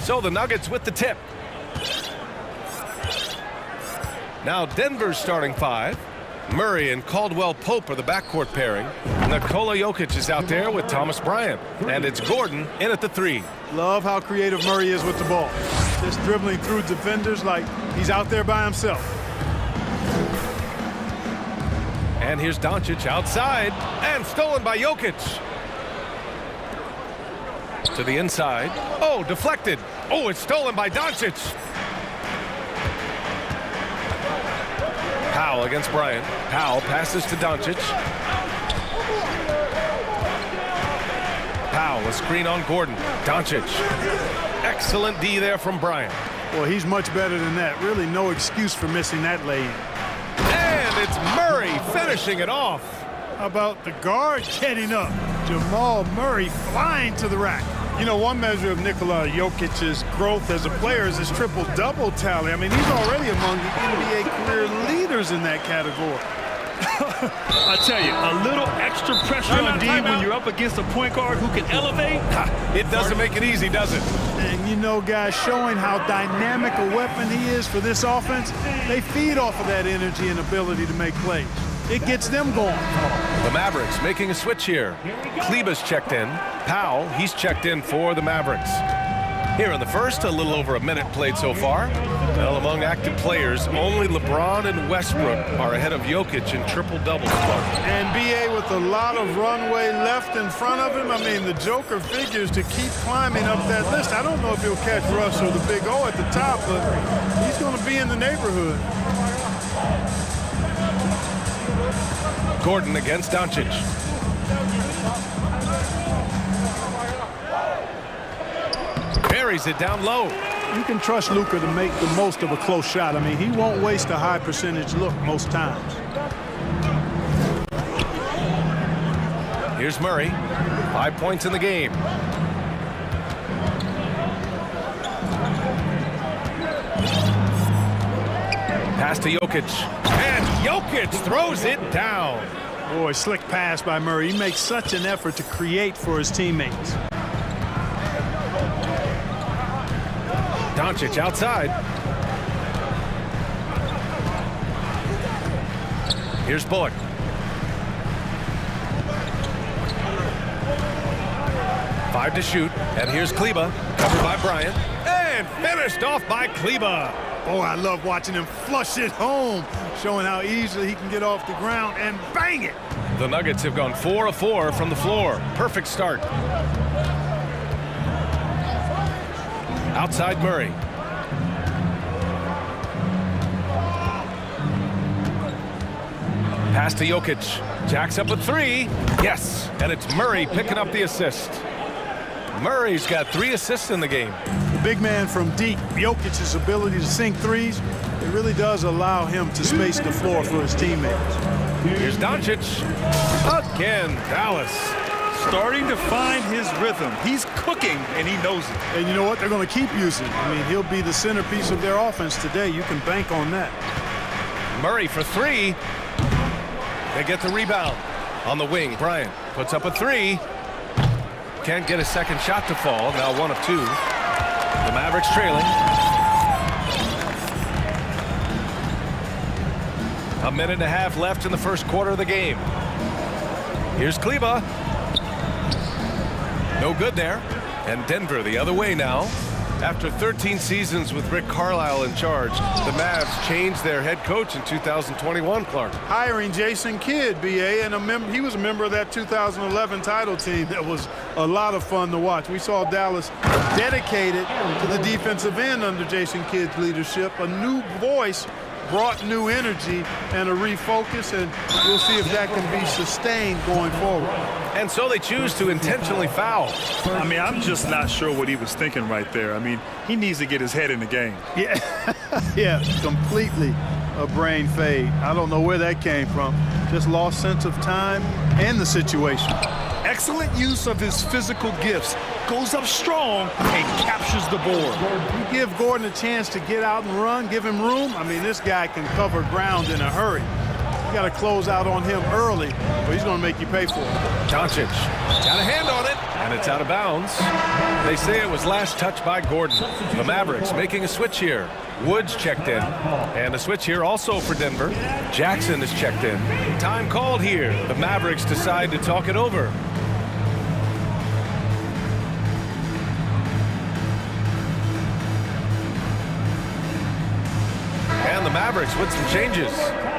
So the Nuggets with the tip. Now Denver's starting five. Murray and Caldwell Pope are the backcourt pairing. Nikola Jokic is out there with Thomas Bryant. And it's Gordon in at the three. Love how creative Murray is with the ball. Just dribbling through defenders like he's out there by himself. And here's Doncic outside and stolen by Jokic. To the inside. Oh, deflected. Oh, it's stolen by Doncic. Powell against Bryant. Powell passes to Doncic. Powell, a screen on Gordon. Doncic. Excellent D there from Bryant. Well, he's much better than that. Really no excuse for missing that lay-in. And it's Murray finishing it off. How about the guard getting up? Jamal Murray flying to the rack. You know, one measure of Nikola Jokic's growth as a player is his triple-double tally. I mean, he's already among the NBA career leaders in that category. I tell you, a little extra pressure on D when you're up against a point guard who can elevate. It doesn't make it easy, does it? And you know, guys, showing how dynamic a weapon he is for this offense, they feed off of that energy and ability to make plays. It gets them going. The Mavericks making a switch here. Kleba's checked in. Powell, he's checked in for the Mavericks. Here in the first, a little over a minute played so far. Well, among active players, only LeBron and Westbrook are ahead of Jokic in triple-doubles. And B.A. with a lot of runway left in front of him. I mean, the Joker figures to keep climbing up that list. I don't know if he'll catch Russ or the Big O at the top, but he's going to be in the neighborhood. Gordon against Doncic. Buries it down low. You can trust Luka to make the most of a close shot. I mean, he won't waste a high percentage look most times. Here's Murray. 5 points in the game. Pass to Jokic. And Jokic throws it down. Boy, slick pass by Murray. He makes such an effort to create for his teammates. Doncic outside. Here's Bullock. Five to shoot. And here's Kleba. Covered by Bryant. And finished off by Kleba. Oh, I love watching him flush it home, showing how easily he can get off the ground and bang it. The Nuggets have gone 4 of 4 from the floor. Perfect start. Outside Murray. Pass to Jokic. Jacks up a three. Yes, and it's Murray picking up the assist. Murray's got 3 assists in the game. The big man from deep, Jokic's ability to sink threes, it really does allow him to space the floor for his teammates. Here's Doncic. Again, Dallas. Starting to find his rhythm. He's cooking, and he knows it. And you know what? They're going to keep using him. I mean, he'll be the centerpiece of their offense today. You can bank on that. Murray for 3. They get the rebound. On the wing, Bryant puts up a 3. Can't get a second shot to fall. Now 1 of 2. The Mavericks trailing. A minute and a half left in the first quarter of the game. Here's Kleba. No good there. And Denver the other way now. After 13 seasons with Rick Carlisle in charge, the Mavs changed their head coach in 2021, Clark. Hiring Jason Kidd, B.A., and he was a member of that 2011 title team. That was a lot of fun to watch. We saw Dallas dedicated to the defensive end under Jason Kidd's leadership. A new voice brought new energy and a refocus, and we'll see if that can be sustained going forward. And so they choose to intentionally foul. I mean, I'm just not sure what he was thinking right there. I mean, he needs to get his head in the game. Yeah, yeah, completely a brain fade. I don't know where that came from. Just lost sense of time and the situation. Excellent use of his physical gifts. Goes up strong and captures the board. You give Gordon a chance to get out and run, give him room. I mean, this guy can cover ground in a hurry. You got to close out on him early, but he's going to make you pay for it. Doncic got a hand on it. And it's out of bounds. They say it was last touched by Gordon. The Mavericks making a switch here. Woods checked in. And a switch here also for Denver. Jackson is checked in. Time called here. The Mavericks decide to talk it over. And the Mavericks with some changes.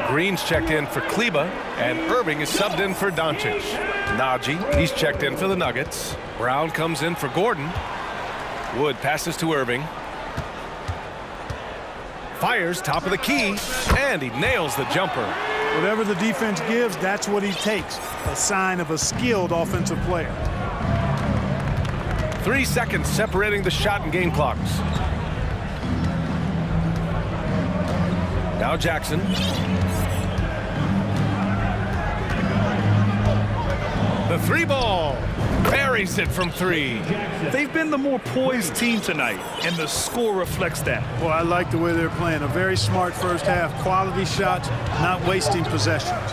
Green's checked in for Kleba, and Irving is subbed in for Doncic. Najee, he's checked in for the Nuggets. Brown comes in for Gordon. Wood passes to Irving. Fires top of the key, and he nails the jumper. Whatever the defense gives, that's what he takes. A sign of a skilled offensive player. 3 seconds separating the shot and game clocks. Now Jackson. The three ball. Buries it from three. They've been the more poised team tonight, and the score reflects that. Well, I like the way they're playing. A very smart first half. Quality shots, not wasting possessions.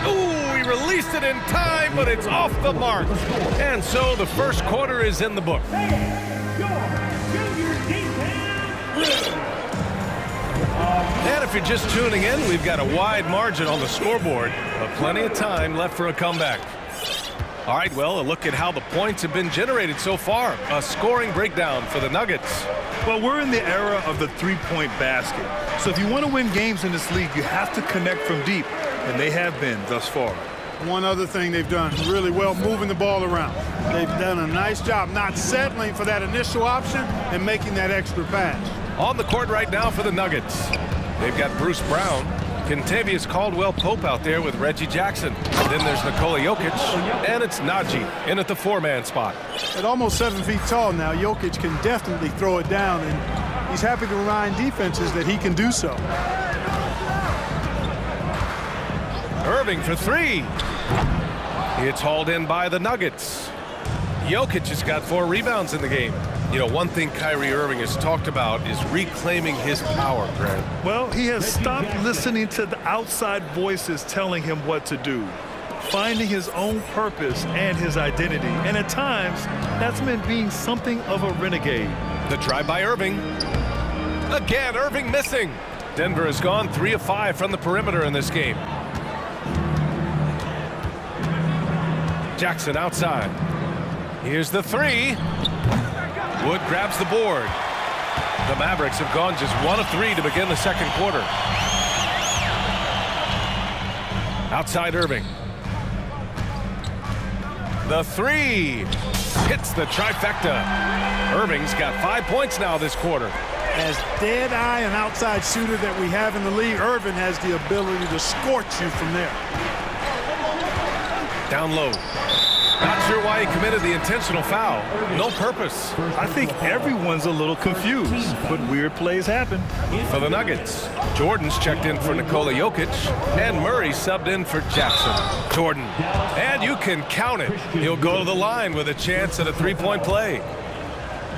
Ooh, he released it in time, but it's off the mark. And so the first quarter is in the book. And if you're just tuning in, we've got a wide margin on the scoreboard, but plenty of time left for a comeback. All right, well, a look at how the points have been generated so far. A scoring breakdown for the Nuggets. Well, we're in the era of the three-point basket. So if you want to win games in this league, you have to connect from deep, and they have been thus far. One other thing they've done really well, moving the ball around. They've done a nice job not settling for that initial option and making that extra pass. On the court right now for the Nuggets. They've got Bruce Brown, Kentavious Caldwell-Pope out there with Reggie Jackson. Then there's Nikola Jokic, and it's Najee in at the four-man spot. At almost 7 feet tall now, Jokic can definitely throw it down, and he's happy to remind defenses that he can do so. Irving for three. It's hauled in by the Nuggets. Jokic has got 4 rebounds in the game. You know, one thing Kyrie Irving has talked about is reclaiming his power, Grant. Well, he has stopped listening to the outside voices telling him what to do, finding his own purpose and his identity. And at times, that's meant being something of a renegade. The try by Irving. Again, Irving missing. Denver has gone 3 of 5 from the perimeter in this game. Jackson outside. Here's the three. Wood grabs the board. The Mavericks have gone just 1 of 3 to begin the second quarter. Outside Irving. The three. Hits the trifecta. Irving's got 5 points now this quarter. As dead-eye and outside shooter that we have in the league, Irving has the ability to scorch you from there. Down low. Not sure why he committed the intentional foul. No purpose. I think everyone's a little confused, but weird plays happen. For the Nuggets, Jordan's checked in for Nikola Jokic, and Murray subbed in for Jackson. Jordan, and you can count it. He'll go to the line with a chance at a three-point play.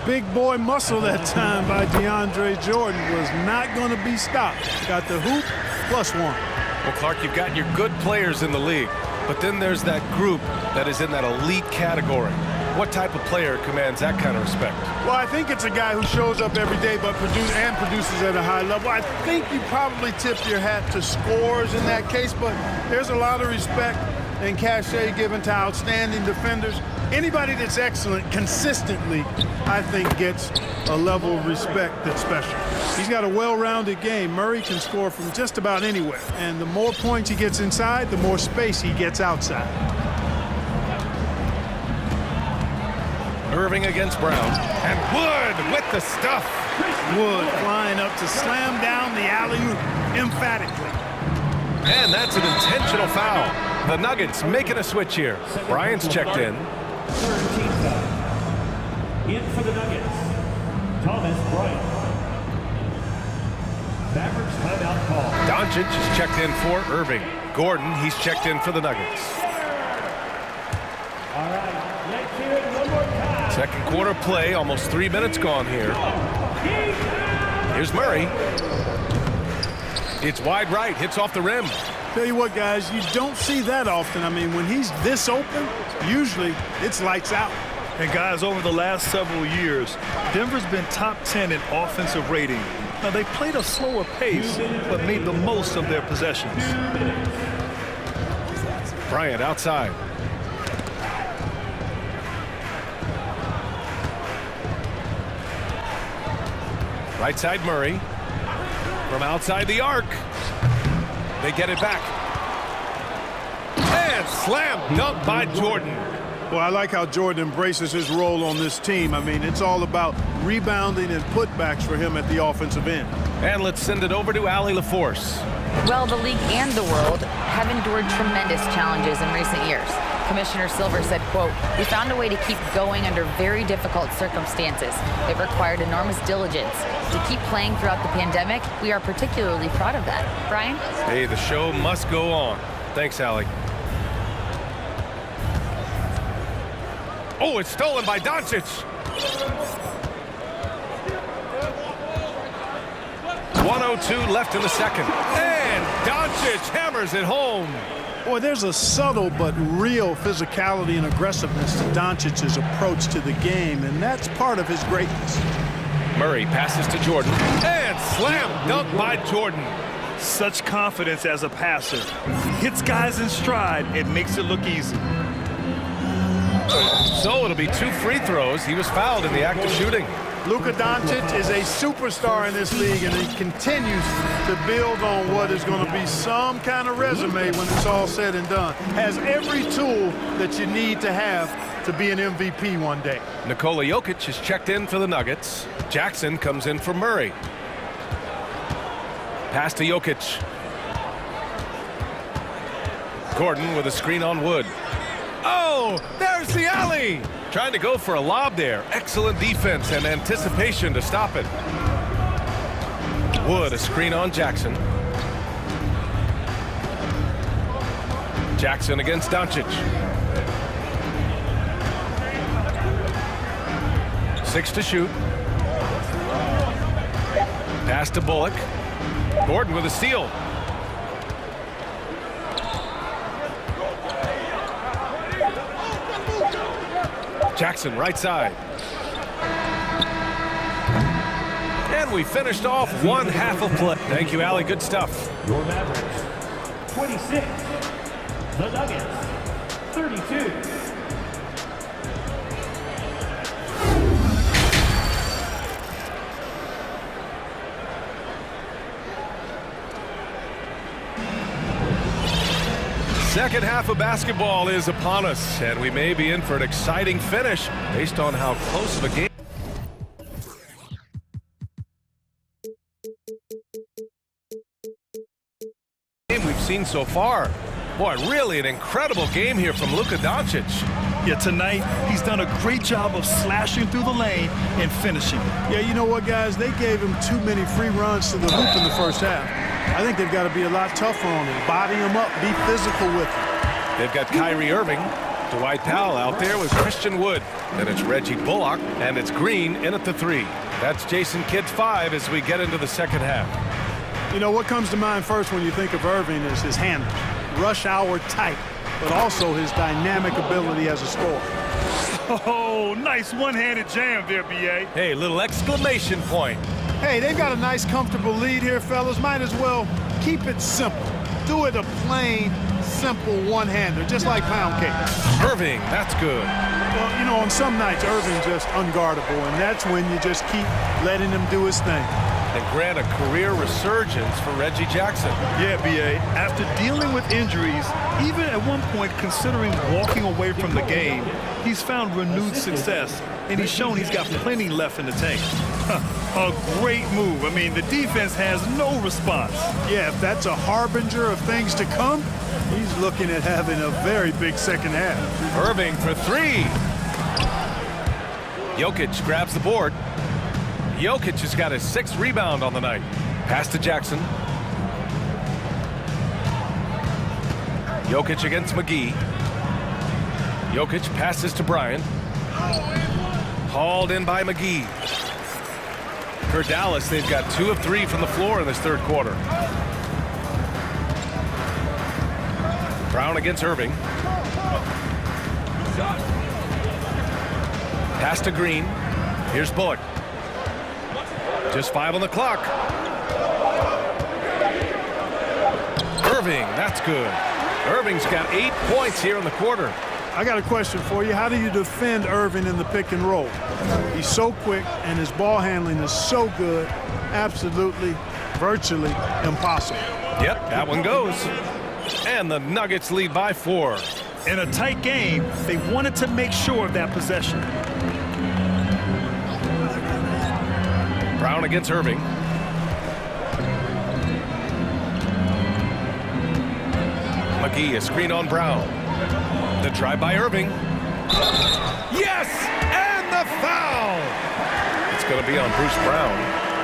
Big boy muscle that time by DeAndre Jordan was not going to be stopped. Got the hoop, +1. Well, Clark, you've got your good players in the league. But then there's that group that is in that elite category. What type of player commands that kind of respect? Well, I think it's a guy who shows up every day but produces at a high level. I think you probably tip your hat to scores in that case, but there's a lot of respect and cachet given to outstanding defenders. Anybody that's excellent consistently, I think, gets a level of respect that's special. He's got a well-rounded game. Murray can score from just about anywhere. And the more points he gets inside, the more space he gets outside. Irving against Brown. And Wood with the stuff. Wood flying up to slam down the alley-oop emphatically. And that's an intentional foul. The Nuggets making a switch here. Bryant's checked in. In for the Nuggets, Thomas Bryant. Mavericks timeout call. Doncic is checked in for Irving. Gordon, he's checked in for the Nuggets. All right, let's hear it one more time. Second quarter play, almost 3 minutes gone here. Here's Murray. It's wide right, hits off the rim. Tell you what, guys, you don't see that often. I mean, when he's this open, usually it's lights out. And guys, over the last several years, Denver's been top 10 in offensive rating. Now, they played a slower pace, but made the most of their possessions. Bryant outside. Right side Murray. From outside the arc. They get it back. And slam dunk by Jordan. Well, I like how Jordan embraces his role on this team. I mean, it's all about rebounding and putbacks for him at the offensive end. And let's send it over to Allie LaForce. Well, the league and the world have endured tremendous challenges in recent years. Commissioner Silver said, quote, "We found a way to keep going under very difficult circumstances. It required enormous diligence. To keep playing throughout the pandemic, we are particularly proud of that." Brian? Hey, the show must go on. Thanks, Allie. Oh, it's stolen by Doncic. 1:02 left in the second. And Doncic hammers it home. Boy, there's a subtle but real physicality and aggressiveness to Doncic's approach to the game, and that's part of his greatness. Murray passes to Jordan. And slam dunk by Jordan. Such confidence as a passer. Hits guys in stride and makes it look easy. So it'll be 2 free throws. He was fouled in the act of shooting. Luka Doncic is a superstar in this league, and he continues to build on what is going to be some kind of resume when it's all said and done. Has every tool that you need to have to be an MVP one day. Nikola Jokic is checked in for the Nuggets. Jackson comes in for Murray. Pass to Jokic. Gordon with a screen on Wood. Oh, there's the alley! Trying to go for a lob there. Excellent defense and anticipation to stop it. Wood, a screen on Jackson. Jackson against Doncic. 6 to shoot. Pass to Bullock. Gordon with a steal. Jackson right side. And we finished off one half of play. Thank you, Allie. Good stuff. Your Mavericks, 26. The Nuggets, 32. Second half of basketball is upon us, and we may be in for an exciting finish based on how close of a game we've seen so far. Boy, really an incredible game here from Luka Doncic. Yeah, tonight he's done a great job of slashing through the lane and finishing. Yeah, you know what, guys? They gave him too many free runs to the hoop in the first half. I think they've got to be a lot tougher on him. Body him up, be physical with him. They've got Kyrie Irving, Dwight Powell out there with Christian Wood. Then it's Reggie Bullock, and it's Green in at the 3. That's Jason Kidd's 5 as we get into the second half. You know, what comes to mind first when you think of Irving is his handle. Rush hour tight, but also his dynamic ability as a scorer. Oh, nice one-handed jam there, B.A. Hey, little exclamation point. Hey, they've got a nice, comfortable lead here, fellas. Might as well keep it simple. Do it a plain, simple one-hander, just like pound cake. Irving, that's good. Well, you know, on some nights, Irving's just unguardable, and that's when you just keep letting him do his thing. And grant a career resurgence for Reggie Jackson. Yeah, B.A., after dealing with injuries, even at one point considering walking away from the game, he's found renewed success, and he's shown he's got plenty left in the tank. A great move. I mean, the defense has no response. Yeah, if that's a harbinger of things to come, he's looking at having a very big second half. Irving for 3. Jokic grabs the board. Jokic has got his 6th rebound on the night. Pass to Jackson. Jokic against McGee. Jokic passes to Bryant. Hauled in by McGee. For Dallas, they've got 2 of 3 from the floor in this third quarter. Brown against Irving. Pass to Green. Here's Bullock. Just 5 on the clock. Irving, that's good. Irving's got 8 points here in the quarter. I got a question for you. How do you defend Irving in the pick and roll? He's so quick and his ball handling is so good. Absolutely, virtually impossible. Yep, that one goes. And the Nuggets lead by 4. In a tight game, they wanted to make sure of that possession. Brown against Irving. McGee, a screen on Brown. The drive by Irving. Yes! And the foul! It's going to be on Bruce Brown.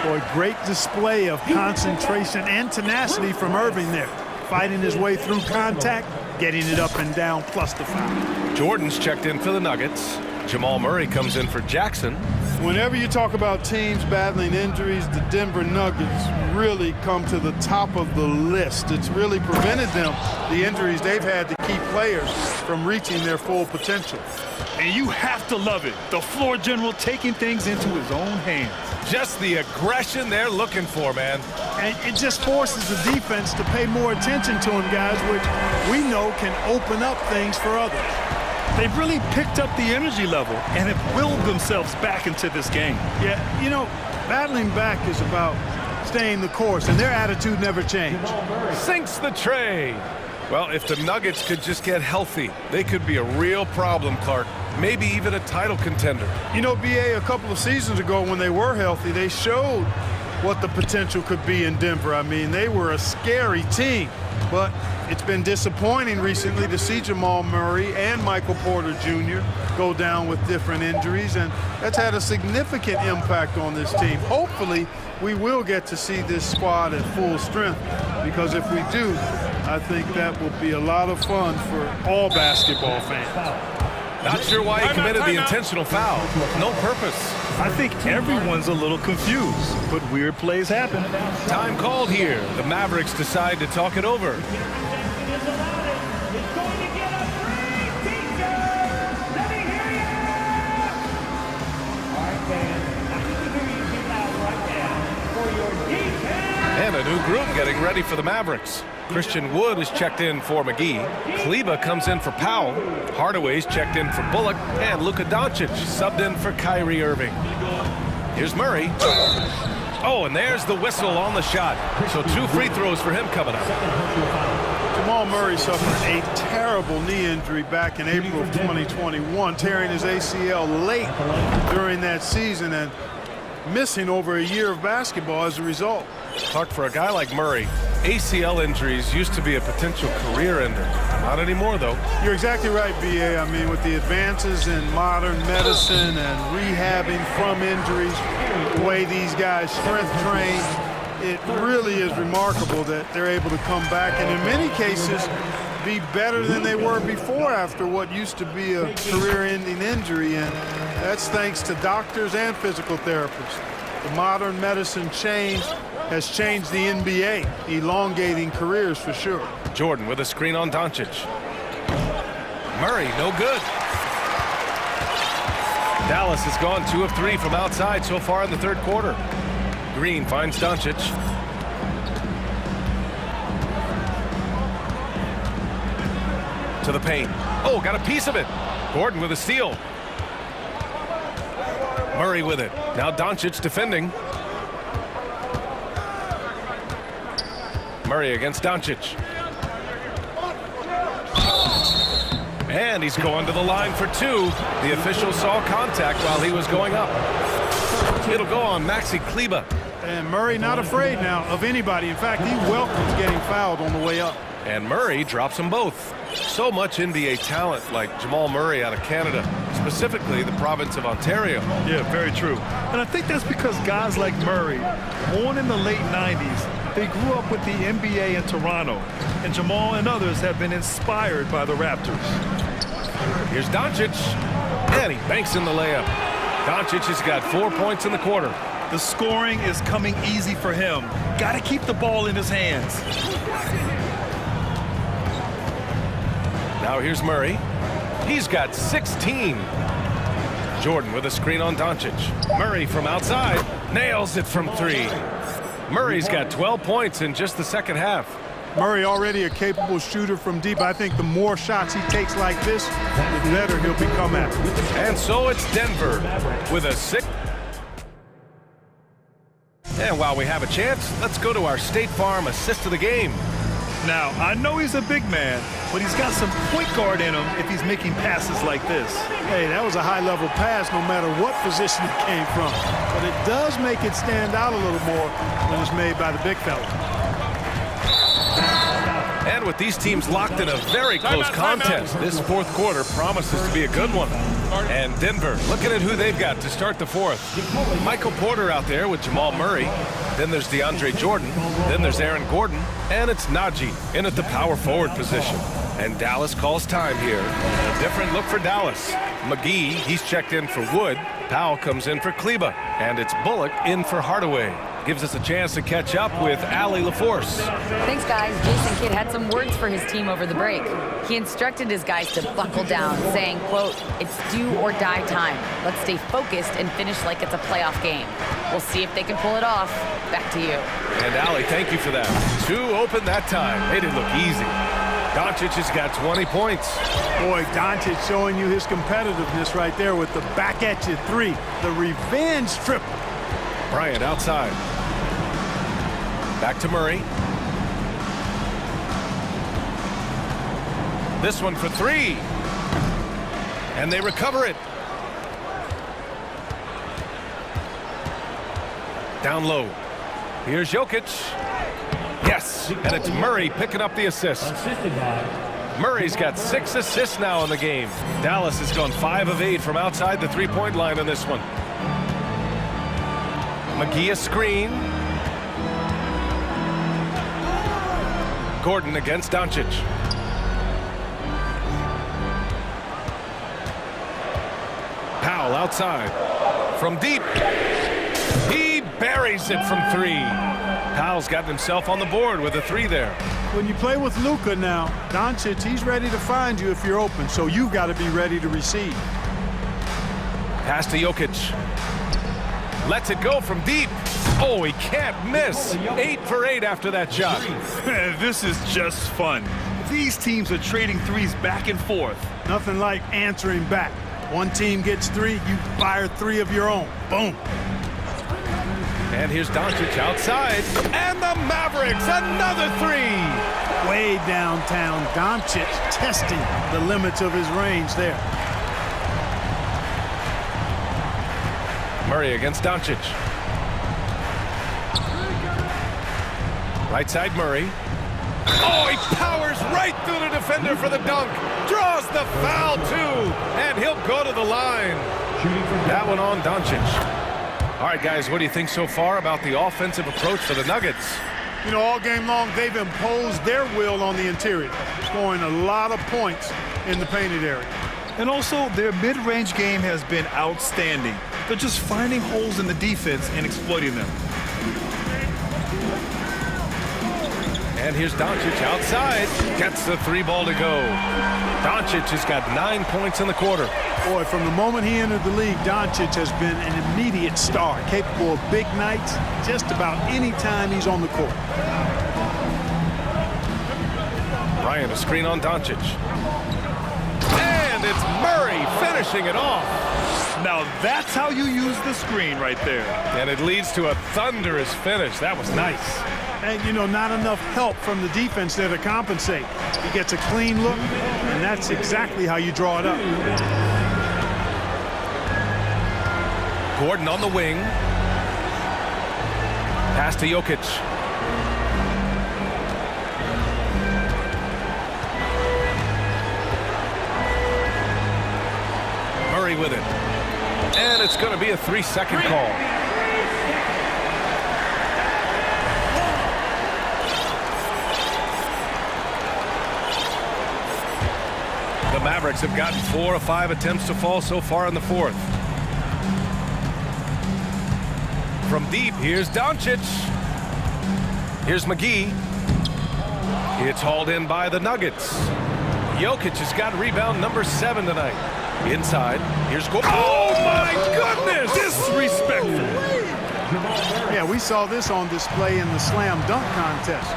Boy, great display of concentration and tenacity from Irving there. Fighting his way through contact, getting it up and down, plus the foul. Jordan's checked in for the Nuggets. Jamal Murray comes in for Jackson. Whenever you talk about teams battling injuries, the Denver Nuggets really come to the top of the list. It's really prevented them, the injuries they've had, to keep players from reaching their full potential. And you have to love it. The floor general taking things into his own hands. Just the aggression they're looking for, man. And it just forces the defense to pay more attention to him, guys, which we know can open up things for others. They've really picked up the energy level and have willed themselves back into this game. Yeah, you know, battling back is about staying the course, and their attitude never changed. Sinks the tray. Well, if the Nuggets could just get healthy, they could be a real problem, Clark. Maybe even a title contender. You know, BA, a couple of seasons ago when they were healthy, they showed what the potential could be in Denver. I mean, they were a scary team, but it's been disappointing recently to see Jamal Murray and Michael Porter Jr. go down with different injuries, and that's had a significant impact on this team. Hopefully, we will get to see this squad at full strength, because if we do, I think that will be a lot of fun for all basketball fans. Not sure why he committed the intentional foul. No purpose. I think everyone's a little confused, but weird plays happen. Time called here. The Mavericks decide to talk it over. And a new group getting ready for the Mavericks. Christian Wood is checked in for McGee. Kleber comes in for Powell. Hardaway's checked in for Bullock. And Luka Doncic subbed in for Kyrie Irving. Here's Murray. Oh, and there's the whistle on the shot. So 2 free throws for him coming up. Jamal Murray suffered a terrible knee injury back in April of 2021, tearing his ACL late during that season and missing over a year of basketball as a result. Clark, for a guy like Murray, ACL injuries used to be a potential career ender. Not anymore, though. You're exactly right, B.A. I mean, with the advances in modern medicine and rehabbing from injuries, the way these guys strength train, it really is remarkable that they're able to come back and in many cases be better than they were before after what used to be a career-ending injury, and that's thanks to doctors and physical therapists. The modern medicine change has changed the NBA, elongating careers for sure. Jordan with a screen on Doncic. Murray, no good. Dallas has gone 2 of 3 from outside so far in the third quarter. Green finds Doncic. To the paint. Oh, got a piece of it. Gordon with a steal. Murray with it. Now Doncic defending. Murray against Doncic. And he's going to the line for 2. The official saw contact while he was going up. It'll go on Maxi Kleber. And Murray not afraid now of anybody. In fact, he welcomes getting fouled on the way up. And Murray drops them both. So much NBA talent like Jamal Murray out of Canada, specifically the province of Ontario. Yeah, very true. And I think that's because guys like Murray, born in the late 90s, they grew up with the NBA in Toronto. And Jamal and others have been inspired by the Raptors. Here's Doncic. And he banks in the layup. Doncic has got 4 points in the quarter. The scoring is coming easy for him. Got to keep the ball in his hands. Now here's Murray. He's got 16. Jordan with a screen on Doncic. Murray from outside nails it from 3. Murray's got 12 points in just the second half. Murray already a capable shooter from deep. I think the more shots he takes like this, the better he'll become at it. And so it's Denver with a 6. And while we have a chance, let's go to our State Farm assist of the game. Now, I know he's a big man, but he's got some point guard in him if he's making passes like this. Hey, that was a high-level pass no matter what position it came from. But it does make it stand out a little more when it's made by the big fella. And with these teams locked in a very close contest, this fourth quarter promises to be a good one. And Denver, looking at who they've got to start the fourth. Michael Porter out there with Jamal Murray. Then there's DeAndre Jordan. Then there's Aaron Gordon. And it's Najee in at the power forward position. And Dallas calls time here. A different look for Dallas. McGee, he's checked in for Wood. Powell comes in for Kleba. And it's Bullock in for Hardaway. Gives us a chance to catch up with Allie LaForce. Thanks, guys. Jason Kidd had some words for his team over the break. He instructed his guys to buckle down, saying, quote, "It's do or die time. Let's stay focused and finish like it's a playoff game. We'll see if they can pull it off." Back to you. And Allie, thank you for that. 2 open that time. Made it look easy. Doncic has got 20 points. Boy, Doncic showing you his competitiveness right there with the back at you 3. The revenge triple. Bryant outside. Back to Murray. This one for 3. And they recover it. Down low. Here's Jokic. Yes, and it's Murray picking up the assist. Assisted by Murray's got 6 assists now in the game. Dallas has gone 5 of 8 from outside the three-point line on this one. McGee a screen. Gordon against Doncic. Powell outside. From deep. He buries it from 3. Powell's gotten himself on the board with a 3 there. When you play with Luka now, Doncic, he's ready to find you if you're open, so you've got to be ready to receive. Pass to Jokic. Lets it go from deep. Oh, he can't miss. 8 for 8 after that shot. This is just fun. These teams are trading threes back and forth. Nothing like answering back. One team gets 3, you fire 3 of your own. Boom. And here's Doncic outside. And the Mavericks, another 3. Way downtown, Doncic testing the limits of his range there. Murray against Doncic. Right side Murray. Oh, he powers right through the defender for the dunk. Draws the foul, too. And he'll go to the line. That one on Doncic. All right, guys, what do you think so far about the offensive approach for the Nuggets? You know, all game long, they've imposed their will on the interior, scoring a lot of points in the painted area. And also, their mid-range game has been outstanding. They're just finding holes in the defense and exploiting them. And here's Doncic outside. Gets the 3 ball to go. Doncic has got 9 points in the quarter. Boy, from the moment he entered the league, Doncic has been an immediate star, capable of big nights just about any time he's on the court. Bryant, a screen on Doncic. And it's Murray finishing it off. Now that's how you use the screen right there. And it leads to a thunderous finish. That was nice. And, you know, not enough help from the defense there to compensate. He gets a clean look, and that's exactly how you draw it up. Gordon on the wing. Pass to Jokic. Murray with it. And it's going to be a 3-second call. The Mavericks have gotten 4 of 5 attempts to fall so far in the fourth. From deep, here's Doncic. Here's McGee. It's hauled in by the Nuggets. Jokic has got rebound number 7 tonight. Inside, here's Gordon. Oh my goodness! Disrespectful. Yeah, we saw this on display in the slam dunk contest.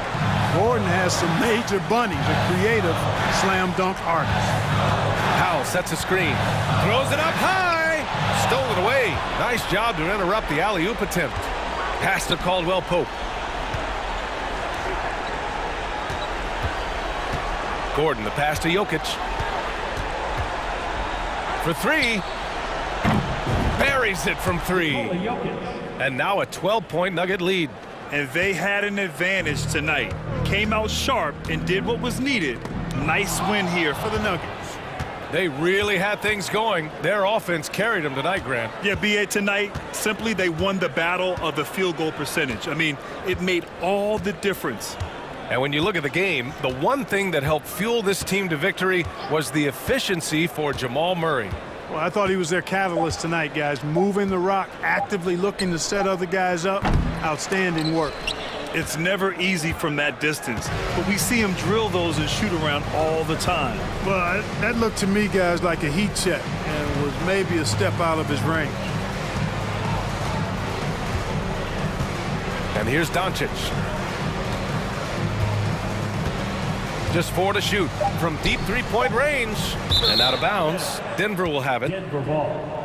Gordon has some major bunnies, a creative slam dunk artist. Powell sets a screen, throws it up high, stolen away. Nice job to interrupt the alley-oop attempt. Pass to Caldwell Pope. Gordon, the pass to Jokic. For 3. Buries it from 3. And now a 12-point Nugget lead. And they had an advantage tonight. Came out sharp and did what was needed. Nice win here for the Nuggets. They really had things going. Their offense carried them tonight, Grant. Yeah, BA, tonight, simply they won the battle of the field goal percentage. I mean, it made all the difference. And when you look at the game, the one thing that helped fuel this team to victory was the efficiency for Jamal Murray. Well, I thought he was their catalyst tonight, guys. Moving the rock, actively looking to set other guys up. Outstanding work. It's never easy from that distance, but we see him drill those and shoot around all the time. Well, that looked to me, guys, like a heat check and was maybe a step out of his range. And here's Doncic. Just 4 to shoot from deep three-point range. And out of bounds. Denver will have it. Denver ball.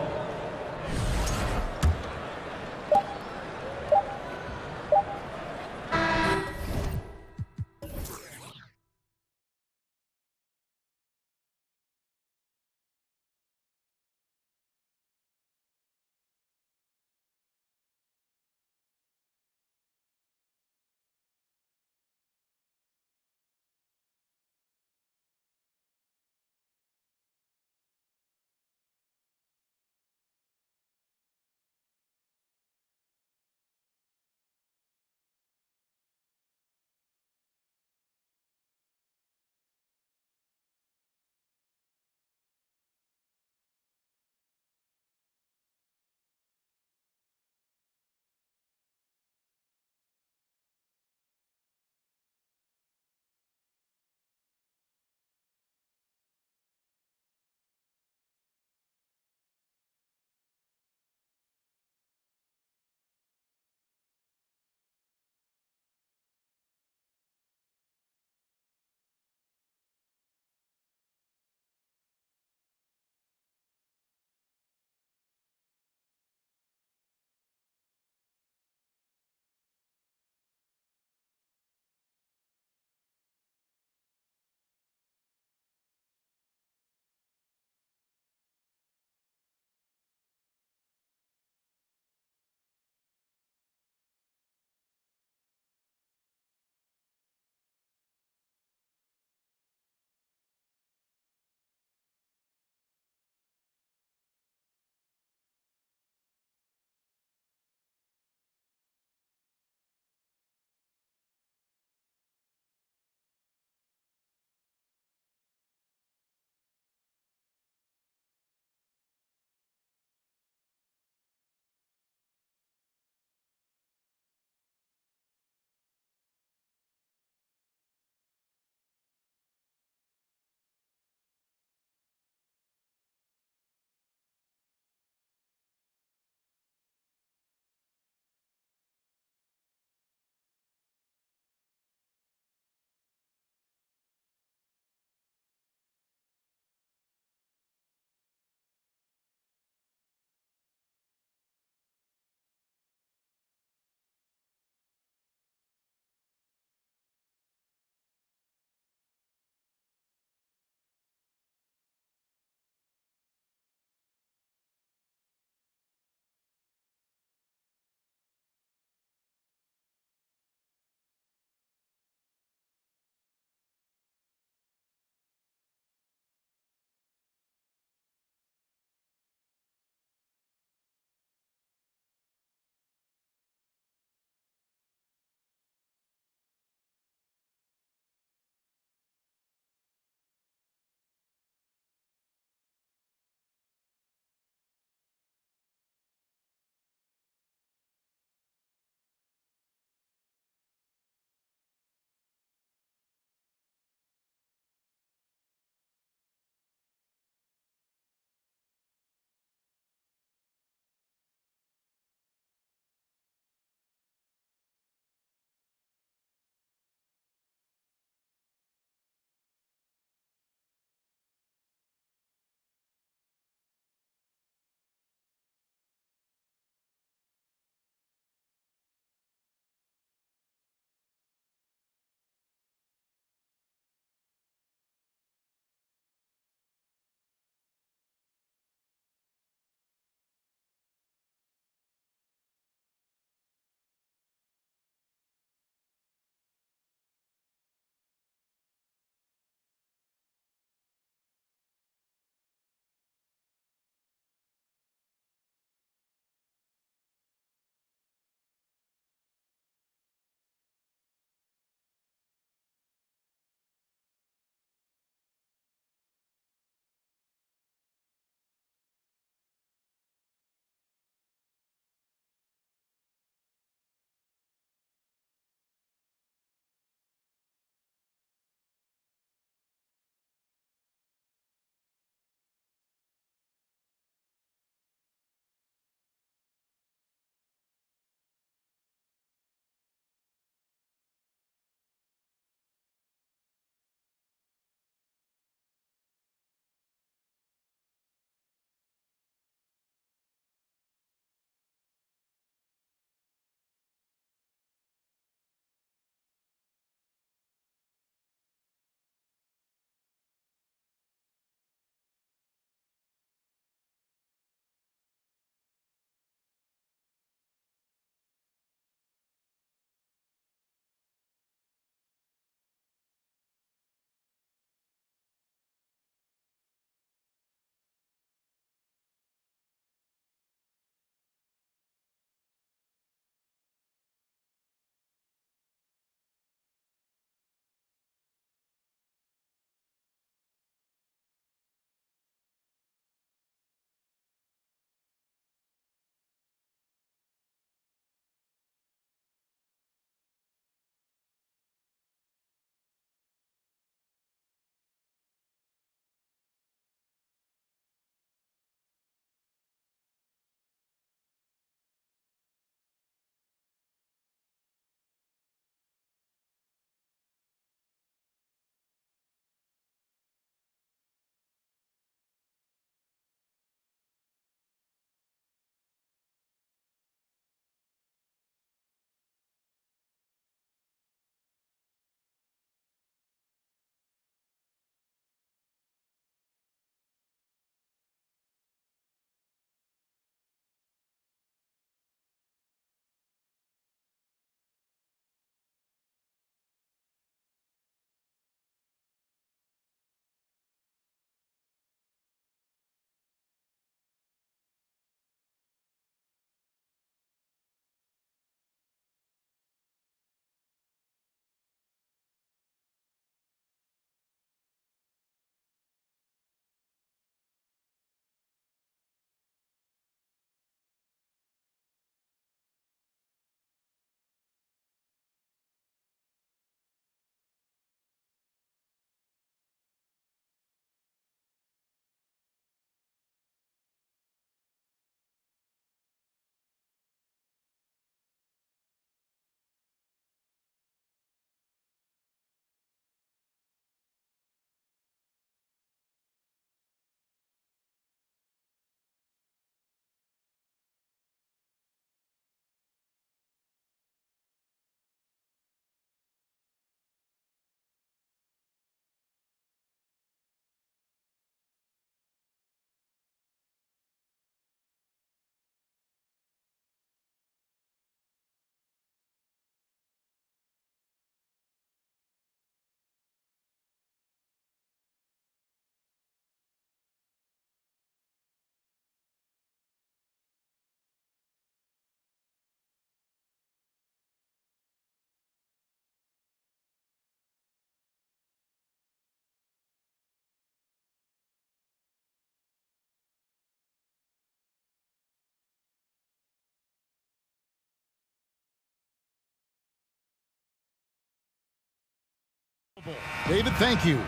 David, thank you.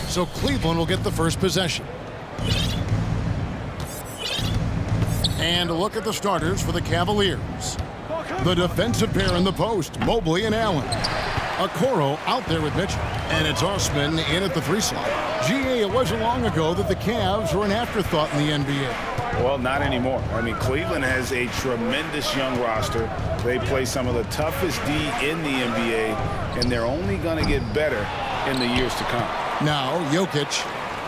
So Cleveland will get the first possession. And a look at the starters for the Cavaliers. The defensive pair in the post, Mobley and Allen. Okoro out there with Mitchell. And it's Osman in at the 3 slot. GA, it wasn't long ago that the Cavs were an afterthought in the NBA. Well, not anymore. I mean, Cleveland has a tremendous young roster. They play some of the toughest D in the NBA, and they're only going to get better in the years to come. Now, Jokic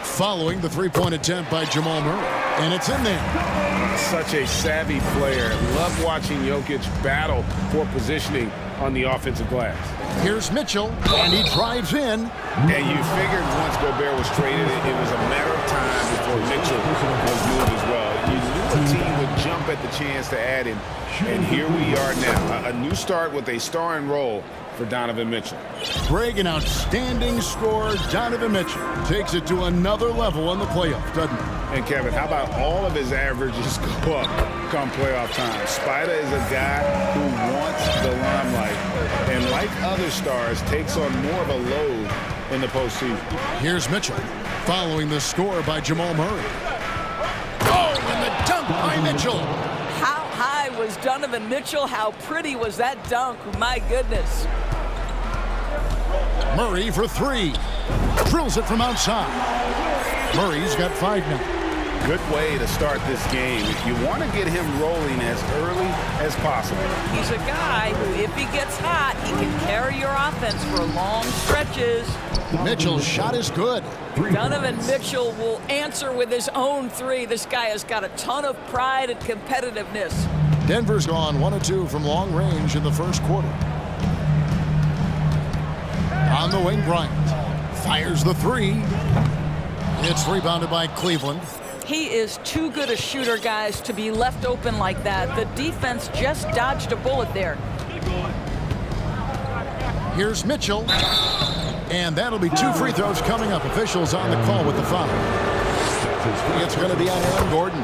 following the three-point attempt by Jamal Murray. And it's in there. Such a savvy player. Love watching Jokic battle for positioning on the offensive glass. Here's Mitchell, and he drives in. And you figured once Gobert was traded, it was a matter of time before Mitchell was moved as well. You knew a team would jump at the chance to add him. And here we are now. A new start with a starring role for Donovan Mitchell. Greg, an outstanding scorer. Donovan Mitchell takes it to another level in the playoffs, doesn't he? And Kevin, how about all of his averages go up come playoff time? Spider is a guy who wants the limelight, and like other stars, takes on more of a load in the postseason. Here's Mitchell, following the score by Jamal Murray. Oh, and the dunk by Mitchell. How high was Donovan Mitchell? How pretty was that dunk? My goodness. Murray for 3. Drills it from outside. Murray's got 5 now. Good way to start this game. You want to get him rolling as early as possible. He's a guy who, if he gets hot, he can carry your offense for long stretches. Mitchell's shot is good. Donovan Mitchell will answer with his own 3. This guy has got a ton of pride and competitiveness. Denver's gone 1 of 2 from long range in the first quarter. On the wing, Bryant fires the 3. It's rebounded by Cleveland. He is too good a shooter, guys, to be left open like that. The defense just dodged a bullet there. Here's Mitchell. And that'll be 2 free throws coming up. Officials on the call with the foul. It's going to be on Aaron Gordon.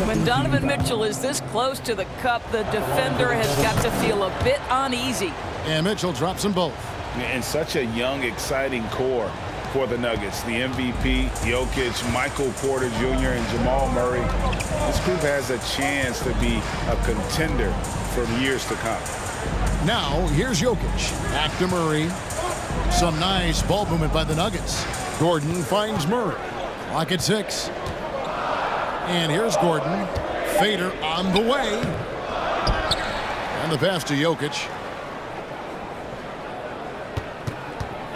When Donovan Mitchell is this close to the cup, the defender has got to feel a bit uneasy. And Mitchell drops them both. And such a young, exciting core for the Nuggets. The MVP, Jokic, Michael Porter Jr., and Jamal Murray. This group has a chance to be a contender for years to come. Now, here's Jokic. Back to Murray. Some nice ball movement by the Nuggets. Gordon finds Murray. Clock at 6. And here's Gordon. Fader on the way. And the pass to Jokic.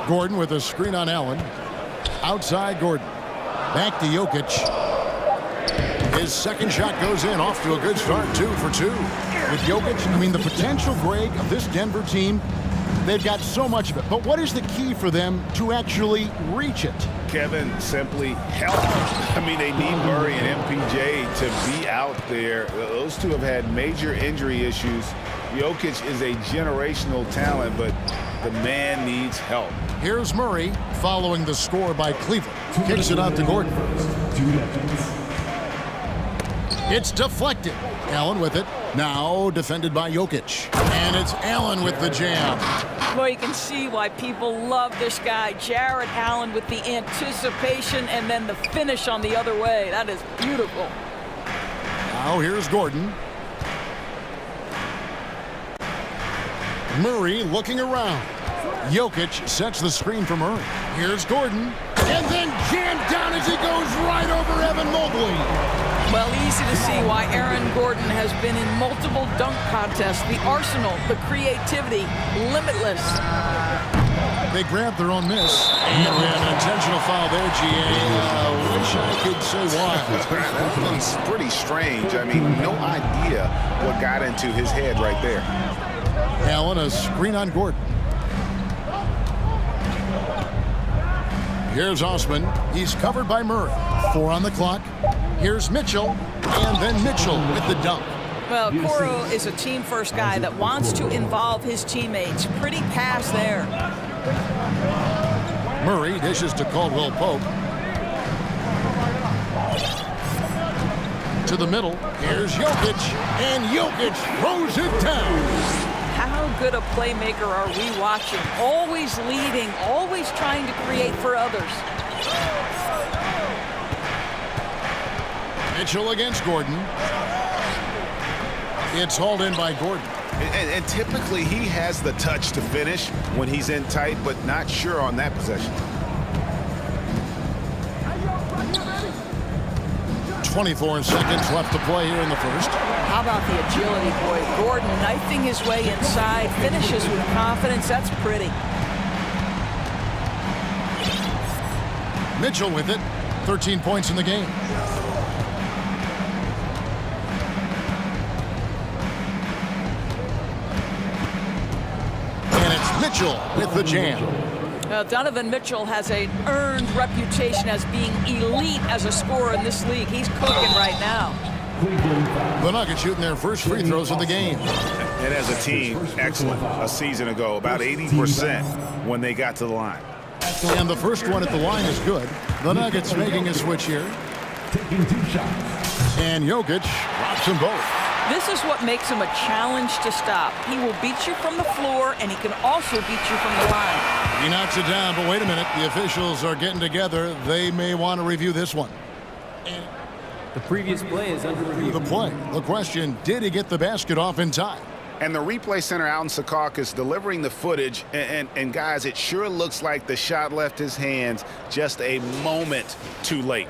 Gordon with a screen on Allen. Outside Gordon. Back to Jokic. His second shot goes in. Off to a good start. 2 for 2. With Jokic, I mean, the potential, Greg, of this Denver team, they've got so much of it. But what is the key for them to actually reach it? Kevin, simply help. I mean, they need Murray and MPJ to be out there. Those two have had major injury issues. Jokic is a generational talent, but the man needs help. Here's Murray following the score by Cleveland. Kicks it out to Gordon. It's deflected. Allen with it. Now defended by Jokic. And it's Allen with the jam. Well, you can see why people love this guy, Jared Allen, with the anticipation and then the finish on the other way. That is beautiful. Now here's Gordon. Murray looking around. Jokic sets the screen for Murray. Here's Gordon. And then jammed down as he goes right over Evan Mobley. Well, easy to see why Aaron Gordon has been in multiple dunk contests. The arsenal, the creativity, limitless. They grabbed their own miss. And we have an intentional foul there, GA. Wish I could say why. That's pretty strange. I mean, no idea what got into his head right there. Allen, a screen on Gordon. Here's Osman. He's covered by Murray. 4 on the clock. Here's Mitchell. And then Mitchell with the dunk. Well, Okoro is a team-first guy that wants to involve his teammates. Pretty pass there. Murray dishes to Caldwell Pope. To the middle. Here's Jokic. And Jokic throws it down. how good a playmaker are we watching? Always leading, always trying to create for others. Mitchell against Gordon. It's hauled in by Gordon. And typically he has the touch to finish when he's in tight, but not sure on that possession. 24 seconds left to play here in the first. How about the agility, boy? Gordon knifing his way inside, finishes with confidence. That's pretty. Mitchell with it. 13 points in the game. And it's Mitchell with the jam. Donovan Mitchell has an earned reputation as being elite as a scorer in this league. He's cooking right now. The Nuggets shooting their first free throws of the game. And as a team, excellent. A season ago, about 80% when they got to the line. And the first one at the line is good. The Nuggets making a switch here. Taking 2 shots. And Jokic drops them both. This is what makes him a challenge to stop. He will beat you from the floor, and he can also beat you from the line. He knocks it down, but wait a minute. The officials are getting together. They may want to review this one. The previous play is under review. The play. The question, did he get the basket off in time? And the replay center out in Secaucus delivering the footage. And guys, it sure looks like the shot left his hands just a moment too late.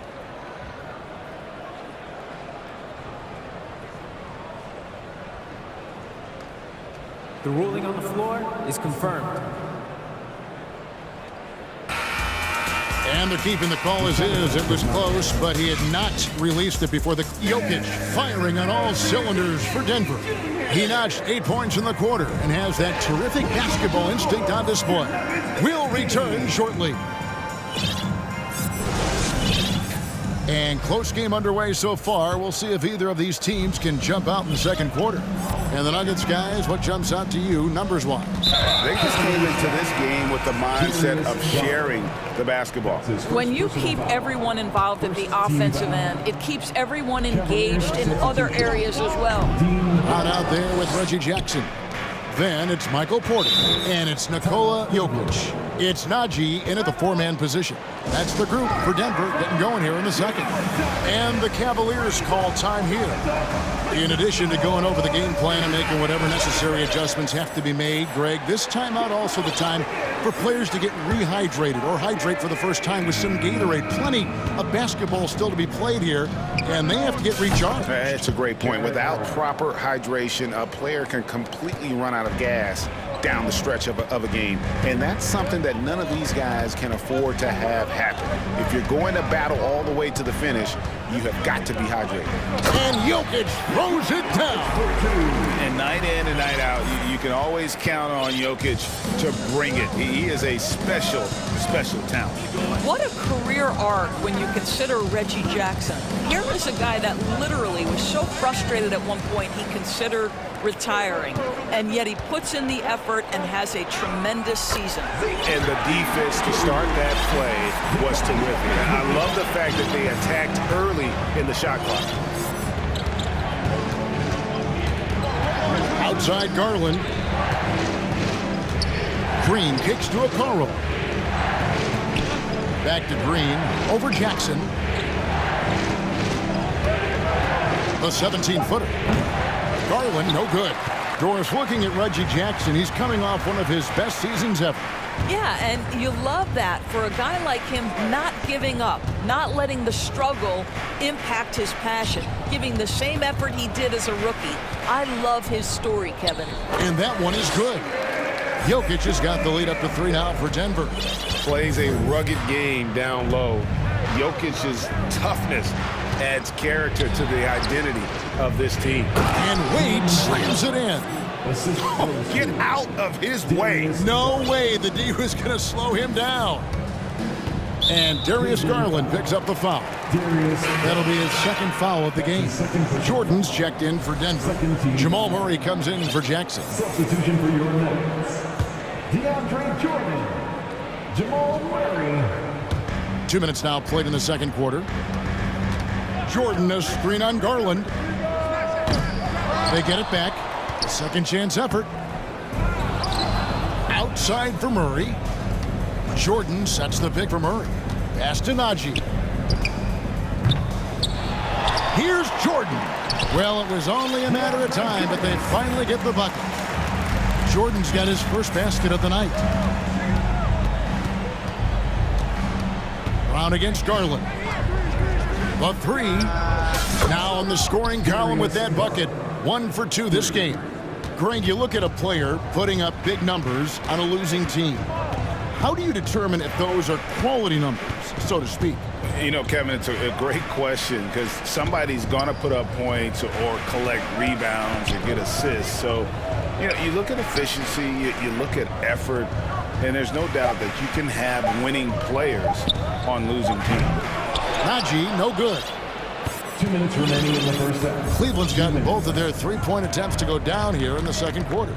The ruling on the floor is confirmed. And they're keeping the call as is. It was close, but he had not released it before the Jokic firing on all cylinders for Denver. He notched 8 points in the quarter and has that terrific basketball instinct on display. We'll return shortly. And close game underway so far. We'll see if either of these teams can jump out in the second quarter. And the Nuggets, guys, what jumps out to you numbers-wise? They just came into this game with the mindset of sharing the basketball. When you keep everyone involved at the offensive end, it keeps everyone engaged in other areas as well. Out there with Reggie Jackson. Then it's Michael Porter, and it's Nikola Jokic. It's Najee in at the 4-man position. That's the group for Denver getting going here in the second. And the Cavaliers call time here. In addition to going over the game plan and making whatever necessary adjustments have to be made, Greg, this timeout also the time for players to get rehydrated or hydrate for the first time with some Gatorade. Plenty of basketball still to be played here, and they have to get recharged. That's a great point. Without proper hydration, a player can completely run out of gas down the stretch of a game. And that's something that none of these guys can afford to have happen. If you're going to battle all the way to the finish, you have got to be hydrated. And Jokic throws it down. And night in and night out, you can always count on Jokic to bring it. He is a special, special talent. What a career arc when you consider Reggie Jackson. Here is a guy that literally was so frustrated at one point he considered retiring, and yet he puts in the effort and has a tremendous season. And the defense to start that play was terrific. I love the fact that they attacked early in the shot clock. Outside Garland. Green kicks to Okoro. Back to Green, over Jackson. The 17-footer. Garland, no good. Doris, looking at Reggie Jackson, he's coming off one of his best seasons ever. Yeah, and you love that for a guy like him, not giving up, not letting the struggle impact his passion, giving the same effort he did as a rookie. I love his story, Kevin. And that one is good. Jokic has got the lead up to 3 now for Denver. Plays a rugged game down low. Jokic's toughness adds character to the identity of this team. And Wade slams it in. Oh, get out of his way. No way the D was going to slow him down. And Darius Garland picks up the foul. That'll be his second foul of the game. Jordan's checked in for Denver. Jamal Murray comes in for Jackson. Substitution for your Nuggets. DeAndre Jordan. Jamal Murray. 2 minutes now played in the second quarter. Jordan, a screen on Garland. They get it back. Second chance effort. Outside for Murray. Jordan sets the pick for Murray. Pass to Najee. Here's Jordan. Well, it was only a matter of time, but they finally get the bucket. Jordan's got his first basket of the night. Brown against Garland. The three. Now on the scoring column with that bucket. 1 for 2 this game. Greg, you look at a player putting up big numbers on a losing team. How do you determine if those are quality numbers, so to speak? You know, Kevin, it's a great question because somebody's going to put up points or collect rebounds or get assists. So, you know, you look at efficiency, you look at effort, and there's no doubt that you can have winning players on losing teams. Najee, no good. 2 minutes remaining in the first half. Cleveland's gotten both of their three-point attempts to go down here in the second quarter.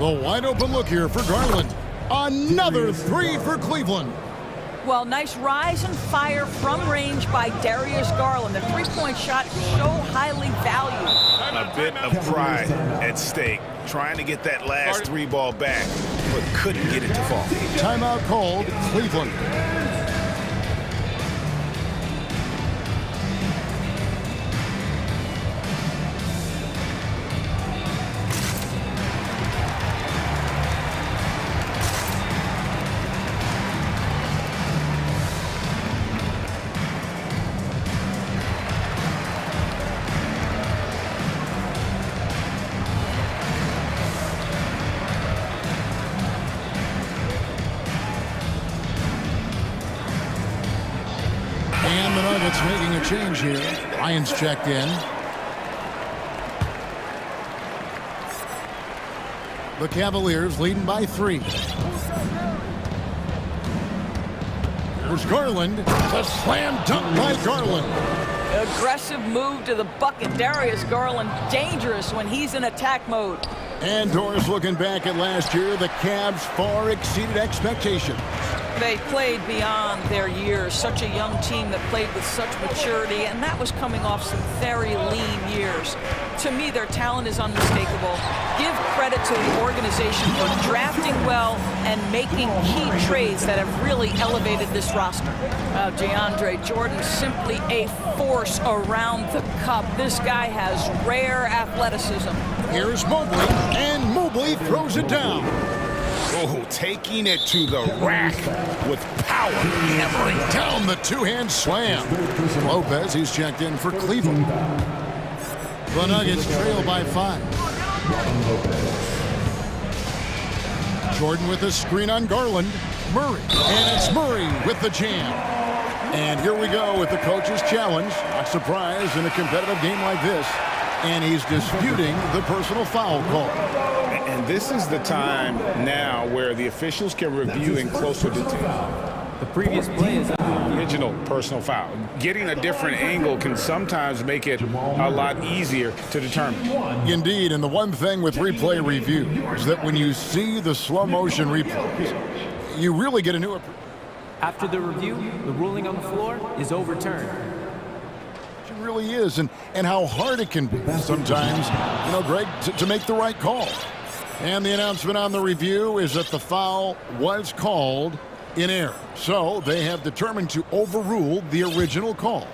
The wide-open look here for Garland. Another three for Cleveland. Well, nice rise and fire from range by Darius Garland. The three-point shot so highly valued. A bit of pride at stake, trying to get that last three ball back, but couldn't get it to fall. Timeout called, Cleveland. And the Nuggets making a change here. Ryan's checked in. The Cavaliers leading by 3. There's Garland. The slam dunk by Garland. Aggressive move to the bucket. Darius Garland dangerous when he's in attack mode. And Doris looking back at last year, the Cavs far exceeded expectations. They played beyond their years. Such a young team that played with such maturity, and that was coming off some very lean years. To me, their talent is unmistakable. Give credit to the organization for drafting well and making key trades that have really elevated this roster. DeAndre Jordan, simply a force around the cup. This guy has rare athleticism. Here's Mobley, and Mobley throws it down. Oh, taking it to the rack with power. Hammering down the two-hand slam. Lopez, he's checked in for Cleveland. The Nuggets trail by 5. Jordan with a screen on Garland. Murray. And it's Murray with the jam. And here we go with the coach's challenge. Not surprised in a competitive game like this. And he's disputing the personal foul call. And this is the time now where the officials can review in closer detail. The previous play is Original personal foul. Getting a different angle can sometimes make it a lot easier to determine. Indeed, and the one thing with replay review is that when you see the slow motion replays, you really get a new approach. After the review, the ruling on the floor is overturned. It really is, and how hard it can be sometimes, you know, Greg, to make the right call. And the announcement on the review is that the foul was called in error. So they have determined to overrule the original call.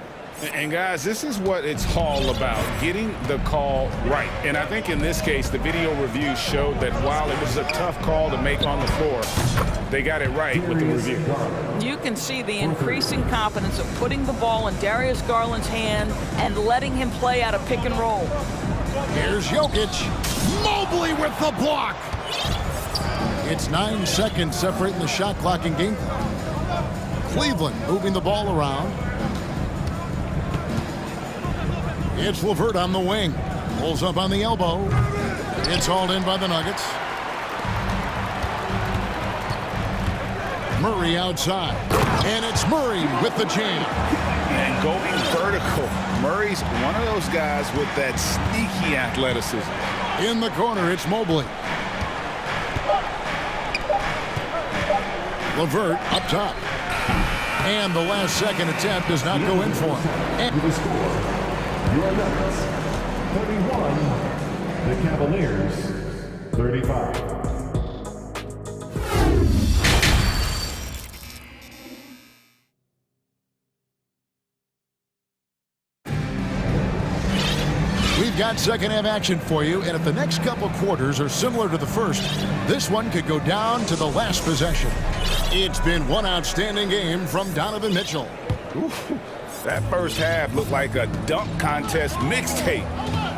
And guys, this is what it's all about, getting the call right. And I think in this case, the video review showed that while it was a tough call to make on the floor, they got it right with the review. You can see the increasing confidence of putting the ball in Darius Garland's hand and letting him play out a pick and roll. Here's Jokic. Mobley with the block. It's 9 seconds separating the shot clock and game clock. Cleveland moving the ball around. It's LeVert on the wing. Pulls up on the elbow. It's hauled in by the Nuggets. Murray outside. And it's Murray with the jam. And going vertical. Murray's one of those guys with that sneaky athleticism. In the corner, it's Mobley. LeVert up top. And the last second attempt does not go in for him. And Your Nuggets, 31, the Cavaliers, 35. We've got second half action for you, and if the next couple quarters are similar to the first, this one could go down to the last possession. It's been one outstanding game from Donovan Mitchell. Oof, that first half looked like a dunk contest mixtape.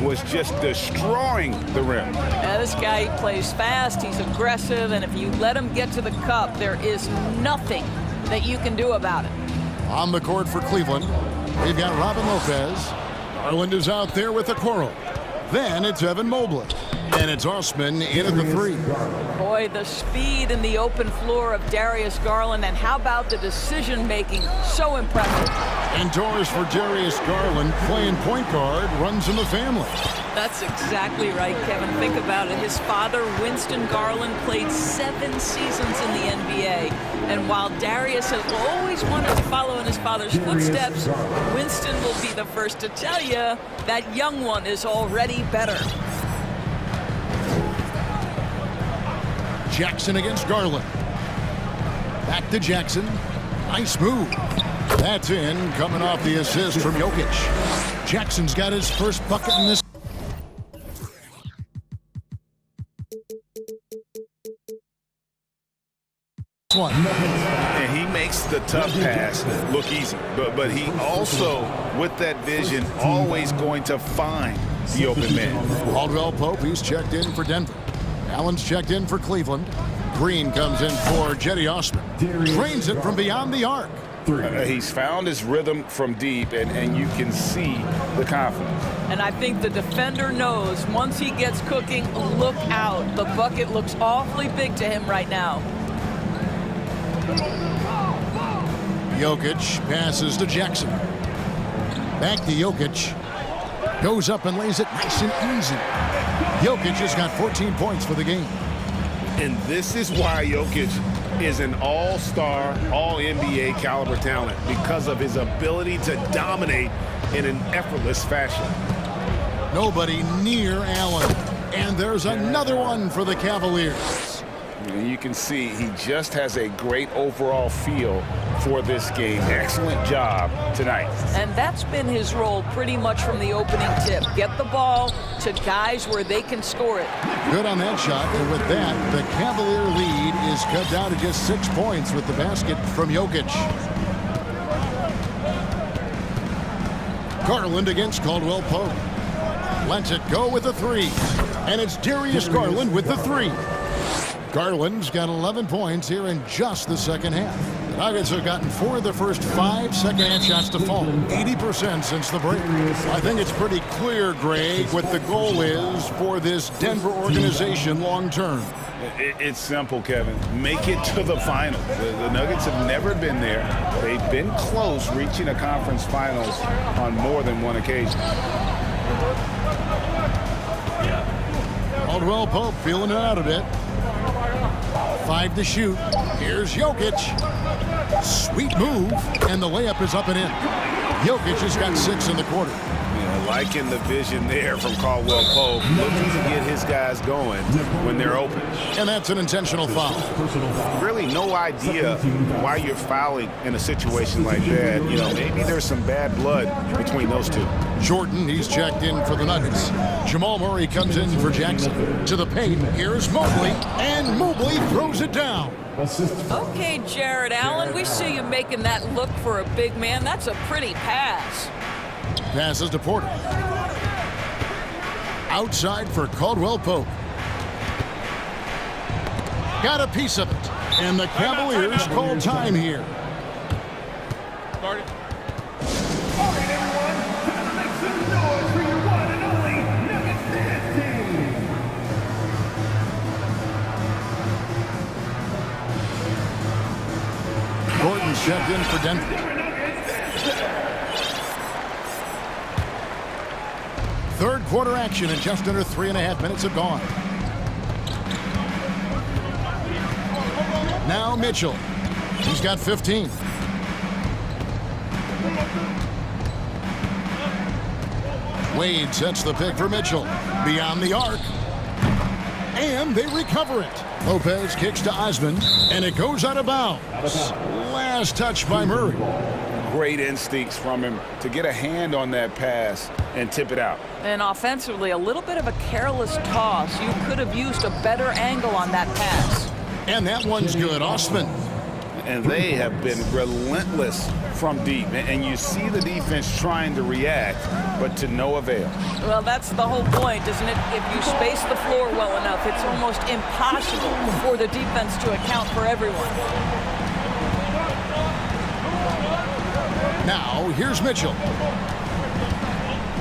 Was just destroying the rim. Yeah, this guy plays fast, he's aggressive, and if you let him get to the cup, there is nothing that you can do about it. On the court for Cleveland, they've got Robin Lopez. Garland is out there with the quarrel. Then it's Evan Mobley. And it's Osman in at the three. Boy, the speed and the open floor of Darius Garland, and how about the decision-making? So impressive. Indoors for Darius Garland, playing point guard, runs in the family. That's exactly right, Kevin. Think about it. His father, Winston Garland, played 7 seasons in the NBA. And while Darius has always wanted to follow in his father's footsteps, Winston will be the first to tell you that young one is already better. Jackson against Garland. Back to Jackson. Nice move. That's in, coming off the assist from Jokic. Jackson's got his first bucket in this one. And he makes the tough pass look easy. But he also, with that vision, always going to find the open man. Caldwell Pope, he's checked in for Denver. Allen's checked in for Cleveland. Green comes in for Jetty Osman. Drains it from beyond the arc. He's found his rhythm from deep, and you can see the confidence. And I think the defender knows once he gets cooking, look out. The bucket looks awfully big to him right now. Jokic passes to Jackson. Back to Jokic. Goes up and lays it nice and easy. Jokic has got 14 points for the game. And this is why Jokic is an all-star, all-NBA caliber talent, because of his ability to dominate in an effortless fashion. Nobody near Allen. And there's another one for the Cavaliers. And you can see he just has a great overall feel for this game. Excellent job tonight. And that's been his role pretty much from the opening tip. Get the ball to guys where they can score it. Good on that shot. And with that, the Cavalier lead is cut down to just 6 points with the basket from Jokic. Garland against Caldwell Pope. Lets it go with the three. And it's Darius Garland with the three. Garland's got 11 points here in just the second half. The Nuggets have gotten 4 of the first 5 second-half shots to fall, 80% since the break. I think it's pretty clear, Greg, what the goal is for this Denver organization long-term. It's simple, Kevin. Make it to the finals. The Nuggets have never been there. They've been close reaching a conference finals on more than one occasion. Caldwell Pope feeling it out a bit. 5 to shoot. Here's Jokic. Sweet move, and the layup is up and in. Jokic has got 6 in the quarter. Yeah, liking the vision there from Caldwell Pope, looking to get his guys going when they're open. And that's an intentional foul. Really no idea why you're fouling in a situation like that. You know, maybe there's some bad blood between those two. Jordan, he's checked in for the Nuggets. Jamal Murray comes in for Jackson. To the paint, here's Mobley, and Mobley throws it down. Okay, Jared Allen, we see you making that look for a big man. That's a pretty pass. Passes to Porter. Outside for Caldwell Pope. Got a piece of it. And the Cavaliers call time here. Gordon checked in for Denver. Third quarter action, and just under 3.5 minutes have gone. Now Mitchell. He's got 15. Wade sets the pick for Mitchell. Beyond the arc. And they recover it. Lopez kicks to Osman, and it goes out of bounds. Last touch by Murray. Great instincts from him to get a hand on that pass and tip it out. And offensively, a little bit of a careless toss. You could have used a better angle on that pass. And that one's good. Osman. And they have been relentless from deep. And you see the defense trying to react, but to no avail. Well, that's the whole point, isn't it? If you space the floor well enough, it's almost impossible for the defense to account for everyone. Now, here's Mitchell.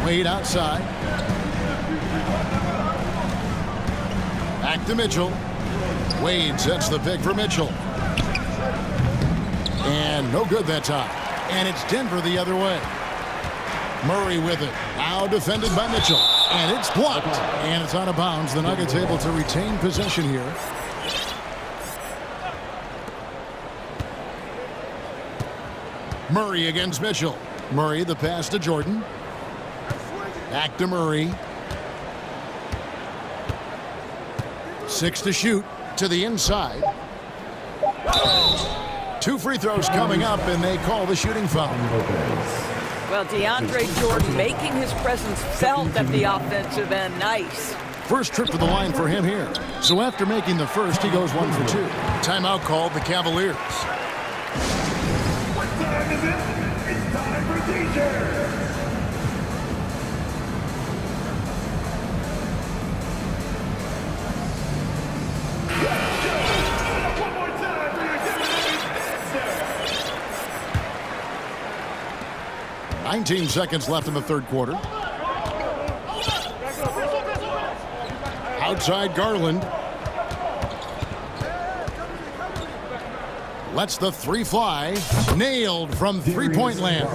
Wade outside. Back to Mitchell. Wade sets the pick for Mitchell. And no good that time. And it's Denver the other way. Murray with it. Now defended by Mitchell. And it's blocked. And it's out of bounds. The Nuggets able to retain possession here. Murray against Mitchell. Murray the pass to Jordan. Back to Murray. 6 to shoot. To the inside. 2 free throws coming up, and they call the shooting foul. Well, DeAndre Jordan making his presence felt at the offensive end. Nice. First trip to the line for him here. So after making the first, he goes 1 for 2. Timeout called the Cavaliers. What time is it? It's time for teacher. One more time for your answer. 19 seconds left in the third quarter. Outside Garland. Lets the 3 fly. Nailed from three-point land.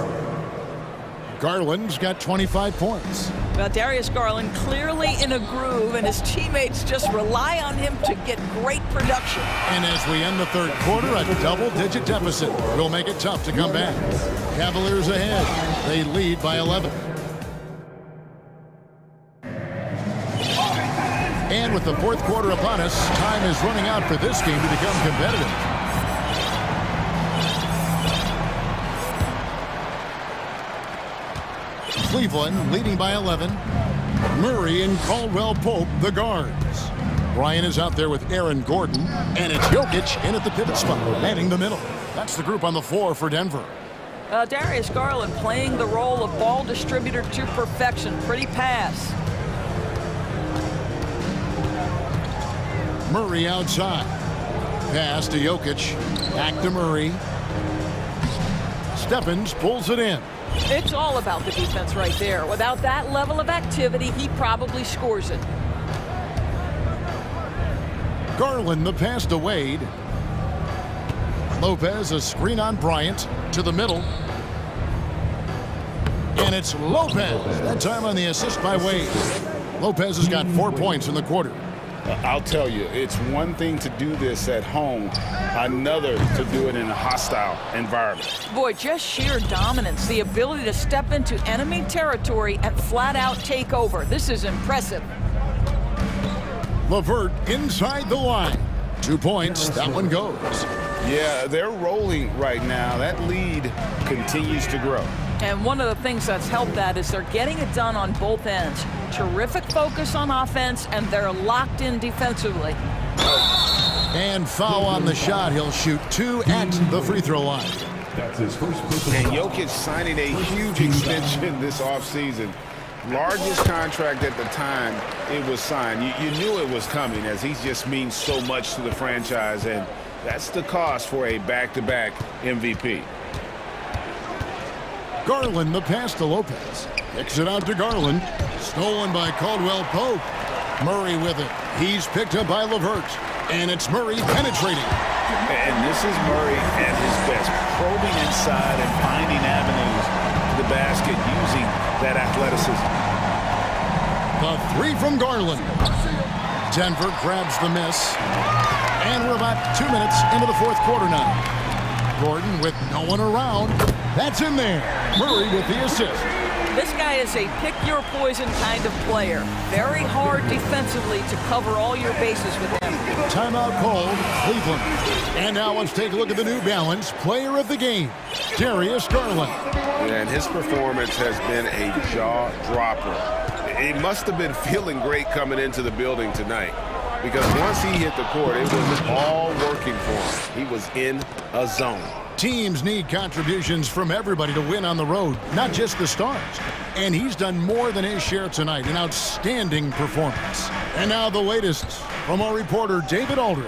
Garland's got 25 points. Well, Darius Garland clearly in a groove, and his teammates just rely on him to get great production. And as we end the third quarter, a double-digit deficit will make it tough to come back. Cavaliers ahead. They lead by 11. And with the fourth quarter upon us, time is running out for this game to become competitive. Cleveland leading by 11. Murray and Caldwell Pope, the guards. Bryant is out there with Aaron Gordon, and it's Jokic in at the pivot spot, manning the middle. That's the group on the floor for Denver. Darius Garland playing the role of ball distributor to perfection. Pretty pass. Murray outside. Pass to Jokic. Back to Murray. Stephens pulls it in. It's all about the defense right there. Without that level of activity, he probably scores it. Garland the pass to Wade. Lopez a screen on Bryant to the middle. And it's Lopez. That time on the assist by Wade. Lopez has got 4 points in the quarter. I'll tell you, it's one thing to do this at home, another to do it in a hostile environment. Boy, just sheer dominance, the ability to step into enemy territory and flat out take over. This is impressive. LeVert inside the line. 2 points, that one goes. Yeah, they're rolling right now. That lead continues to grow. And one of the things that's helped that is they're getting it done on both ends. Terrific focus on offense, and they're locked in defensively. And foul on the shot. He'll shoot 2 at the free throw line. That's his first And Jokic signing a huge extension this offseason. Largest contract at the time it was signed. You knew it was coming, as he just means so much to the franchise, and that's the cost for a back-to-back MVP. Garland the pass to Lopez. Kicks it out to Garland. Stolen by Caldwell Pope. Murray with it. He's picked up by LeVert. And it's Murray penetrating. And this is Murray at his best, probing inside and finding avenues to the basket using that athleticism. The 3 from Garland. Denver grabs the miss. And we're about 2 minutes into the fourth quarter now. Gordon with no one around. That's in there. Murray with the assist. This guy is a pick-your-poison kind of player. Very hard defensively to cover all your bases with him. Timeout called, Cleveland. And now let's take a look at the New Balance Player of the Game, Darius Garland. And his performance has been a jaw-dropper. He must have been feeling great coming into the building tonight, because once he hit the court, it was all working for him. He was in a zone. Teams need contributions from everybody to win on the road, not just the stars. And he's done more than his share tonight, an outstanding performance. And now the latest from our reporter, David Aldridge.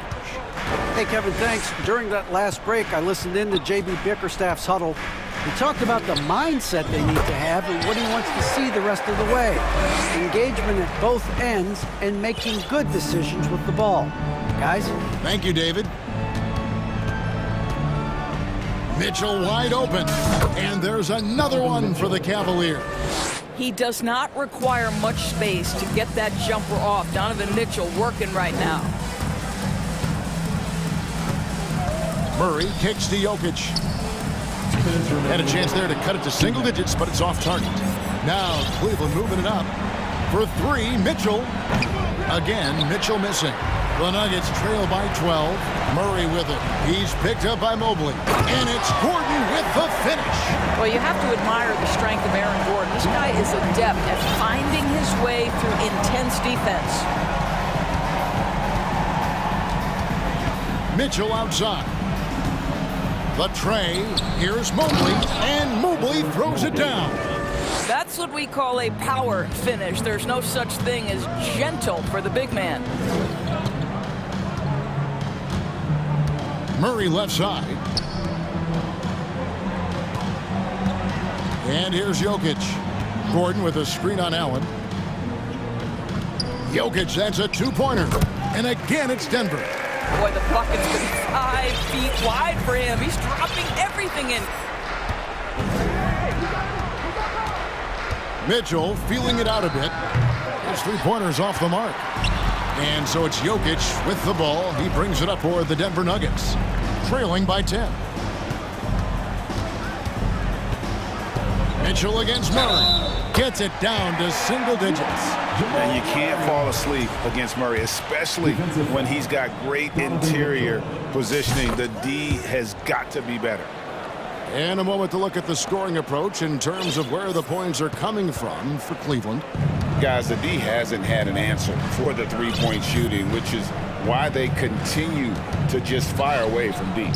Hey, Kevin, thanks. During that last break, I listened in to J.B. Bickerstaff's huddle. He talked about the mindset they need to have and what he wants to see the rest of the way. Engagement at both ends and making good decisions with the ball. Guys? Thank you, David. Mitchell wide open, and there's another one for the Cavaliers. He does not require much space to get that jumper off. Donovan Mitchell working right now. Murray kicks to Jokic. Had a chance there to cut it to single digits, but it's off target. Now Cleveland moving it up. For three, Mitchell. Again, Mitchell missing. The Nuggets trail by 12. Murray with it. He's picked up by Mobley. And it's Gordon with the finish. Well, you have to admire the strength of Aaron Gordon. This guy is adept at finding his way through intense defense. Mitchell outside. The tray. Here's Mobley. And Mobley throws it down. That's what we call a power finish. There's no such thing as gentle for the big man. Murray left side. And here's Jokic. Gordon with a screen on Allen. Jokic, that's a two-pointer. And again, it's Denver. Boy, the bucket's been 5 feet wide for him. He's dropping everything in. Mitchell feeling it out a bit. His three-pointers off the mark. And so it's Jokic with the ball. He brings it up for the Denver Nuggets, trailing by 10. Mitchell against Murray. Gets it down to single digits. And you can't fall asleep against Murray, especially when he's got great interior positioning. The D has got to be better. And a moment to look at the scoring approach in terms of where the points are coming from for Cleveland. Guys, the D hasn't had an answer for the three-point shooting, which is why they continue to just fire away from deep.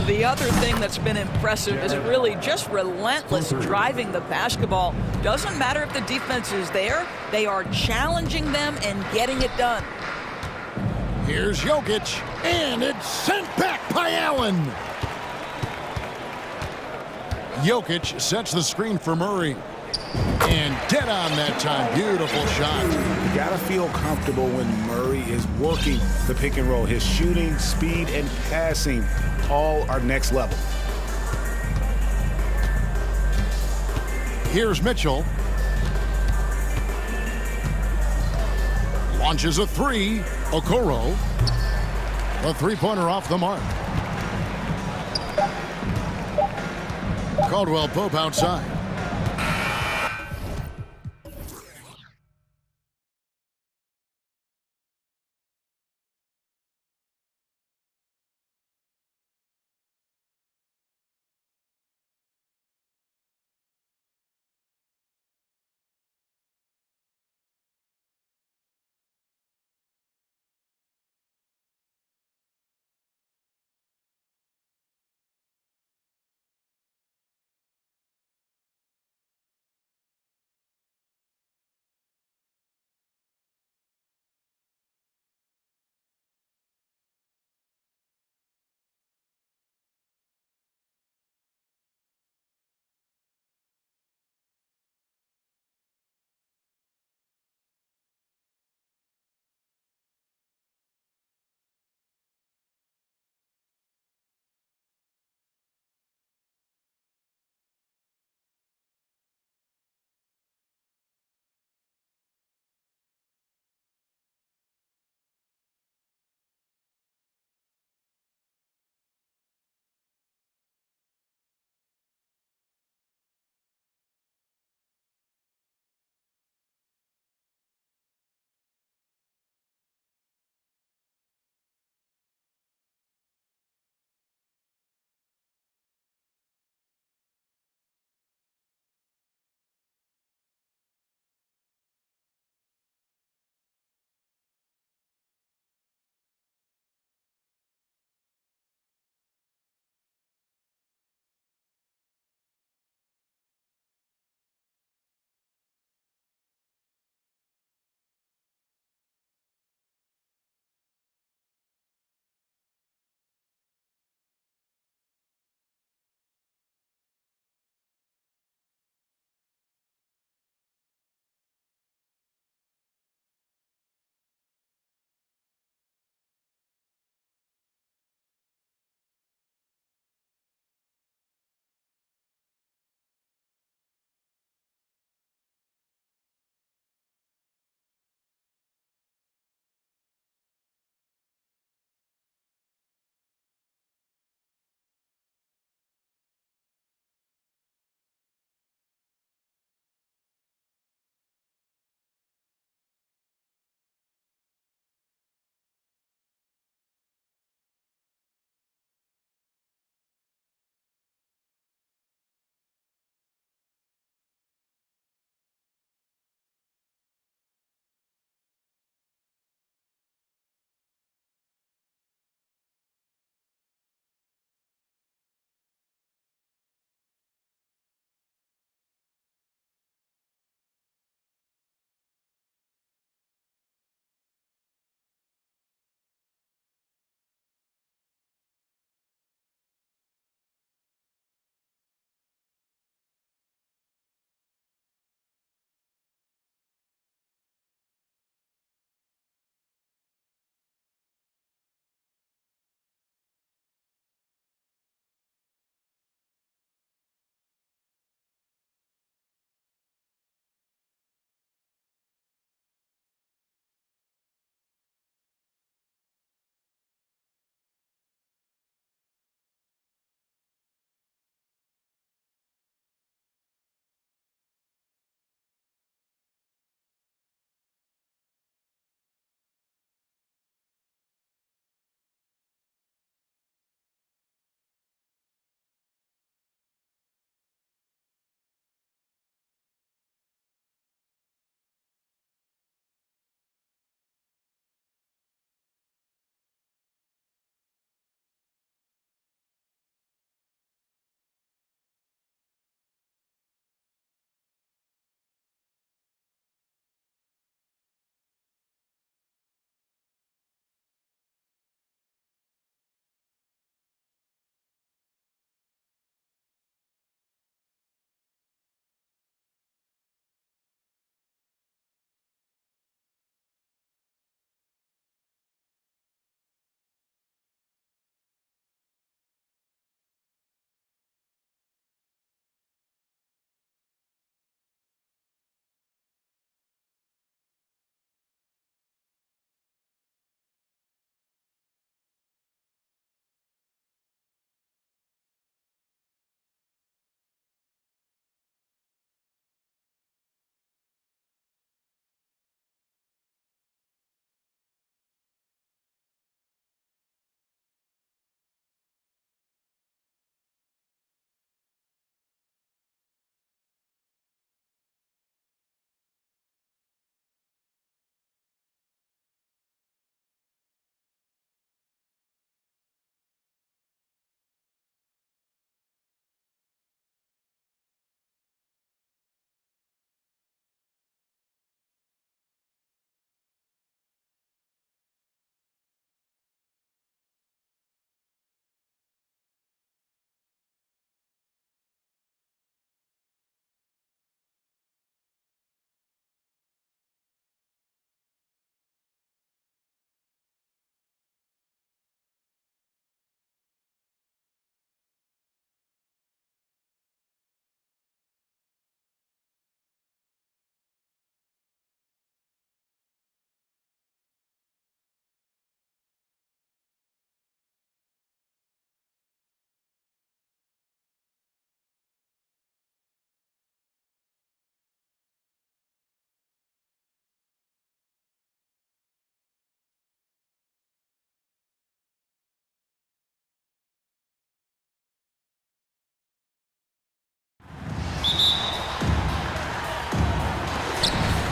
The other thing that's been impressive is really just relentless driving the basketball. Doesn't matter if the defense is there, they are challenging them and getting it done. Here's Jokic, and it's sent back by Allen. Jokic sets the screen for Murray. And dead on that time. Beautiful shot. You got to feel comfortable when Murray is working the pick and roll. His shooting, speed, and passing all are next level. Here's Mitchell. Launches a three. Okoro. A three-pointer off the mark. Caldwell Pope outside.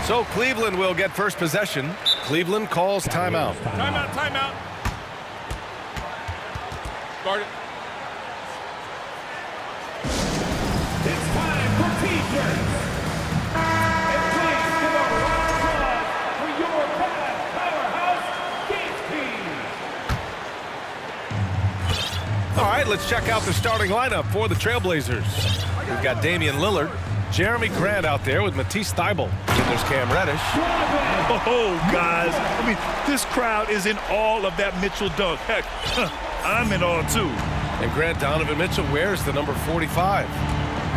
So Cleveland will get first possession. Cleveland calls timeout. Timeout, timeout. Start it. It's time for T-shirts. And please give a round of applause for your Cavs powerhouse Gates team. All right, let's check out the starting lineup for the Trailblazers. We've got Damian Lillard, Jeremy Grant out there with Matisse Thybulle. Then there's Cam Reddish. Oh, guys. I mean, this crowd is in awe of that Mitchell dunk. Heck, I'm in awe, too. And Grant Donovan Mitchell wears the number 45.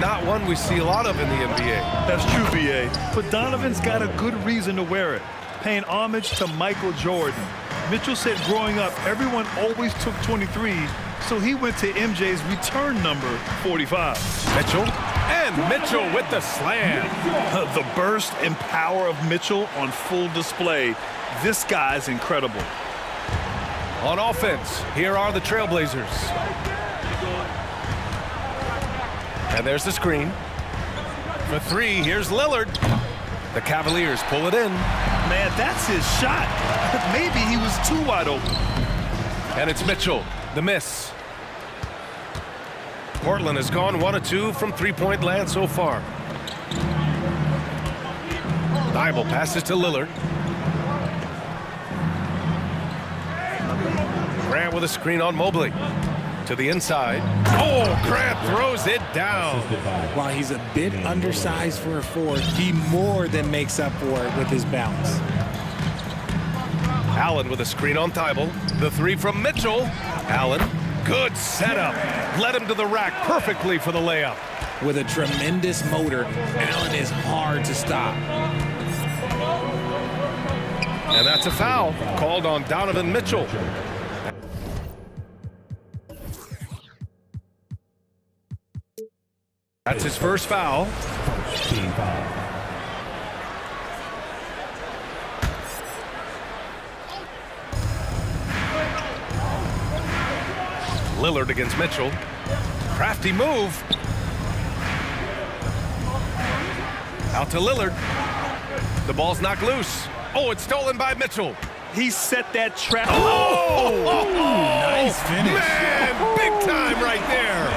Not one we see a lot of in the NBA. That's true, B.A. But Donovan's got a good reason to wear it, paying homage to Michael Jordan. Mitchell said growing up, everyone always took 23, so he went to MJ's return number, 45. Mitchell, and Mitchell with the slam. The burst and power of Mitchell on full display. This guy's incredible. On offense, here are the Trailblazers. And there's the screen. For three, here's Lillard. The Cavaliers pull it in. Man, that's his shot. Maybe he was too wide open. And it's Mitchell, the miss. Portland has gone 1 of 2 from three-point land so far. Thybulle passes to Lillard. Grant with a screen on Mobley. To the inside. Oh, Grant throws it down. While he's a bit undersized for a forward, he more than makes up for it with his bounce. Allen with a screen on Thybulle. The three from Mitchell. Allen, good setup. Led him to the rack perfectly for the layup. With a tremendous motor, Allen is hard to stop. And that's a foul called on Donovan Mitchell. That's his first foul. Team foul. Lillard against Mitchell. Crafty move. Out to Lillard. The ball's knocked loose. Oh, it's stolen by Mitchell. He set that trap. Nice finish. Man, big time right there.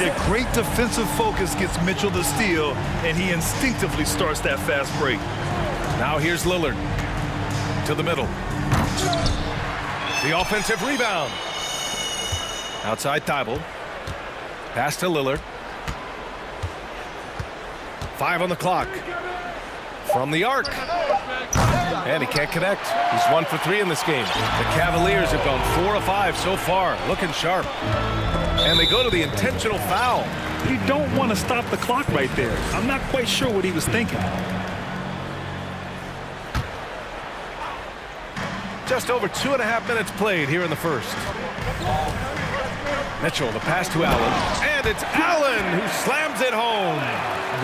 Yeah, great defensive focus gets Mitchell the steal, and he instinctively starts that fast break. Now here's Lillard. To the middle. The offensive rebound. Outside Thybulle. Pass to Lillard. 5 on the clock. From the arc. And he can't connect. He's 1 for 3 in this game. The Cavaliers have gone 4 of 5 so far. Looking sharp. And they go to the intentional foul. You don't want to stop the clock right there. I'm not quite sure what he was thinking. Just over 2.5 minutes played here in the first. Mitchell, the pass to Allen. And it's Allen who slams it home.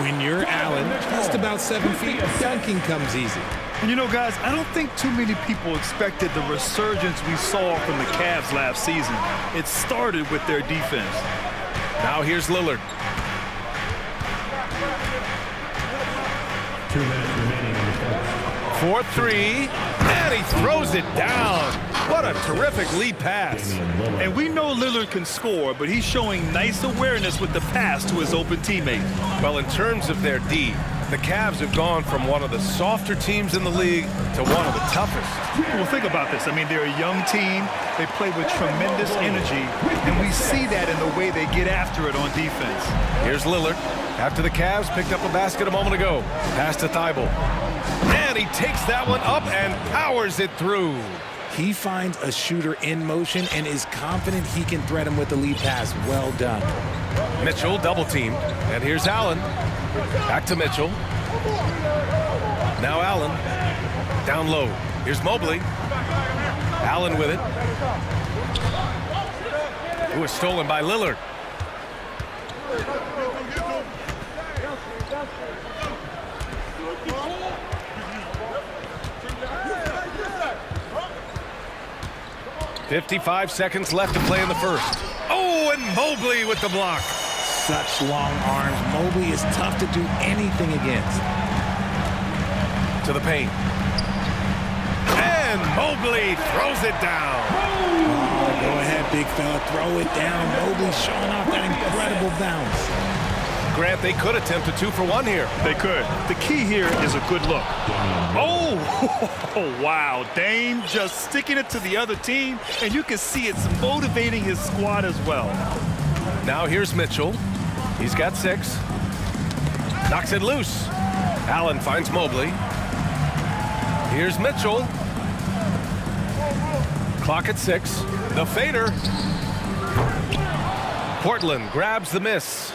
When you're Allen, just about 7 feet, dunking comes easy. And you know, guys, I don't think too many people expected the resurgence we saw from the Cavs last season. It started with their defense. Now here's Lillard. 2 minutes remaining in the first. 4-3, and he throws it down. What a terrific lead pass. And we know Lillard can score, but he's showing nice awareness with the pass to his open teammate. Well, in terms of their D, the Cavs have gone from one of the softer teams in the league to one of the toughest. Well, think about this. I mean, they're a young team. They play with tremendous energy, and we see that in the way they get after it on defense. Here's Lillard. After the Cavs picked up a basket a moment ago. Pass to Thybulle. And he takes that one up and powers it through. He finds a shooter in motion and is confident he can thread him with the lead pass. Well done. Mitchell double teamed. And here's Allen. Back to Mitchell. Now Allen. Down low. Here's Mobley. Allen with it. It was stolen by Lillard. .55 seconds left to play in the first. Oh, and Mobley with the block. Such long arms. Mobley is tough to do anything against. to the paint. And Mobley throws it down. Oh, go ahead, big fella. Throw it down. Mobley showing off that incredible bounce. Grant, they could attempt a 2-for-1 here. They could. The key here is a good look. Oh, wow. Dame just sticking it to the other team, and you can see it's motivating his squad as well. Now here's Mitchell. He's got 6. Knocks it loose. Allen finds Mobley. Here's Mitchell. Clock at 6. The fader. Portland grabs the miss.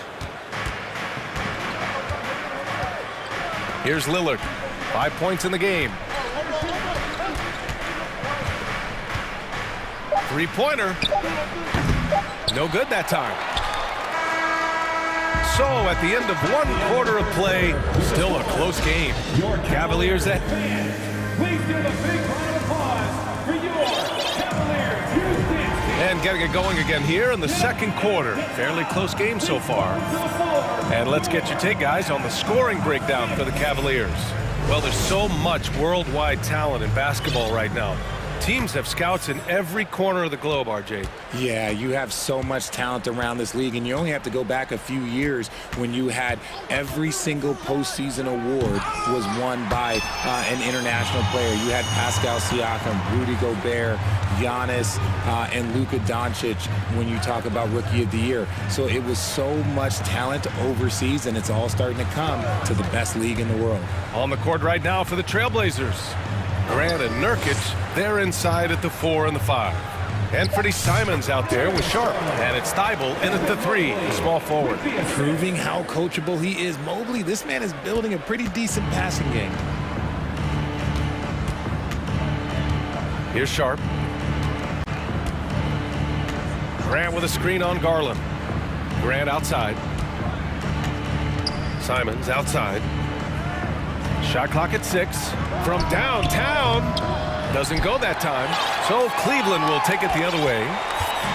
Here's Lillard. 5 points in the game. Three-pointer. No good that time. So at the end of 1 quarter of play, still a close game. Cavaliers at... Please give a big round of applause for your Cavaliers Houston. And getting it going again here in the 2nd quarter. Fairly close game so far. And let's get your take, guys, on the scoring breakdown for the Cavaliers. Well, there's so much worldwide talent in basketball right now. Teams have scouts in every corner of the globe, RJ. Yeah, you have so much talent around this league, and you only have to go back a few years when you had every single postseason award was won by an international player. You had Pascal Siakam, Rudy Gobert, Giannis, and Luka Doncic when you talk about Rookie of the Year. So it was so much talent overseas, and it's all starting to come to the best league in the world. On the court right now for the Trailblazers. Grant and Nurkic, they're inside at the 4 and the 5. Anthony Simons out there with Sharp. And it's Thibault in at the 3, the small forward. Proving how coachable he is. Mobley, this man is building a pretty decent passing game. Here's Sharp. Grant with a screen on Garland. Grant outside. Simons outside. Shot clock at 6 from downtown. Doesn't go that time. So Cleveland will take it the other way.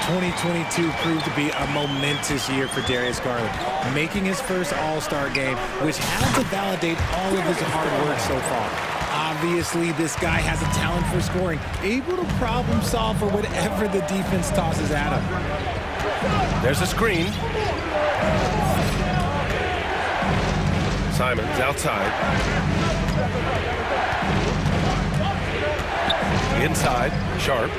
2022 proved to be a momentous year for Darius Garland, making his first All-Star game, which had to validate all of his hard work so far. Obviously, this guy has a talent for scoring, able to problem solve for whatever the defense tosses at him. There's a screen. Simons outside. Inside, Sharp.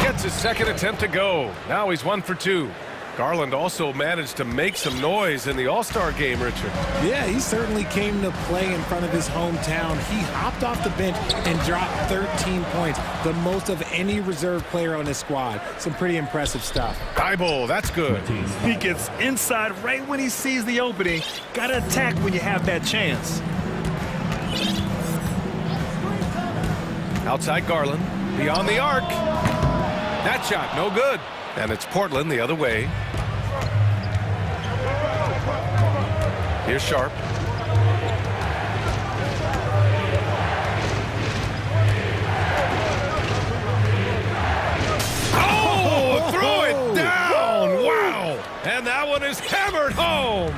Gets his 2nd attempt to go. Now he's 1 for 2. Garland also managed to make some noise in the All-Star game, Richard. Yeah, he certainly came to play in front of his hometown. He hopped off the bench and dropped 13 points, the most of any reserve player on his squad. Some pretty impressive stuff. Thibault, that's good. He gets inside right when he sees the opening. Got to attack when you have that chance. Outside Garland, beyond the arc. That shot, no good. And it's Portland the other way. Here's Sharp. Oh, throw it down. Wow. And that one is hammered home.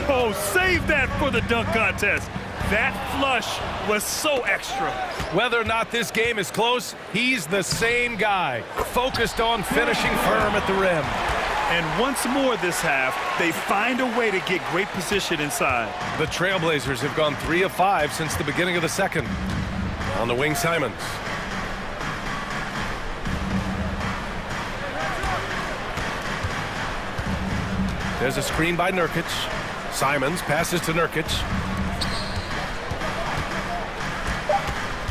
Oh, save that for the dunk contest. That flush was so extra. Whether or not this game is close, he's the same guy, focused on finishing firm at the rim. And once more this half, they find a way to get great position inside. The Trailblazers have gone 3 of 5 since the beginning of the 2nd. On the wing, Simons. There's a screen by Nurkic. Simons passes to Nurkic.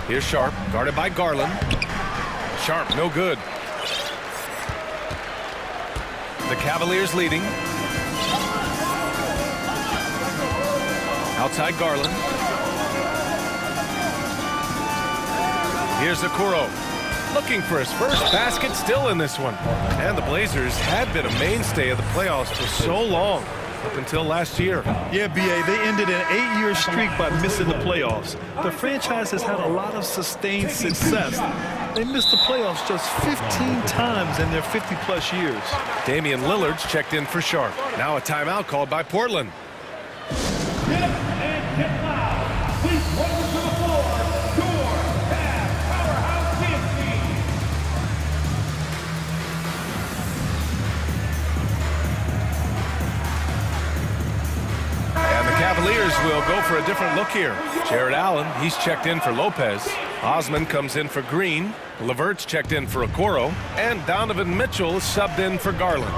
Here's Sharp, guarded by Garland. Sharp, no good. The Cavaliers leading. Outside Garland. Here's Okoro, looking for his first basket, still in this one. And the Blazers had been a mainstay of the playoffs for so long, up until last year. Yeah, B.A., they ended an 8-year streak by missing the playoffs. The franchise has had a lot of sustained success. They missed the playoffs just 15 times in their 50-plus years. Damian Lillard's checked in for Sharp. Now a timeout called by Portland. Get up and get loud. Please welcome for a different look here. Jared Allen, he's checked in for Lopez. Osman comes in for Green. Levert's checked in for Okoro. And Donovan Mitchell is subbed in for Garland.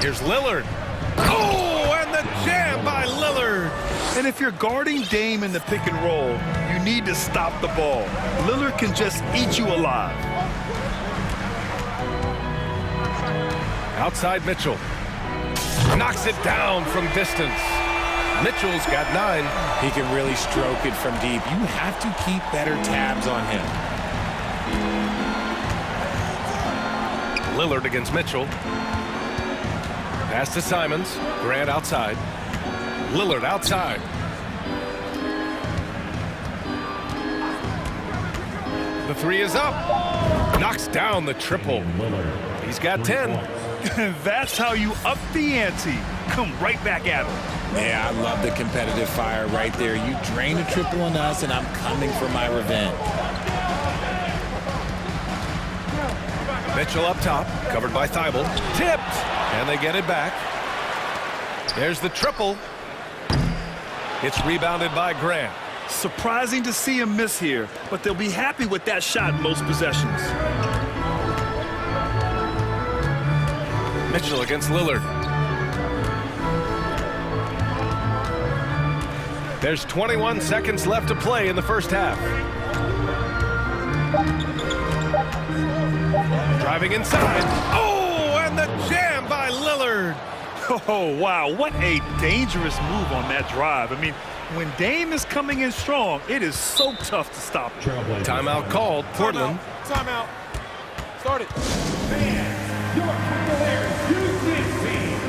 Here's Lillard. Oh, and the jam by Lillard. And if you're guarding Dame in the pick and roll, you need to stop the ball. Lillard can just eat you alive. Outside Mitchell. Knocks it down from distance. Mitchell's got 9. He can really stroke it from deep. You have to keep better tabs on him. Lillard against Mitchell. Pass to Simons. Grant outside. Lillard outside. The 3 is up. Knocks down the triple. He's got 10. That's how you up the ante. Come right back at him. Yeah, I love the competitive fire right there. You drain a triple on us, and I'm coming for my revenge. Mitchell up top, covered by Thibault. Tipped, and they get it back. There's the triple. It's rebounded by Grant. Surprising to see him miss here, but they'll be happy with that shot in most possessions. Mitchell against Lillard. There's 21 seconds left to play in the first half. Driving inside. Oh, and the jam by Lillard. Oh, wow, what a dangerous move on that drive. I mean, when Dame is coming in strong, it is so tough to stop him. Timeout called. Portland. Timeout. Start it. Fans, your players use this team.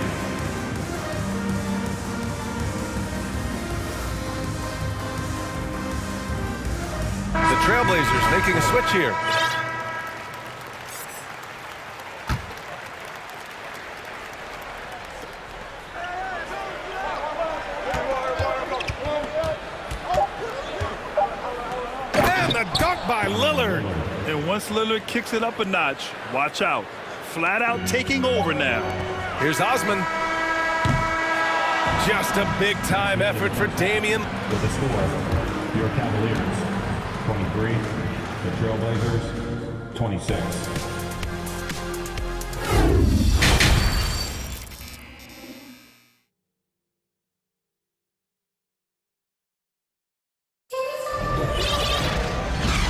The Trailblazers making a switch here. And the dunk by Lillard. And once Lillard kicks it up a notch, watch out. Flat out taking over now. Here's Osman. Just a big-time effort for Damian. With the score, your Cavaliers, 23. The Trailblazers, 26.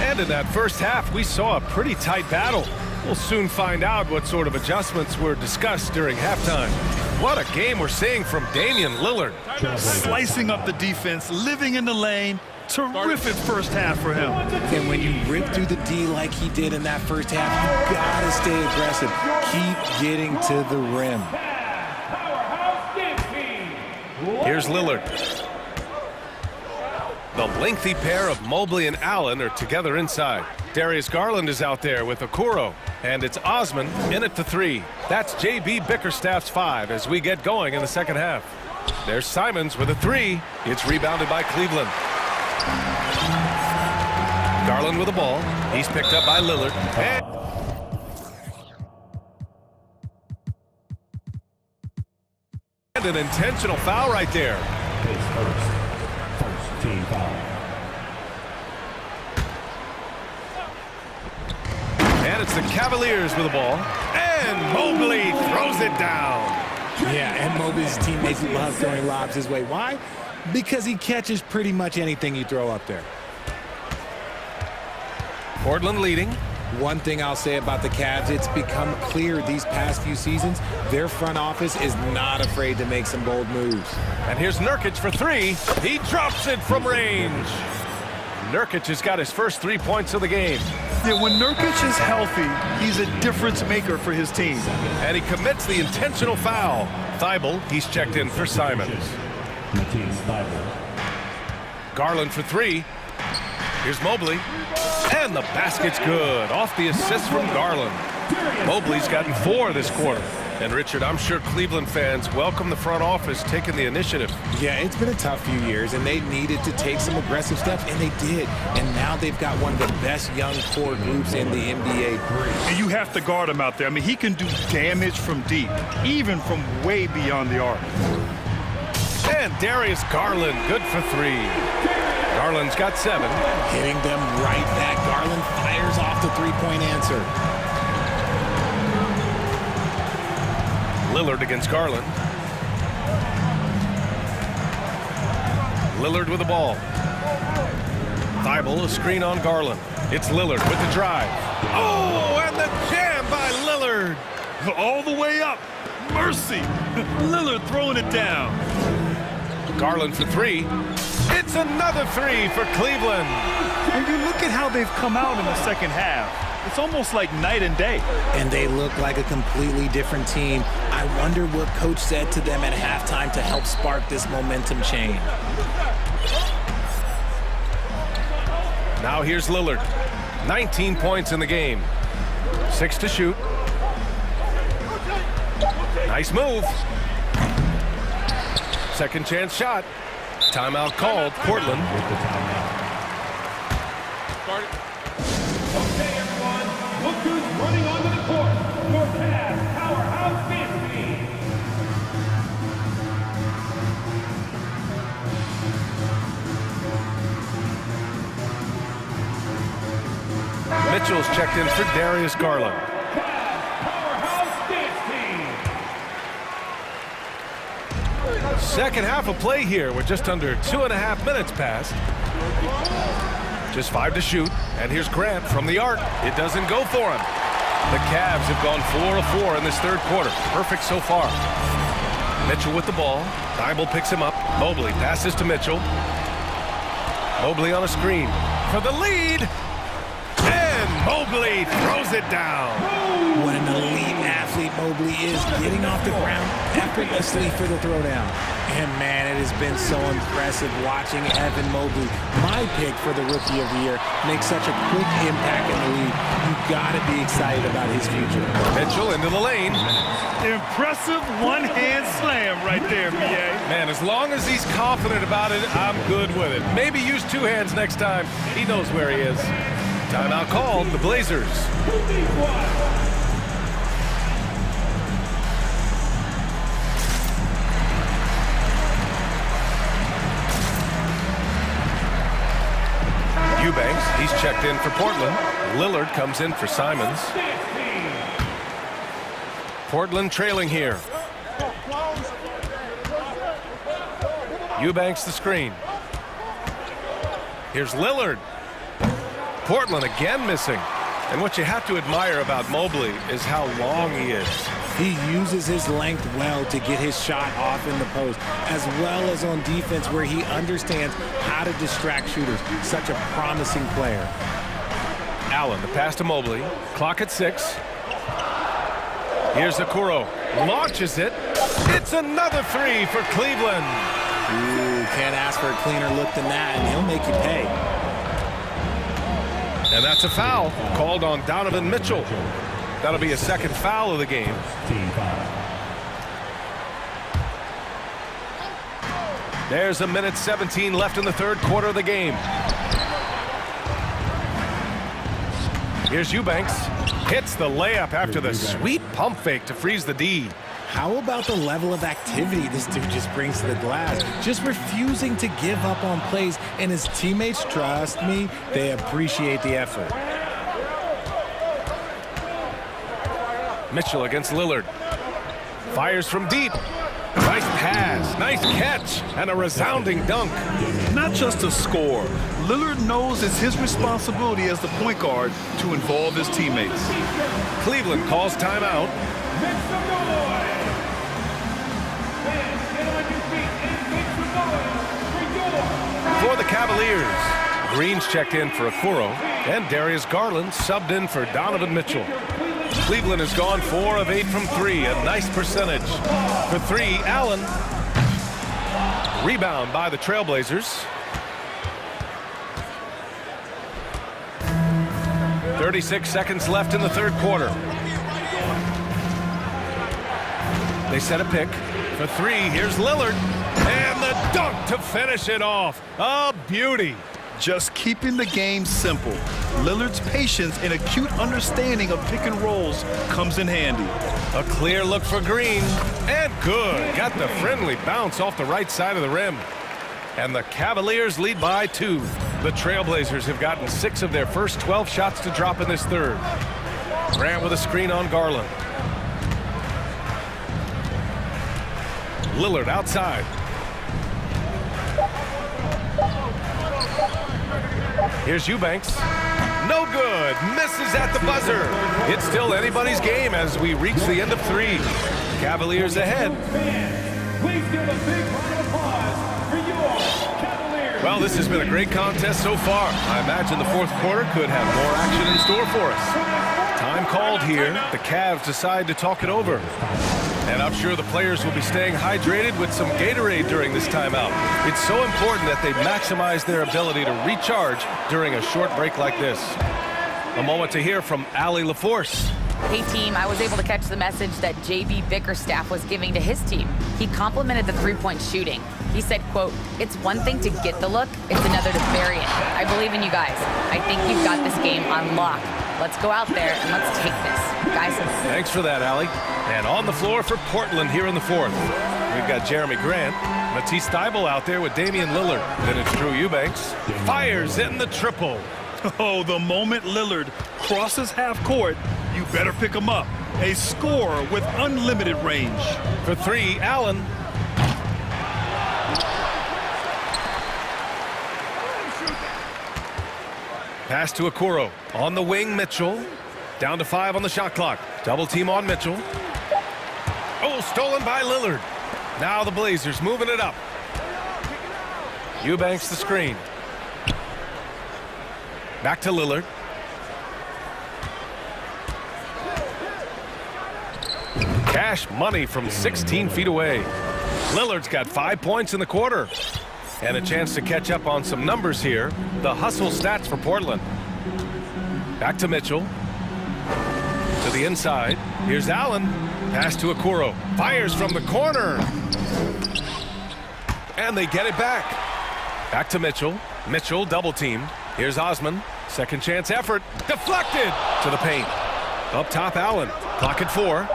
And in that first half, we saw a pretty tight battle. We'll soon find out what sort of adjustments were discussed during halftime. What a game we're seeing from Damian Lillard. Slicing up the defense, living in the lane. Terrific first half for him. And when you rip through the D like he did in that first half, you gotta stay aggressive. Keep getting to the rim. Here's Lillard. The lengthy pair of Mobley and Allen are together inside. Darius Garland is out there with Okoro. And it's Osman in at the 3. That's J.B. Bickerstaff's 5 as we get going in the second half. There's Simons with a 3. It's rebounded by Cleveland. Garland with the ball. He's picked up by Lillard. And an intentional foul right there. First team foul. And it's the Cavaliers with the ball. And Mobley throws it down. Yeah, and Mobley's teammates love throwing lobs his way. Why? Because he catches pretty much anything you throw up there. Portland leading. One thing I'll say about the Cavs, it's become clear these past few seasons, their front office is not afraid to make some bold moves. And here's Nurkic for 3. He drops it from range. Nurkic has got his first 3 points of the game. Yeah, when Nurkic is healthy, he's a difference maker for his team. And he commits the intentional foul. Thibault, he's checked in for Simons. Garland for 3. Here's Mobley. And the basket's good. Off the assist from Garland. Mobley's gotten 4 this quarter. And Richard, I'm sure Cleveland fans welcome the front office taking the initiative. Yeah, it's been a tough few years, and they needed to take some aggressive steps, and they did. And now they've got one of the best young core groups in the NBA. And you have to guard him out there. I mean, he can do damage from deep, even from way beyond the arc. And Darius Garland, good for 3. Garland's got 7. Hitting them right back. Garland fires off the three-point answer. Lillard against Garland. Lillard with the ball. Thibault, a screen on Garland. It's Lillard with the drive. Oh, and the jam by Lillard. All the way up. Mercy. Lillard throwing it down. Garland for 3. It's another 3 for Cleveland. And you look at how they've come out in the second half. It's almost like night and day. And they look like a completely different team. I wonder what coach said to them at halftime to help spark this momentum change. Now here's Lillard. 19 points in the game. 6 to shoot. Nice move. Second chance shot. Timeout called. Portland. Okay, everyone, look who's running onto the court. Your Cavs powerhouse fantasy. Mitchell's checked in for Darius Garland. Powerhouse dance team. Second half of play here with just under 2.5 minutes passed. Just 5 to shoot. And here's Grant from the arc. It doesn't go for him. The Cavs have gone 4 of 4 in this third quarter. Perfect so far. Mitchell with the ball. Thibault picks him up. Mobley passes to Mitchell. Mobley on a screen for the lead. And Mobley throws it down. What an elite athlete Mobley is, getting off the ground effortlessly for the throwdown. And man, it has been so impressive watching Evan Mobley, my pick for the Rookie of the Year, make such a quick impact in the league. You've got to be excited about his future. Mitchell into the lane. Impressive one-hand slam right there, B.A. Man, as long as he's confident about it, I'm good with it. Maybe use 2 hands next time. He knows where he is. Timeout called, the Blazers. Eubanks, he's checked in for Portland. Lillard comes in for Simons. Portland trailing here. Eubanks the screen. Here's Lillard. Portland again missing. And what you have to admire about Mobley is how long he is. He uses his length well to get his shot off in the post, as well as on defense where he understands how to distract shooters. Such a promising player. Allen, the pass to Mobley. Clock at 6. Here's Okoro. Launches it. It's another 3 for Cleveland. Ooh, can't ask for a cleaner look than that, and he'll make you pay. And that's a foul called on Donovan Mitchell. That'll be a second foul of the game. There's 1:17 left in the third quarter of the game. Here's Eubanks. Hits the layup after the sweet pump fake to freeze the D. How about the level of activity this dude just brings to the glass? Just refusing to give up on plays, and his teammates, trust me, they appreciate the effort. Mitchell against Lillard. Fires from deep. Nice pass, nice catch, and a resounding dunk. Not just a score. Lillard knows it's his responsibility as the point guard to involve his teammates. Cleveland calls timeout. Make some noise. Fans, get on your feet and make some noise For the Cavaliers, Green's checked in for Okoro, and Darius Garland subbed in for Donovan Mitchell. Cleveland has gone 4 of 8 from 3, a nice percentage. For 3, Allen. Rebound by the Trailblazers. 36 seconds left in the third quarter. They set a pick. For 3, here's Lillard. And the dunk to finish it off. A beauty. Just keeping the game simple. Lillard's patience and acute understanding of pick and rolls comes in handy. A clear look for Green, and good. Got the friendly bounce off the right side of the rim. And the Cavaliers lead by 2. The Trailblazers have gotten 6 of their first 12 shots to drop in this third. Grant with a screen on Garland. Lillard outside. Here's Eubanks. No good. Misses at the buzzer. It's still anybody's game as we reach the end of 3. Cavaliers ahead. Please give a big round of applause for your Cavaliers. Well, this has been a great contest so far. I imagine the fourth quarter could have more action in store for us. Time called here. The Cavs decide to talk it over. And I'm sure the players will be staying hydrated with some Gatorade during this timeout. It's so important that they maximize their ability to recharge during a short break like this. A moment to hear from Allie LaForce. Hey team, I was able to catch the message that JB Bickerstaff was giving to his team. He complimented the three-point shooting. He said, quote, "It's one thing to get the look, it's another to bury it. I believe in you guys. I think you've got this game on lock. Let's go out there and let's take this." Guys. Thanks for that, Allie. And on the floor for Portland here in the fourth. We've got Jeremy Grant, Matisse Thybulle out there with Damian Lillard. Then it's Drew Eubanks. Fires in the triple. Oh, the moment Lillard crosses half court, you better pick him up. A scorer with unlimited range. For 3, Allen. Pass to Okoro. On the wing, Mitchell. Down to 5 on the shot clock. Double team on Mitchell. Oh, stolen by Lillard. Now the Blazers moving it up. Eubanks the screen. Back to Lillard. Cash money from 16 feet away. Lillard's got 5 points in the quarter. And a chance to catch up on some numbers here. The hustle stats for Portland. Back to Mitchell. To the inside. Here's Allen. Pass to Okoro. Fires from the corner. And they get it back. Back to Mitchell. Mitchell double teamed. Here's Osman. Second chance effort. Deflected to the paint. Up top, Allen. Clock at 4.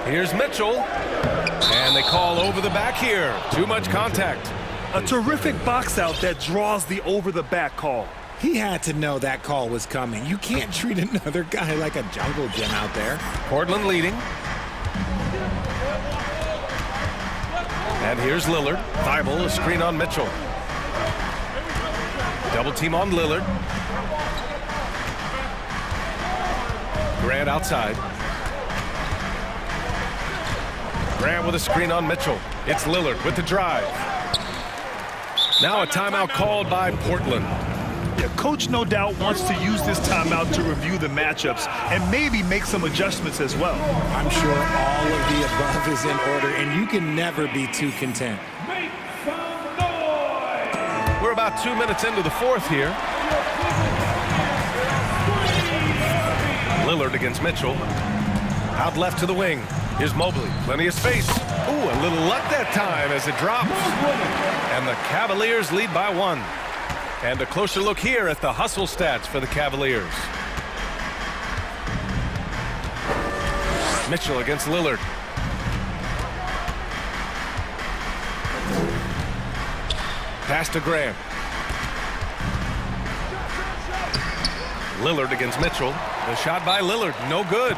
Here's Mitchell. And they call over the back here. Too much contact. A terrific box out that draws the over-the-back call. He had to know that call was coming. You can't treat another guy like a jungle gym out there. Portland leading. And here's Lillard. Thybulle, a screen on Mitchell. Double team on Lillard. Grant outside. Grant with a screen on Mitchell. It's Lillard with the drive. Now a timeout called by Portland. Yeah, coach no doubt wants to use this timeout to review the matchups and maybe make some adjustments as well. I'm sure all of the above is in order, and you can never be too content. Make some noise! We're about 2 minutes into the fourth here. Lillard against Mitchell. Out left to the wing. Here's Mobley. Plenty of space. Ooh, a little luck that time as it drops. And the Cavaliers lead by 1. And a closer look here at the hustle stats for the Cavaliers. Mitchell against Lillard. Pass to Grant. Lillard against Mitchell. The shot by Lillard, no good.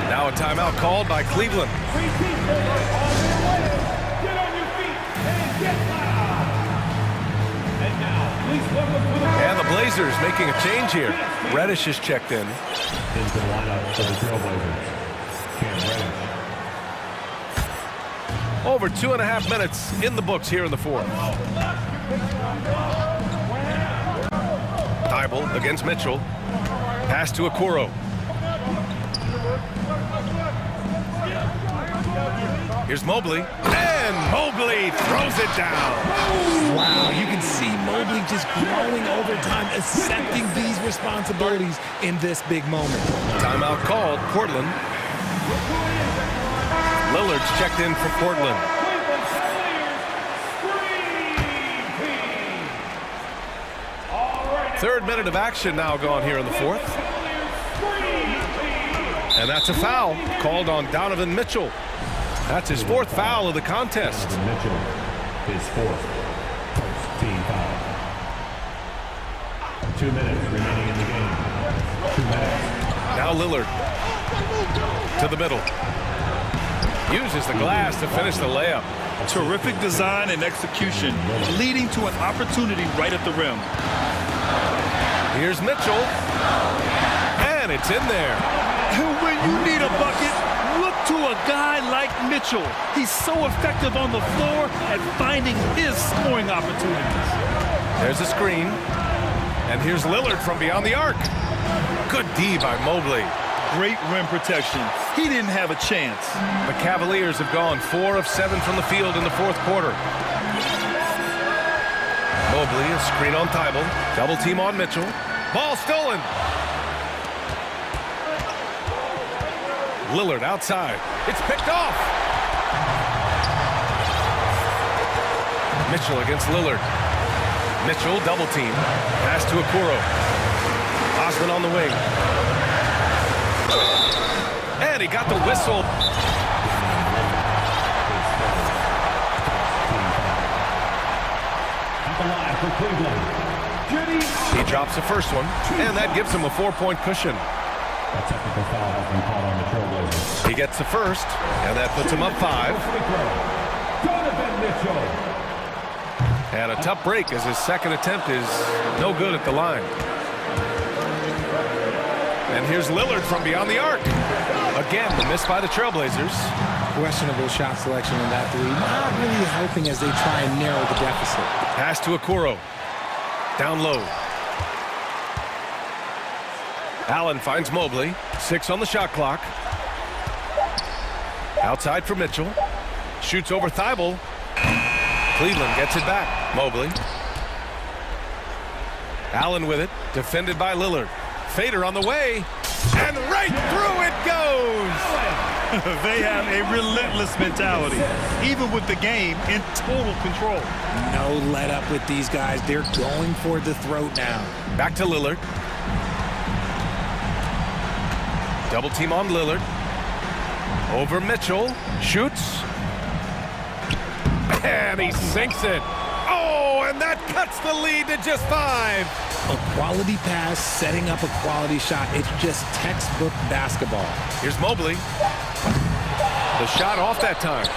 Now a timeout called by Cleveland. And the Blazers making a change here. Reddish is checked in. Into the lineup for the Trailblazers. Cam Reddish. Over 2.5 minutes in the books here in the fourth. Thybulle against Mitchell. Pass to Okoro. Here's Mobley. And Mobley throws it down. Wow, you can see Mobley just growing over time, accepting these responsibilities in this big moment. Timeout called, Portland. Lillard's checked in for Portland. Third minute of action now gone here in the fourth. And that's a foul called on Donovan Mitchell. That's his fourth foul of the contest. Mitchell, his fourth team foul. 2 minutes remaining in the game. 2 minutes. Now Lillard to the middle. Uses the glass to finish the layup. Terrific design and execution, leading to an opportunity right at the rim. Here's Mitchell. And it's in there. And when you need a bucket, look to a guy like Mitchell. He's so effective on the floor at finding his scoring opportunities. There's a screen. And here's Lillard from beyond the arc. Good D by Mobley. Great rim protection. He didn't have a chance. The Cavaliers have gone 4 of 7 from the field in the fourth quarter. Mobley, a screen on Thibault. Double team on Mitchell. Ball stolen. Lillard outside. It's picked off. Mitchell against Lillard. Mitchell double team. Pass to Okoro. Osman on the wing. And he got the whistle. He drops the first one, and that gives him a 4-point cushion. A technical foul has been called on the Trailblazers. He gets the first, and that puts him up 5. Donovan Mitchell. And a tough break as his second attempt is no good at the line. And here's Lillard from beyond the arc. Again, the miss by the Trailblazers. Questionable shot selection in that three. Not really helping as they try and narrow the deficit. Pass to Okoro. Down low. Allen finds Mobley. 6 on the shot clock. Outside for Mitchell. Shoots over Thibault. Cleveland gets it back. Mobley. Allen with it. Defended by Lillard. Fader on the way. And right through it goes! They have a relentless mentality, even with the game in total control. No let up with these guys. They're going for the throat now. Back to Lillard. Double team on Lillard. Over Mitchell. Shoots. And he sinks it. Oh, and that cuts the lead to just 5. A quality pass, setting up a quality shot. It's just textbook basketball. Here's Mobley. The shot off that time.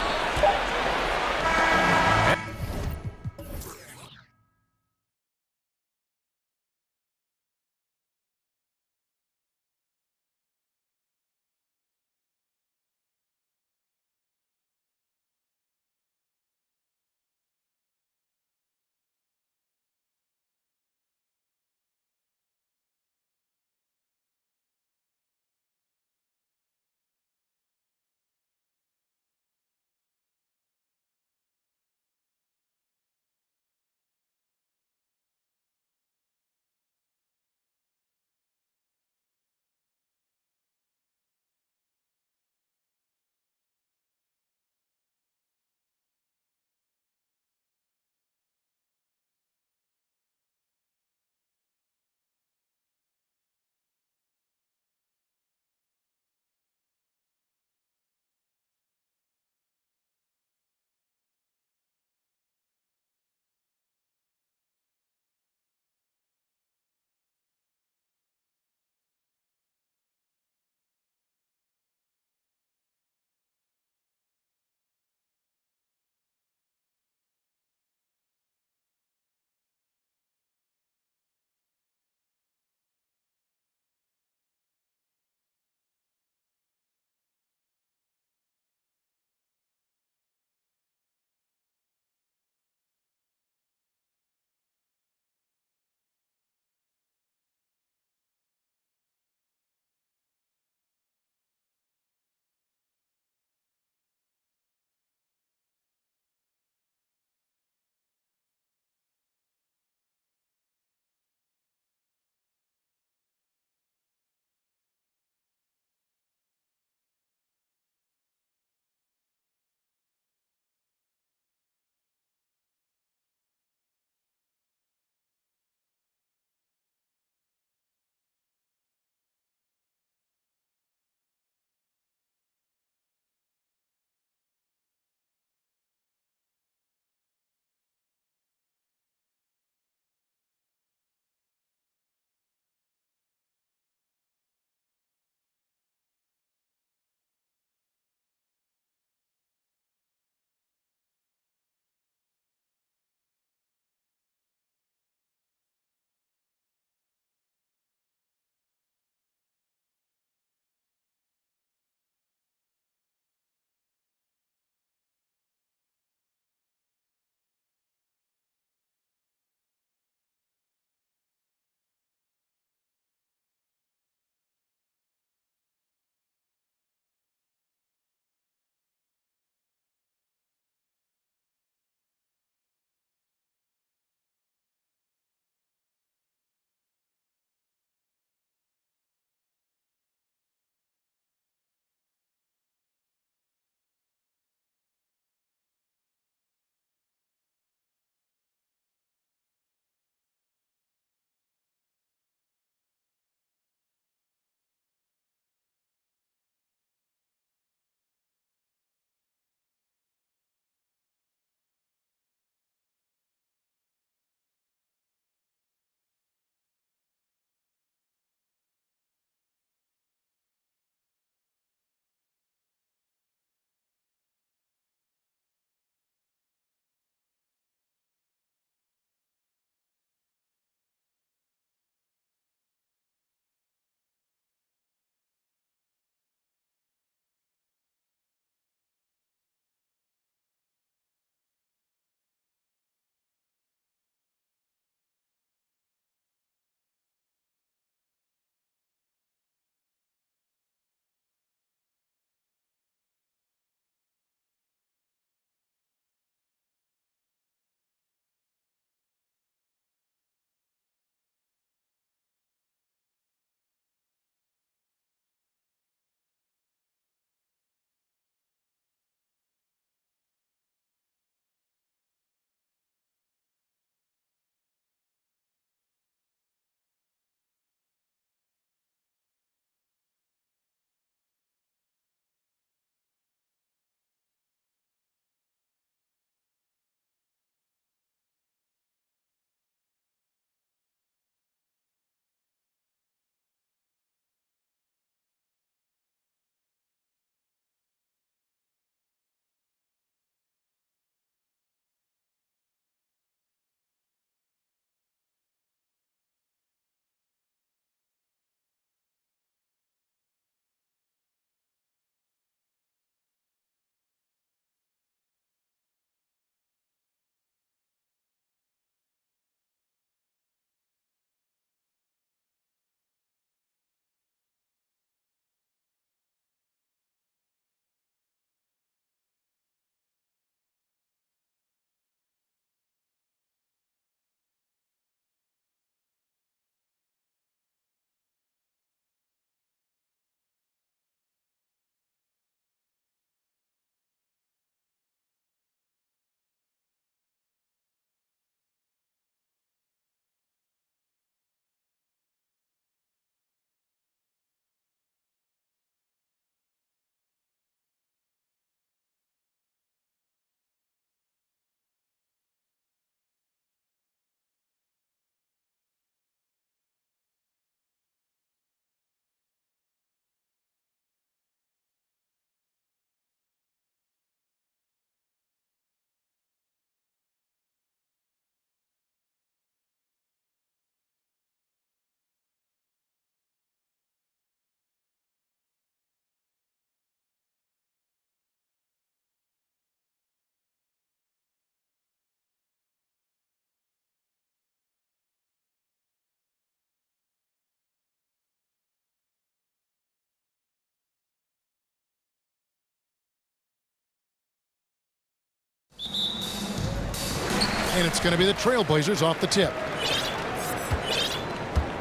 And it's going to be the Trailblazers off the tip.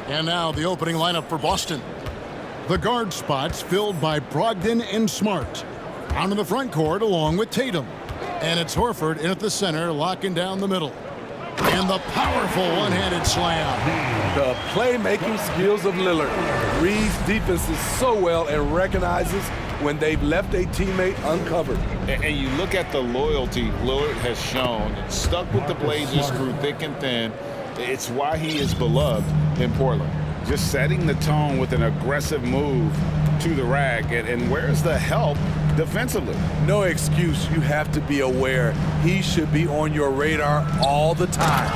And now the opening lineup for Boston. The guard spots filled by Brogdon and Smart. Out in the front court along with Tatum. And it's Horford in at the center, locking down the middle. And the powerful one-handed slam. The playmaking skills of Lillard. Reads defenses so well and recognizes when they've left a teammate uncovered. And you look at the loyalty Lillard has shown, stuck with the Blazers through thick and thin. It's why he is beloved in Portland. Just setting the tone with an aggressive move to the rack. And where's the help defensively? No excuse. You have to be aware. He should be on your radar all the time.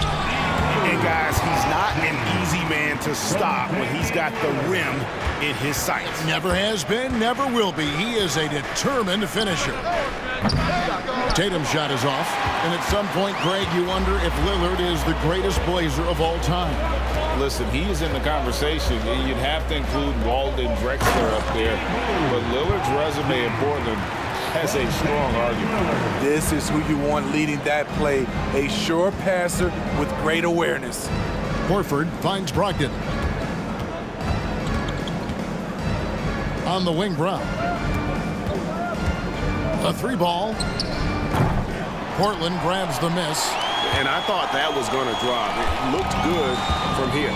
And guys, he's not an easy man to stop when he's got the rim in his sights. Never has been, never will be. He is a determined finisher. Tatum's shot is off. And at some point, Greg, you wonder if Lillard is the greatest Blazer of all time. Listen, he is in the conversation. You'd have to include Walden Drexler up there. But Lillard's resume in Portland has a strong argument. This is who you want leading that play. A sure passer with great awareness. Horford finds Brogdon. On the wing, Brown. A three ball. Portland grabs the miss. And I thought that was going to drop. It looked good from here.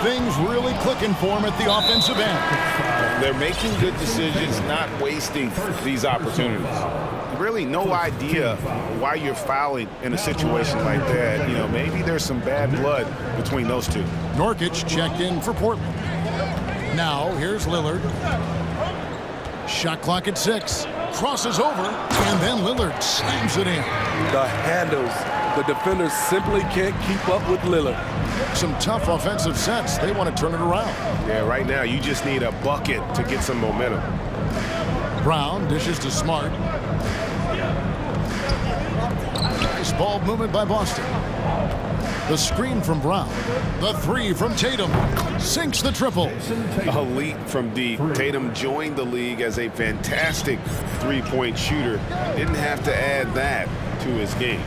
Things really clicking for him at the offensive end. They're making good decisions, not wasting these opportunities. Really no idea why you're fouling in a situation like that. You know, maybe there's some bad blood between those two. Nurkic checked in for Portland. Now, here's Lillard. Shot clock at 6. Crosses over, and then Lillard slams it in. The handles. The defenders simply can't keep up with Lillard. Some tough offensive sets. They want to turn it around. Yeah, right now you just need a bucket to get some momentum. Brown dishes to Smart. Nice ball movement by Boston. The screen from Brown. The three from Tatum. Sinks the triple. A leap from deep. Tatum joined the league as a fantastic three-point shooter. Didn't have to add that to his game.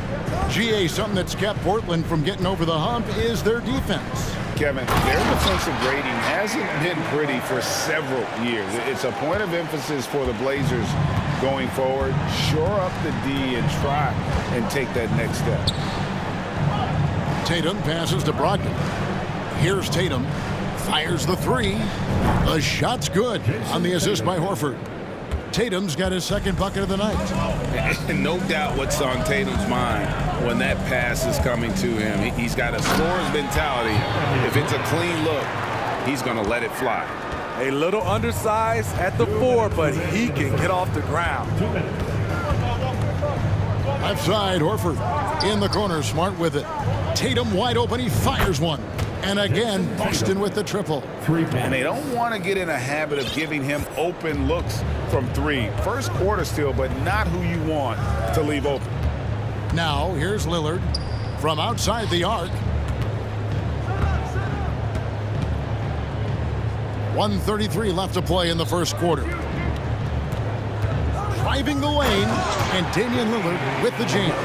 GA, something that's kept Portland from getting over the hump is their defense. Kevin, their defensive rating hasn't been pretty for several years. It's a point of emphasis for the Blazers going forward. Shore up the D and try and take that next step. Tatum passes to Brogdon. Here's Tatum. Fires the three. The shot's good on the assist by Horford. Tatum's got his second bucket of the night. No doubt what's on Tatum's mind when that pass is coming to him. He's got a scorer's mentality. If it's a clean look, he's going to let it fly. A little undersized at the 4, but he can get off the ground. Left side, Horford. In the corner, Smart with it. Tatum wide open, he fires one. And again, Boston with the triple. And they don't want to get in a habit of giving him open looks from three. First quarter still, but not who you want to leave open. Now, here's Lillard from outside the arc. 1:33 left to play in the first quarter. Driving the lane, and Damian Lillard with the jam.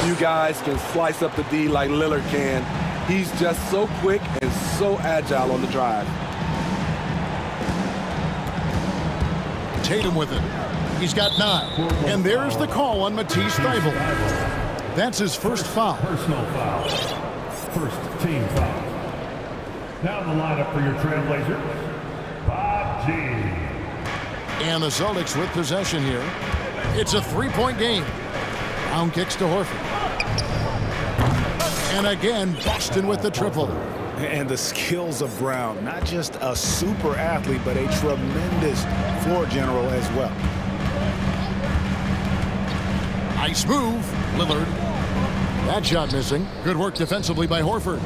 You guys can slice up the D like Lillard can. He's just so quick and so agile on the drive. Tatum with it. He's got 9. And there's the call on Matisse Thybulle. That's his first foul. Personal foul. First team foul. Down the lineup for your Trailblazers, Bob G. And the Celtics with possession here. It's a three-point game. Brown kicks to Horford. And again, Boston with the triple. And the skills of Brown, not just a super athlete, but a tremendous floor general as well. Nice move, Lillard. That shot missing. Good work defensively by Horford.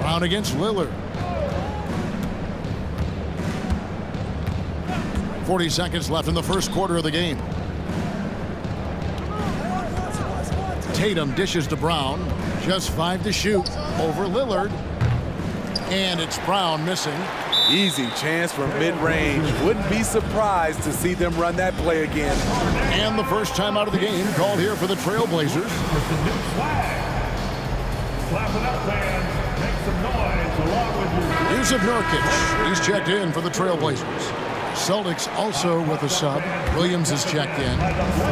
Brown against Lillard. 40 seconds left in the first quarter of the game. Tatum dishes to Brown. Just 5 to shoot over Lillard. And it's Brown missing. Easy chance from mid-range. Wouldn't be surprised to see them run that play again. And the first time out of the game called here for the Trailblazers. Clap it up, fans. Make some noise along with your... Yusuf Nurkic, he's checked in for the Trailblazers. Celtics also with a sub. Williams is checked in.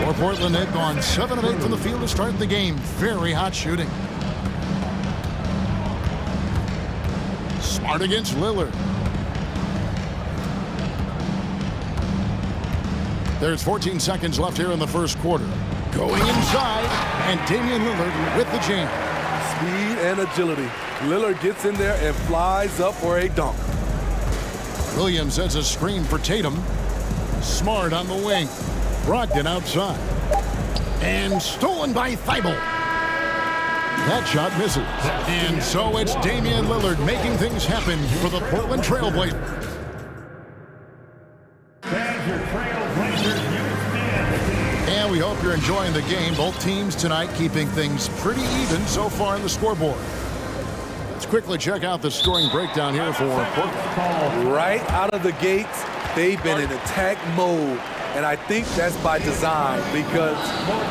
For Portland, they've gone 7 of 8 from the field to start the game. Very hot shooting. Smart against Lillard. There's 14 seconds left here in the first quarter. Going inside, and Damian Lillard with the jam. Speed and agility. Lillard gets in there and flies up for a dunk. Williams has a screen for Tatum. Smart on the wing. Brogdon outside. And stolen by Thibault. That shot misses. And so it's Damian Lillard making things happen for the Portland Trailblazers. And we hope you're enjoying the game. Both teams tonight keeping things pretty even so far on the scoreboard. Let's quickly check out the scoring breakdown here for Portland. Right out of the gates, they've been in attack mode. And I think that's by design because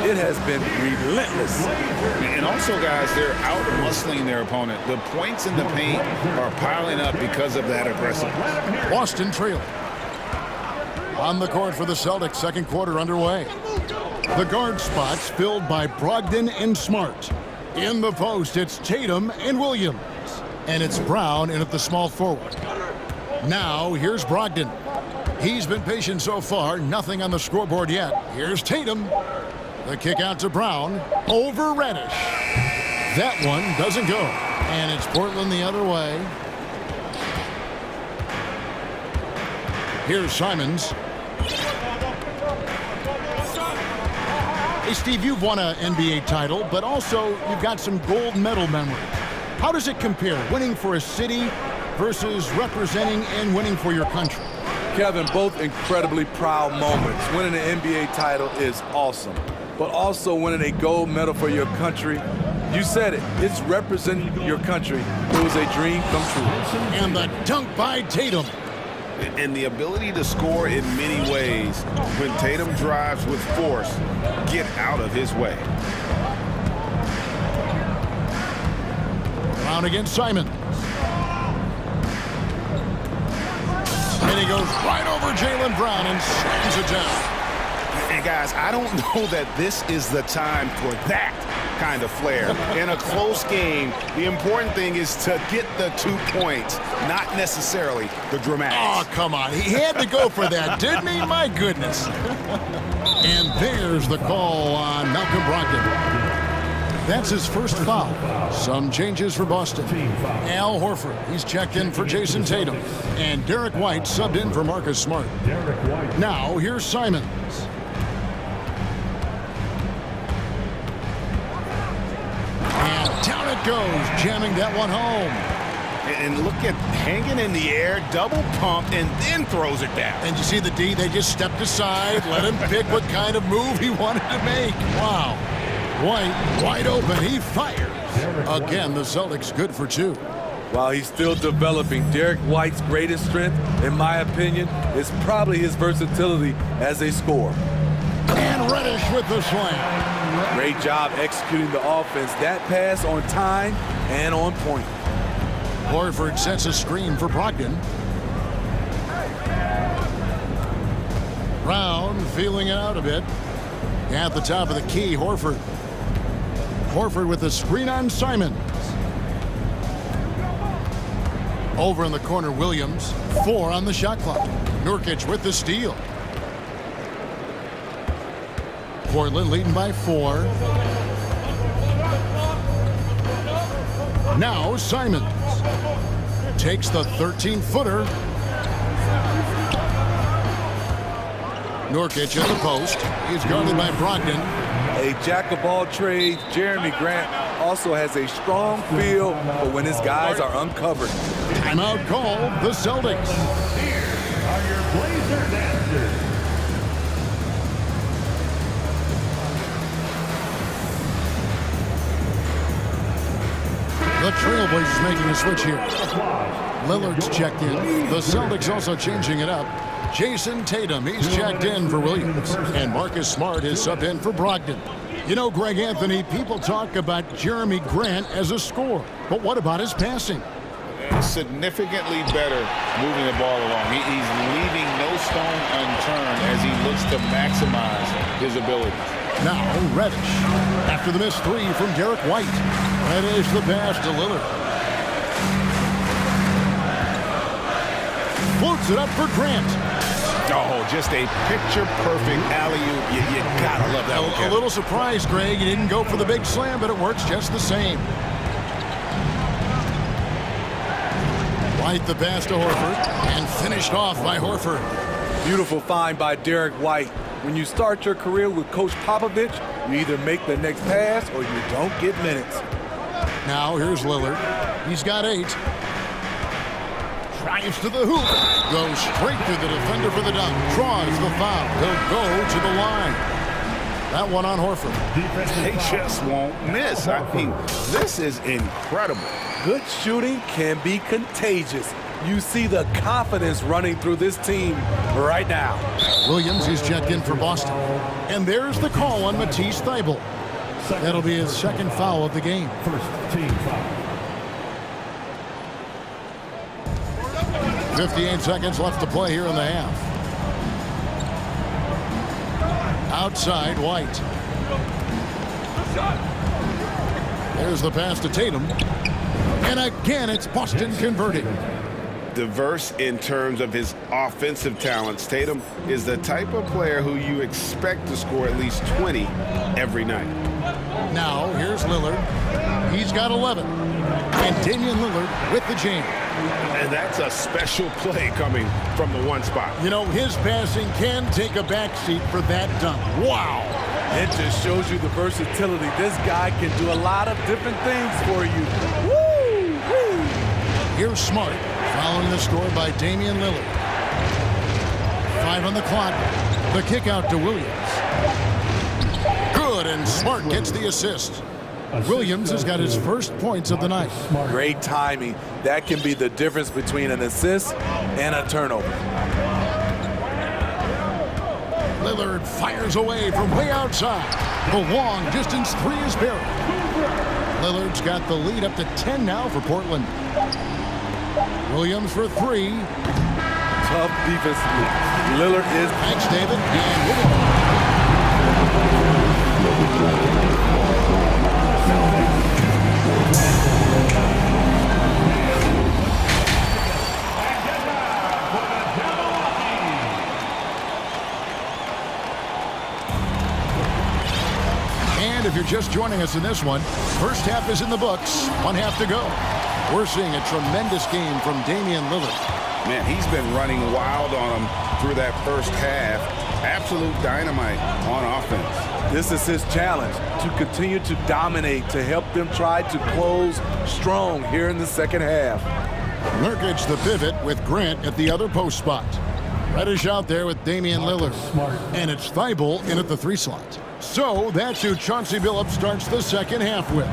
it has been relentless. And also, guys, they're out-muscling their opponent. The points in the paint are piling up because of that aggressiveness. Boston trailing. On the court for the Celtics, second quarter underway. The guard spots filled by Brogdon and Smart. In the post, it's Tatum and Williams. And it's Brown in at the small forward. Now, here's Brogdon. He's been patient so far, nothing on the scoreboard yet. Here's Tatum. The kick out to Brown. Over Reddish. That one doesn't go. And it's Portland the other way. Here's Simons. Hey, Steve, you've won an NBA title, but also you've got some gold medal memory. How does it compare, winning for a city versus representing and winning for your country? Kevin, both incredibly proud moments. Winning an NBA title is awesome, but also winning a gold medal for your country, you said it, it's representing your country. It was a dream come true. And the dunk by Tatum. And the ability to score in many ways. When Tatum drives with force, get out of his way. Brown against Simon. And he goes right over Jaylen Brown and slams it down. And guys, I don't know that this is the time for that kind of flair. In a close game, the important thing is to get the 2 points, not necessarily the dramatics. Oh, come on. He had to go for that, didn't he? My goodness. And there's the call on Malcolm Brogdon. That's his first foul. Some changes for Boston. Al Horford, he's checked in for Jason Tatum. And Derek White subbed in for Marcus Smart. Now, here's Simons. And down it goes, jamming that one home. And look at hanging in the air, double pump, and then throws it down. And you see the D, they just stepped aside, let him pick what kind of move he wanted to make. Wow. White, wide open, he fires. Again, the Celtics good for 2. While he's still developing, Derek White's greatest strength, in my opinion, is probably his versatility as a scorer. And Reddish with the slam. Great job executing the offense. That pass on time and on point. Horford sets a screen for Brogdon. Brown feeling it out a bit. At the top of the key, Horford. Horford with the screen on Simons. Over in the corner, Williams. 4 on the shot clock. Nurkic with the steal. Portland leading by 4. Now Simons takes the 13-footer. Nurkic at the post. He's guarded by Brogdon. A jack of all trades, Jeremy Grant also has a strong feel for when his guys are uncovered. Timeout called the Celtics. Here are your Blazer dancers. The Trailblazers making a switch here. Lillard's checked in. The Celtics also changing it up. Jason Tatum, he's checked in for Williams. And Marcus Smart is subbed in for Brogdon. You know, Greg Anthony, people talk about Jeremy Grant as a scorer. But what about his passing? Significantly better moving the ball along. He's leaving no stone unturned as he looks to maximize his abilities. Now, Reddish. After the missed three from Derek White. Reddish the pass to Lillard. Floats it up for Grant. Oh, just a picture-perfect alley-oop. You gotta love that one. A little surprised, Greg. He didn't go for the big slam, but it works just the same. White the pass to Horford, and finished off by Horford. Beautiful find by Derek White. When you start your career with Coach Popovich, you either make the next pass or you don't get minutes. Now here's Lillard. He's got 8. Drives to the hoop. Goes straight through the defender for the dunk. Draws the foul. He'll go to the line. That one on Horford. They just won't miss. I mean, this is incredible. Good shooting can be contagious. You see the confidence running through this team right now. Williams is checked in for Boston. And there's the call on Matisse Thybulle. That'll be his second foul of the game. First team foul. 58 seconds left to play here in the half. Outside, White. There's the pass to Tatum. And again, it's Boston converting. Diverse in terms of his offensive talents. Tatum is the type of player who you expect to score at least 20 every night. Now, here's Lillard. He's got 11. And Damian Lillard with the jam. And that's a special play coming from the one spot. You know, his passing can take a backseat for that dunk. Wow. It just shows you the versatility. This guy can do a lot of different things for you. Woo! Woo! Here's Smart, following the score by Damian Lillard. 5 on the clock. The kick out to Williams. Good, and Smart gets the assist. Williams has got his first points of the night. Great timing. That can be the difference between an assist and a turnover. Lillard fires away from way outside. The long distance three is buried. Lillard's got the lead up to 10 now for Portland. Williams for 3. Tough defensively. Lillard is... Thanks, David. And Williams. And if you're just joining us in this one, first half is in the books. 1 half to go. We're seeing a tremendous game from Damian Lillard. Man, he's been running wild on him through that first half. Absolute dynamite on offense. This is his challenge, to continue to dominate, to help them try to close strong here in the second half. Nurkic the pivot with Grant at the other post spot. Reddish out there with Damian Lillard. And it's Thybulle in at the 3 slot. So that's who Chauncey Billups starts the second half with.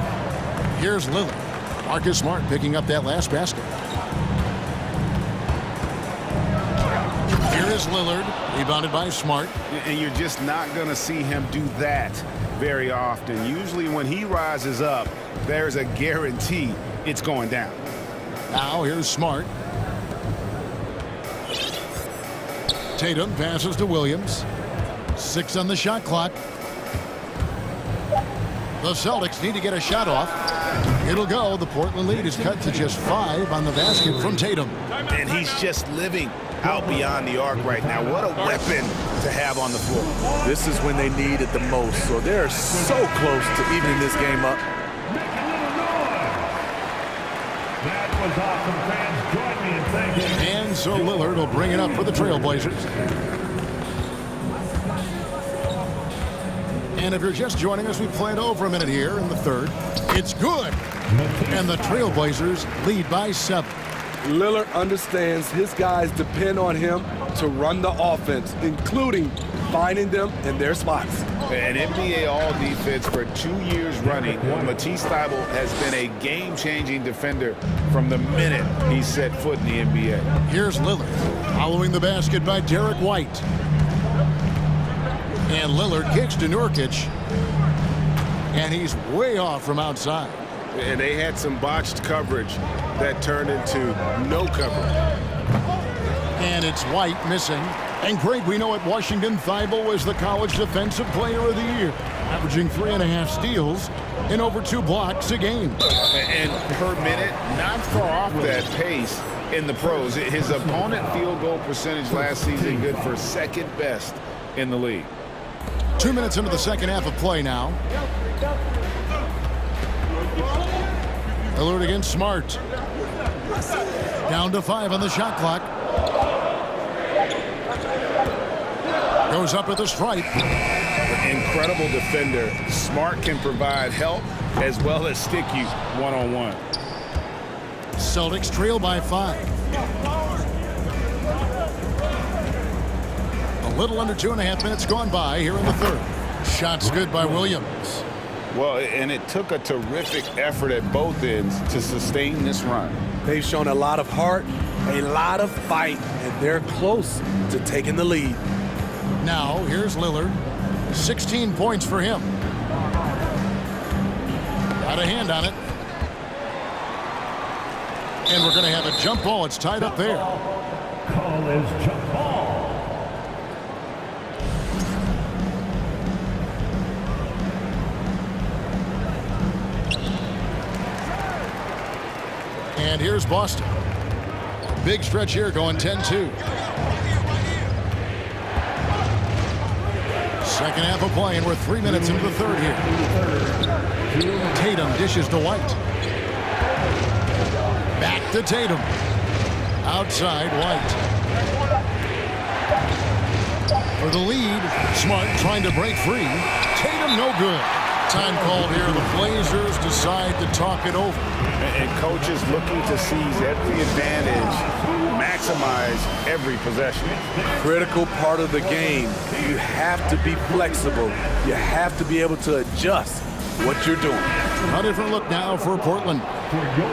Here's Lillard. Marcus Smart picking up that last basket. Here is Lillard, rebounded by Smart. And you're just not going to see him do that very often. Usually when he rises up, there's a guarantee it's going down. Now here's Smart. Tatum passes to Williams. 6 on the shot clock. The Celtics need to get a shot off. It'll go. The Portland lead is cut to just 5 on the basket from Tatum. And he's just living out beyond the arc right now. What a weapon to have on the floor. This is when they need it the most. So they're so close to evening this game up. That was awesome, fans. Join me in thanking. And so Lillard will bring it up for the Trailblazers. And if you're just joining us, we played over a minute here in the third. It's good. And the Trailblazers lead by 7. Lillard understands his guys depend on him to run the offense, including finding them in their spots. An NBA All-Defense for 2 years running, Matisse Thybulle has been a game-changing defender from the minute he set foot in the NBA. Here's Lillard, following the basket by Derek White. And Lillard kicks to Nurkic, and he's way off from outside. And they had some botched coverage that turned into no coverage. And it's White missing. And Greg, we know at Washington, Thybulle was the college defensive player of the year, averaging 3.5 steals and over 2 blocks a game. And per minute, not far off that pace in the pros. His opponent field goal percentage last season good for second best in the league. 2 minutes into the second half of play now. Lillard against Smart. Down to 5 on the shot clock. Goes up at the stripe. Incredible defender. Smart can provide help as well as stick you one-on-one. Celtics trail by 5. A little under 2.5 minutes gone by here in the third. Shots good by Williams. Well, and it took a terrific effort at both ends to sustain this run. They've shown a lot of heart, a lot of fight, and they're close to taking the lead. Now, here's Lillard. 16 points for him. Got a hand on it. And we're going to have a jump ball. It's tied up there. Call is jump ball. And here's Boston. Big stretch here going 10-2. Second half of play, and we're 3 minutes into the third here. Tatum dishes to White. Back to Tatum. Outside White. For the lead, Smart trying to break free. Tatum no good. Time called here. The Blazers decide to talk it over. And coaches looking to seize every advantage, maximize every possession. Critical part of the game. You have to be flexible. You have to be able to adjust what you're doing. A different look now for Portland.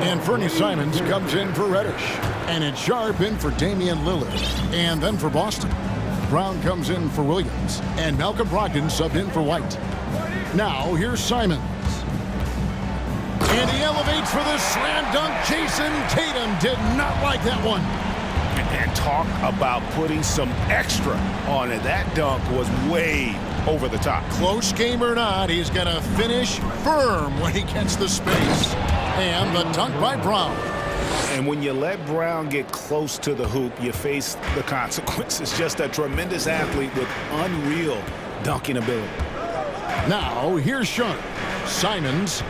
And Fernie Simons comes in for Reddish. And it's Sharp in for Damian Lillard. And then for Boston, Brown comes in for Williams. And Malcolm Brogdon subbed in for White. Now, here's Simons. And he elevates for the slam dunk. Jason Tatum did not like that one. And talk about putting some extra on it. That dunk was way over the top. Close game or not, he's going to finish firm when he gets the space. And the dunk by Brown. And when you let Brown get close to the hoop, you face the consequences. Just a tremendous athlete with unreal dunking ability. Now, here's Sharp. Simons.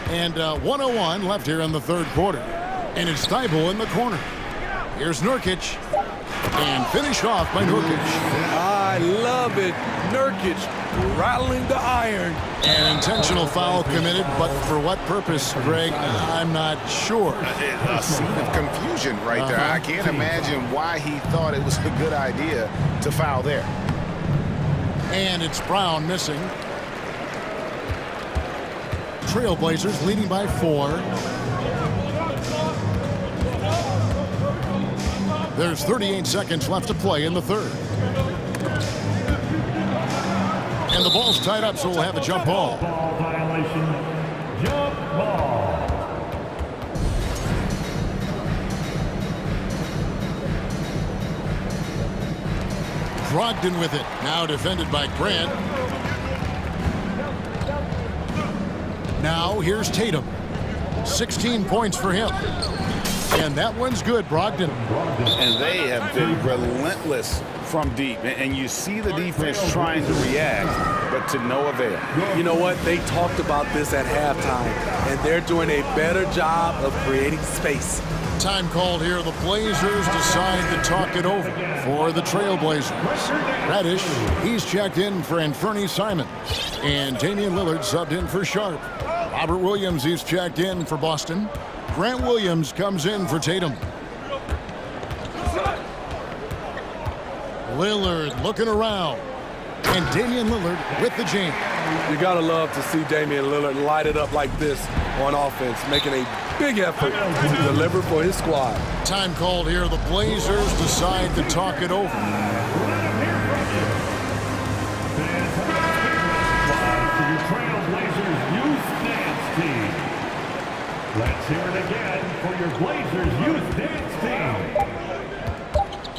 And 1:01 left here in the third quarter. And it's Thybulle in the corner. Here's Nurkic. And finished off by Nurkic. I love it. Nurkic rattling the iron. An intentional foul committed, but for what purpose, Greg? I'm not sure. A scene of confusion right there. I can't imagine why he thought it was a good idea to foul there. And it's Brown missing. Trailblazers leading by 4. There's 38 seconds left to play in the third. And the ball's tied up, so we'll have a jump ball. Ball violation. Jump ball. Brogdon with it. Now defended by Grant. Now here's Tatum. 16 points for him. And that one's good, Brogdon. And they have been relentless from deep. And you see the defense trying to react, but to no avail. You know what? They talked about this at halftime, and they're doing a better job of creating space. Time called here. The Blazers decide to talk it over for the Trailblazers. Reddish, he's checked in for Fernie Simons. And Damian Lillard subbed in for Sharp. Robert Williams, he's checked in for Boston. Grant Williams comes in for Tatum. Lillard looking around. And Damian Lillard with the jam. You gotta love to see Damian Lillard light it up like this on offense, making a big effort to deliver for his squad. Time called here. The Blazers decide to talk it over. Your Trailblazers Youth Dance Team. Let's hear it again for your Blazers Youth Dance Team.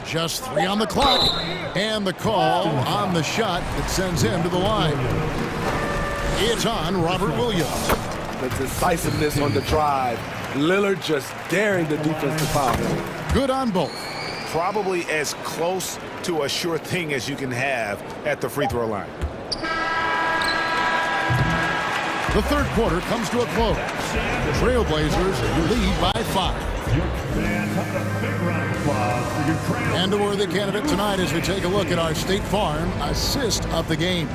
Just 3 on the clock. And the call on the shot that sends him to the line. It's on Robert Williams. The decisiveness on the drive. Lillard just daring the defense to foul him. Good on both. Probably as close to a sure thing as you can have at the free throw line. The third quarter comes to a close. The Trailblazers lead by 5. And a worthy candidate tonight as we take a look at our State Farm assist of the game.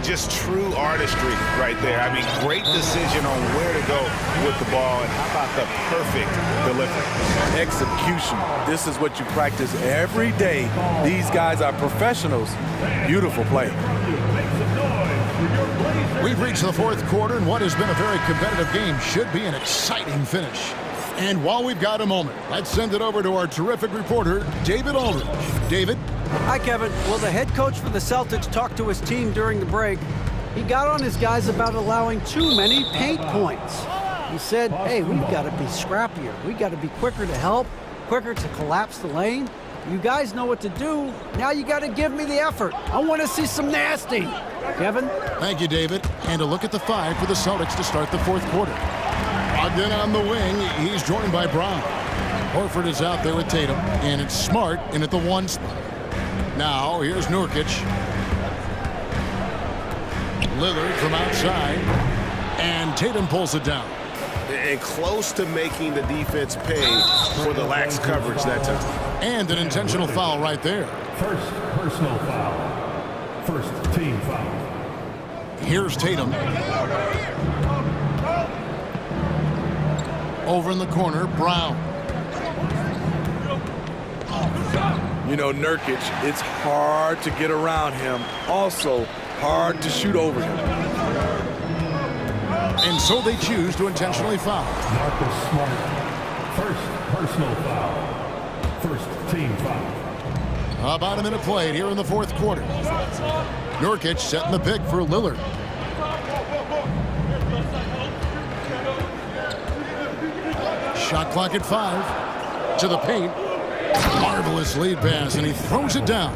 Just true artistry right there. I mean, great decision on where to go with the ball, and how about the perfect delivery? Execution. This is what you practice every day. These guys are professionals. Beautiful play. We've reached the fourth quarter, and what has been a very competitive game should be an exciting finish. And while we've got a moment, let's send it over to our terrific reporter, David Aldridge. David? Hi, Kevin. Well, the head coach for the Celtics talked to his team during the break. He got on his guys about allowing too many paint points. He said, hey, we've got to be scrappier. We've got to be quicker to help, quicker to collapse the lane. You guys know what to do. Now you got to give me the effort. I want to see some nasty. Kevin? Thank you, David. And a look at the 5 for the Celtics to start the fourth quarter. Ogden on the wing. He's joined by Brown. Horford is out there with Tatum. And it's Smart in at the 1 spot. Now, here's Nurkic. Lillard from outside. And Tatum pulls it down. And close to making the defense pay for the lax coverage that time. And an intentional foul right there. First personal foul. First team foul. Here's Tatum. Over in the corner, Brown. You know, Nurkic, it's hard to get around him. Also, hard to shoot over him. And so they choose to intentionally foul. Marcus Smart. First personal foul. First team foul. About a minute played here in the fourth quarter. Nurkic setting the pick for Lillard. Shot clock at 5. To the paint. Marvelous lead pass, and he throws it down.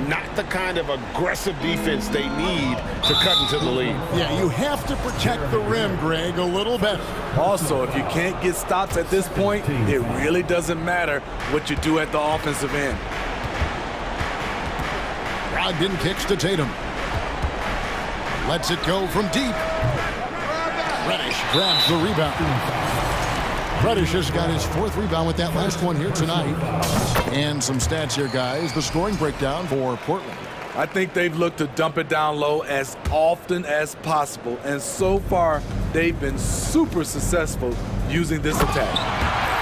Not the kind of aggressive defense they need to cut into the lead. Yeah, you have to protect the rim, Greg, a little better. Also, if you can't get stops at this point, it really doesn't matter what you do at the offensive end. Brogdon kicks to Tatum. Lets it go from deep. Reddish grabs the rebound. Reddish has got his 4th rebound with that last one here tonight. And some stats here, guys. The scoring breakdown for Portland. I think they've looked to dump it down low as often as possible. And so far, they've been super successful using this attack.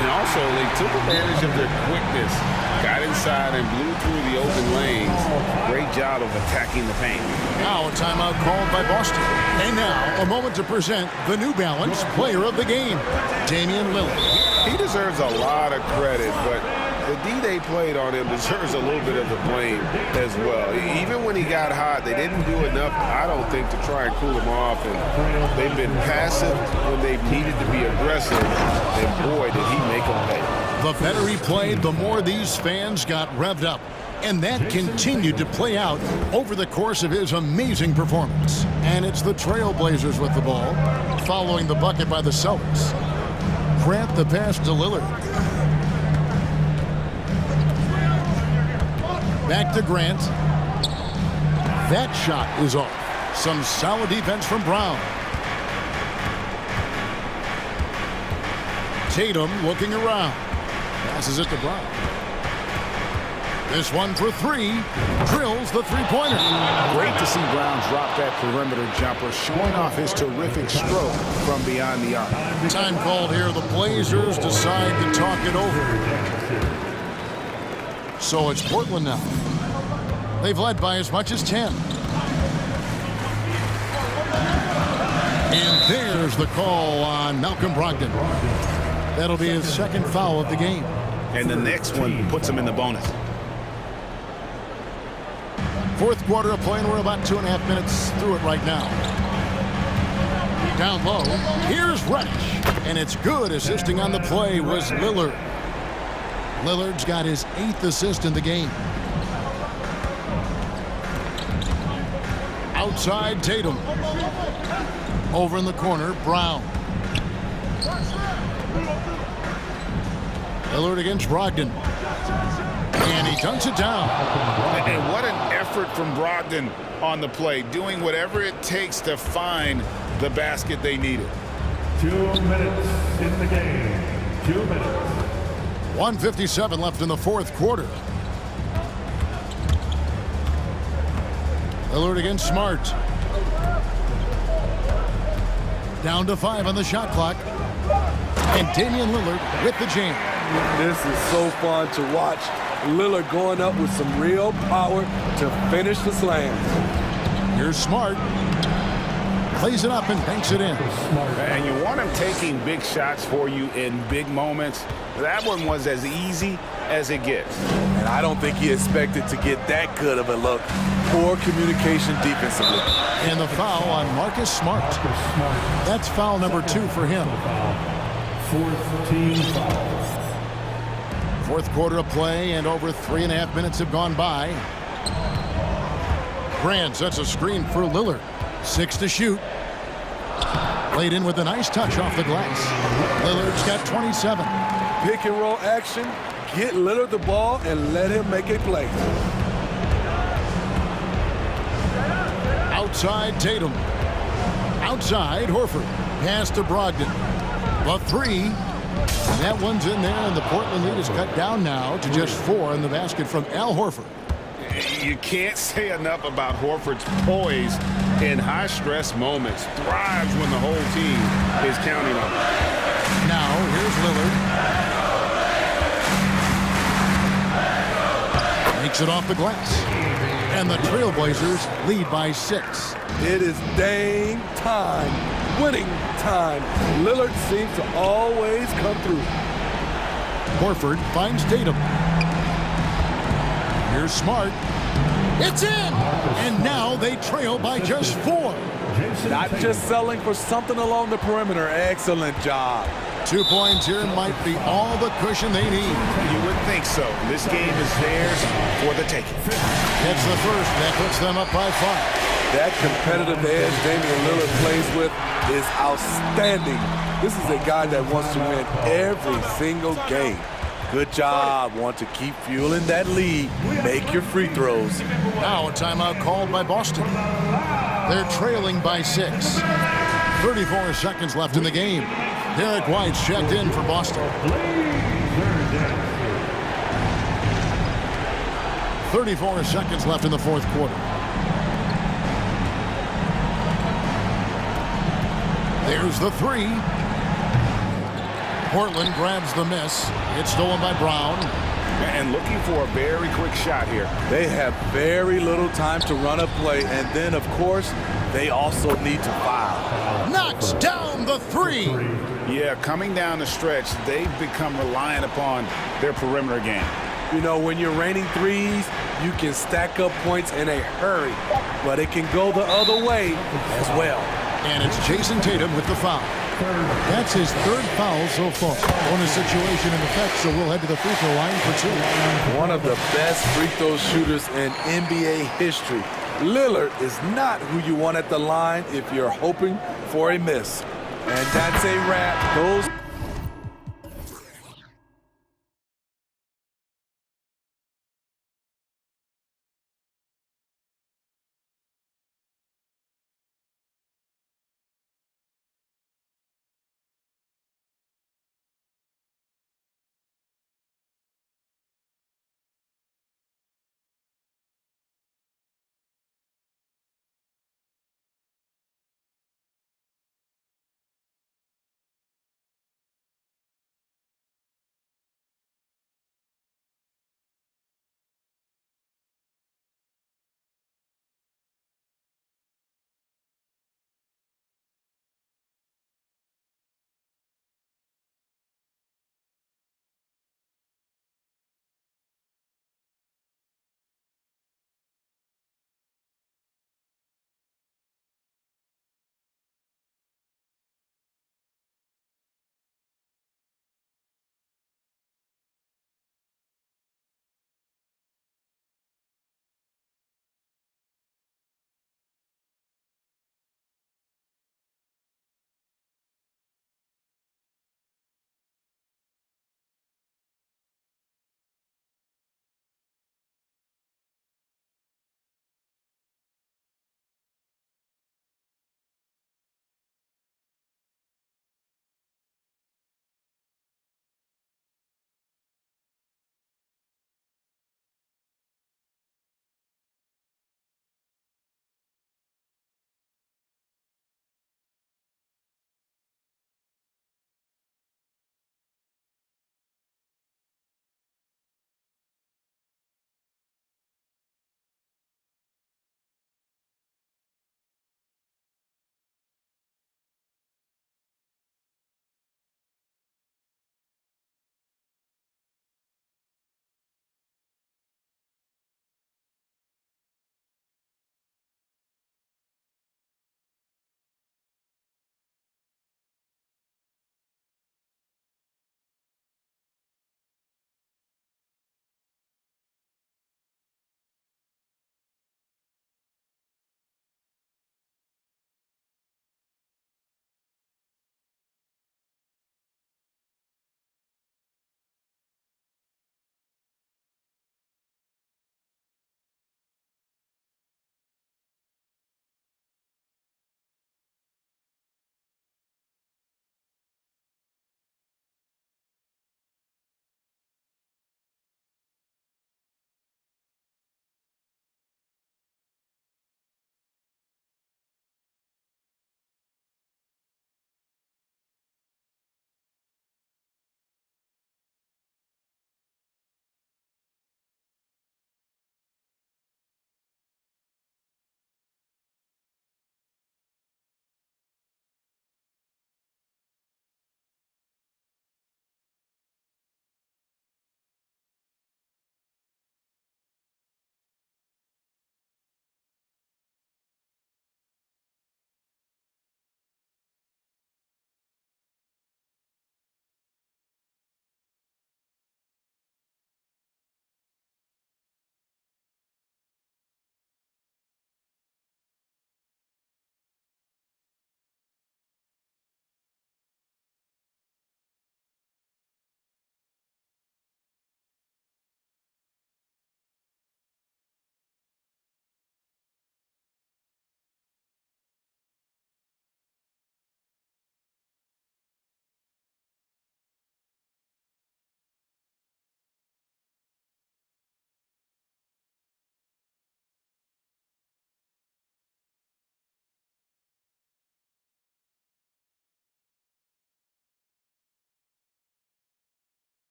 And also, they took advantage of their quickness. Got inside and blew through the open lanes. Great job of attacking the paint. Now a timeout called by Boston. And now a moment to present the New Balance Player of the Game, Damian Lillard. He deserves a lot of credit, but the D they played on him deserves a little bit of the blame as well. Even when he got hot, they didn't do enough, I don't think, to try and cool him off. And they've been passive when they've needed to be aggressive. And boy, did he make them pay. The better he played, the more these fans got revved up. And that continued to play out over the course of his amazing performance. And it's the Trailblazers with the ball, following the bucket by the Celtics. Grant the pass to Lillard. Back to Grant. That shot is off. Some solid defense from Brown. Tatum looking around. Passes it to Brown. This one for 3. Drills the three-pointer. Great to see Brown drop that perimeter jumper, showing off his terrific stroke from beyond the arc. Time called here. The Blazers decide to talk it over. So it's Portland now. They've led by as much as 10. And there's the call on Malcolm Brogdon. That'll be his second foul of the game. And the next one puts him in the bonus. Fourth quarter of play, and we're about 2.5 minutes through it right now. Down low, here's Reddish. And it's good. Assisting on the play was Lillard. Lillard's got his 8th assist in the game. Outside Tatum. Over in the corner, Brown. Lillard against Brogdon. And he dunks it down. And what an effort from Brogdon on the play, doing whatever it takes to find the basket they needed. 2 minutes in the game. 2 minutes. 1:57 left in the fourth quarter. Lillard against Smart. Down to 5 on the shot clock. And Damian Lillard with the jam. This is so fun to watch. Lillard going up with some real power to finish the slams. Here's Smart. Plays it up and banks it in. And you want him taking big shots for you in big moments. That one was as easy as it gets. And I don't think he expected to get that good of a look. Poor communication defensively. And the foul on Marcus Smart. That's foul number 2 for him. 4th team foul. Fourth quarter of play, and over 3.5 minutes have gone by. Grant sets a screen for Lillard. 6 to shoot. Played in with a nice touch off the glass. Lillard's got 27. Pick and roll action. Get Lillard the ball and let him make a play. Outside Tatum. Outside Horford. Pass to Brogdon. The 3. That one's in there, and the Portland lead is cut down now to just 4 in the basket from Al Horford. You can't say enough about Horford's poise in high-stress moments. Thrives when the whole team is counting on him. Now, here's Lillard. Makes it off the glass. And the Trailblazers lead by 6. It is dang time. Winning time. Lillard seems to always come through. Horford finds Tatum. Here's Smart. It's in! And now they trail by just 4. Not just selling for something along the perimeter. Excellent job. 2 points here might be all the cushion they need. You would think so. This game is theirs for the taking. That's the first. That puts them up by 5. That competitive edge Damian Lillard plays with is outstanding. This is a guy that wants to win every single game. Good job. Want to keep fueling that lead. Make your free throws. Now a timeout called by Boston. They're trailing by 6. 34 seconds left in the game. Derek White's checked in for Boston. 34 seconds left in the fourth quarter. There's the 3. Portland grabs the miss. It's stolen by Brown. And looking for a very quick shot here. They have very little time to run a play, and then, of course, they also need to foul. Knocks down the 3. Yeah, coming down the stretch, they've become reliant upon their perimeter game. You know, when you're raining threes, you can stack up points in a hurry, but it can go the other way as well. And it's Jason Tatum with the foul. That's his 3rd foul so far. Bonus situation in effect, so we'll head to the free throw line for 2. One of the best free throw shooters in NBA history. Lillard is not who you want at the line if you're hoping for a miss. And that's a wrap. Those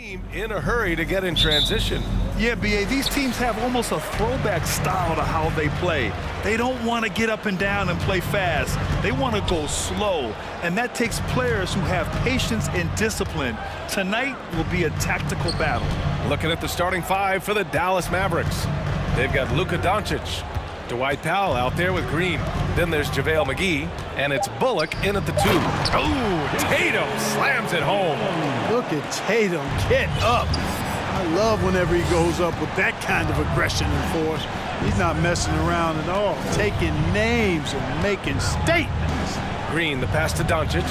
Team in a hurry to get in transition. Yeah, B.A., these teams have almost a throwback style to how they play. They don't want to get up and down and play fast. They want to go slow, and that takes players who have patience and discipline. Tonight will be a tactical battle. Looking at the starting five for the Dallas Mavericks. They've got Luka Doncic, Dwight Powell out there with Green. Then there's JaVale McGee, and it's Bullock in at the 2. Oh, Tatum slams it home. Look at Tatum get up. I love whenever he goes up with that kind of aggression and force. He's not messing around at all, taking names and making statements. Green, the pass to Doncic.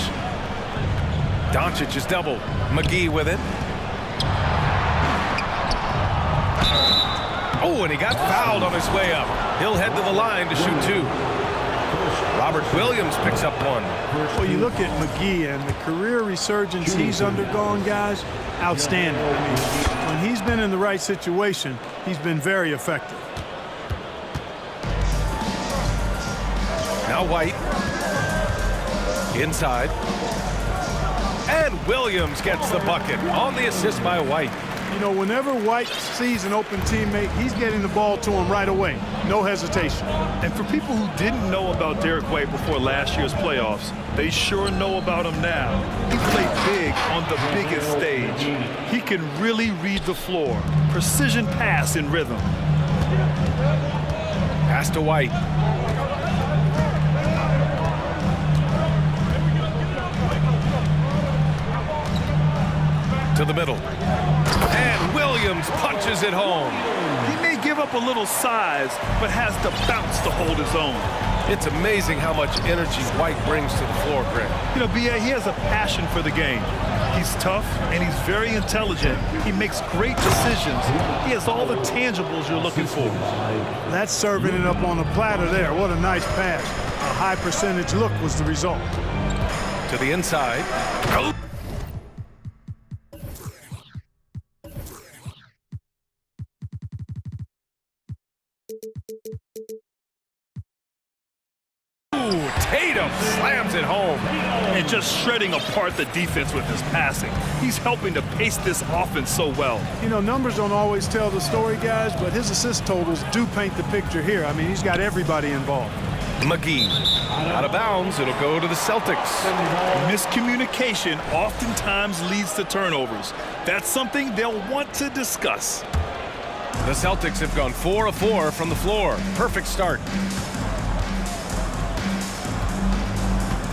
Doncic is doubled. McGee with it. Oh, and he got fouled on his way up. He'll head to the line to shoot 2. Robert Williams picks up 1. Well, you look at McGee and the career resurgence he's undergone, guys, outstanding. I mean, when he's been in the right situation, he's been very effective. Now White. Inside. And Williams gets the bucket on the assist by White. You know, whenever White sees an open teammate, he's getting the ball to him right away. No hesitation. And for people who didn't know about Derek White before last year's playoffs, they sure know about him now. He played big on the biggest stage. He can really read the floor. Precision pass in rhythm. Pass to White. To the middle. And Williams punches it home. He may give up a little size, but has the bounce to hold his own. It's amazing how much energy White brings to the floor, Greg. You know, B.A., he has a passion for the game. He's tough, and he's very intelligent. He makes great decisions. He has all the tangibles you're looking for. That's serving it up on a platter there. What a nice pass. A high percentage look was the result. To the inside. Oh. Tatum slams it home. And just shredding apart the defense with his passing. He's helping to pace this offense so well. You know, numbers don't always tell the story, guys, but his assist totals do paint the picture here. I mean, he's got everybody involved. McGee. Out of bounds, it'll go to the Celtics. Miscommunication oftentimes leads to turnovers. That's something they'll want to discuss. The Celtics have gone 4 of 4 from the floor. Perfect start.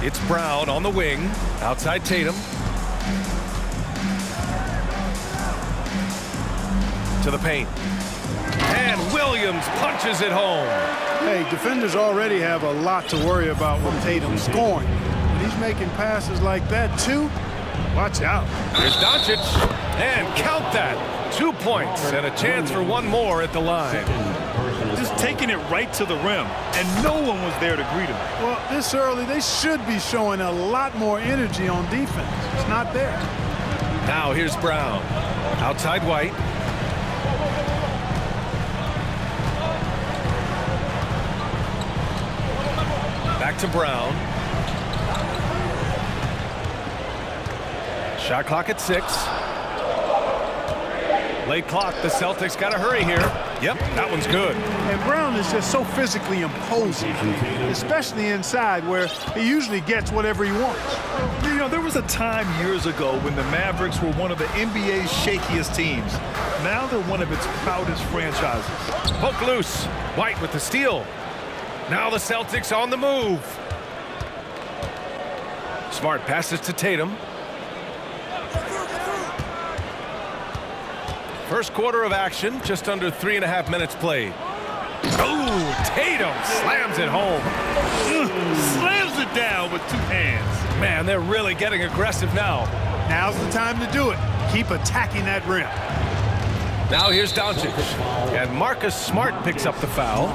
It's Brown on the wing, outside Tatum. To the paint. And Williams punches it home. Hey, defenders already have a lot to worry about with Tatum scoring. When he's making passes like that, too, watch out. Here's Doncic, and count that. 2 points and a chance for one more at the line. Just taking it right to the rim, and no one was there to greet him. Well, this early, they should be showing a lot more energy on defense. It's not there. Now here's Brown. Outside White. Back to Brown. Shot clock at 6. Late clock, the Celtics got to hurry here. Yep, that one's good. And Brown is just so physically imposing, especially inside where he usually gets whatever he wants. You know, there was a time years ago when the Mavericks were one of the NBA's shakiest teams. Now they're one of its proudest franchises. Poke loose. White with the steal. Now the Celtics on the move. Smart passes to Tatum. First quarter of action, just under 3.5 minutes played. Oh, Tatum slams it home. Slams it down with 2 hands. Man, they're really getting aggressive now. Now's the time to do it. Keep attacking that rim. Now here's Doncic. And Marcus Smart picks up the foul.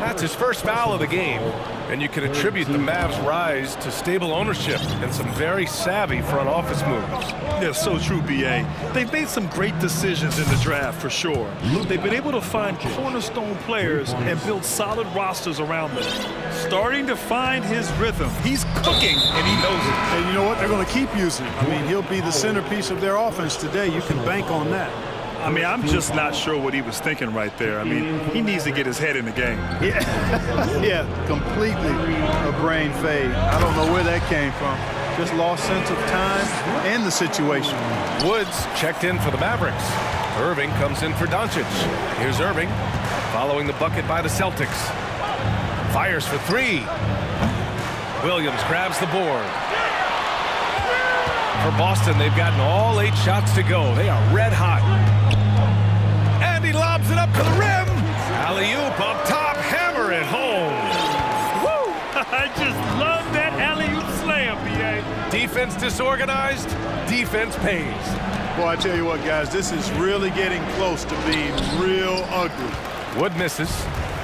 That's his first foul of the game. And you can attribute the Mavs' rise to stable ownership and some very savvy front office moves. Yeah, so true, B.A. They've made some great decisions in the draft, for sure. They've been able to find cornerstone players and build solid rosters around them. Starting to find his rhythm. He's cooking, and he knows it. And you know what? They're going to keep using him. I mean, he'll be the centerpiece of their offense today. You can bank on that. I mean, I'm just not sure what he was thinking right there. I mean, he needs to get his head in the game. Yeah, yeah, completely a brain fade. I don't know where that came from. Just lost sense of time and the situation. Woods checked in for the Mavericks. Irving comes in for Doncic. Here's Irving, following the bucket by the Celtics. Fires for three. Williams grabs the board. For Boston, they've gotten all 8 shots to go. They are red hot. And he lobs it up to the rim. Alley-oop up top, hammer it home. Woo! I just love that alley-oop slam, B.A. Defense disorganized, defense pays. Boy, I tell you what, guys, this is really getting close to being real ugly. Wood misses.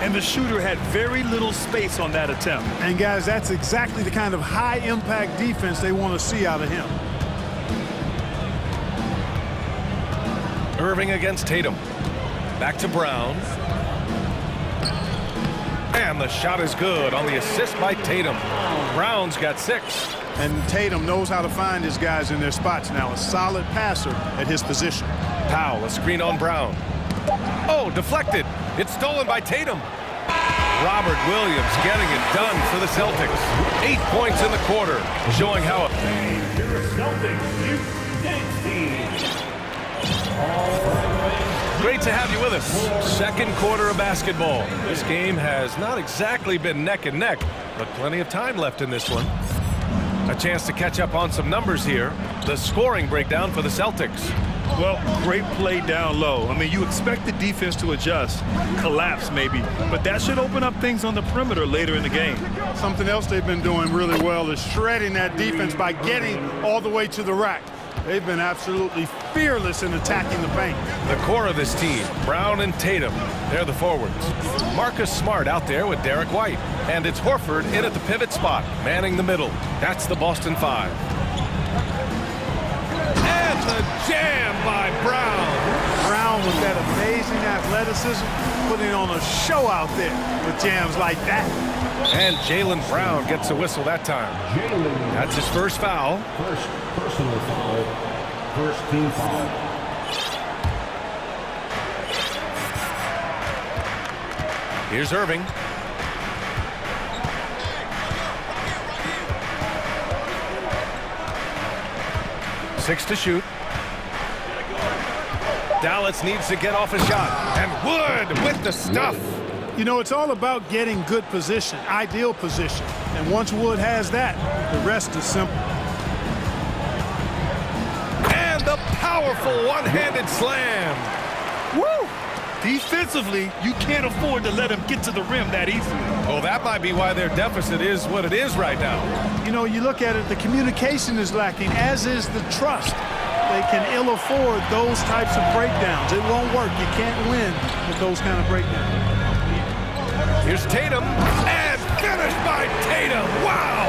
And the shooter had very little space on that attempt. And, guys, that's exactly the kind of high-impact defense they want to see out of him. Irving against Tatum. Back to Brown. And the shot is good on the assist by Tatum. Brown's got 6. And Tatum knows how to find his guys in their spots now. A solid passer at his position. Powell, a screen on Brown. Oh, deflected. It's stolen by Tatum. Robert Williams getting it done for the Celtics. 8 points in the quarter, showing how... Great to have you with us. Second quarter of basketball. This game has not exactly been neck and neck, but plenty of time left in this one. A chance to catch up on some numbers here. The scoring breakdown for the Celtics. Well, great play down low. I mean, you expect the defense to adjust, collapse maybe, but that should open up things on the perimeter later in the game. Something else they've been doing really well is shredding that defense by getting all the way to the rack. They've been absolutely fearless in attacking the paint. The core of this team, Brown and Tatum, they're the forwards. Marcus Smart out there with Derek White. And it's Horford in at the pivot spot, manning the middle. That's the Boston 5. And the jam by Brown. Brown with that amazing athleticism, putting on a show out there with jams like that. And Jaylen Brown gets a whistle that time. That's his first foul. First personal foul. First team foul. Here's Irving. Six to shoot. Dallas needs to get off a shot. And Wood with the stuff. You know, it's all about getting good position, ideal position. And once Wood has that, the rest is simple. And the powerful one-handed slam. Woo! Defensively, you can't afford to let him get to the rim that easily. Oh, that might be why their deficit is what it is right now. You know, you look at it, the communication is lacking, as is the trust. They can ill afford those types of breakdowns. It won't work. You can't win with those kind of breakdowns. Here's Tatum, and finished by Tatum. Wow!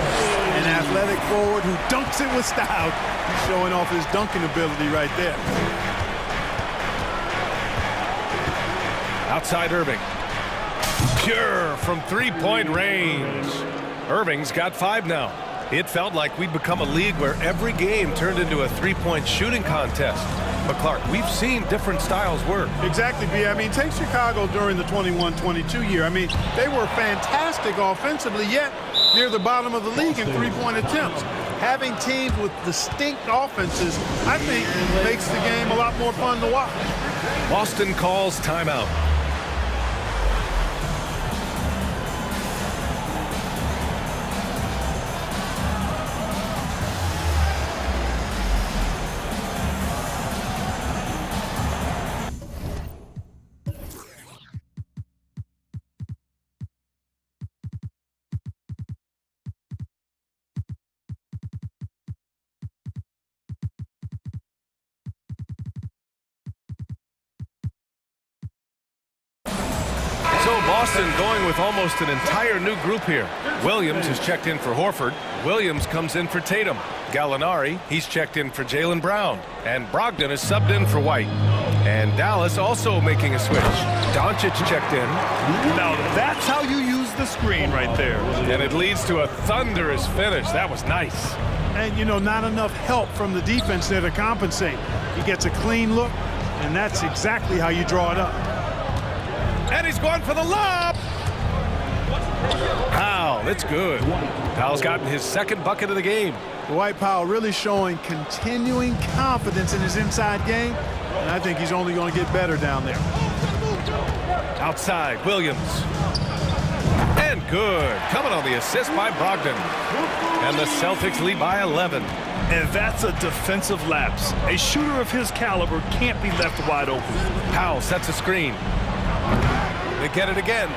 An athletic forward who dunks it with style. He's showing off his dunking ability right there. Outside Irving. Pure from three-point range. Irving's got 5 now. It felt like we'd become a league where every game turned into a three-point shooting contest. But Clark, we've seen different styles work. Exactly, B. I mean, take Chicago during the 21-22 year. I mean, they were fantastic offensively, yet near the bottom of the league in three-point attempts. Having teams with distinct offenses, I think, makes the game a lot more fun to watch. Boston calls timeout. Boston going with almost an entire new group here. Williams is checked in for Horford. Williams comes in for Tatum. Gallinari, he's checked in for Jaylen Brown. And Brogdon is subbed in for White. And Dallas also making a switch. Doncic checked in. Now that's how you use the screen right there. And it leads to a thunderous finish. That was nice. And, you know, not enough help from the defense there to compensate. He gets a clean look, and that's exactly how you draw it up. And he's going for the lob. Powell, it's good. Powell's gotten his second bucket of the game. Dwight Powell really showing continuing confidence in his inside game, and I think he's only going to get better down there. Outside, Williams. And good. Coming on the assist by Brogdon. And the Celtics lead by 11. And that's a defensive lapse. A shooter of his caliber can't be left wide open. Powell sets a screen. They get it again.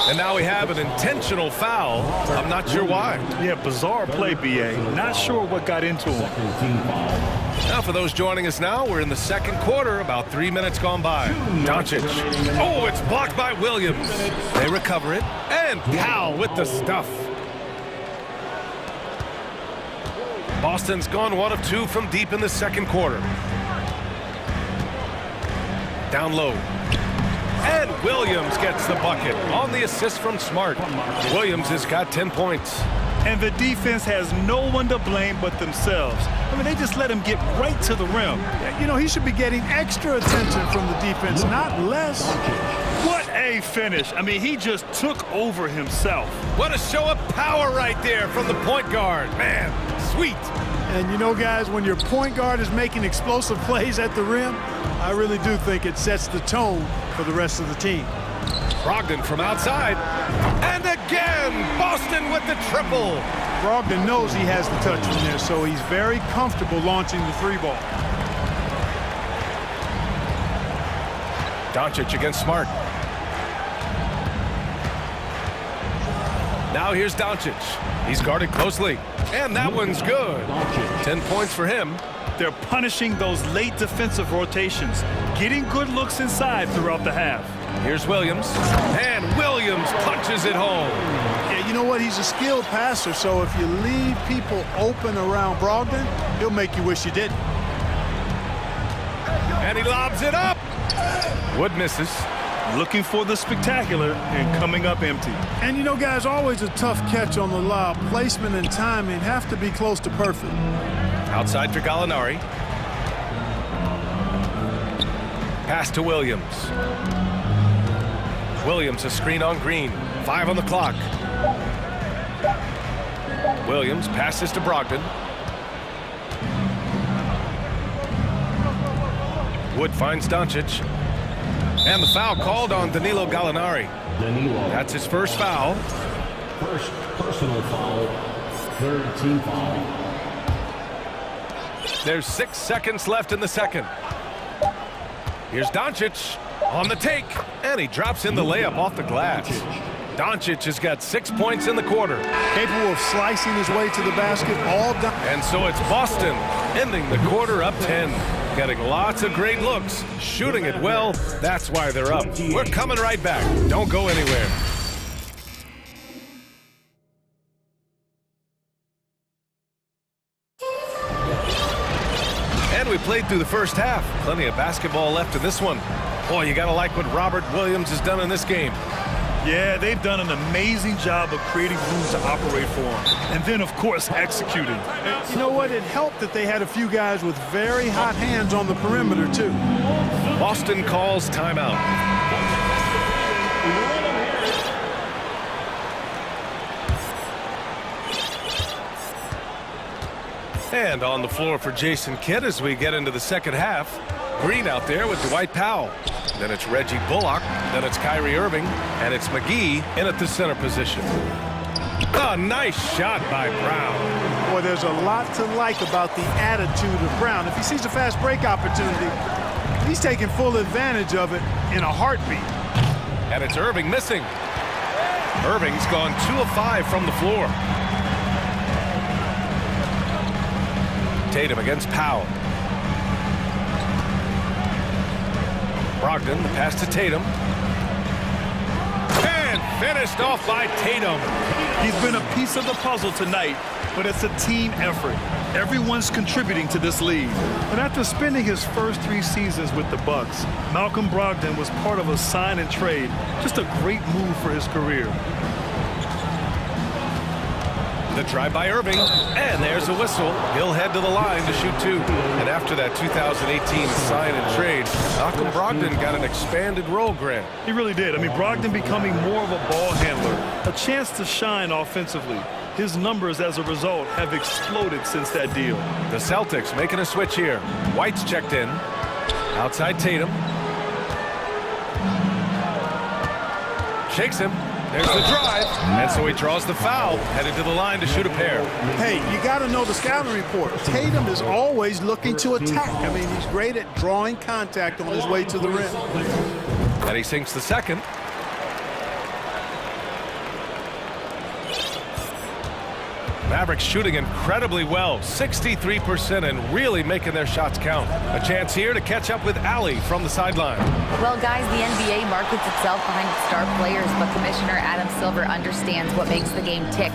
And now we have an intentional foul. I'm not sure why. Yeah, bizarre play, B.A. Not sure what got into him. Now for those joining us now, we're in the second quarter, about 3 minutes gone by. Doncic. Oh, it's blocked by Williams. They recover it. And Powell with the stuff. Boston's gone 1 of 2 from deep in the second quarter. Down low. And Williams gets the bucket on the assist from Smart. Williams has got 10 points. And the defense has no one to blame but themselves. I mean, they just let him get right to the rim. You know, he should be getting extra attention from the defense, not less. What a finish. I mean, he just took over himself. What a show of power right there from the point guard. Man, sweet. And you know, guys, when your point guard is making explosive plays at the rim, I really do think it sets the tone for the rest of the team. Brogdon from outside. And again, Boston with the triple. Brogdon knows he has the touch from there, so he's very comfortable launching the three ball. Doncic against Smart. Now here's Doncic. He's guarded closely. And that one's good. 10 points for him. They're punishing those late defensive rotations, getting good looks inside throughout the half. Here's Williams. And Williams punches it home. Yeah, you know what? He's a skilled passer, so if you leave people open around Brogdon, he'll make you wish you didn't. And he lobs it up. Wood misses. Looking for the spectacular and coming up empty. And you know, guys, always a tough catch on the lob. Placement and timing have to be close to perfect. Outside for Gallinari. Pass to Williams. Williams a screen on Green. 5 on the clock. Williams passes to Brogdon. Wood finds Doncic. And the foul called on Danilo Gallinari. That's his first foul. First personal foul, third team foul. There's 6 seconds left in the second. Here's Doncic on the take. And he drops in the layup off the glass. Doncic has got 6 points in the quarter. Capable of slicing his way to the basket all done. And so it's Boston ending the quarter up 10. Getting lots of great looks, shooting it well. That's why they're up. We're coming right back. Don't go anywhere. And we played through the first half. Plenty of basketball left in this one. Boy, you gotta like what Robert Williams has done in this game. Yeah, they've done an amazing job of creating room to operate for him. And then, of course, executing. You know what? It helped that they had a few guys with very hot hands on the perimeter, too. Boston calls timeout. And on the floor for Jason Kidd as we get into the second half. Green out there with Dwight Powell. Then it's Reggie Bullock. Then it's Kyrie Irving. And it's McGee in at the center position. A nice shot by Brown. Boy, there's a lot to like about the attitude of Brown. If he sees a fast break opportunity, he's taking full advantage of it in a heartbeat. And it's Irving missing. Irving's gone 2 of 5 from the floor. Tatum against Powell. Brogdon, the pass to Tatum. Finished off by Tatum. He's been a piece of the puzzle tonight, but it's a team effort. Everyone's contributing to this lead. But after spending his first 3 seasons with the Bucks, Malcolm Brogdon was part of a sign and trade. Just a great move for his career. The drive by Irving, and there's a whistle. He'll head to the line to shoot 2. And after that 2018 sign and trade, Malcolm Brogdon got an expanded role, Grant. He really did. I mean, Brogdon becoming more of a ball handler, a chance to shine offensively. His numbers as a result have exploded since that deal. The Celtics making a switch here. White's checked in. Outside Tatum. Shakes him. There's the drive, and so he draws the foul, headed to the line to shoot a pair. Hey, you got to know the scouting report. Tatum is always looking to attack. I mean, he's great at drawing contact on his way to the rim. And he sinks the second. Mavericks shooting incredibly well, 63%, and really making their shots count. A chance here to catch up with Allie from the sideline. Well, guys, the NBA markets itself behind its star players, but Commissioner Adam Silver understands what makes the game tick.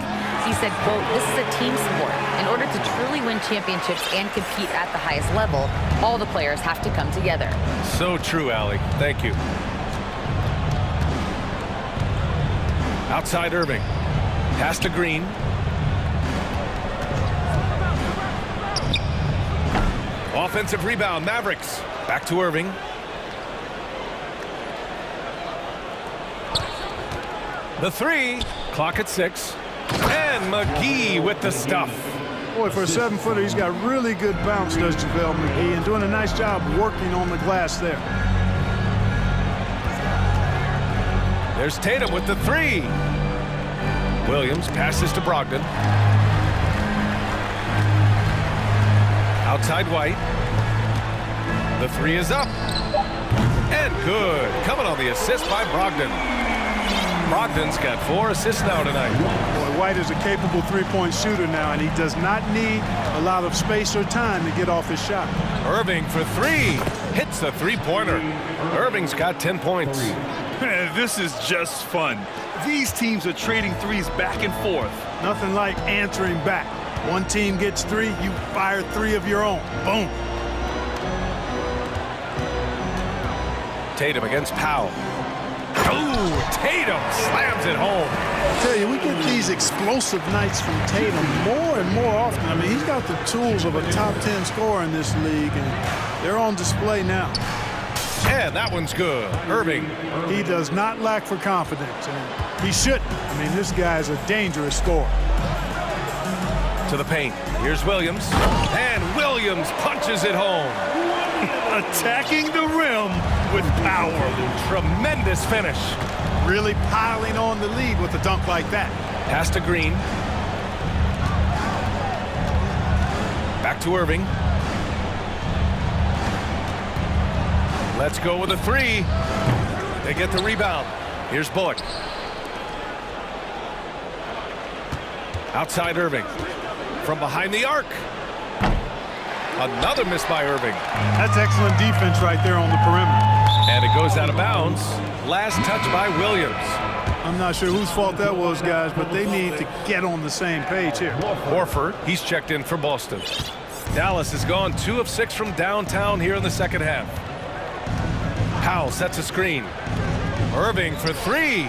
He said, quote, "This is a team sport. In order to truly win championships and compete at the highest level, all the players have to come together." So true, Allie. Thank you. Outside Irving. Pass to Green. Offensive rebound, Mavericks. Back to Irving. The 3, clock at 6. And McGee with the stuff. Boy, for a 7-footer, he's got really good bounce, does JaVale McGee, and doing a nice job working on the glass there. There's Tatum with the 3. Williams passes to Brogdon. Outside White. The 3 is up. And good. Coming on the assist by Brogdon. Brogdon's got 4 assists now tonight. Boy, White is a capable three-point shooter now, and he does not need a lot of space or time to get off his shot. Irving for 3. Hits the three-pointer. Irving's got 10 points. This is just fun. These teams are trading threes back and forth. Nothing like answering back. One team gets 3, you fire 3 of your own. Boom. Tatum against Powell. Oh, Tatum slams it home. I tell you, we get these explosive nights from Tatum more and more often. I mean, he's got the tools of a top 10 scorer in this league, and they're on display now. And that one's good. Irving. He does not lack for confidence, and he shouldn't. I mean, this guy's a dangerous scorer. To the paint. Here's Williams. And Williams punches it home. Attacking the rim with power. Tremendous finish. Really piling on the lead with a dunk like that. Pass to Green. Back to Irving. Let's go with a 3. They get the rebound. Here's Bullock. Outside Irving. From behind the arc. Another miss by Irving. That's excellent defense right there on the perimeter. And it goes out of bounds. Last touch by Williams. I'm not sure whose fault that was, guys, but they need to get on the same page here. Horford, he's checked in for Boston. Dallas has gone 2 of 6 from downtown here in the second half. Powell sets a screen. Irving for 3.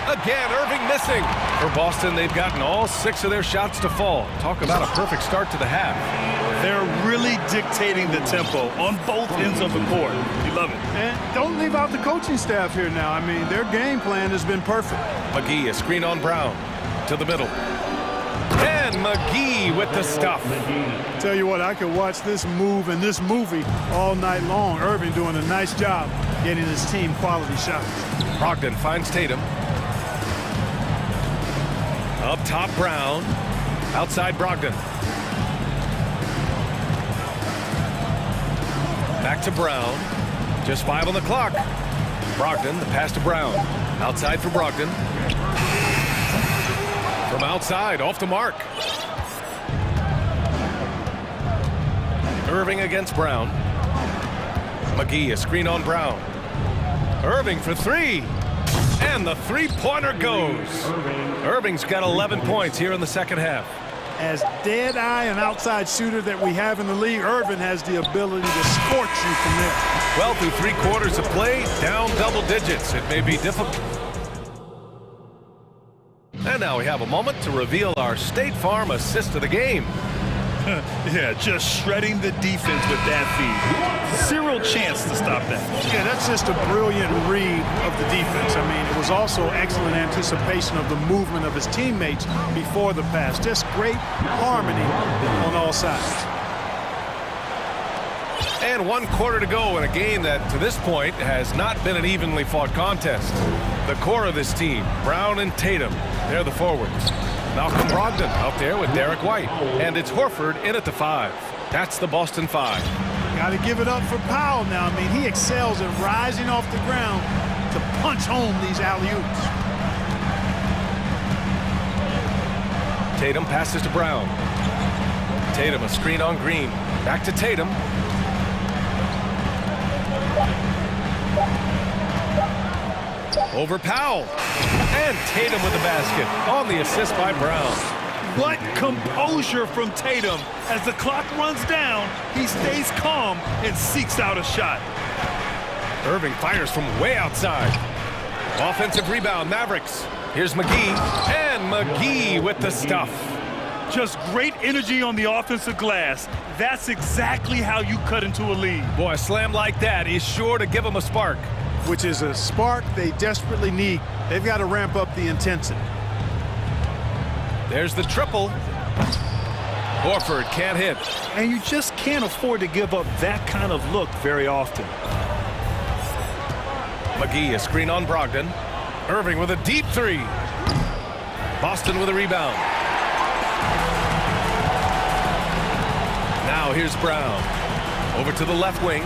Again, Irving missing. For Boston, they've gotten all 6 of their shots to fall. Talk about a perfect start to the half. They're really dictating the tempo on both ends of the court. You love it. And don't leave out the coaching staff here now. I mean, their game plan has been perfect. McGee, a screen on Brown. To the middle. And McGee with the stuff. Tell you what, I could watch this move and this movie all night long. Irving doing a nice job getting his team quality shots. Brogdon finds Tatum. Up top, Brown. Outside, Brogdon. Back to Brown. Just 5 on the clock. Brogdon, the pass to Brown. Outside for Brogdon. From outside, off the mark. Irving against Brown. McGee, a screen on Brown. Irving for 3. And the three-pointer goes. Irving's got 11 points here in the second half. As dead-eye and outside shooter that we have in the league, Irving has the ability to scorch you from there. Well, through 3 quarters of play, down double digits. It may be difficult. And now we have a moment to reveal our State Farm assist of the game. Yeah, just shredding the defense with that feed. Zero chance to stop that. Yeah, that's just a brilliant read of the defense. I mean, it was also excellent anticipation of the movement of his teammates before the pass. Just great harmony on all sides. And 1 quarter to go in a game that, to this point, has not been an evenly fought contest. The core of this team, Brown and Tatum, they're the forwards. Malcolm Brogdon out there with Derek White. And it's Horford in at the 5. That's the Boston 5. Got to give it up for Powell now. I mean, he excels at rising off the ground to punch home these alley-oops. Tatum passes to Brown. Tatum, a screen on Green. Back to Tatum. Over Powell. And Tatum with the basket on the assist by Brown. What composure from Tatum. As the clock runs down, he stays calm and seeks out a shot. Irving fires from way outside. Offensive rebound, Mavericks. Here's McGee. And McGee with the stuff. Just great energy on the offensive glass. That's exactly how you cut into a lead. Boy, a slam like that is sure to give them a spark. Which is a spark they desperately need. They've got to ramp up the intensity. There's the triple. Horford can't hit. And you just can't afford to give up that kind of look very often. McGee, a screen on Brogdon. Irving with a deep 3. Boston with a rebound. Now here's Brown. Over to the left wing.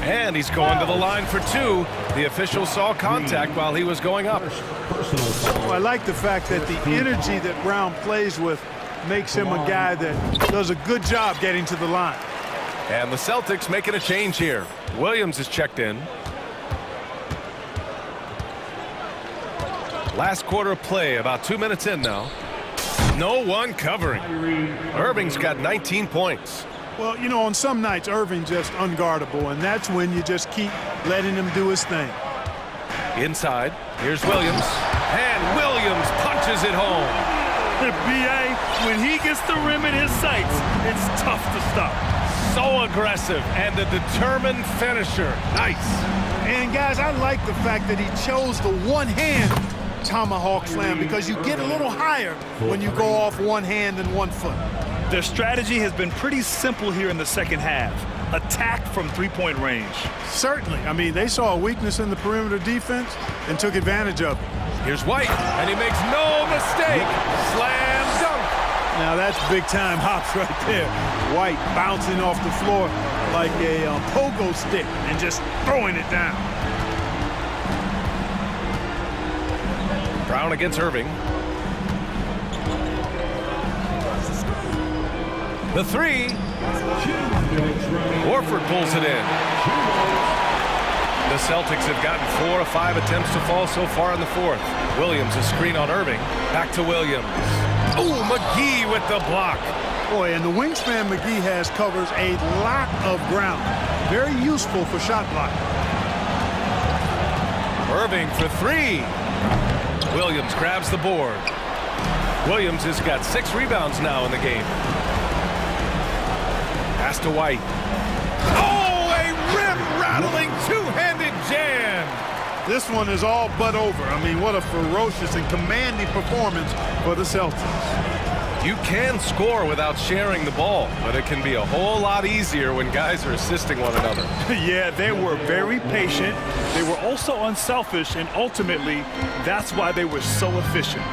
And he's going to the line for 2. The official saw contact while he was going up. Well, I like the fact that the energy that Brown plays with makes him a guy that does a good job getting to the line. And the Celtics making a change here. Williams is checked in. Last quarter of play, about 2 minutes in now. No one covering. Irving's got 19 points. Well, you know, on some nights, Irving just unguardable, and that's when you just keep letting him do his thing. Inside, here's Williams. And Williams punches it home. The BA, when he gets the rim in his sights, it's tough to stop. So aggressive and a determined finisher. Nice. And, guys, I like the fact that he chose the one-hand tomahawk slam because you get a little higher when you go off one hand and 1 foot. Their strategy has been pretty simple here in the second half. Attack from 3-point range. Certainly. I mean, they saw a weakness in the perimeter defense and took advantage of it. Here's White, and he makes no mistake. Slam dunk. Now that's big-time hops right there. White bouncing off the floor like a pogo stick and just throwing it down. Brown against Irving. The 3. Horford pulls it in. The Celtics have gotten 4 of 5 attempts to fall so far in the 4th. Williams, a screen on Irving. Back to Williams. Oh, McGee with the block. Boy, and the wingspan McGee has covers a lot of ground. Very useful for shot blocking. Irving for 3. Williams grabs the board. Williams has got 6 rebounds now in the game. Pass to White. Oh, a rim-rattling two-handed jam. This one is all but over. I mean, what a ferocious and commanding performance for the Celtics. You can score without sharing the ball, but it can be a whole lot easier when guys are assisting one another. Yeah, they were very patient. They were also unselfish, and ultimately, that's why they were so efficient.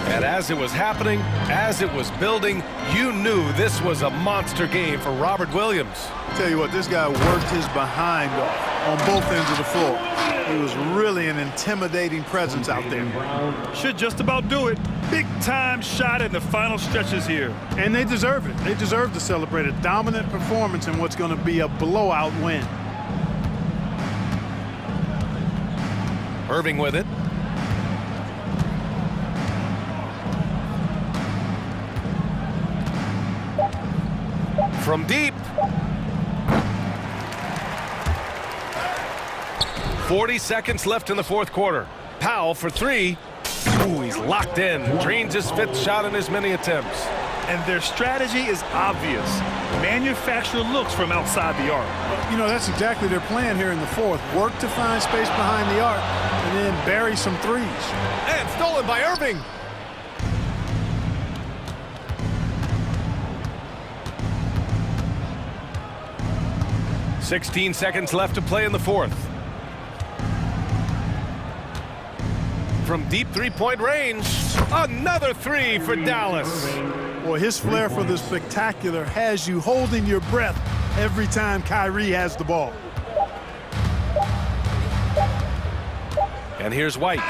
And as it was happening, as it was building, you knew this was a monster game for Robert Williams. Tell you what, this guy worked his behind off on both ends of the floor. He was really an intimidating presence out there. Should just about do it. Big-time shot in the final stretches here. And they deserve it. They deserve to celebrate a dominant performance in what's going to be a blowout win. Irving with it. From deep. 40 seconds left in the fourth quarter. Powell for three. Ooh, he's locked in. Drains his fifth shot in his many attempts. And their strategy is obvious. Manufacture looks from outside the arc. You know, that's exactly their plan here in the fourth. Work to find space behind the arc and then bury some threes. And stolen by Irving. "16 seconds left to play in the fourth. From deep three-point range, another three for Dallas. Boy, his flair for the spectacular has you holding your breath every time Kyrie has the ball. And here's White.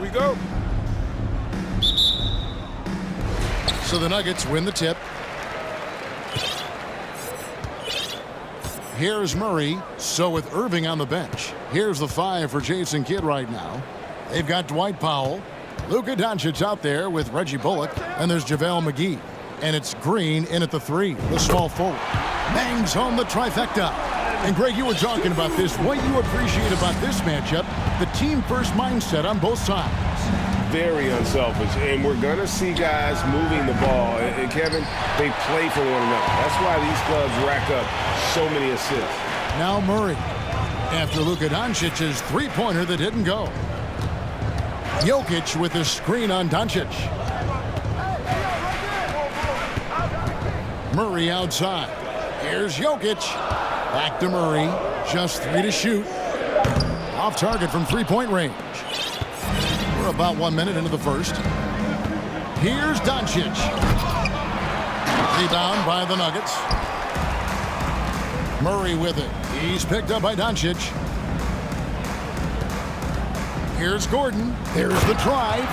we go. So the Nuggets win the tip. Here's Murray. So with Irving on the bench, here's the 5 for Jason Kidd right now. They've got Dwight Powell, Luka Doncic out there with Reggie Bullock, and there's JaVale McGee. And it's Green in at the 3, the small forward. Bangs home the trifecta. And Greg, you were talking about this. What you appreciate about this matchup, the team-first mindset on both sides. Very unselfish, and we're going to see guys moving the ball. And Kevin, they play for one another. That's why these clubs rack up so many assists. Now Murray, after Luka Doncic's three-pointer that didn't go. Jokic with a screen on Doncic. Murray outside. Here's Jokic. Back to Murray. Just 3 to shoot. Off target from three-point range. We're about 1 minute into the first. Here's Doncic. Rebound by the Nuggets. Murray with it. He's picked up by Doncic. Here's Gordon. There's the drive.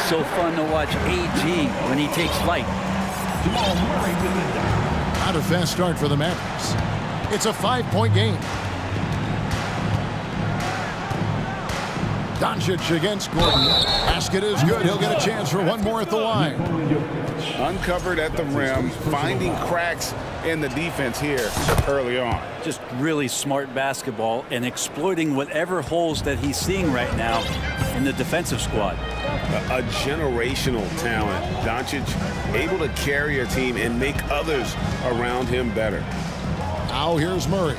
So fun to watch AG when he takes flight. Not a fast start for the Mavericks. It's a 5-point game. Doncic against Gordon. Basket is good. He'll get a chance for one more at the line. Uncovered at the rim, finding cracks in the defense here early on. Just really smart basketball and exploiting whatever holes that he's seeing right now in the defensive squad. A generational talent. Doncic able to carry a team and make others around him better. Now here's Murray.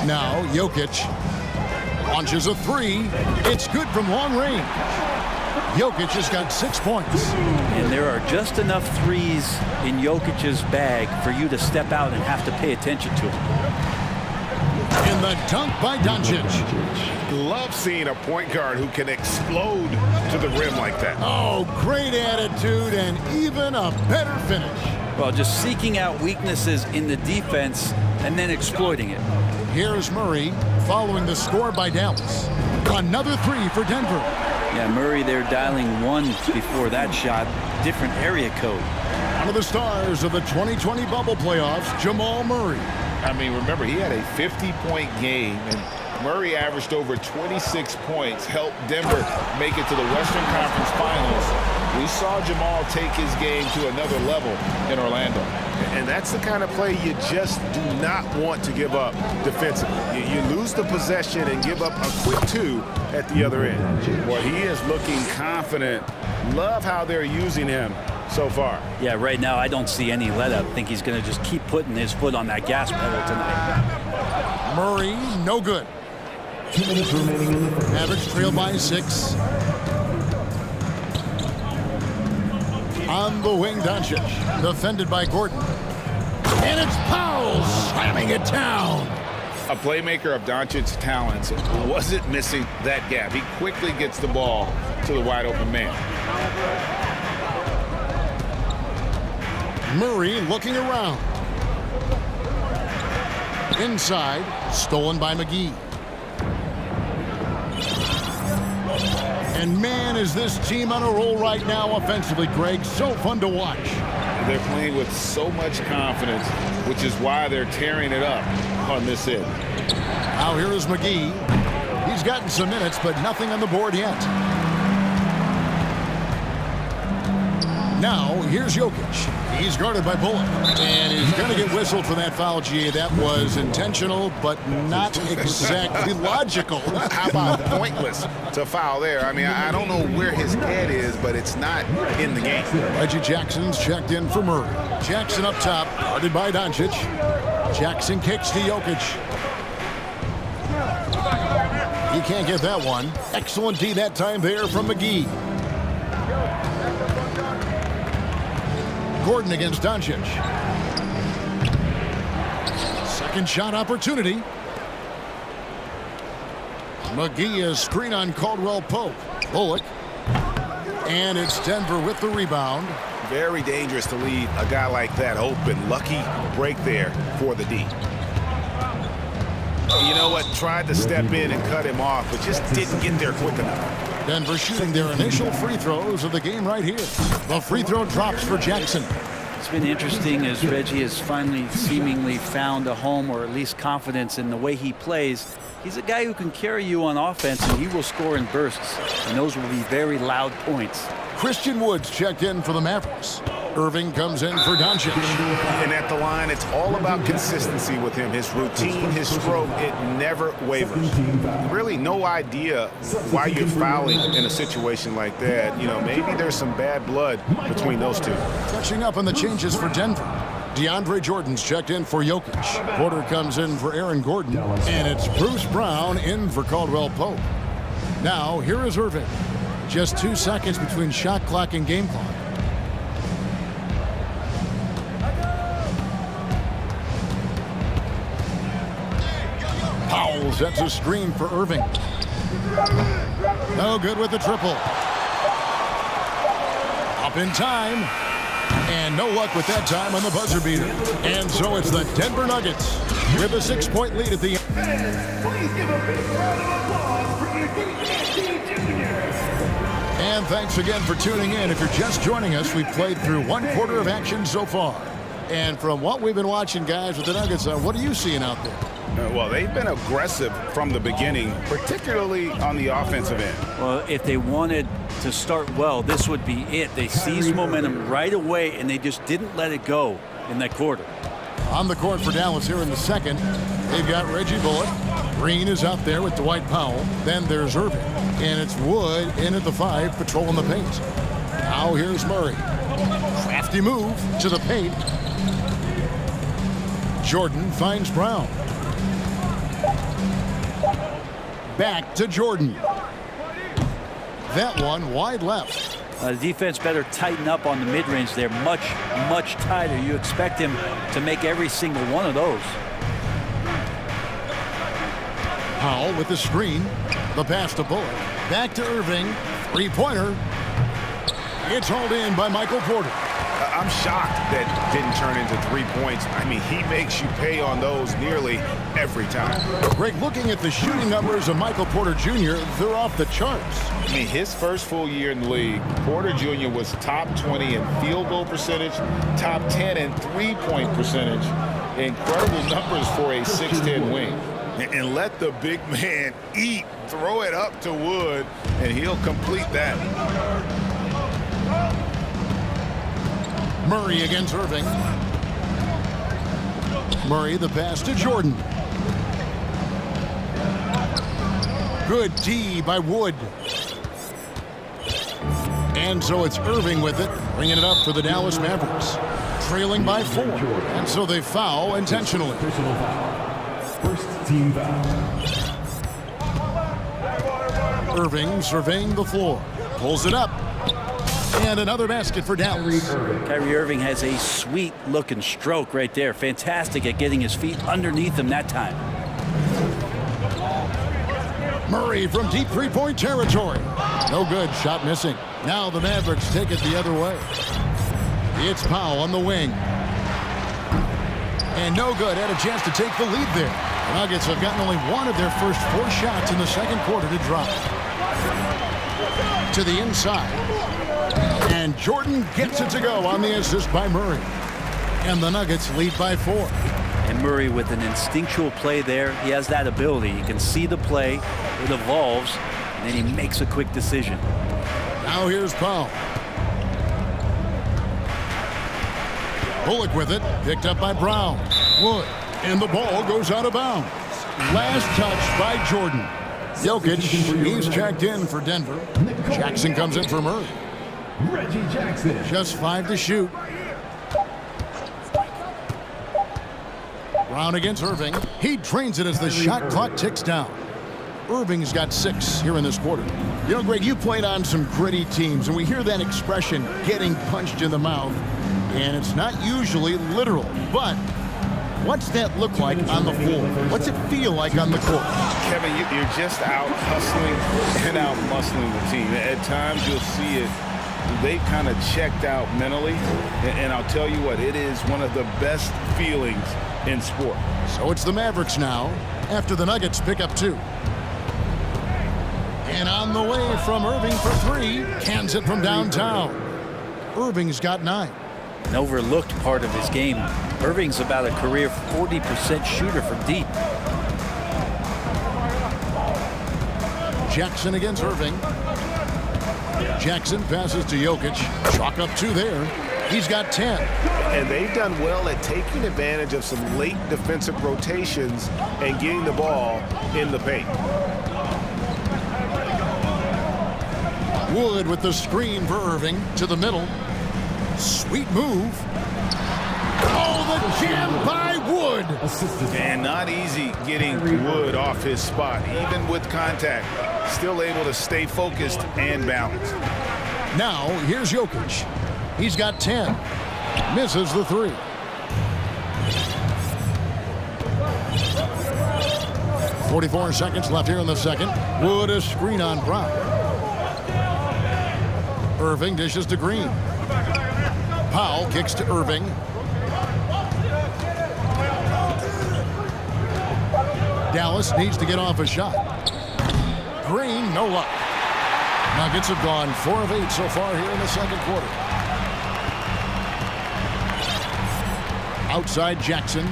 Now Jokic launches a 3. It's good from long range. Jokic has got 6 points. And there are just enough threes in Jokic's bag for you to step out and have to pay attention to him. And the dunk by Doncic. Love seeing a point guard who can explode to the rim like that. Oh, great attitude and even a better finish. Well, just seeking out weaknesses in the defense and then exploiting it. Here's Murray following the score by Dallas. Another 3 for Denver. Yeah, Murray there dialing 1 before that shot. Different area code. One of the stars of the 2020 bubble playoffs, Jamal Murray. I mean, remember, he had a 50-point game, and Murray averaged over 26 points, helped Denver make it to the Western Conference Finals. We saw Jamal take his game to another level in Orlando. And that's the kind of play you just do not want to give up defensively. You lose the possession and give up a quick 2 at the other end. Boy, he is looking confident. Love how they're using him so far. Yeah, right now I don't see any let up. I think he's going to just keep putting his foot on that gas pedal tonight. Murray, no good. 2 minutes remaining in the first. Mavericks trail by 6. On the wing, Doncic, defended by Gordon. And it's Powell slamming it down. A playmaker of Doncic's talents wasn't missing that gap. He quickly gets the ball to the wide open man. Murray looking around. Inside, stolen by McGee. And man, is this team on a roll right now offensively, Greg. So fun to watch. They're playing with so much confidence, which is why they're tearing it up on this end. Now here is McGee. He's gotten some minutes, but nothing on the board yet. Now here's Jokic. He's guarded by Bullock. And he's going to get whistled for that foul, GA. That was intentional, but not exactly logical. How about pointless to foul there? I mean, I don't know where his head is, but it's not in the game. Reggie Jackson's checked in for Murray. Jackson up top, guarded by Doncic. Jackson kicks to Jokic. He can't get that one. Excellent D that time there from McGee. Gordon against Doncic. Second shot opportunity. McGee is screen on Caldwell Pope. Bullock. And it's Denver with the rebound. Very dangerous to leave a guy like that open. Lucky break there for the D. you know what? Tried to step in and cut him off, but just didn't get there quick enough. Denver shooting their initial free throws of the game right here. The free throw drops for Jackson. It's been interesting as Reggie has finally seemingly found a home, or at least confidence in the way he plays. He's a guy who can carry you on offense, and he will score in bursts. And those will be very loud points. Christian Woods checked in for the Mavericks. Irving comes in for Doncic. And at the line, it's all about consistency with him. His routine, his stroke, it never wavers. Really no idea why you're fouling in a situation like that. You know, maybe there's some bad blood between those two. Touching up on the changes for Denver. DeAndre Jordan's checked in for Jokic. Porter comes in for Aaron Gordon. And it's Bruce Brown in for Caldwell Pope. Now, here is Irving. Just 2 seconds between shot clock and game clock. Powell sets a screen for Irving. No good with the triple. Up in time. And no luck with that time on the buzzer beater. And so it's the Denver Nuggets with a 6-point lead at the end. Please give a big round of applause for your And thanks again for tuning in. If you're just joining us, we've played through 1/4 of action so far. And from what we've been watching, guys, with the Nuggets, what are you seeing out there? Well, they've been aggressive from the beginning, particularly on the offensive end. Well, if they wanted to start well, this would be it. They seized momentum right away, and they just didn't let it go in that quarter. On the court for Dallas here in the second, they've got Reggie Bullock. Green is out there with Dwight Powell. Then there's Irving. And it's Wood in at the 5, patrolling the paint. Now here's Murray. Crafty move to the paint. Jordan finds Brown. Back to Jordan. That one wide left. The defense better tighten up on the mid-range. They're much, much tighter. You expect him to make every single one of those. Powell with the screen. The pass to Bullock. Back to Irving. Three-pointer. It's hauled in by Michael Porter. I'm shocked that didn't turn into 3 points. I mean, he makes you pay on those nearly every time. Greg, looking at the shooting numbers of Michael Porter Jr., they're off the charts. I mean, his first full year in the league, Porter Jr. was top 20 in field goal percentage, top 10 in three-point percentage. Incredible numbers for a 6'10 wing. And let the big man eat. Throw it up to Wood, and he'll complete that. Murray against Irving. Murray the pass to Jordan. Good D by Wood. And so it's Irving with it, bringing it up for the Dallas Mavericks. Trailing by 4. And so they foul intentionally. First team foul. Irving surveying the floor. Pulls it up. And another basket for Dallas. Kyrie Irving has a sweet-looking stroke right there. Fantastic at getting his feet underneath him that time. Murray from deep three-point territory. No good. Shot missing. Now the Mavericks take it the other way. It's Powell on the wing. And no good. Had a chance to take the lead there. The Nuggets have gotten only one of their first 4 shots in the second quarter to drop. To the inside. And Jordan gets it to go on the assist by Murray. And the Nuggets lead by 4. And Murray with an instinctual play there. He has that ability. You can see the play. It evolves. And then he makes a quick decision. Now here's Powell. Bullock with it. Picked up by Brown. Wood. And the ball goes out of bounds. Last touch by Jordan. Jokic, he's checked in for Denver. Jackson comes in for Murray. Reggie Jackson. Just 5 to shoot. Brown against Irving. He drains it as the shot clock ticks down. Irving's got 6 here in this quarter. You know, Greg, you played on some gritty teams, and we hear that expression, getting punched in the mouth. And it's not usually literal, but what's that look like on the floor? What's it feel like on the court? Kevin, you're just out hustling and out muscling the team. At times you'll see it they've kind of checked out mentally. And I'll tell you what, it is one of the best feelings in sport. So it's the Mavericks now, after the Nuggets pick up 2. And on the way from Irving for 3, cans it from downtown. Irving's got 9. An overlooked part of his game. Irving's about a career 40% shooter from deep. Jackson against Irving. Jackson passes to Jokic. Chalk up 2 there. He's got 10. And they've done well at taking advantage of some late defensive rotations and getting the ball in the paint. Wood with the screen for Irving to the middle. Sweet move. Oh, the jam by Wood. And not easy getting Wood off his spot, even with contact. Still able to stay focused and balanced. Now, here's Jokic. He's got 10. Misses the 3. .44 seconds left here in the second. Wood a screen on Brown. Irving dishes to Green. Powell kicks to Irving. Dallas needs to get off a shot. Green, no luck. Nuggets have gone 4 of 8 so far here in the second quarter. Outside Jackson.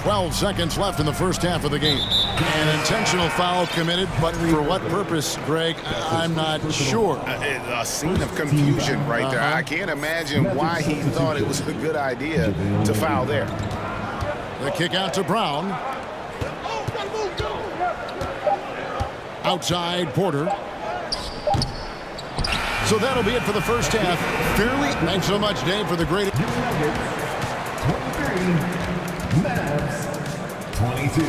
12 seconds left in the first half of the game. An intentional foul committed, but for what purpose, Greg, I'm not sure. A scene of confusion right there. I can't imagine why he thought it was a good idea to foul there. The kick out to Brown. Outside Porter. So that'll be it for the first half. Fairly, thanks so much, Dave, for the great... 23, Mavs 22.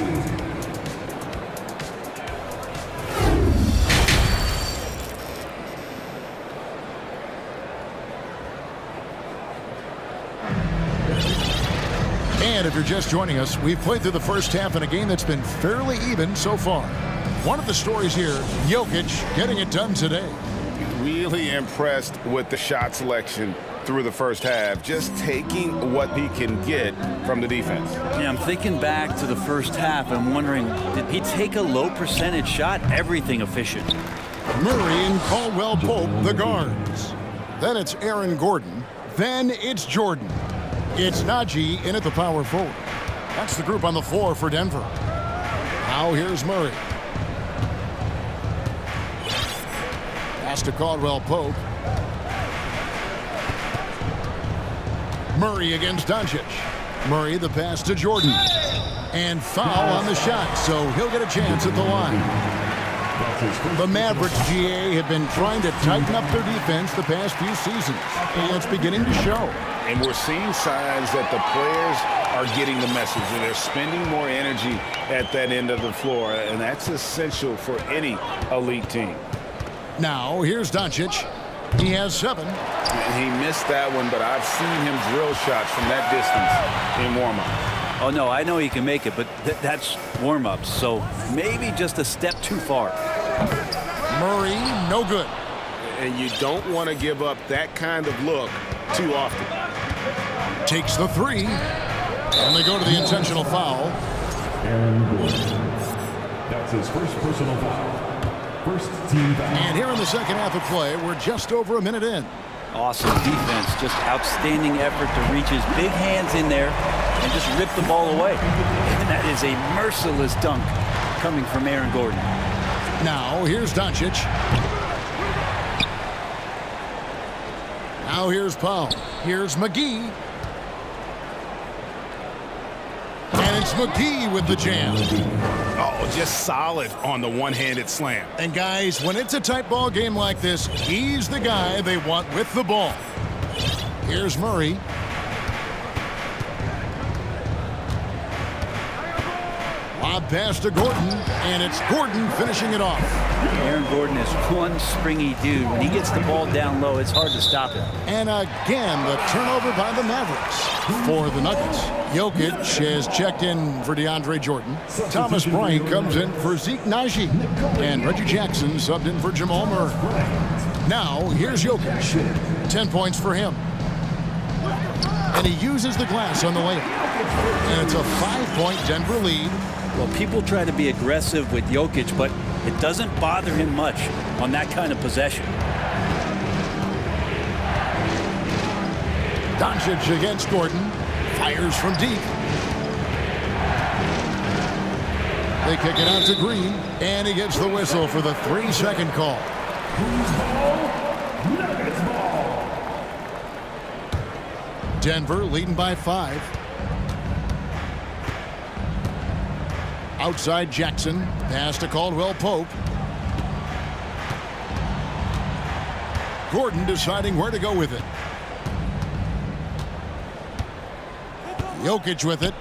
And if you're just joining us, we've played through the first half in a game that's been fairly even so far. One of the stories here, Jokic getting it done today. Really impressed with the shot selection through the first half, just taking what he can get from the defense. Yeah, I'm thinking back to the first half and wondering, did he take a low percentage shot? Everything efficient. Murray and Caldwell Pope, the guards. Then it's Aaron Gordon. Then it's Jordan. It's Najee in at the power forward. That's the group on the floor for Denver. Now here's Murray. Pass to Caldwell Pope. Murray against Doncic. Murray the pass to Jordan. And foul on the shot, so he'll get a chance at the line. The Mavericks, GA, have been trying to tighten up their defense the past few seasons, and it's beginning to show. And we're seeing signs that the players are getting the message, and they're spending more energy at that end of the floor, and that's essential for any elite team. Now, here's Doncic. He has 7. He missed that one, but I've seen him drill shots from that distance in warm-up. Oh, no, I know he can make it, but that's warm-ups, so maybe just a step too far. Murray, no good. And you don't want to give up that kind of look too often. Takes the 3. And they go to the intentional foul. Aaron Gordon. That's his first personal foul. First team foul. And here in the second half of play, we're just over a minute in. Awesome defense, just outstanding effort to reach his big hands in there and just rip the ball away. And that is a merciless dunk coming from Aaron Gordon. Now, here's Doncic. Now here's Powell. Here's McGee. And it's McGee with the jam. Oh, just solid on the one-handed slam. And guys, when it's a tight ball game like this, he's the guy they want with the ball. Here's Murray. Lob pass to Gordon, and it's Gordon finishing it off. Aaron Gordon is one springy dude. When he gets the ball down low, it's hard to stop him. And again, the turnover by the Mavericks for the Nuggets. Jokic has checked in for DeAndre Jordan. Thomas Bryant comes in for Zeke Naji. And Reggie Jackson subbed in for Jamal Murray. Now, here's Jokic. 10 points for him. And he uses the glass on the layup. And it's a 5-point Denver lead. Well, people try to be aggressive with Jokic, but it doesn't bother him much on that kind of possession. Doncic against Gordon. Fires from deep. They kick it out to Green, and he gets the whistle for the 3-second call. Denver leading by 5. Outside Jackson, pass to Caldwell Pope. Gordon deciding where to go with it. Jokic with it.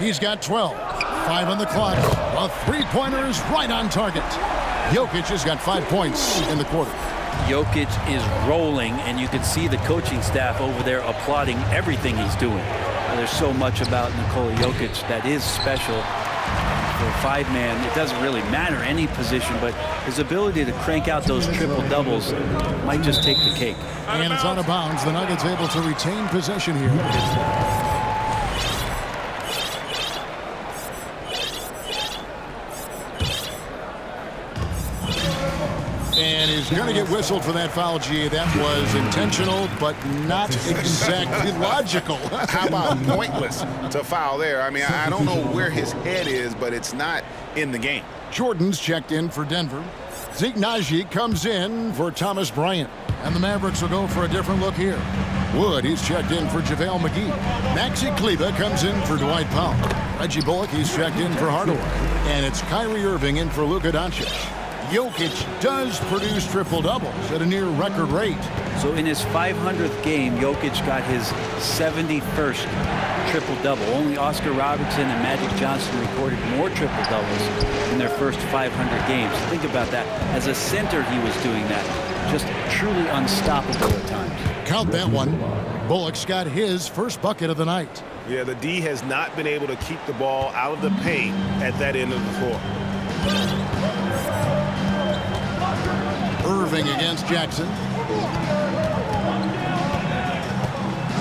He's got 12. 5 on the clock. A three-pointer is right on target. Jokic has got 5 points in the quarter. Jokic is rolling, and you can see the coaching staff over there applauding everything he's doing. There's so much about Nikola Jokic that is special. For a 5-man, it doesn't really matter any position, but his ability to crank out those triple-doubles might just take the cake. And it's out of bounds. The Nuggets able to retain possession here. And he's going to get whistled for that foul, G. That was intentional, but not exactly logical. How about pointless to foul there? I mean, I don't know where his head is, but it's not in the game. Jordan's checked in for Denver. Zeke Naji comes in for Thomas Bryant. And the Mavericks will go for a different look here. Wood, he's checked in for JaVale McGee. Maxi Kleber comes in for Dwight Powell. Reggie Bullock, he's checked in for Hardaway. And it's Kyrie Irving in for Luka Doncic. Jokic does produce triple-doubles at a near record rate. So in his 500th game, Jokic got his 71st triple-double. Only Oscar Robertson and Magic Johnson recorded more triple-doubles in their first 500 games. Think about that. As a center, he was doing that. Just truly unstoppable at times. Count that one. Bullock's got his first bucket of the night. Yeah, the D has not been able to keep the ball out of the paint at that end of the floor. Irving against Jackson.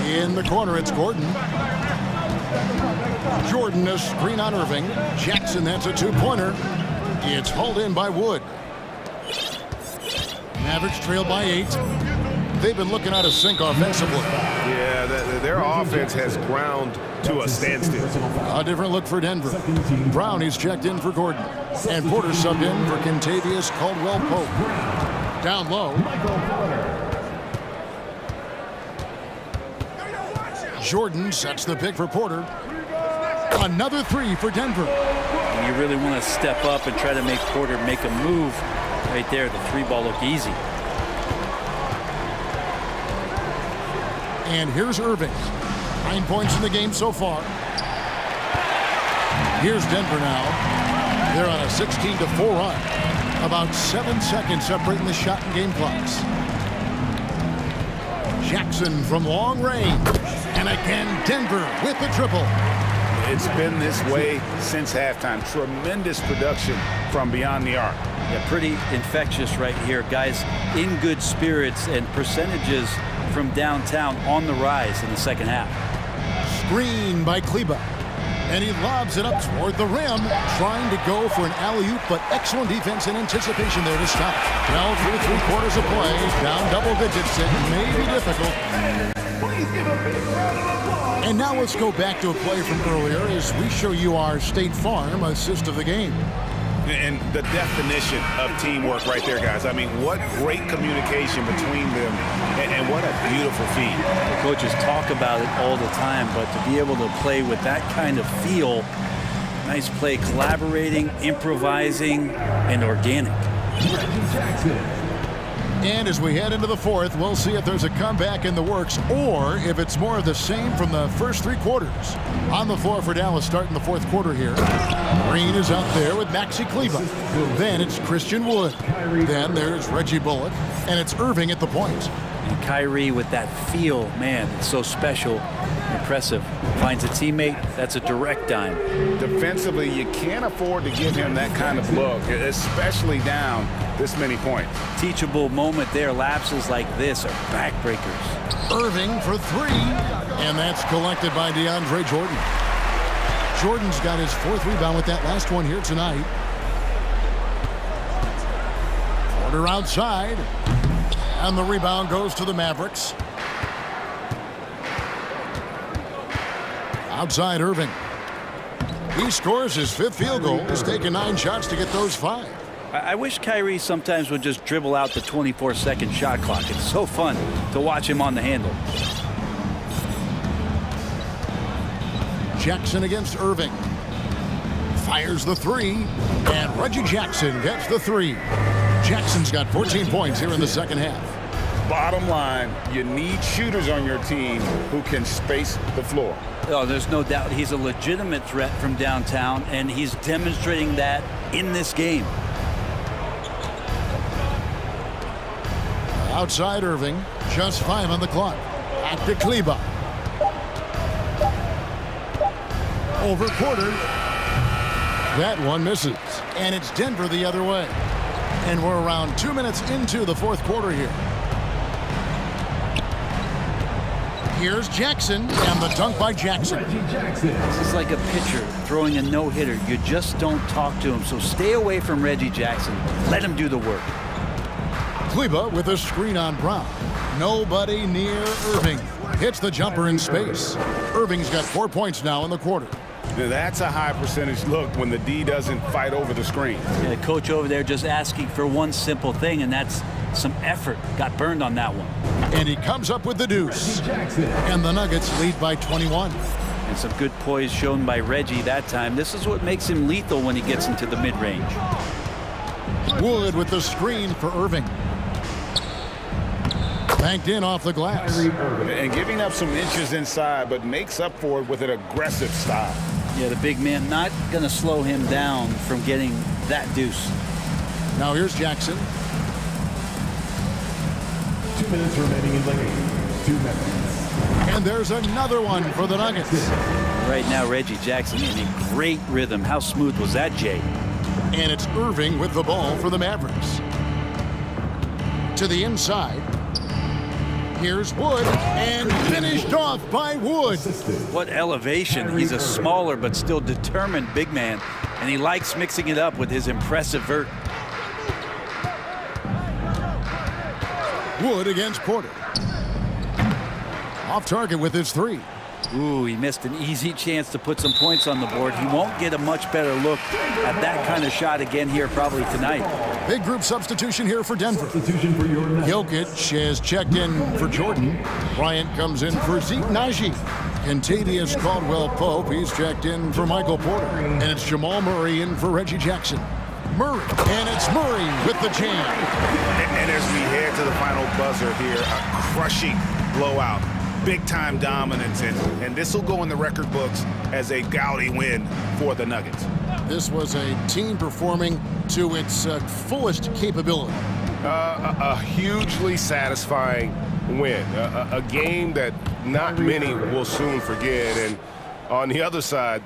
In the corner, it's Gordon. Jordan, a screen on Irving. Jackson, that's a two-pointer. It's hauled in by Wood. Mavericks trail by 8. They've been looking out of sync offensively. Yeah, their offense has ground to a standstill. A different look for Denver. Brown, he's checked in for Gordon. And Porter subbed in for Kentavious Caldwell-Pope. Down low. Jordan sets the pick for Porter. Another three for Denver. And you really want to step up and try to make Porter make a move right there. The three ball looked easy. And here's Irving. 9 points in the game so far. Here's Denver now. They're on a 16-4 run. About 7 seconds separating the shot and game clocks. Jackson from long range. And again, Denver with the triple. It's been this way since halftime. Tremendous production from beyond the arc. Yeah, pretty infectious right here. Guys in good spirits, and percentages from downtown on the rise in the second half. Screen by Kleber. And he lobs it up toward the rim, trying to go for an alley-oop, but excellent defense and anticipation there to stop. Well, through 3 quarters of play, down double digits, it may be difficult. And now let's go back to a play from earlier as we show you our State Farm assist of the game. And the definition of teamwork right there, guys. I mean, what great communication between them, and what a beautiful feed. The coaches talk about it all the time, but to be able to play with that kind of feel, nice play, collaborating, improvising, and organic. And as we head into the fourth, we'll see if there's a comeback in the works or if it's more of the same from the first three quarters. On the floor for Dallas starting the fourth quarter here. Green is out there with Maxi Kleber. Then it's Christian Wood. Then there's Reggie Bullock. And it's Irving at the point. And Kyrie with that feel, man, it's so special, impressive. Finds a teammate, that's a direct dime. Defensively, you can't afford to give him that kind of look, especially down this many points. Teachable moment there. Lapses like this are backbreakers. Irving for three. And that's collected by DeAndre Jordan. Jordan's got his fourth rebound with that last one here tonight. Porter outside. And the rebound goes to the Mavericks. Outside Irving. He scores his fifth field goal. He's taken 9 shots to get those 5. I wish Kyrie sometimes would just dribble out the 24-second shot clock. It's so fun to watch him on the handle. Jackson against Irving. Fires the three. And Reggie Jackson gets the 3. Jackson's got 14 points here in the second half. Bottom line, you need shooters on your team who can space the floor. Oh, there's no doubt he's a legitimate threat from downtown, and he's demonstrating that in this game. Outside Irving, just 5 on the clock. Back to Kleber. Over Porter. That one misses. And it's Denver the other way. And we're around 2 minutes into the fourth quarter here. Here's Jackson, and the dunk by Jackson. This is like a pitcher throwing a no-hitter. You just don't talk to him, so stay away from Reggie Jackson. Let him do the work. Kleber with a screen on Brown. Nobody near Irving. Hits the jumper in space. Irving's got 4 points now in the quarter. Now that's a high percentage look when the D doesn't fight over the screen. Yeah, the coach over there just asking for one simple thing, and that's some effort. Got burned on that one. And he comes up with the deuce. And the Nuggets lead by 21. And some good poise shown by Reggie that time. This is what makes him lethal when he gets into the mid-range. Wood with the screen for Irving. Banked in off the glass. And giving up some inches inside, but makes up for it with an aggressive style. Yeah, the big man not going to slow him down from getting that deuce. Now here's Jackson. 2 minutes remaining in the game. 2 minutes. And there's another one for the Nuggets. Right now, Reggie Jackson in a great rhythm. How smooth was that, Jay? And it's Irving with the ball for the Mavericks. To the inside. Here's Wood, and finished off by Wood. What elevation. He's a smaller but still determined big man, and he likes mixing it up with his impressive vert. Wood against Porter. Off target with his 3. Ooh, he missed an easy chance to put some points on the board. He won't get a much better look at that kind of shot again here probably tonight. Big group substitution here for Denver. Substitution for your Jokic has checked in for Jordan. Bryant comes in for Zeke Naji. Contavious Caldwell-Pope, he's checked in for Michael Porter. And it's Jamal Murray in for Reggie Jackson. Murray, and it's Murray with the jam. And as we head to the final buzzer here, a crushing blowout. Big-time dominance, and this will go in the record books as a gaudy win for the Nuggets. This was a team performing to its fullest capability. A hugely satisfying win. A game that not many will soon forget, and on the other side,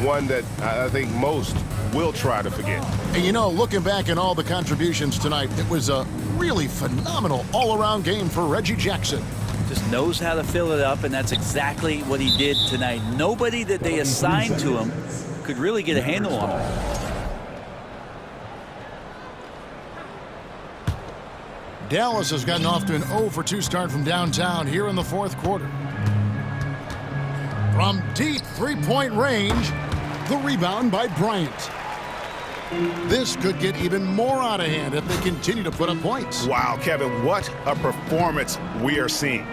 one that I think most will try to forget. And you know, looking back at all the contributions tonight, it was a really phenomenal all-around game for Reggie Jackson. Just knows how to fill it up, and that's exactly what he did tonight. Nobody that they assigned to him could really get a handle on him. Dallas has gotten off to an 0-for-2 start from downtown here in the fourth quarter. From deep three-point range, the rebound by Bryant. This could get even more out of hand if they continue to put up points. Wow, Kevin, what a performance we are seeing.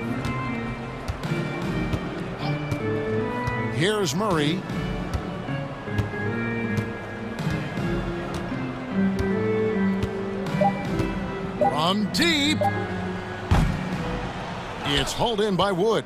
Here's Murray. From deep. It's hauled in by Wood.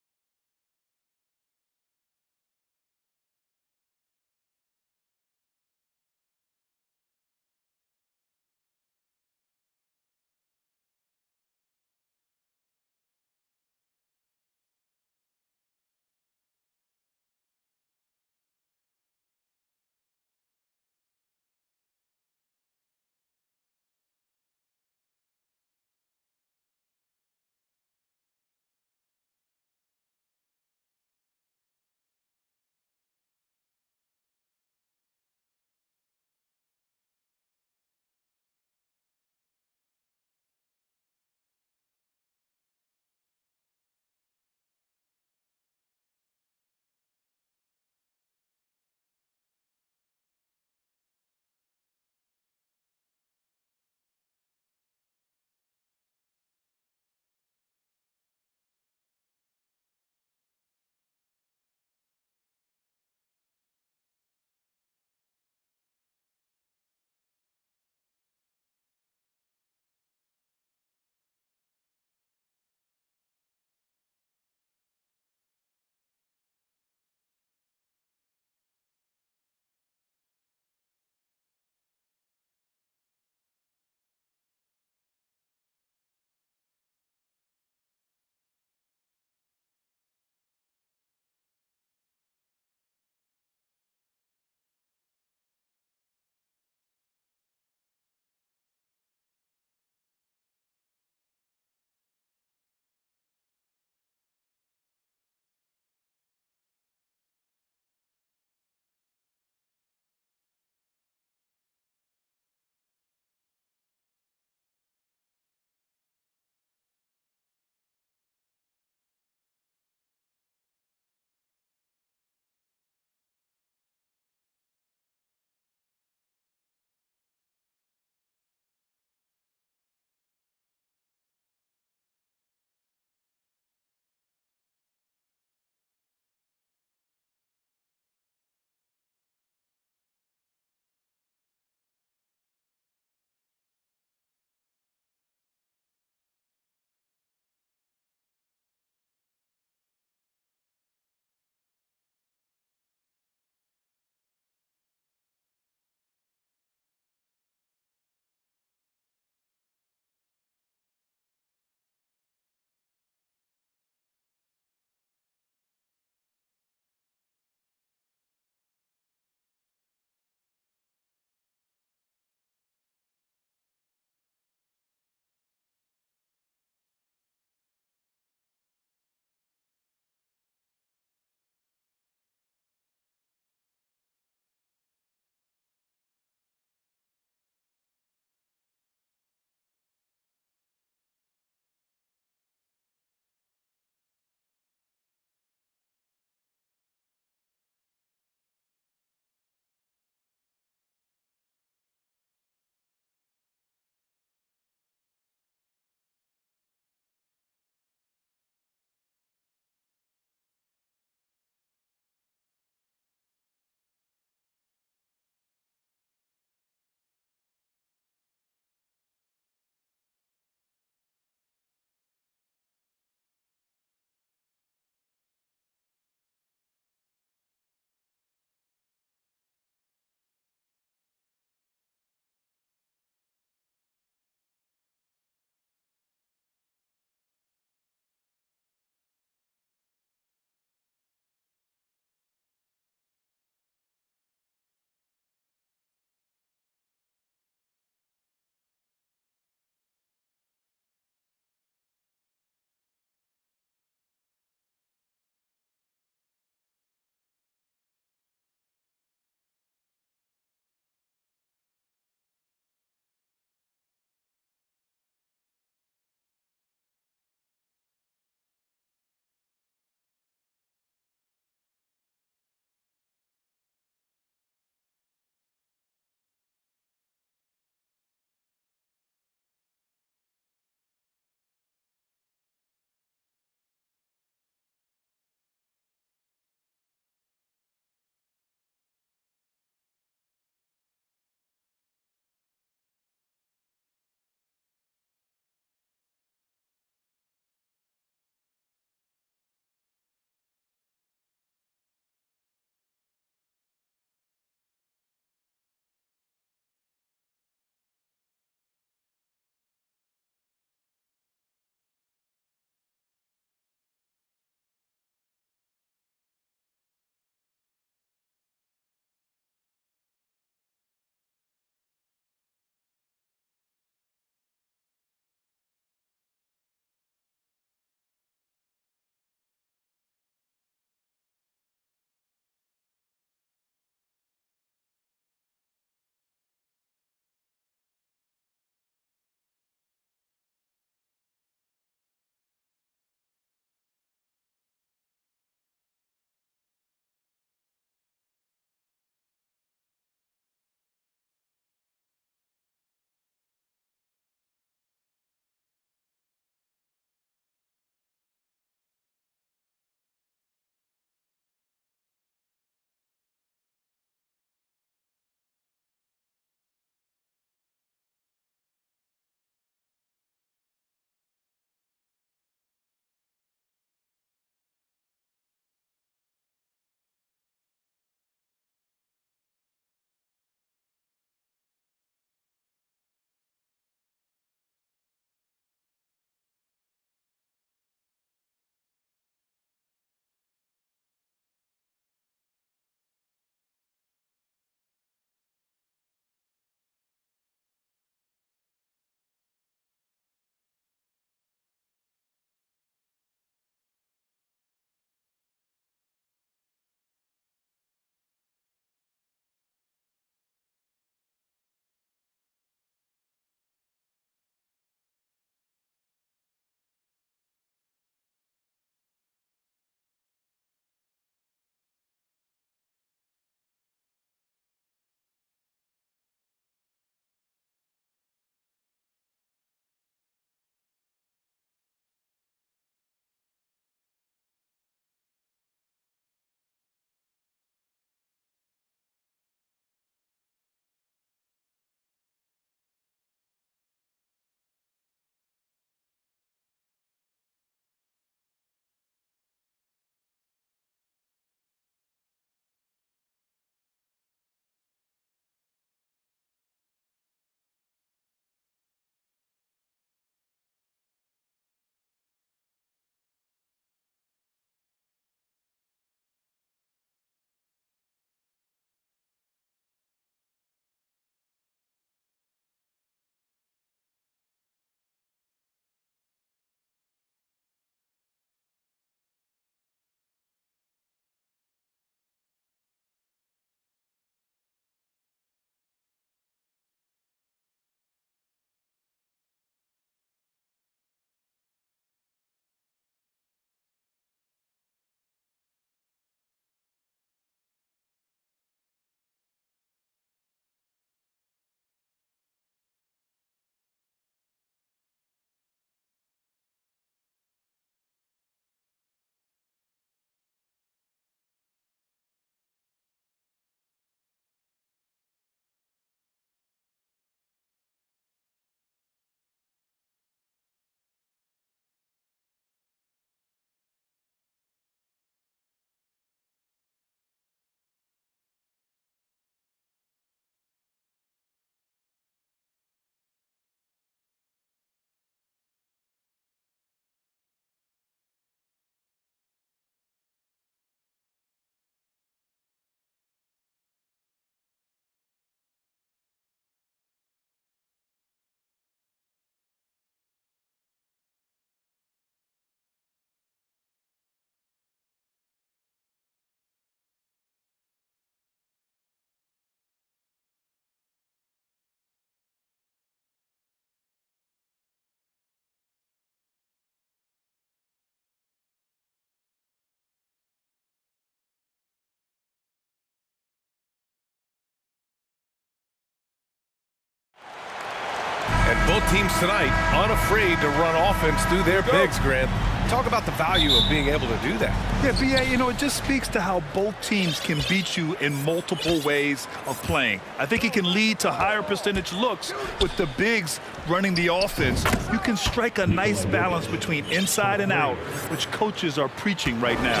Both teams tonight unafraid to run offense through their bigs, Grant. Talk about the value of being able to do that. Yeah, B.A., you know, it just speaks to how both teams can beat you in multiple ways of playing. I think it can lead to higher percentage looks with the bigs running the offense. You can strike a nice balance between inside and out, which coaches are preaching right now.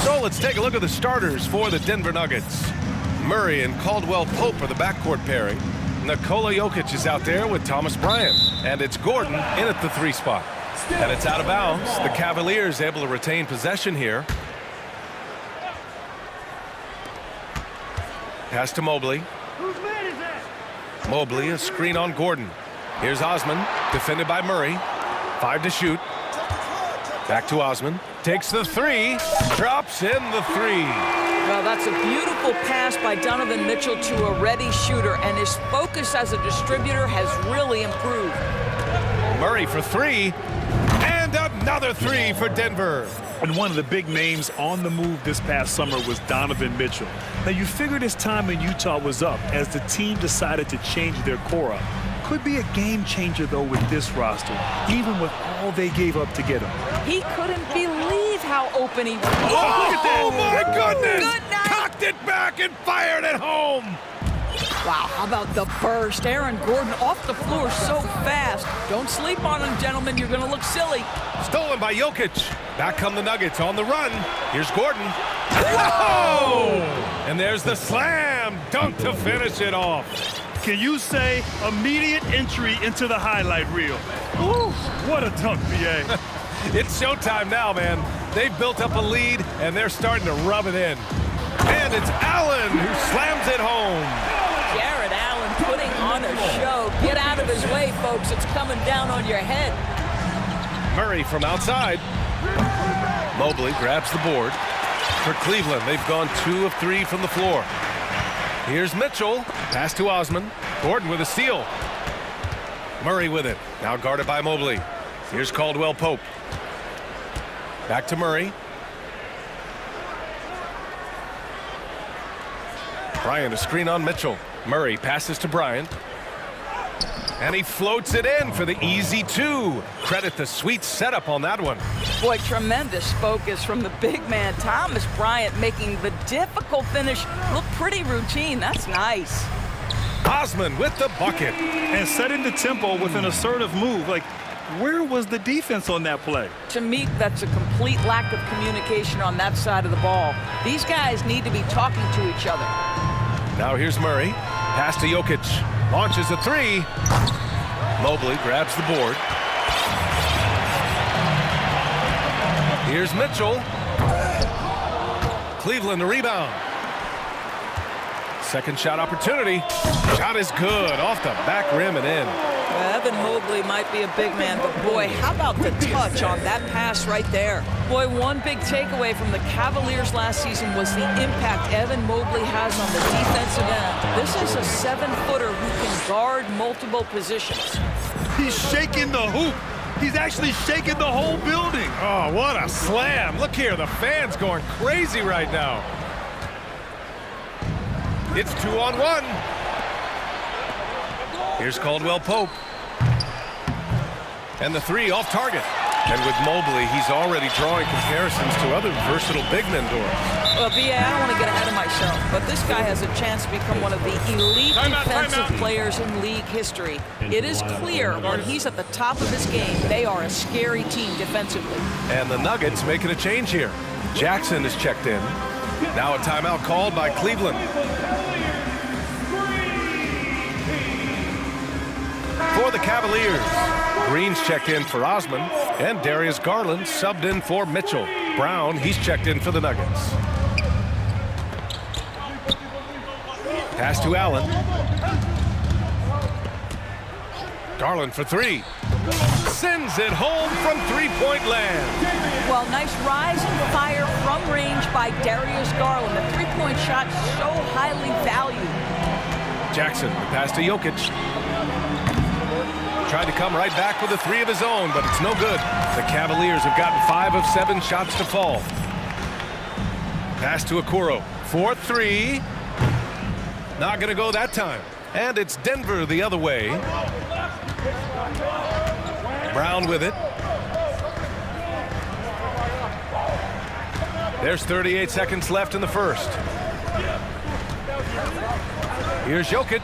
So let's take a look at the starters for the Denver Nuggets. Murray and Caldwell Pope are the backcourt pairing. Nikola Jokic is out there with Thomas Bryant. And it's Gordon in at the 3 spot. And it's out of bounds. The Cavaliers able to retain possession here. Pass to Mobley. Mobley, a screen on Gordon. Here's Osman, defended by Murray. 5 to shoot. Back to Osman. Takes the 3. Drops in the 3. Well, that's a beautiful pass by Donovan Mitchell to a ready shooter, and his focus as a distributor has really improved. Murray for 3. And another 3 for Denver. And one of the big names on the move this past summer was Donovan Mitchell. Now, you figured his time in Utah was up as the team decided to change their core up. Could be a game changer, though, with this roster, even with all they gave up to get him. He couldn't believe how open he was. Oh, look at that. Oh, my goodness. Good night. Cocked it back and fired it home. Wow, how about the burst? Aaron Gordon off the floor so fast. Don't sleep on him, gentlemen. You're going to look silly. Stolen by Jokic. Back come the Nuggets on the run. Here's Gordon. Whoa! And there's the slam dunk to finish it off. Can you say immediate entry into the highlight reel? Ooh, what a dunk, B.A. It's showtime now, man. They've built up a lead, and they're starting to rub it in. And it's Allen who slams it home. Jared Allen putting on a show. Get out of his way, folks. It's coming down on your head. Murray from outside. Mobley grabs the board. For Cleveland, they've gone 2 of 3 from the floor. Here's Mitchell. Pass to Osman. Gordon with a steal. Murray with it. Now guarded by Mobley. Here's Caldwell Pope. Back to Murray. Bryant, a screen on Mitchell. Murray passes to Bryant. And he floats it in for the easy 2. Credit the sweet setup on that one. Boy, tremendous focus from the big man, Thomas Bryant, making the difficult finish look pretty routine. That's nice. Osman with the bucket. And setting the tempo with an assertive move. Like, where was the defense on that play? To me, that's a complete lack of communication on that side of the ball. These guys need to be talking to each other. Now here's Murray. Pass to Jokic. Launches a 3. Mobley grabs the board. Here's Mitchell. Cleveland the rebound. Second shot opportunity. Shot is good. Off the back rim and in. Evan Mobley might be a big man, but boy, how about the touch on that pass right there? Boy, one big takeaway from the Cavaliers last season was the impact Evan Mobley has on the defensive end. This is a 7-footer who can guard multiple positions. He's shaking the hoop. He's actually shaking the whole building. Oh, what a slam. Look here, the fans going crazy right now. It's 2-on-1. Here's Caldwell Pope. And the 3 off target. And with Mobley, he's already drawing comparisons to other versatile big men doors. Well, B.A., I don't want to get ahead of myself, but this guy has a chance to become one of the elite defensive players in league history. It is clear when he's at the top of his game, they are a scary team defensively. And the Nuggets making a change here. Jackson is checked in. Now a timeout called by Cleveland. For the Cavaliers, Green's checked in for Osman, and Darius Garland subbed in for Mitchell. Brown, he's checked in for the Nuggets. Pass to Allen. Garland for 3. Sends it home from 3-point land. Well, nice rise and fire from range by Darius Garland. The 3-point shot so highly valued. Jackson, the pass to Jokic. Tried to come right back with a 3 of his own, but it's no good. The Cavaliers have gotten 5 of 7 shots to fall. Pass to Okoro. 4-3. Not going to go that time. And it's Denver the other way. Brown with it. There's 38 seconds left in the first. Here's Jokic.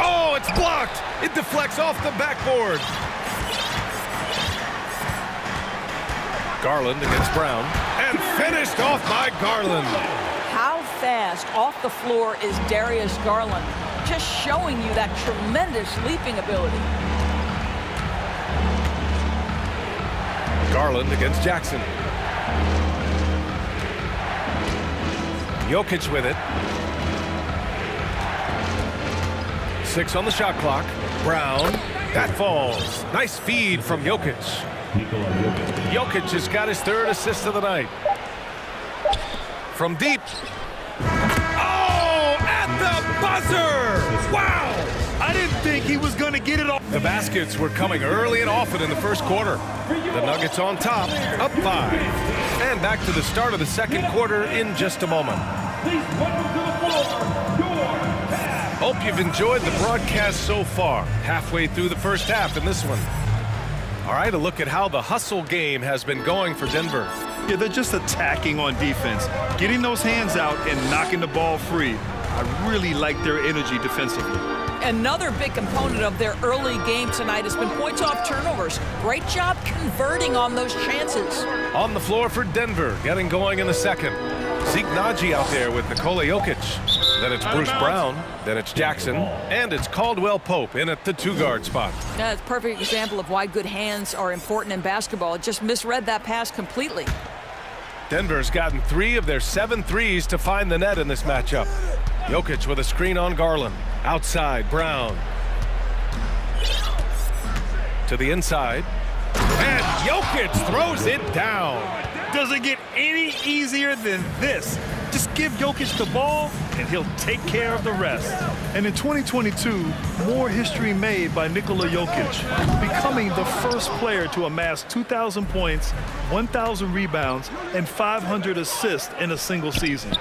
Oh, it's blocked. It deflects off the backboard. Garland against Brown. And finished off by Garland. How fast off the floor is Darius Garland? Just showing you that tremendous leaping ability. Garland against Jackson. Jokic with it. 6 on the shot clock. Brown. That falls. Nice feed from Jokic. Jokic has got his 3rd assist of the night. From deep. Oh, at the buzzer! Wow! I didn't think he was going to get it off. The baskets were coming early and often in the first quarter. The Nuggets on top, up 5. And back to the start of the second quarter in just a moment. Hope you've enjoyed the broadcast so far. Halfway through the first half in this one. All right, a look at how the hustle game has been going for Denver. Yeah, they're just attacking on defense, getting those hands out and knocking the ball free. I really like their energy defensively. Another big component of their early game tonight has been points off turnovers. Great job converting on those chances. On the floor for Denver, getting going in the second. Zeke Naji out there with Nikola Jokic. Then it's Bruce Brown, then it's Jackson, and it's Caldwell Pope in at the 2-guard spot. Yeah, it's a perfect example of why good hands are important in basketball. It just misread that pass completely. Denver's gotten 3 of their 7 threes to find the net in this matchup. Jokic with a screen on Garland. Outside, Brown. To the inside. And Jokic throws it down. Doesn't get any easier than this. Just give Jokic the ball, and he'll take care of the rest. And in 2022, more history made by Nikola Jokic, becoming the first player to amass 2,000 points, 1,000 rebounds, and 500 assists in a single season.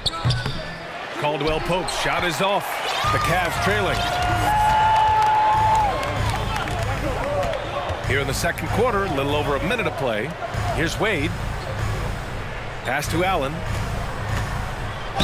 Caldwell Pope's shot is off. The Cavs trailing. Here in the second quarter, a little over a minute of play. Here's Wade. Pass to Allen.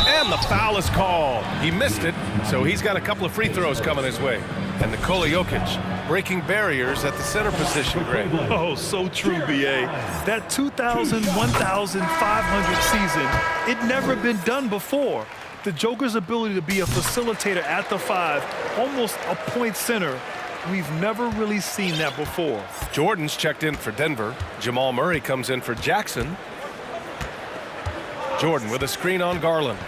And the foul is called. He missed it, so he's got a couple of free throws coming his way. And Nikola Jokic breaking barriers at the center position, Greg. Oh, so true, B.A. That 2,000, 1,500 season, it never been done before. The Joker's ability to be a facilitator at the 5, almost a point center, we've never really seen that before. Jordan's checked in for Denver. Jamal Murray comes in for Jackson. Jordan with a screen on Garland.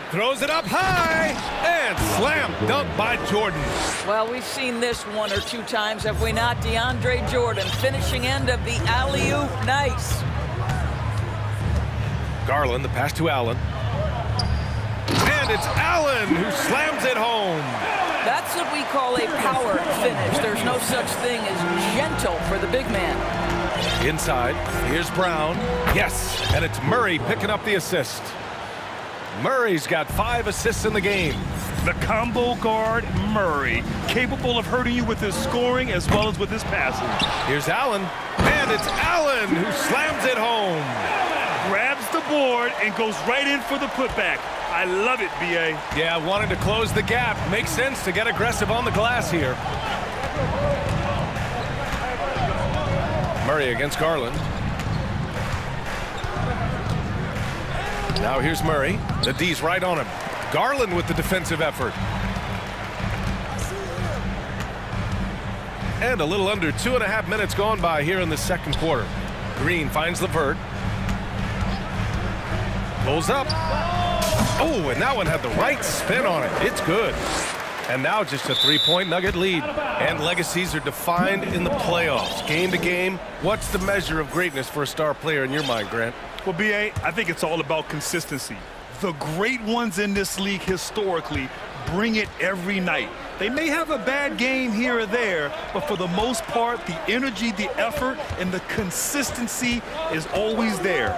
Throws it up high and slam dunk by Jordan. Well, we've seen this 1 or 2 times, have we not? DeAndre Jordan, finishing end of the alley-oop. Nice. Garland, the pass to Allen. And it's Allen who slams it home. That's what we call a power finish. There's no such thing as gentle for the big man. Inside, here's Brown. Yes, and it's Murray picking up the assist. Murray's got 5 assists in the game. The combo guard, Murray, capable of hurting you with his scoring as well as with his passing. Here's Allen, and it's Allen who slams it home. Grabs the board and goes right in for the putback. I love it, B.A. Yeah, wanted to close the gap. Makes sense to get aggressive on the glass here. Murray against Garland. Now here's Murray. The D's right on him. Garland with the defensive effort. And a little under 2.5 minutes gone by here in the second quarter. Green finds LeVert. Pulls up. Oh, and that one had the right spin on it. It's good. And now just a 3-point Nugget lead. And legacies are defined in the playoffs. Game to game, what's the measure of greatness for a star player in your mind, Grant? Well, B.A., I think it's all about consistency. The great ones in this league historically bring it every night. They may have a bad game here or there, but for the most part, the energy, the effort, and the consistency is always there.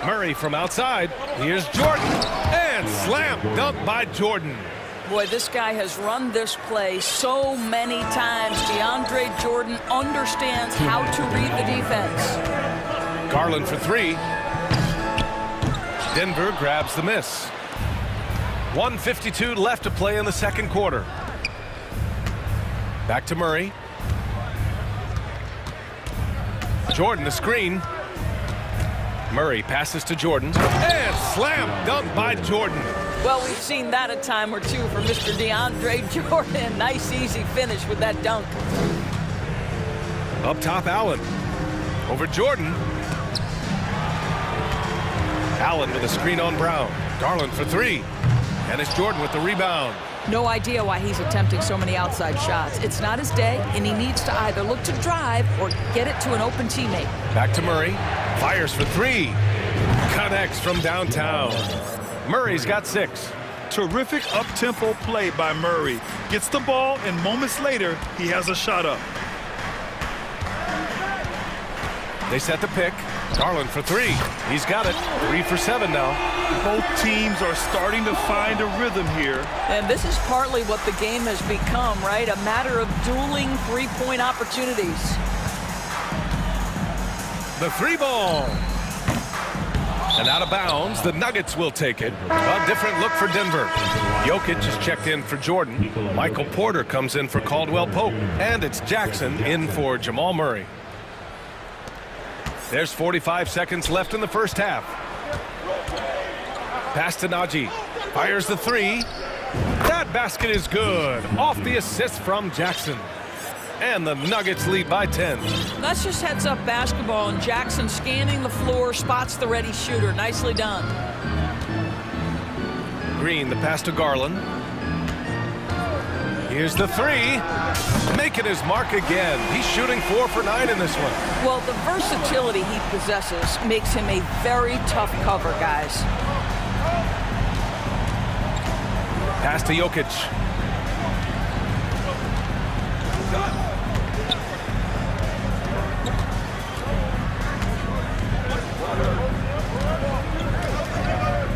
Murray from outside. Here's Jordan. And slam dunk by Jordan. Boy, this guy has run this play so many times. DeAndre Jordan understands how to read the defense. Garland for three. Denver grabs the miss. 1:52 left to play in the second quarter. Back to Murray. Jordan, the screen. Murray passes to Jordan. And slam dunk by Jordan. Well, we've seen that a time or two from Mr. DeAndre Jordan. Nice, easy finish with that dunk. Up top, Allen. Over Jordan. Allen with a screen on Brown. Garland for three. And it's Jordan with the rebound. No idea why he's attempting so many outside shots. It's not his day, and he needs to either look to drive or get it to an open teammate. Back to Murray. Fires for three. Connects from downtown. Murray's got 6. Terrific up-tempo play by Murray. Gets the ball, and moments later, he has a shot up. They set the pick. Garland for three. He's got it. 3 for 7 now. Both teams are starting to find a rhythm here. And this is partly what the game has become, right? A matter of dueling three-point opportunities. The three ball. And out of bounds, the Nuggets will take it. A different look for Denver. Jokic is checked in for Jordan. Michael Porter comes in for Caldwell Pope. And it's Jackson in for Jamal Murray. There's 45 seconds left in the first half. Pass to Najee. Fires the three. That basket is good. Off the assist from Jackson. And the Nuggets lead by 10. That's just heads-up basketball, and Jackson scanning the floor, spots the ready shooter. Nicely done. Green, the pass to Garland. Here's the three. Making his mark again. He's shooting 4 for 9 in this one. Well, the versatility he possesses makes him a very tough cover, guys. Pass to Jokic.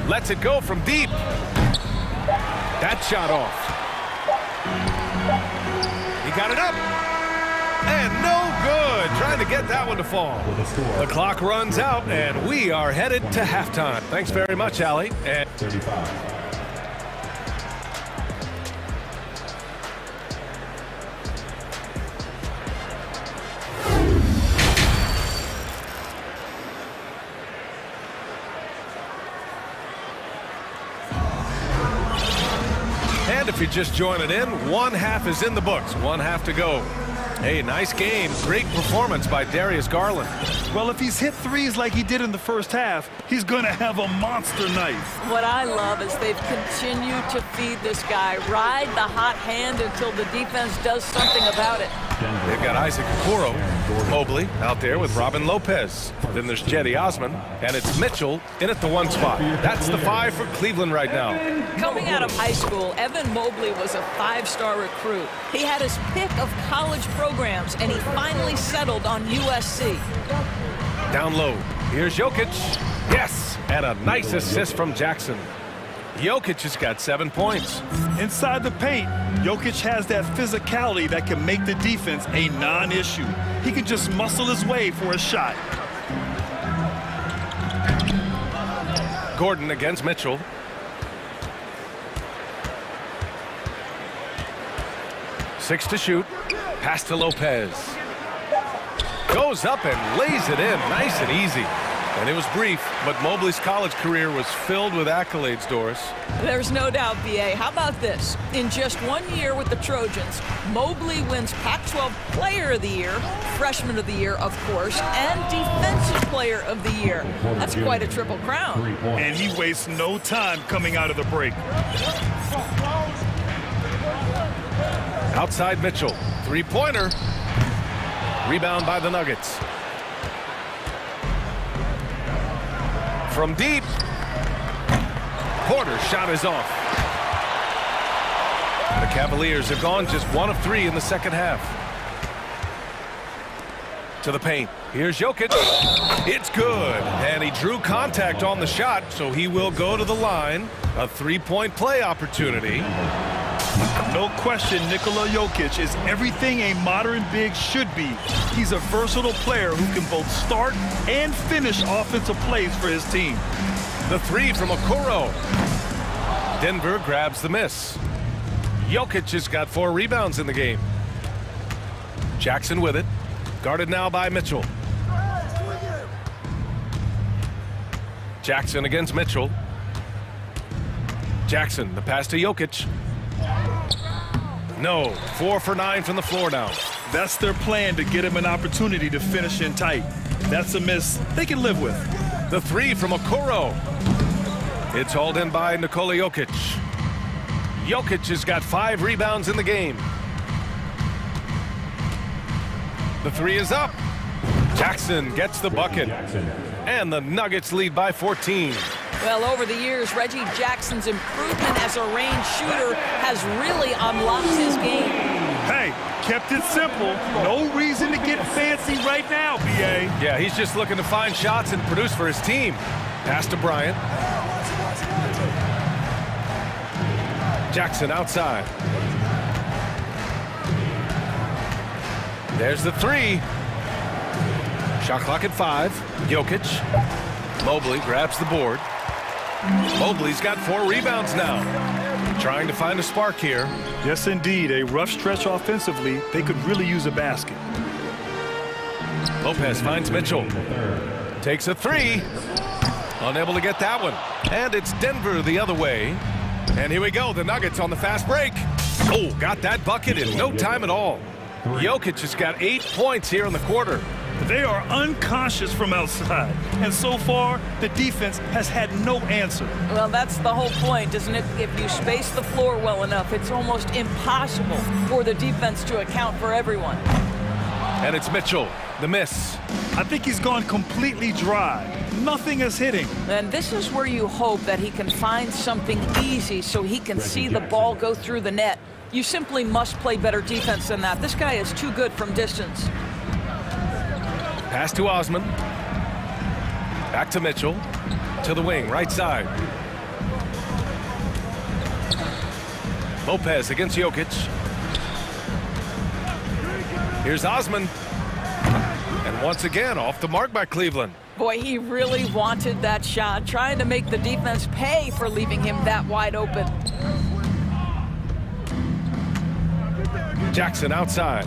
Lets it go from deep. That shot off. He got it up. And no good. Trying to get that one to fall. The clock runs out, and we are headed to halftime. Thanks very much, Allie. And 35. And if you're just joining in, one half is in the books. One half to go. Hey, nice game. Great performance by Darius Garland. Well, if he's hit threes like he did in the first half, he's going to have a monster night. What I love is they've continued to feed this guy. Ride the hot hand until the defense does something about it. They've got Isaac Okoro, Mobley out there with Robin Lopez. Then there's Jetty Osman, and it's Mitchell in at the 1 spot. That's the 5 for Cleveland right now. Coming out of high school, Evan Mobley was a 5-star recruit. He had his pick of college programs, and he finally settled on USC. Down low. Here's Jokic. Yes, and a nice assist from Jackson. Jokic has got 7 points. Inside the paint, Jokic has that physicality that can make the defense a non-issue. He can just muscle his way for a shot. Gordon against Mitchell. Six to shoot. Pass to Lopez. Goes up and lays it in. Nice and easy. And it was brief, but Mobley's college career was filled with accolades, Doris. There's no doubt, B.A. How about this? In just 1 year with the Trojans, Mobley wins Pac-12 Player of the Year, Freshman of the Year, of course, and Defensive Player of the Year. That's quite a triple crown. And he wastes no time coming out of the break. Outside Mitchell. Three-pointer. Rebound by the Nuggets. From deep. Porter's shot is off. The Cavaliers have gone just 1 of 3 in the second half. To the paint. Here's Jokic. It's good. And And he drew contact on the shot, so he will go to the line. A three-point play opportunity. No question, Nikola Jokic is everything a modern big should be. He's a versatile player who can both start and finish offensive plays for his team. The three from Okoro. Denver grabs the miss. Jokic has got 4 rebounds in the game. Jackson with it. Guarded now by Mitchell. Jackson against Mitchell. Jackson, the pass to Jokic. No, 4 for 9 from the floor now. That's their plan, to get him an opportunity to finish in tight. That's a miss they can live with. The three from Okoro. It's hauled in by Nikola Jokic. Jokic has got 5 rebounds in the game. The three is up. Jackson gets the bucket. And the Nuggets lead by 14. Well, over the years, Reggie Jackson's improvement as a range shooter has really unlocked his game. Hey, kept it simple. No reason to get fancy right now, B.A. Yeah, he's just looking to find shots and produce for his team. Pass to Bryant. Jackson outside. There's the three. Shot clock at 5. Jokic. Mobley grabs the board. Mobley's got 4 rebounds now. Trying to find a spark here. Yes, indeed. A rough stretch offensively. They could really use a basket. Lopez finds Mitchell. Takes a 3. Unable to get that one. And it's Denver the other way. And here we go. The Nuggets on the fast break. Oh, got that bucket in no time at all. Jokic has got 8 points here in the quarter. They are unconscious from outside. And so far, the defense has had no answer. Well, that's the whole point, isn't it? If you space the floor well enough, it's almost impossible for the defense to account for everyone. And it's Mitchell, the miss. I think he's gone completely dry. Nothing is hitting. And this is where you hope that he can find something easy so he can see the ball go through the net. You simply must play better defense than that. This guy is too good from distance. Pass to Osman. Back to Mitchell. To the wing, right side. Lopez against Jokic. Here's Osman. And once again, off the mark by Cleveland. Boy, he really wanted that shot, trying to make the defense pay for leaving him that wide open. Jackson outside.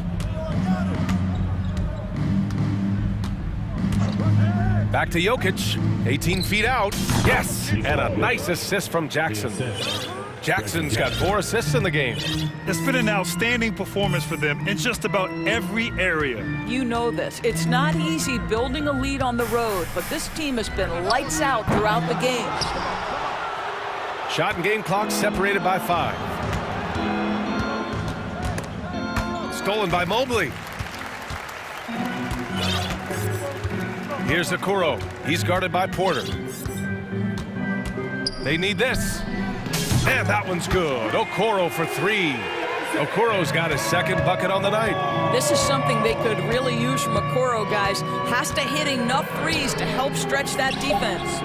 Back to Jokic, 18 feet out. Yes, and a nice assist from Jackson. Jackson's got 4 assists in the game. It's been an outstanding performance for them in just about every area. You know this. It's not easy building a lead on the road, but this team has been lights out throughout the game. Shot and game clock separated by 5. Stolen by Mobley. Here's Okoro. He's guarded by Porter. They need this. And that one's good. Okoro for 3. Okoro's got his 2nd bucket on the night. This is something they could really use from Okoro, guys. Has to hit enough threes to help stretch that defense.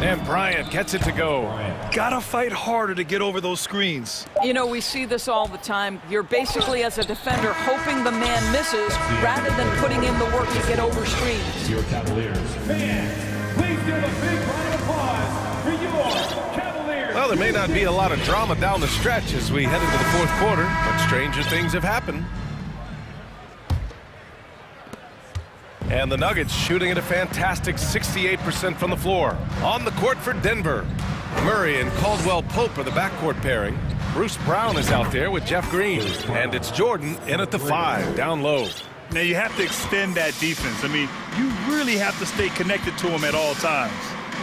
And Bryant gets it to go. Gotta fight harder to get over those screens. You know, we see this all the time. You're basically, as a defender, hoping the man misses rather than putting in the work to get over screens. Your Cavaliers. Fans, please give a big round of applause for your Cavaliers. Well, there may not be a lot of drama down the stretch as we head into the 4th quarter, but stranger things have happened. And the Nuggets shooting at a fantastic 68% from the floor. On the court for Denver. Murray and Caldwell Pope are the backcourt pairing. Bruce Brown is out there with Jeff Green. And it's Jordan in at the 5, down low. Now you have to extend that defense. I mean, you really have to stay connected to him at all times.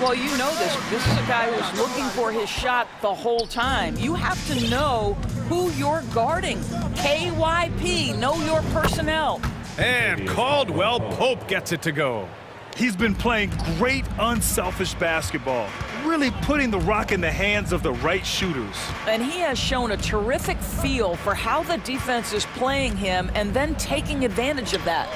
Well, you know this. This is a guy who's looking for his shot the whole time. You have to know who you're guarding. KYP, know your personnel. And Caldwell Pope gets it to go. He's been playing great, unselfish basketball, really putting the rock in the hands of the right shooters. And he has shown a terrific feel for how the defense is playing him and then taking advantage of that.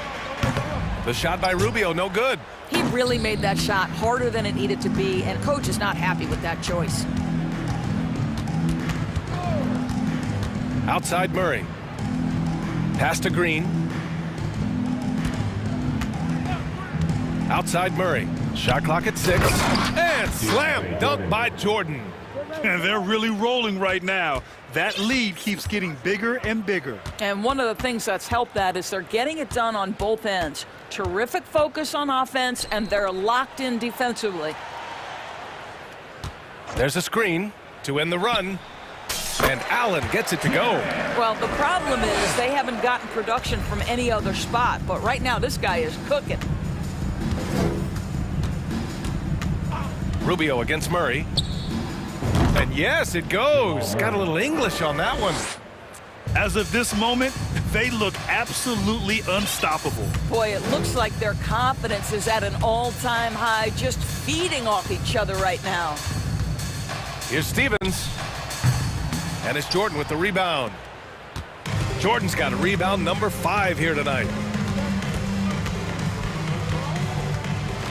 The shot by Rubio, no good. He really made that shot harder than it needed to be, and coach is not happy with that choice. Outside Murray. Pass to Green. Outside Murray. Shot clock at 6. And slam dunk by Jordan. And they're really rolling right now. That lead keeps getting bigger and bigger. And one of the things that's helped that is they're getting it done on both ends. Terrific focus on offense, and they're locked in defensively. There's a screen to end the run. And Allen gets it to go. Well, the problem is they haven't gotten production from any other spot, but right now this guy is cooking. Rubio against Murray. And yes, it goes. Got a little English on that one. As of this moment, they look absolutely unstoppable. Boy, it looks like their confidence is at an all-time high, just feeding off each other right now. Here's Stevens. And it's Jordan with the rebound. Jordan's got a rebound number 5 here tonight.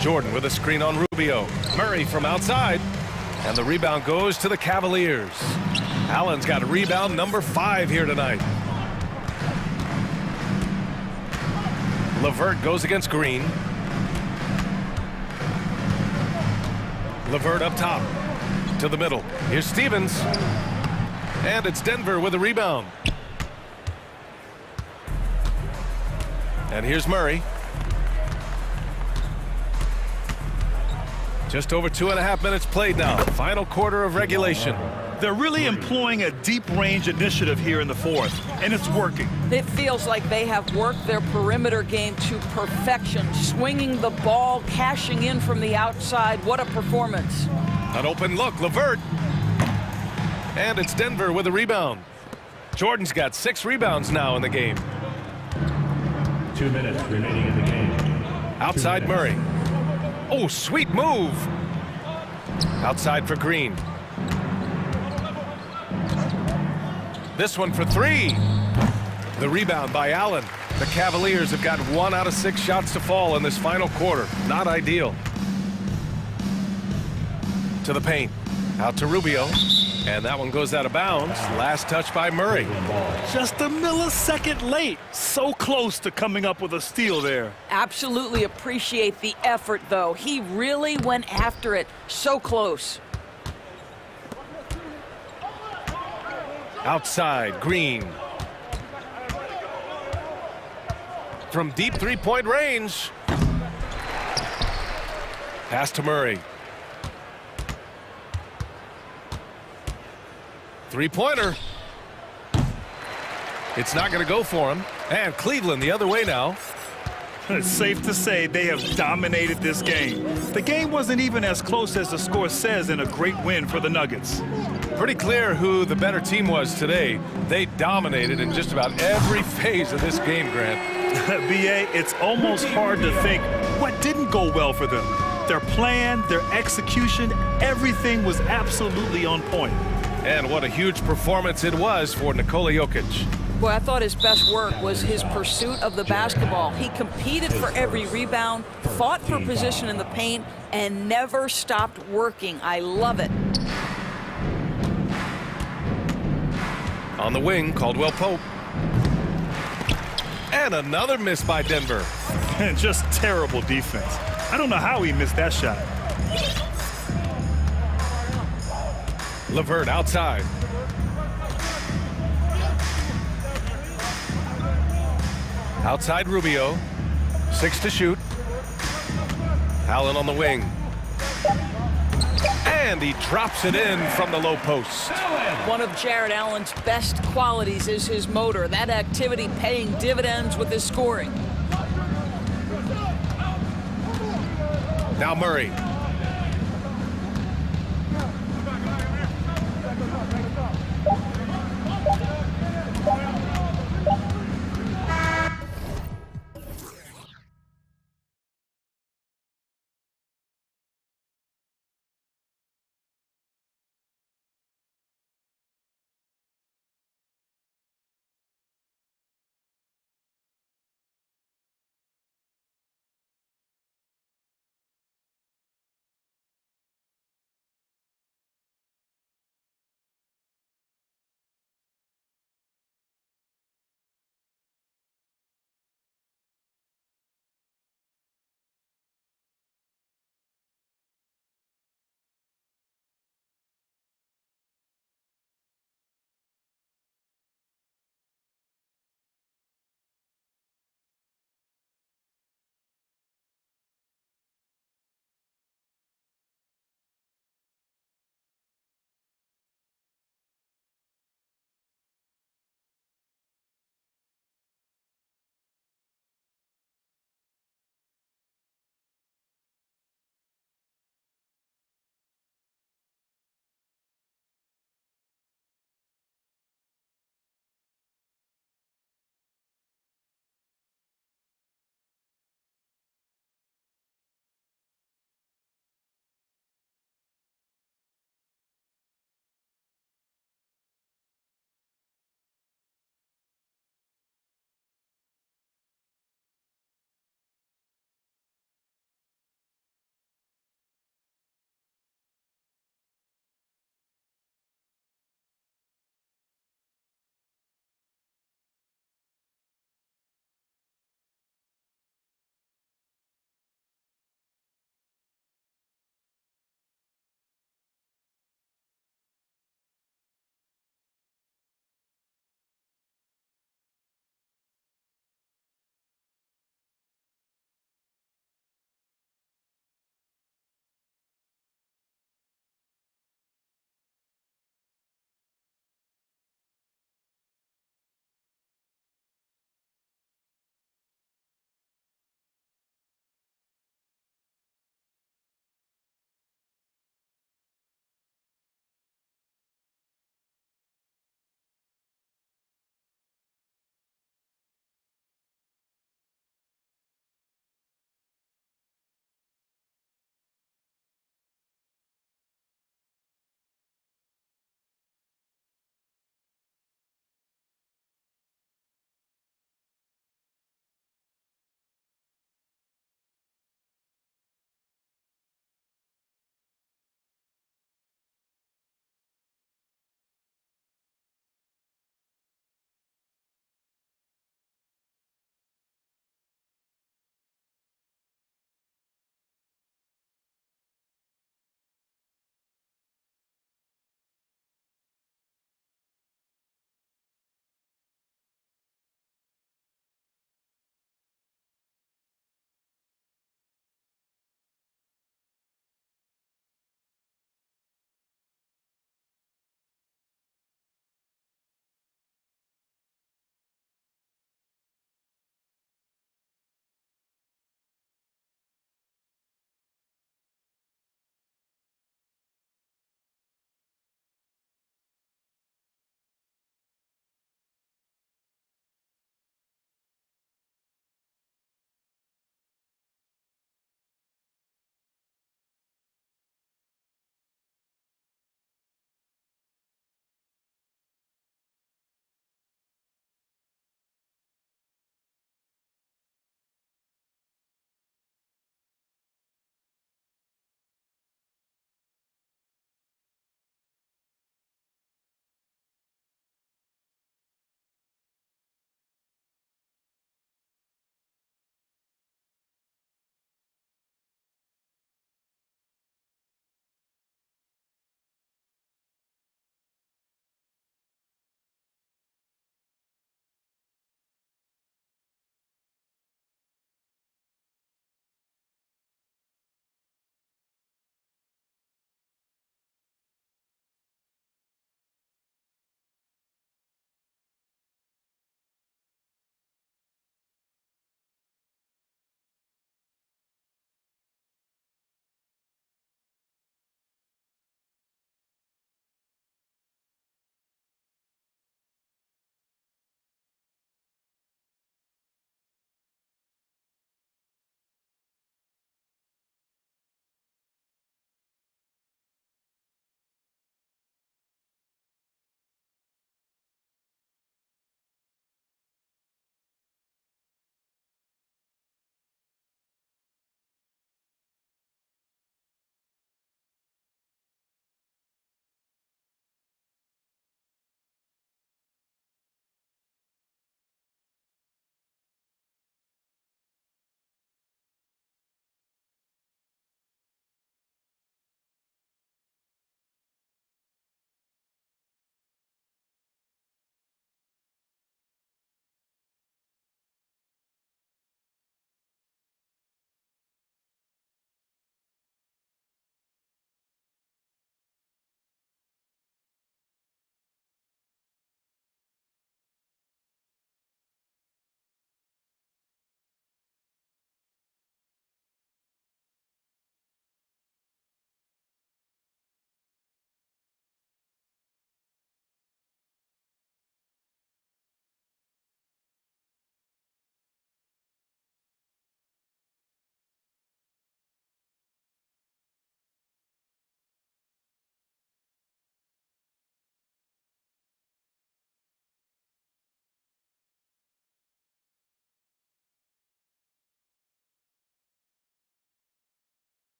Jordan with a screen on Rubio. Murray from outside. And the rebound goes to the Cavaliers. Allen's got a rebound number 5 here tonight. LeVert goes against Green. LeVert up top to the middle. Here's Stevens. And it's Denver with a rebound. And here's Murray. Just over 2.5 minutes played now. Final quarter of regulation. They're really employing a deep range initiative here in the fourth, and it's working. It feels like they have worked their perimeter game to perfection, swinging the ball, cashing in from the outside. What a performance. An open look, LeVert. And it's Denver with a rebound. Jordan's got 6 rebounds now in the game. 2 minutes remaining in the game. Outside Murray. Oh, sweet move. Outside for Green. This one for 3. The rebound by Allen. The Cavaliers have got 1 out of 6 shots to fall in this final quarter. Not ideal. To the paint. Out to Rubio. And that one goes out of bounds. Last touch by Murray. Just a millisecond late. So close to coming up with a steal there. Absolutely appreciate the effort, though. He really went after it. So close. Outside, Green. From deep three-point range. Pass to Murray. Three-pointer. It's not going to go for him. And Cleveland the other way now. It's safe to say they have dominated this game. The game wasn't even as close as the score says in a great win for the Nuggets. Pretty clear who the better team was today. They dominated in just about every phase of this game, Grant. B.A., it's almost hard to think what didn't go well for them. Their plan, their execution, everything was absolutely on point. And what a huge performance it was for Nikola Jokic. Boy, I thought his best work was his pursuit of the basketball. He competed for every rebound, fought for position in the paint, and never stopped working. I love it. On the wing, Caldwell Pope. And another miss by Denver. And just terrible defense. I don't know how he missed that shot. LeVert outside. Outside Rubio. 6 to shoot. Allen on the wing. And he drops it in from the low post. One of Jared Allen's best qualities is his motor. That activity paying dividends with his scoring. Now Murray.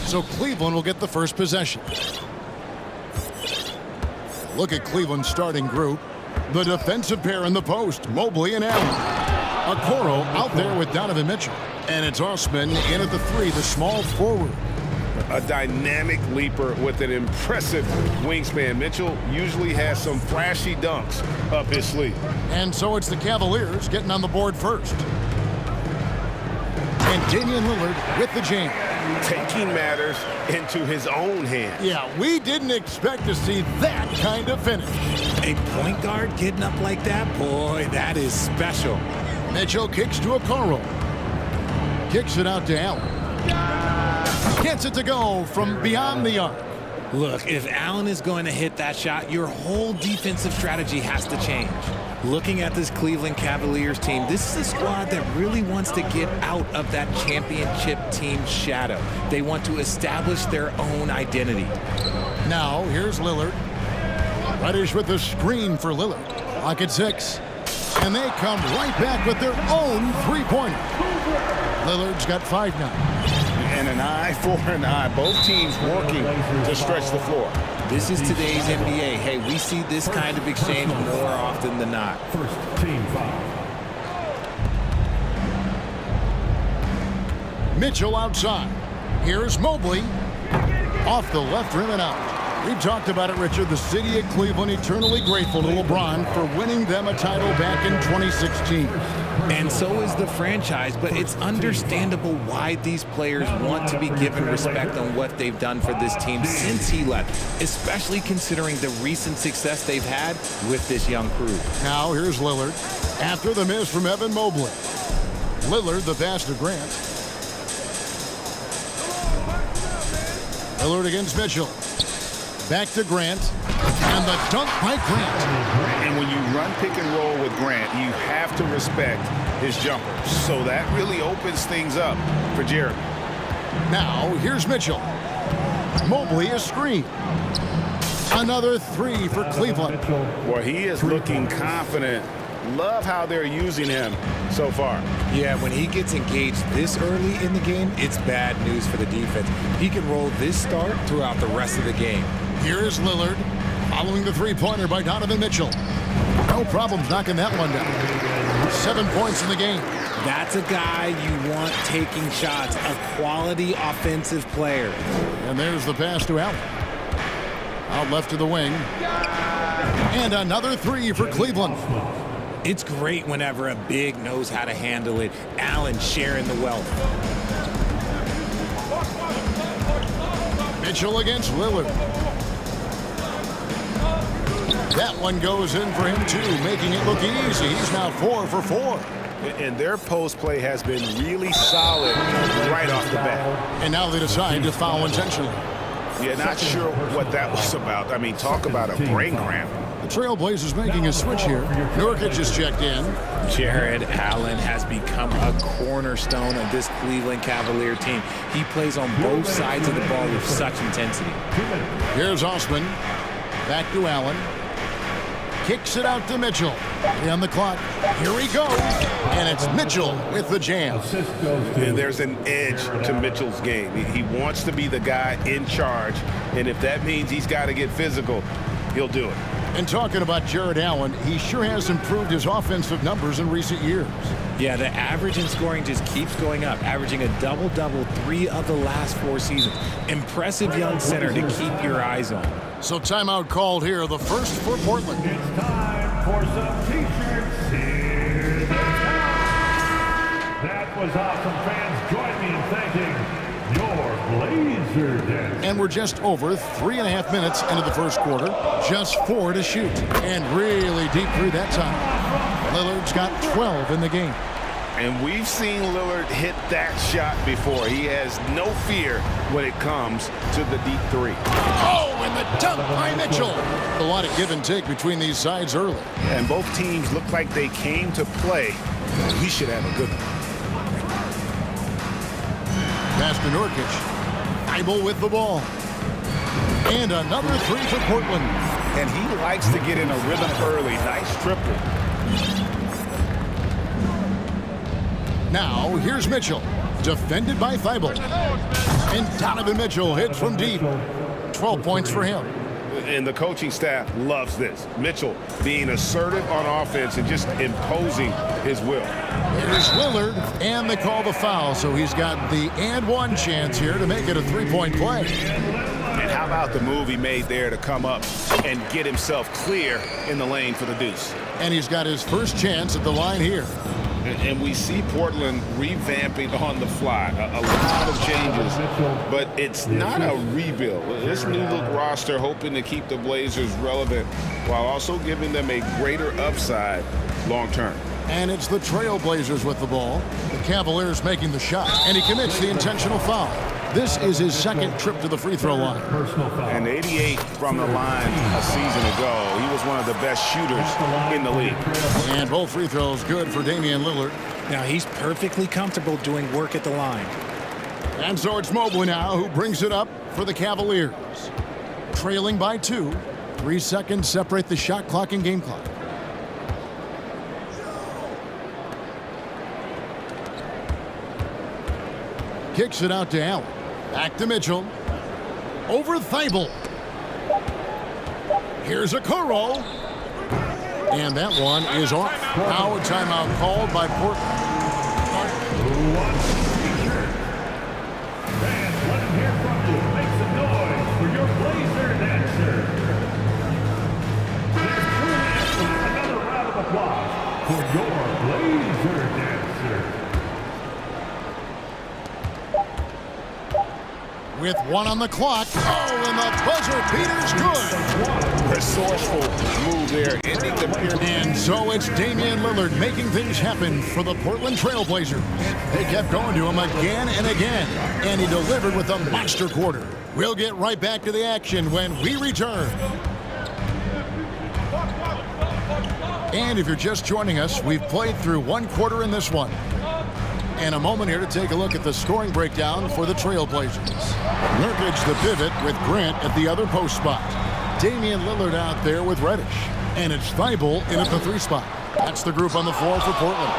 So Cleveland will get the first possession. Look at Cleveland's starting group. The defensive pair in the post, Mobley and Allen. Okoro out there with Donovan Mitchell. And it's Osman in at the 3, the small forward. A dynamic leaper with an impressive wingspan. Mitchell usually has some flashy dunks up his sleeve. And so it's the Cavaliers getting on the board first. And Damian Lillard with the jam. Taking matters into his own hands. Yeah, we didn't expect to see that kind of finish. A point guard getting up like that? Boy, that is special. Mitchell kicks to Okoro. Kicks it out to Allen. Gets it to go from beyond the arc. Look, if Allen is going to hit that shot, your whole defensive strategy has to change. Looking at this Cleveland Cavaliers team, this is a squad that really wants to get out of that championship team shadow. They want to establish their own identity. Now, here's Lillard. Reddish with the screen for Lillard. Clock at 6. And they come right back with their own three-pointer. Lillard's got 5 now. And an eye for an eye. Both teams working to stretch the floor. This is today's NBA. Hey, we see this kind of exchange more often than not. First team foul. Mitchell outside. Here's Mobley. Off the left rim and out. We've talked about it, Richard. The city of Cleveland eternally grateful to LeBron for winning them a title back in 2016. And so is the franchise, but it's understandable why these players want to be given respect on what they've done for this team since he left, especially considering the recent success they've had with this young crew. Now here's Lillard after the miss from Evan Mobley. Lillard the pass to Grant. Lillard against Mitchell. Back to Grant. And the dunk by Grant. And when you run pick and roll with Grant, you have to respect his jumper. So that really opens things up for Jeremy. Now, here's Mitchell. Mobley a screen. Another 3 for Cleveland. Well, he is looking confident. Love how they're using him so far. Yeah, when he gets engaged this early in the game, it's bad news for the defense. He can roll this start throughout the rest of the game. Here's Lillard, following the three-pointer by Donovan Mitchell. No problems knocking that one down. 7 points in the game. That's a guy you want taking shots, a quality offensive player. And there's the pass to Allen. Out left to the wing. And another 3 for Cleveland. It's great whenever a big knows how to handle it. Allen sharing the wealth. Mitchell against Lillard. That one goes in for him too, making it look easy. He's now 4 for 4. And their post play has been really solid right off the bat. And now they decide to foul intentionally. Yeah, not sure what that was about. I mean, talk about a brain cramp. The Trailblazers making a switch here. Nurkic is checked in. Jared Allen has become a cornerstone of this Cleveland Cavalier team. He plays on both sides of the ball with such intensity. Here's Osman. Back to Allen. Kicks it out to Mitchell. On the clock. Here he goes. And it's Mitchell with the jam. And there's an edge to Mitchell's game. He wants to be the guy in charge. And if that means he's got to get physical, he'll do it. And talking about Jared Allen, he sure has improved his offensive numbers in recent years. Yeah, the average in scoring just keeps going up, averaging a double-double 3 of the last 4 seasons. Impressive young center to keep your eyes on. So timeout called here, the first for Portland. It's time for some T-shirts here. That was awesome, fans. Join me in thanking your Blazer Dance. And we're just over 3.5 minutes into the first quarter. Just 4 to shoot. And really deep through that time. Lillard's got 12 in the game. And we've seen Lillard hit that shot before. He has no fear when it comes to the deep 3. Oh, and the dunk by Mitchell. A lot of give and take between these sides early. And both teams look like they came to play. We should have a good one. Pass to Nurkic. Eibel with the ball. And another 3 for Portland. And he likes to get in a rhythm early. Nice triple. Now, here's Mitchell. Defended by Eibel. And Donovan Mitchell hits from deep. 12 points for him. And the coaching staff loves this. Mitchell being assertive on offense and just imposing his will. Here's Lillard, and they call the foul, so he's got the and one chance here to make it a three-point play. And how about the move he made there to come up and get himself clear in the lane for the deuce? And he's got his first chance at the line here. And we see Portland revamping on the fly. A lot of changes, but it's not a rebuild. This new look roster hoping to keep the Blazers relevant while also giving them a greater upside long term. And it's the Trailblazers with the ball. The Cavaliers making the shot, and he commits the intentional foul. This is his second trip to the free throw line. And 88 from the line a season ago. He was one of the best shooters in the league. And both free throws good for Damian Lillard. Now he's perfectly comfortable doing work at the line. And so it's Mobley now who brings it up for the Cavaliers. Trailing by 2. 3 seconds separate the shot clock and game clock. Kicks it out to Allen. Back to Mitchell. Over Thibault. Here's a Okoro. And that one is off. Now a timeout called by Portland. Fans, let him hear from you. Make some noise for your Blazer dancer. There's truly another round of applause for your Blazer dancer. With 1 on the clock. Oh, and the buzzer beater's good. Resourceful move there, ending the period. And so it's Damian Lillard making things happen for the Portland Trailblazers. They kept going to him again and again, and he delivered with a monster quarter. We'll get right back to the action when we return. And if you're just joining us, we've played through 1 quarter in this one. And a moment here to take a look at the scoring breakdown for the Trailblazers. Nurkic the pivot with Grant at the other post spot. Damian Lillard out there with Reddish. And it's Thibault in at the 3 spot. That's the group on the floor for Portland.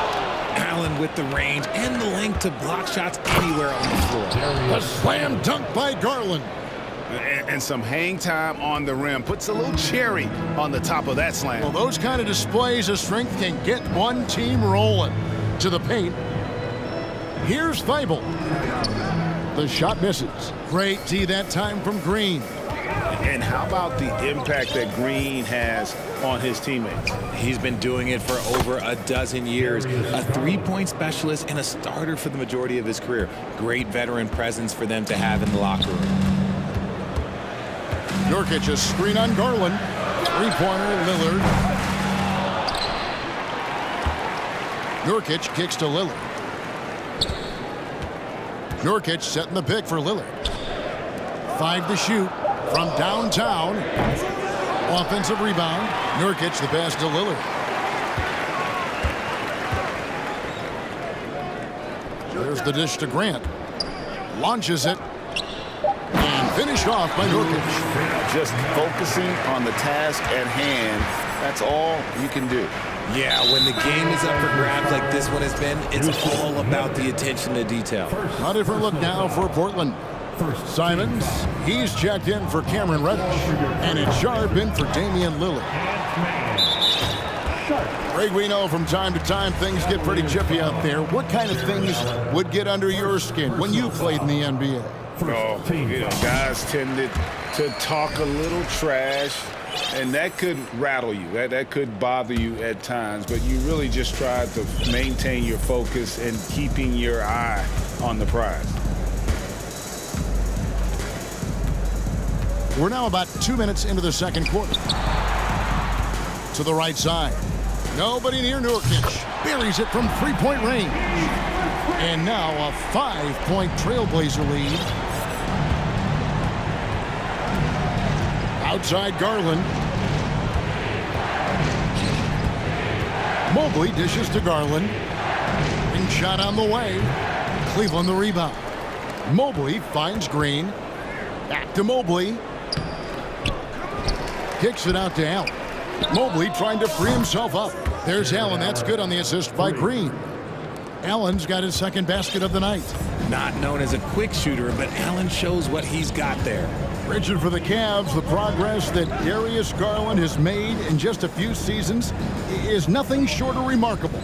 Allen with the range and the length to block shots anywhere on the floor. A slam dunk by Garland. And some hang time on the rim. Puts a little cherry on the top of that slam. Well, those kind of displays of strength can get one team rolling. To the paint. Here's Thibault. The shot misses. Great D that time from Green. And how about the impact that Green has on his teammates? He's been doing it for over a dozen years. A three-point specialist and a starter for the majority of his career. Great veteran presence for them to have in the locker room. Nurkic a screen on Garland. Three-pointer Lillard. Nurkic kicks to Lillard. Nurkic setting the pick for Lillard. 5 to shoot from downtown. Offensive rebound. Nurkic the pass to Lillard. There's the dish to Grant. Launches it. And finished off by Nurkic. Just focusing on the task at hand. That's all you can do. Yeah, when the game is up for grabs like this one has been, it's all about the attention to detail. A different look now for Portland. Simons, he's checked in for Cameron Reddish. And it's Sharp in for Damian Lillard. Greg, we know from time to time things get pretty chippy out there. What kind of things would get under your skin when you played in the NBA? Oh, you know, guys tended to talk a little trash. And that could rattle you. That could bother you at times. But you really just try to maintain your focus and keeping your eye on the prize. We're now about 2 minutes into the second quarter. To the right side. Nobody near Nurkic. Buries it from three-point range. And now a 5-point Trailblazer lead. Outside Garland. Mobley dishes to Garland. And shot on the way. Cleveland the rebound. Mobley finds Green. Back to Mobley. Kicks it out to Allen. Mobley trying to free himself up. There's Allen. That's good on the assist by Green. Allen's got his second basket of the night. Not known as a quick shooter, but Allen shows what he's got there. Richard, for the Cavs, the progress that Darius Garland has made in just a few seasons is nothing short of remarkable.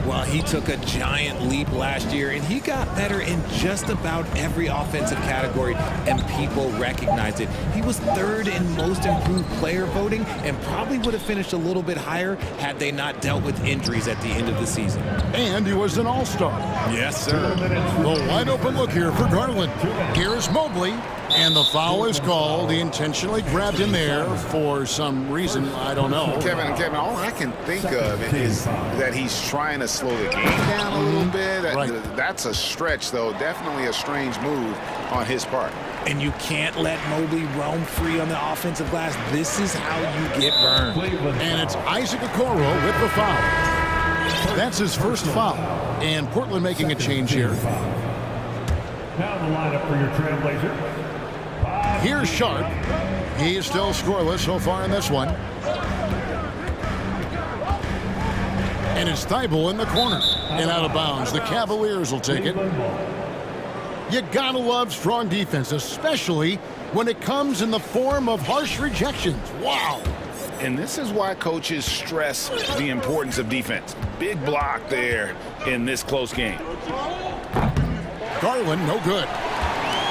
Well, he took a giant leap last year, and he got better in just about every offensive category, and people recognized it. He was third in most improved player voting and probably would have finished a little bit higher had they not dealt with injuries at the end of the season. And he was an all-star. Yes, sir. The wide-open look here for Garland. Here's Mobley, and the foul is called. He intentionally grabbed him there for some reason, I don't know. Kevin, all I can think of is that he's trying to slow the game down a little bit. Right. That's a stretch, though. Definitely a strange move on his part. And you can't let Mobley roam free on the offensive glass. This is how you get burned. And it's Isaac Okoro with the foul. That's his first foul. And Portland making a change here. Now the lineup for your Trailblazer. Here's Sharp. He is still scoreless so far in this one. And it's Thibault in the corner and out of bounds. The Cavaliers will take it. You gotta love strong defense, especially when it comes in the form of harsh rejections. Wow. And this is why coaches stress the importance of defense. Big block there in this close game. Garland, no good.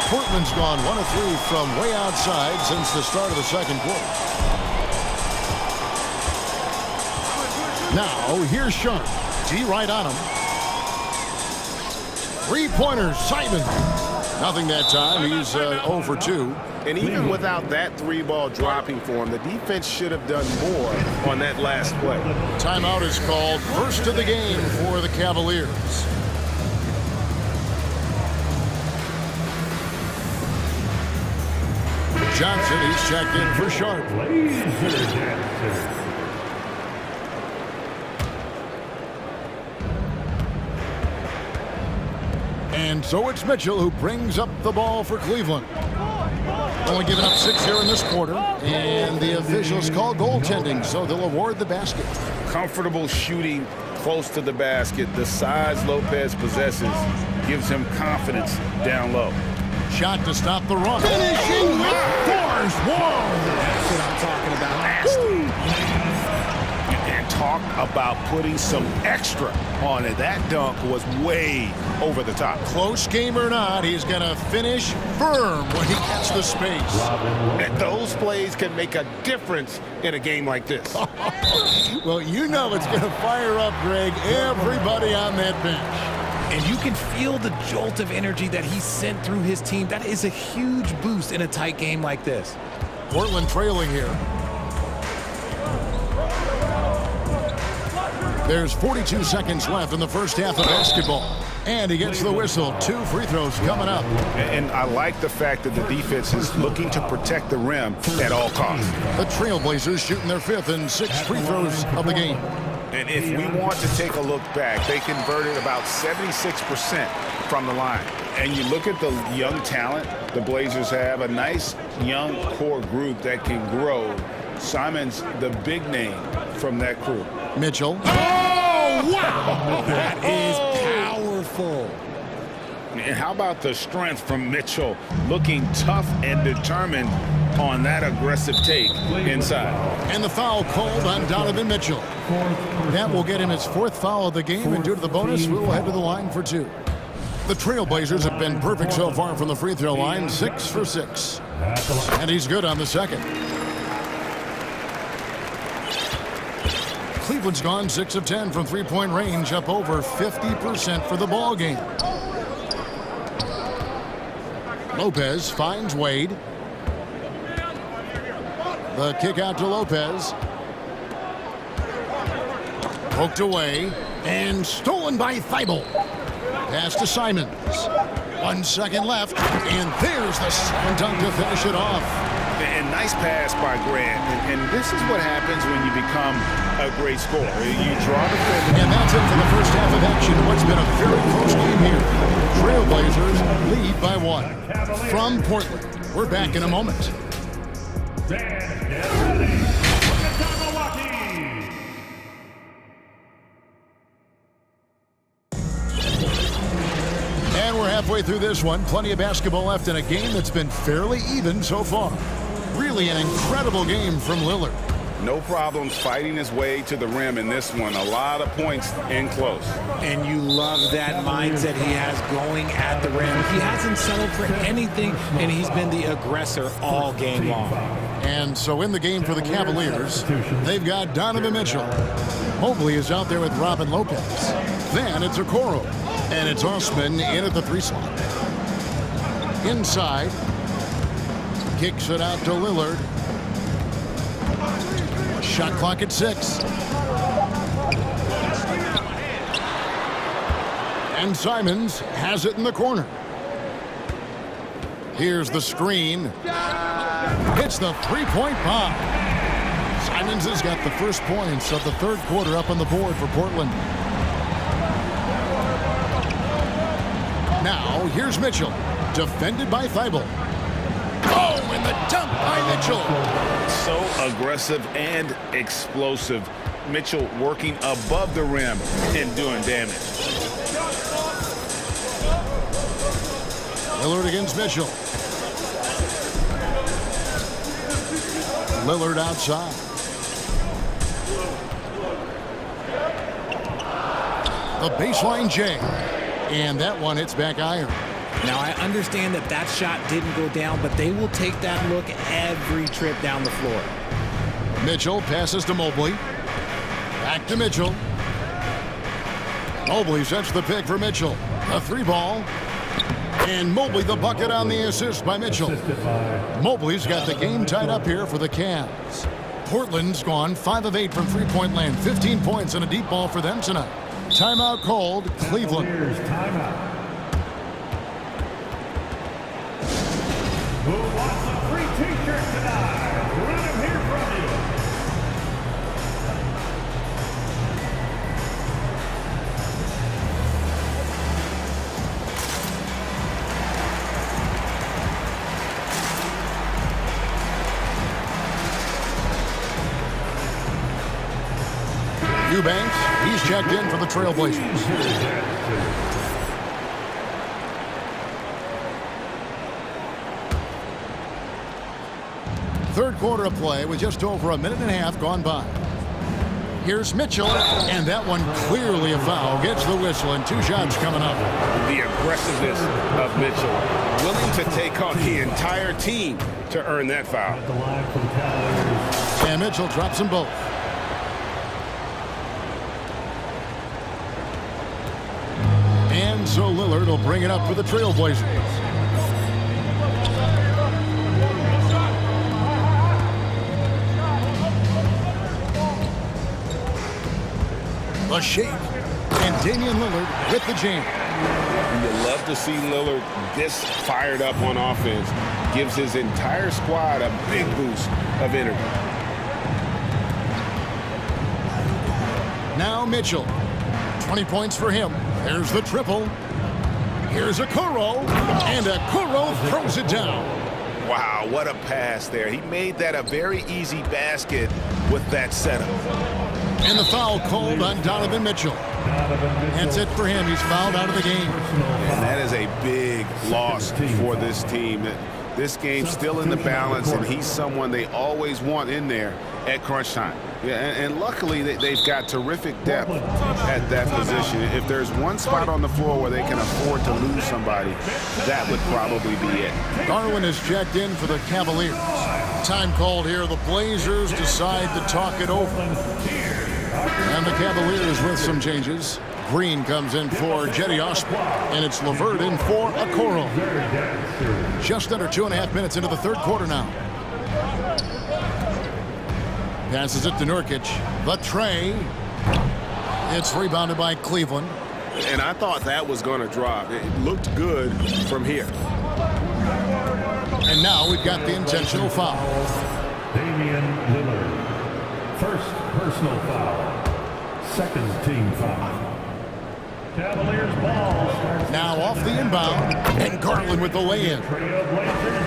Portland's gone 1 of 3 from way outside since the start of the second quarter. Now, here's Sharp. G right on him. Three-pointers, Simon. Nothing that time. He's 0 for 2. And even without that three-ball dropping for him, the defense should have done more on that last play. Timeout is called. First of the game for the Cavaliers. Johnson, he's checked in for Sharp. And so it's Mitchell who brings up the ball for Cleveland. Only giving up 6 here in this quarter, and the officials call goaltending, so they'll award the basket. Comfortable shooting close to the basket. The size Lopez possesses gives him confidence down low. Shot to stop the run. Finishing with force. Whoa! That's what I'm talking about. Nasty. And talk about putting some extra on it. That dunk was way over the top. Close game or not, he's going to finish firm when he gets the space. And those plays can make a difference in a game like this. Well, you know it's going to fire up, Greg, everybody on that bench. And you can feel the jolt of energy that he sent through his team. That is a huge boost in a tight game like this. Portland trailing here. There's 42 seconds left in the first half of basketball. And he gets the whistle. 2 free throws coming up. And I like the fact that the defense is looking to protect the rim at all costs. The Trailblazers shooting their 5th and 6th free throws of the game. And if we want to take a look back, they converted about 76% from the line. And you look at the young talent the Blazers have, a nice young core group that can grow. Simon's the big name from that crew. Mitchell. Oh, wow! That is powerful. And how about the strength from Mitchell, looking tough and determined on that aggressive take inside. And the foul called on Donovan Mitchell. That will get him his 4th foul of the game, and due to the bonus, we will head to the line for 2. The Trailblazers have been perfect so far from the free throw line, 6 for 6. And he's good on the second. Cleveland's gone 6 of 10 from three-point range, up over 50% for the ball game. Lopez finds Wade. The kick out to Lopez. Poked away and stolen by Thibault. Pass to Simons. 1 second left, and there's the slam dunk to finish it off. And nice pass by Grant. And this is what happens when you become a great scorer. You draw the finish. And that's it for the first half of action. What's been a very close game here. Trailblazers lead by 1. From Portland, we're back in a moment. And we're We're halfway through this one. Plenty of basketball left in a game that's been fairly even so far. Really an incredible game from Lillard. No problems fighting his way to the rim in this one. A lot of points in close. And you love that mindset he has going at the rim. He hasn't settled for anything, and he's been the aggressor all game long. And so in the game for the Cavaliers, they've got Donovan Mitchell. Mobley is out there with Robin Lopez. Then it's Okoro. And it's Osman in at the 3 slot. Inside. Kicks it out to Lillard. Shot clock at 6. And Simons has it in the corner. Here's the screen. Hits the three-point bomb. Simons has got the first points of the third quarter up on the board for Portland. Now, here's Mitchell. Defended by Thibault. Oh, and the dunk by Mitchell. So aggressive and explosive. Mitchell working above the rim and doing damage. Lillard against Mitchell. Lillard outside. The baseline J. And that one hits back iron. Now, I understand that that shot didn't go down, but they will take that look every trip down the floor. Mitchell passes to Mobley. Back to Mitchell. Mobley sets the pick for Mitchell. A 3-ball. And Mobley the bucket on the assist by Mitchell. Mobley's got the game tied up here for the Cavs. Portland's gone 5 of 8 from three-point land. 15 points and a deep ball for them tonight. Timeout called, Cleveland. Timeout. Who wants a free t-shirt tonight? Let him hear from you. Eubanks, he's checked in for the Trailblazers. Third quarter of play with just over a minute and a half gone by. Here's Mitchell, and that one clearly a foul. Gets the whistle, and 2 shots coming up. The aggressiveness of Mitchell, willing to take on the entire team to earn that foul. And Mitchell drops them both. And so Lillard will bring it up for the Trailblazers. A shake, and Damian Lillard with the jam. You love to see Lillard this fired up on offense. Gives his entire squad a big boost of energy. Now Mitchell, 20 points for him. There's the triple. Here's Okoro, and Okoro throws it down. Wow, what a pass there. He made that a very easy basket with that setup. And the foul called on Donovan Mitchell. That's it for him. He's fouled out of the game. And that is a big loss for this team. This game's still in the balance, and he's someone they always want in there at crunch time. Yeah, and luckily they've got terrific depth at that position. If there's one spot on the floor where they can afford to lose somebody, that would probably be it. Darwin is checked in for the Cavaliers. Time called here. The Blazers decide to talk it over. And the Cavaliers with some changes. Green comes in for Jetty Osborne, and it's LeVert in for Okoro. Just under 2.5 minutes into the third quarter now. Passes it to Nurkic. The tray. It's rebounded by Cleveland. And I thought that was going to drop. It looked good from here. And now we've got the intentional foul. Damian Lillard. First personal foul. Second team foul. Now off the inbound, and Garland with the lay-in.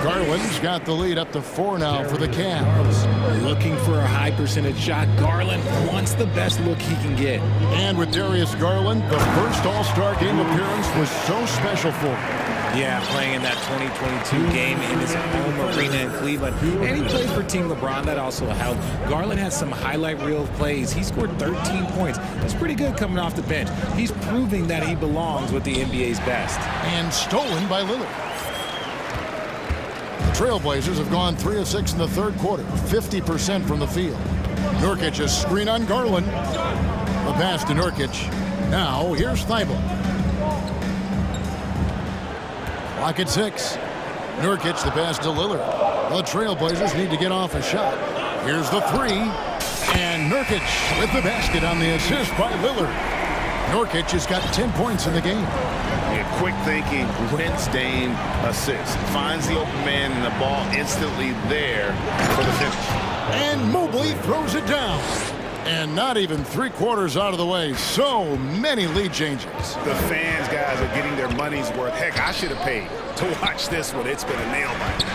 Garland's got the lead up to 4 now for the Cavs. Looking for a high percentage shot. Garland wants the best look he can get. And with Darius Garland, the first All-Star game appearance was so special for him. Yeah, playing in that 2022 game in his home arena in Cleveland. And he plays for Team LeBron. That also helped. Garland has some highlight reel plays. He scored 13 points. That's pretty good coming off the bench. He's proving that he belongs with the NBA's best. And stolen by Lillard. The Trailblazers have gone 3 of 6 in the third quarter, 50% from the field. Nurkic, a screen on Garland. The pass to Nurkic. Now here's Thibault. Clock at 6. Nurkic, the pass to Lillard. The Trailblazers need to get off a shot. Here's the 3. And Nurkic with the basket on the assist by Lillard. Nurkic has got 10 points in the game. Yeah, quick thinking, wins Dame assist. Finds the open man and the ball instantly there for the finish. And Mobley throws it down. And not even 3/4 out of the way. So many lead changes. The fans, guys, are getting their money's worth. Heck, I should have paid to watch this one. It's been a nail biter.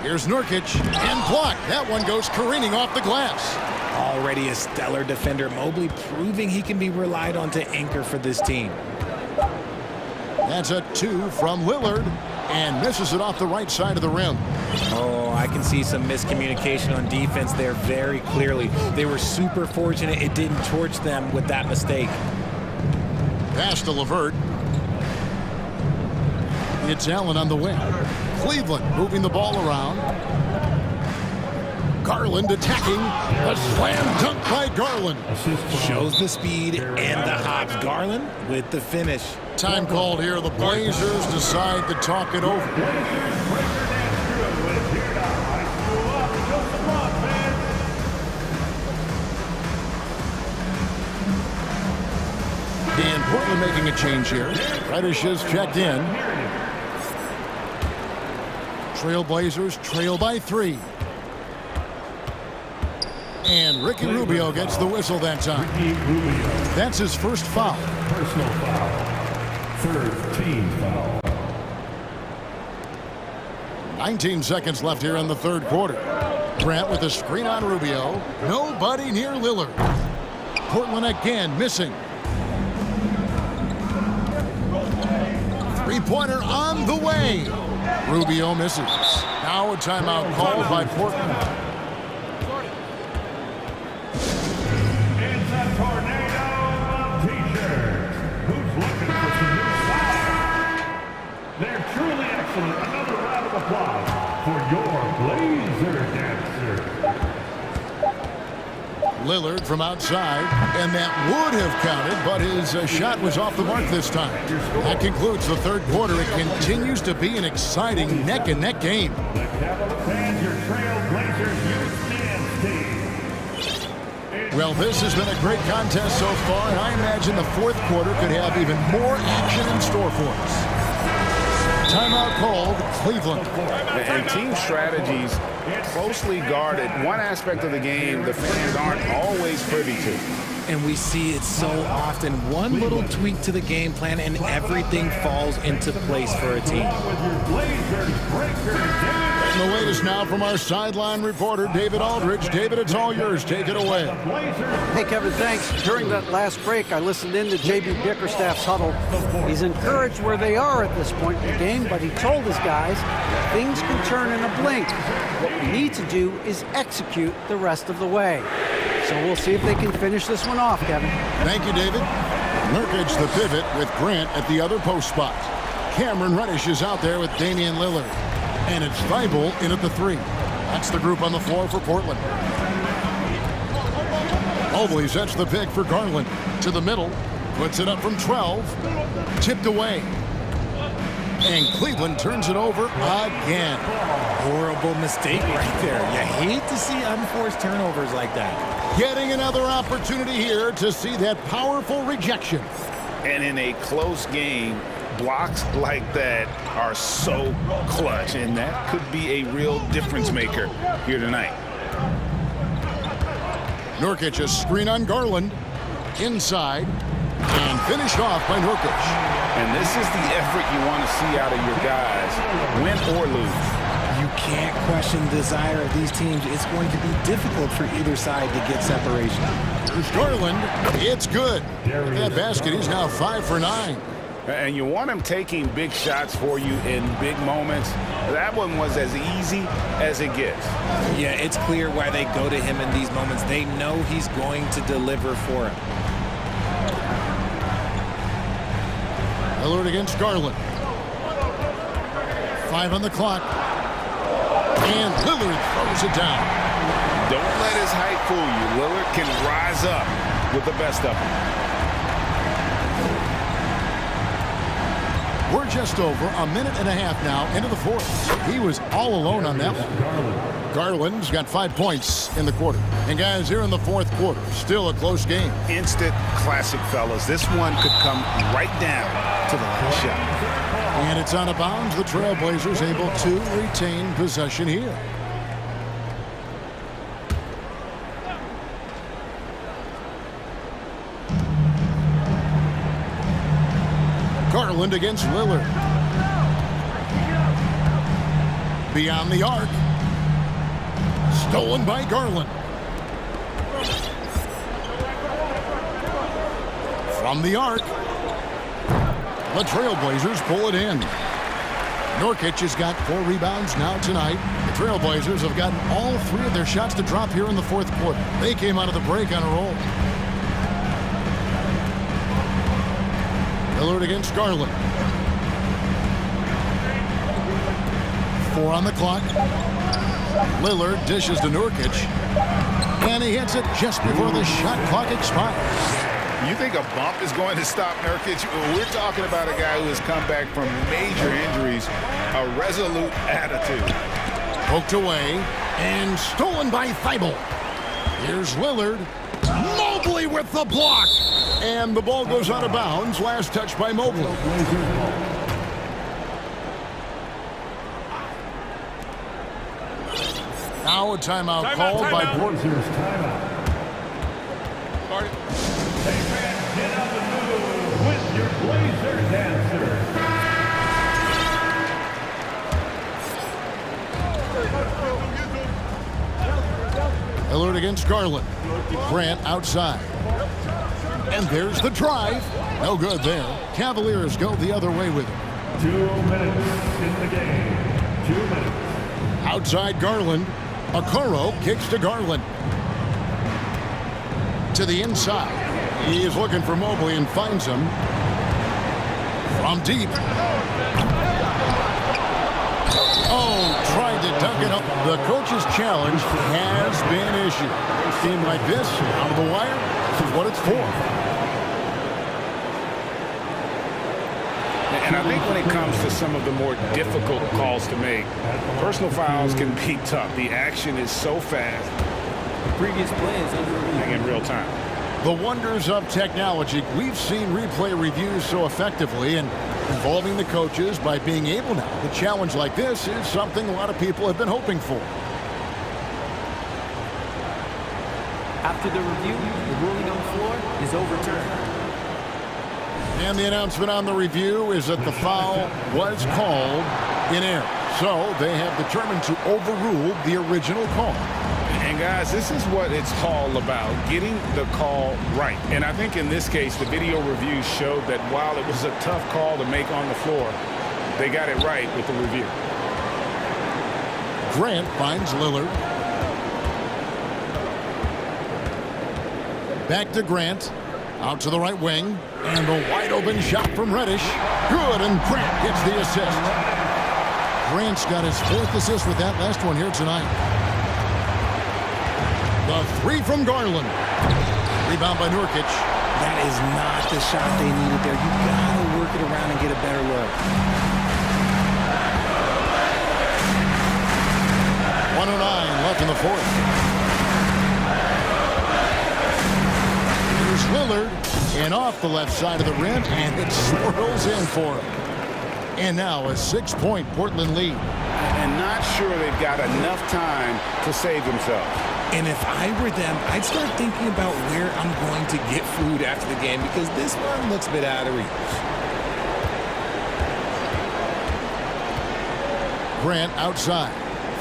Here's Nurkic and blocked. That one goes careening off the glass. Already a stellar defender. Mobley proving he can be relied on to anchor for this team. That's a 2 from Lillard. And misses it off the right side of the rim. Oh, I can see some miscommunication on defense there very clearly. They were super fortunate it didn't torch them with that mistake. Pass to LeVert. It's Allen on the wing. Cleveland moving the ball around. Garland attacking. A slam dunk by Garland. Shows the speed and the hops. Garland with the finish. Time called here. The Blazers decide to talk it over. And Portland making a change here. Reddish is checked in. Trailblazers trail by 3. And Ricky Rubio gets the whistle that time. That's his first foul. Personal foul. Third team foul. 19 seconds left here in the third quarter. Grant with a screen on Rubio. Nobody near Lillard. Portland again missing. Three-pointer on the way. Rubio misses. Now a timeout called by Portland. It's a tornado of t-shirts. Who's looking for some new style? They're truly excellent. Another round of applause for your Blazer dancer. Lillard from outside, and that would have counted, but his shot was off the mark this time. That concludes the third quarter. It continues to be an exciting neck-and-neck game. The Capital fans, your Trailblazers youth dance team. Well, this has been a great contest so far, and I imagine the fourth quarter could have even more action in store for us. Timeout called, Cleveland. And team strategies closely guarded. One aspect of the game the fans aren't always privy to. And we see it so often. One little tweak to the game plan and everything falls into place for a team. And the latest now from our sideline reporter, David Aldridge. David, it's all yours. Take it away. Hey, Kevin, thanks. During that last break, I listened in to J.B. Bickerstaff's huddle. He's encouraged where they are at this point in the game, but he told his guys things can turn in a blink. What we need to do is execute the rest of the way. So we'll see if they can finish this one off, Kevin. Thank you, David. Nurkic the pivot with Grant at the other post spot. Cameron Reddish is out there with Damian Lillard. And it's Thibault in at the 3. That's the group on the floor for Portland. Mobley sets the pick for Garland. To the middle. Puts it up from 12. Tipped away. And Cleveland turns it over again. Horrible mistake right there. You hate to see unforced turnovers like that. Getting another opportunity here to see that powerful rejection. And in a close game, blocks like that are so clutch, and that could be a real difference maker here tonight. Nurkic a screen on Garland. Inside. And finished off by Nurkic. And this is the effort you want to see out of your guys, win or lose. You can't question the desire of these teams. It's going to be difficult for either side to get separation. There's Garland. It's good. With that basket, he's now 5 for 9. And you want him taking big shots for you in big moments. That one was as easy as it gets. Yeah, it's clear why they go to him in these moments. They know he's going to deliver for him. Lillard against Garland. 5 on the clock. And Lillard throws it down. Don't let his height fool you. Lillard can rise up with the best of them. We're just over a minute and a half now into the fourth. He was all alone on that one. Garland's got 5 points in the quarter. And guys, here in the fourth quarter, still a close game. Instant classic, fellas. This one could come right down to the last shot. And it's out of bounds. The Trailblazers able to retain possession here. Garland against Lillard. Beyond the arc. Stolen by Garland. From the arc. The Trailblazers pull it in. Nurkic has got 4 rebounds now tonight. The Trailblazers have gotten all 3 of their shots to drop here in the fourth quarter. They came out of the break on a roll. Lillard against Garland. 4 on the clock. Lillard dishes to Nurkic. And he hits it just before the shot clock expires. You think a bump is going to stop Nurkic? We're talking about a guy who has come back from major injuries. A resolute attitude. Poked away and stolen by Thibault. Here's Lillard. Mobley with the block. And the ball goes out of bounds. Last touch by Mobley. Now a timeout called by Portland. Hey, fans, get on the move with your Blazer dancer. Lillard against Garland. Grant outside. And there's the drive. No good there. Cavaliers go the other way with it. 2 minutes in the game. 2 minutes. Outside Garland. Okoro kicks to Garland. To the inside. He is looking for Mobley and finds him. From deep. Oh, tried to dunk it up. The coach's challenge has been issued. A team like this, out of the wire, this is what it's for. And I think when it comes to some of the more difficult calls to make, personal fouls can be tough. The action is so fast. The previous play is under in real time. The wonders of technology. We've seen replay reviews so effectively, and involving the coaches by being able now. A challenge like this is something a lot of people have been hoping for. After the review, the ruling on the floor is overturned. And the announcement on the review is that the foul was called in error. So they have determined to overrule the original call. And guys, this is what it's all about, getting the call right. And I think in this case, the video review showed that while it was a tough call to make on the floor, they got it right with the review. Grant finds Lillard. Back to Grant. Out to the right wing. And a wide open shot from Reddish. Good, and Grant gets the assist. Grant's got his 4th assist with that last one here tonight. The 3 from Garland. Rebound by Nurkic. That is not the shot they needed there. You gotta work it around and get a better look. 1:09 left in the fourth. Here's Lillard. And off the left side of the rim, and it swirls in for him. And now a 6-point Portland lead. And not sure they've got enough time to save themselves. And if I were them, I'd start thinking about where I'm going to get food after the game because this one looks a bit out of reach. Grant outside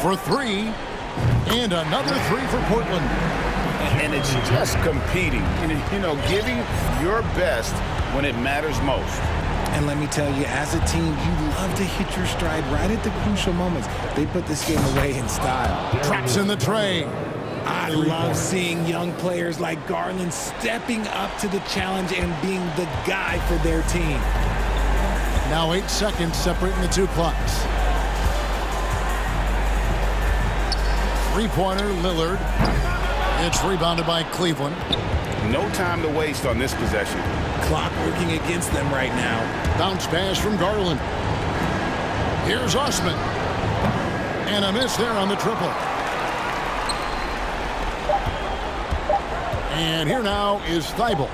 for three, and another three for Portland. And it's just competing, giving your best when it matters most. And let me tell you, as a team, you love to hit your stride right at the crucial moments. They put this game away in style. Traps in the tray. I love seeing young players like Garland stepping up to the challenge and being the guy for their team. Now 8 seconds separating the two clocks. Three-pointer, Lillard. It's rebounded by Cleveland. No time to waste on this possession. Clock working against them right now. Bounce pass from Garland. Here's Osman. And a miss there on the triple. And here now is Thibault.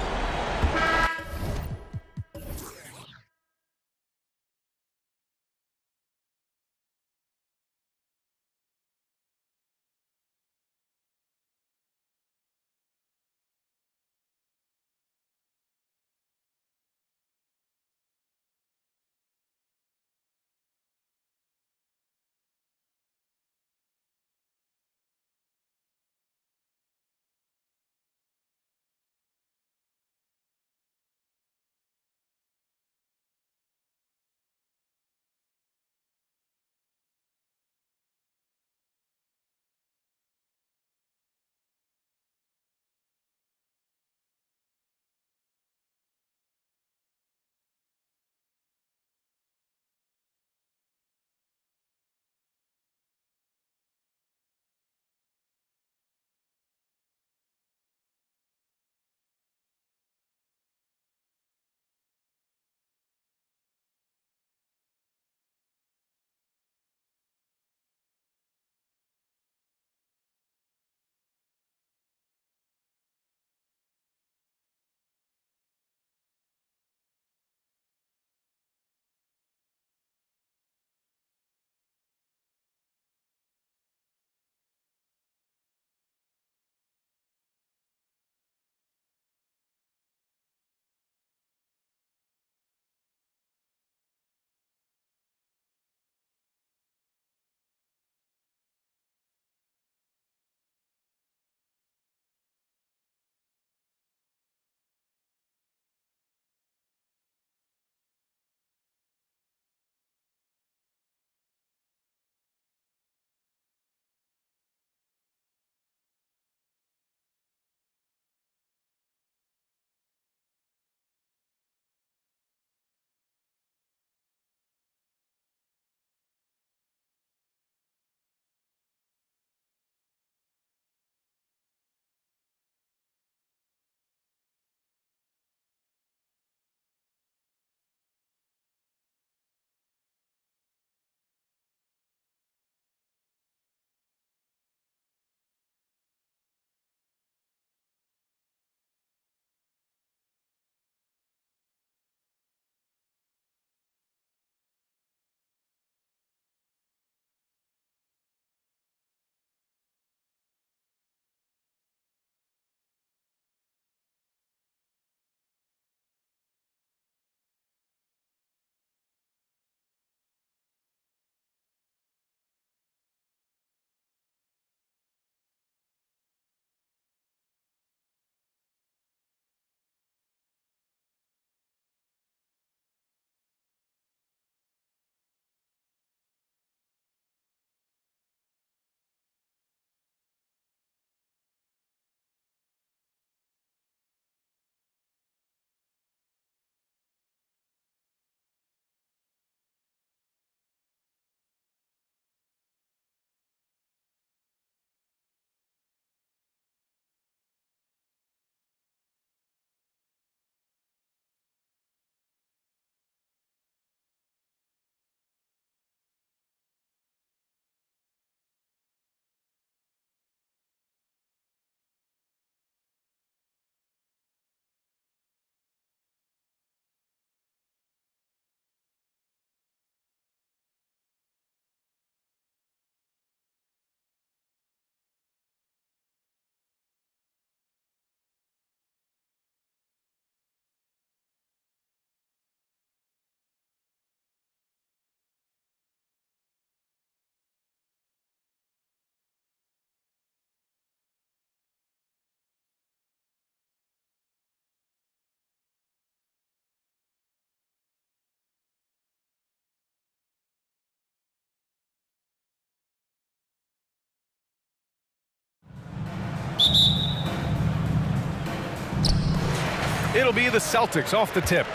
It'll be the Celtics off the tip.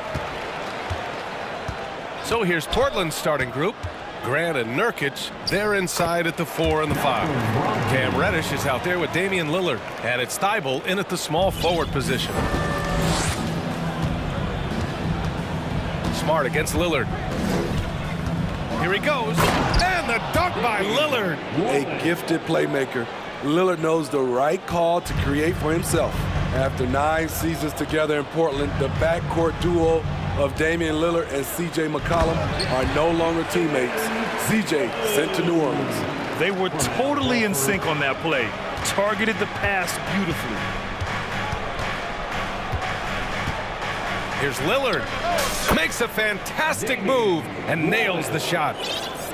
So here's Portland's starting group. Grant and Nurkic, they're inside at the 4 and the 5. Cam Reddish is out there with Damian Lillard, and it's Thibault in at the small forward position. Smart against Lillard. Here he goes, and the dunk by Lillard. A gifted playmaker. Lillard knows the right call to create for himself. After 9 seasons together in Portland, the backcourt duo of Damian Lillard and C.J. McCollum are no longer teammates. C.J. sent to New Orleans. They were totally in sync on that play. Targeted the pass beautifully. Here's Lillard. Makes a fantastic move and nails the shot.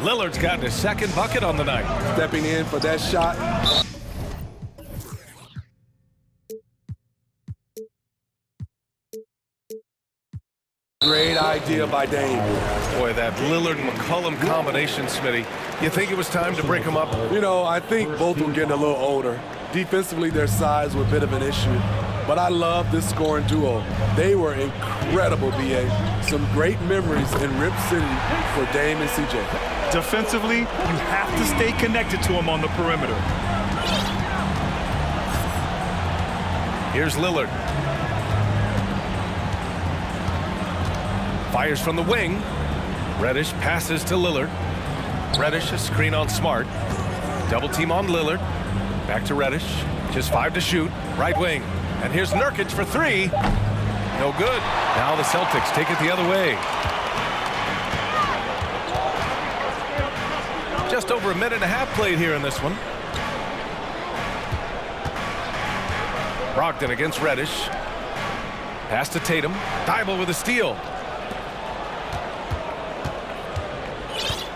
Lillard's gotten his second bucket on the night. Stepping in for that shot. Great idea by Dame. Boy, that Lillard-McCollum combination, Smitty. You think it was time to break them up? You know, I think both were getting a little older. Defensively, their size was a bit of an issue. But I love this scoring duo. They were incredible, B.A. Some great memories in Rip City for Dame and C.J. Defensively, you have to stay connected to him on the perimeter. Here's Lillard. Fires from the wing. Reddish passes to Lillard. Reddish, a screen on Smart. Double team on Lillard. Back to Reddish. Just 5 to shoot. Right wing. And here's Nurkic for 3. No good. Now the Celtics take it the other way. Just over a minute and a half played here in this one. Brogdon against Reddish. Pass to Tatum. Thibault with a steal.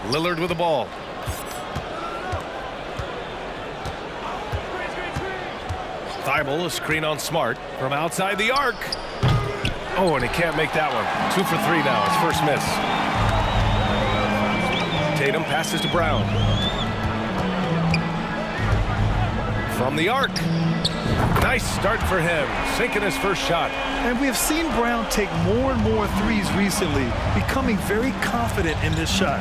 Lillard with the ball. Thibault, a screen on Smart from outside the arc. Oh, and he can't make that one. 2 for 3 now, his first miss. Tatum passes to Brown. From the arc. Nice start for him, sinking his first shot. And we have seen Brown take more and more threes recently, becoming very confident in this shot.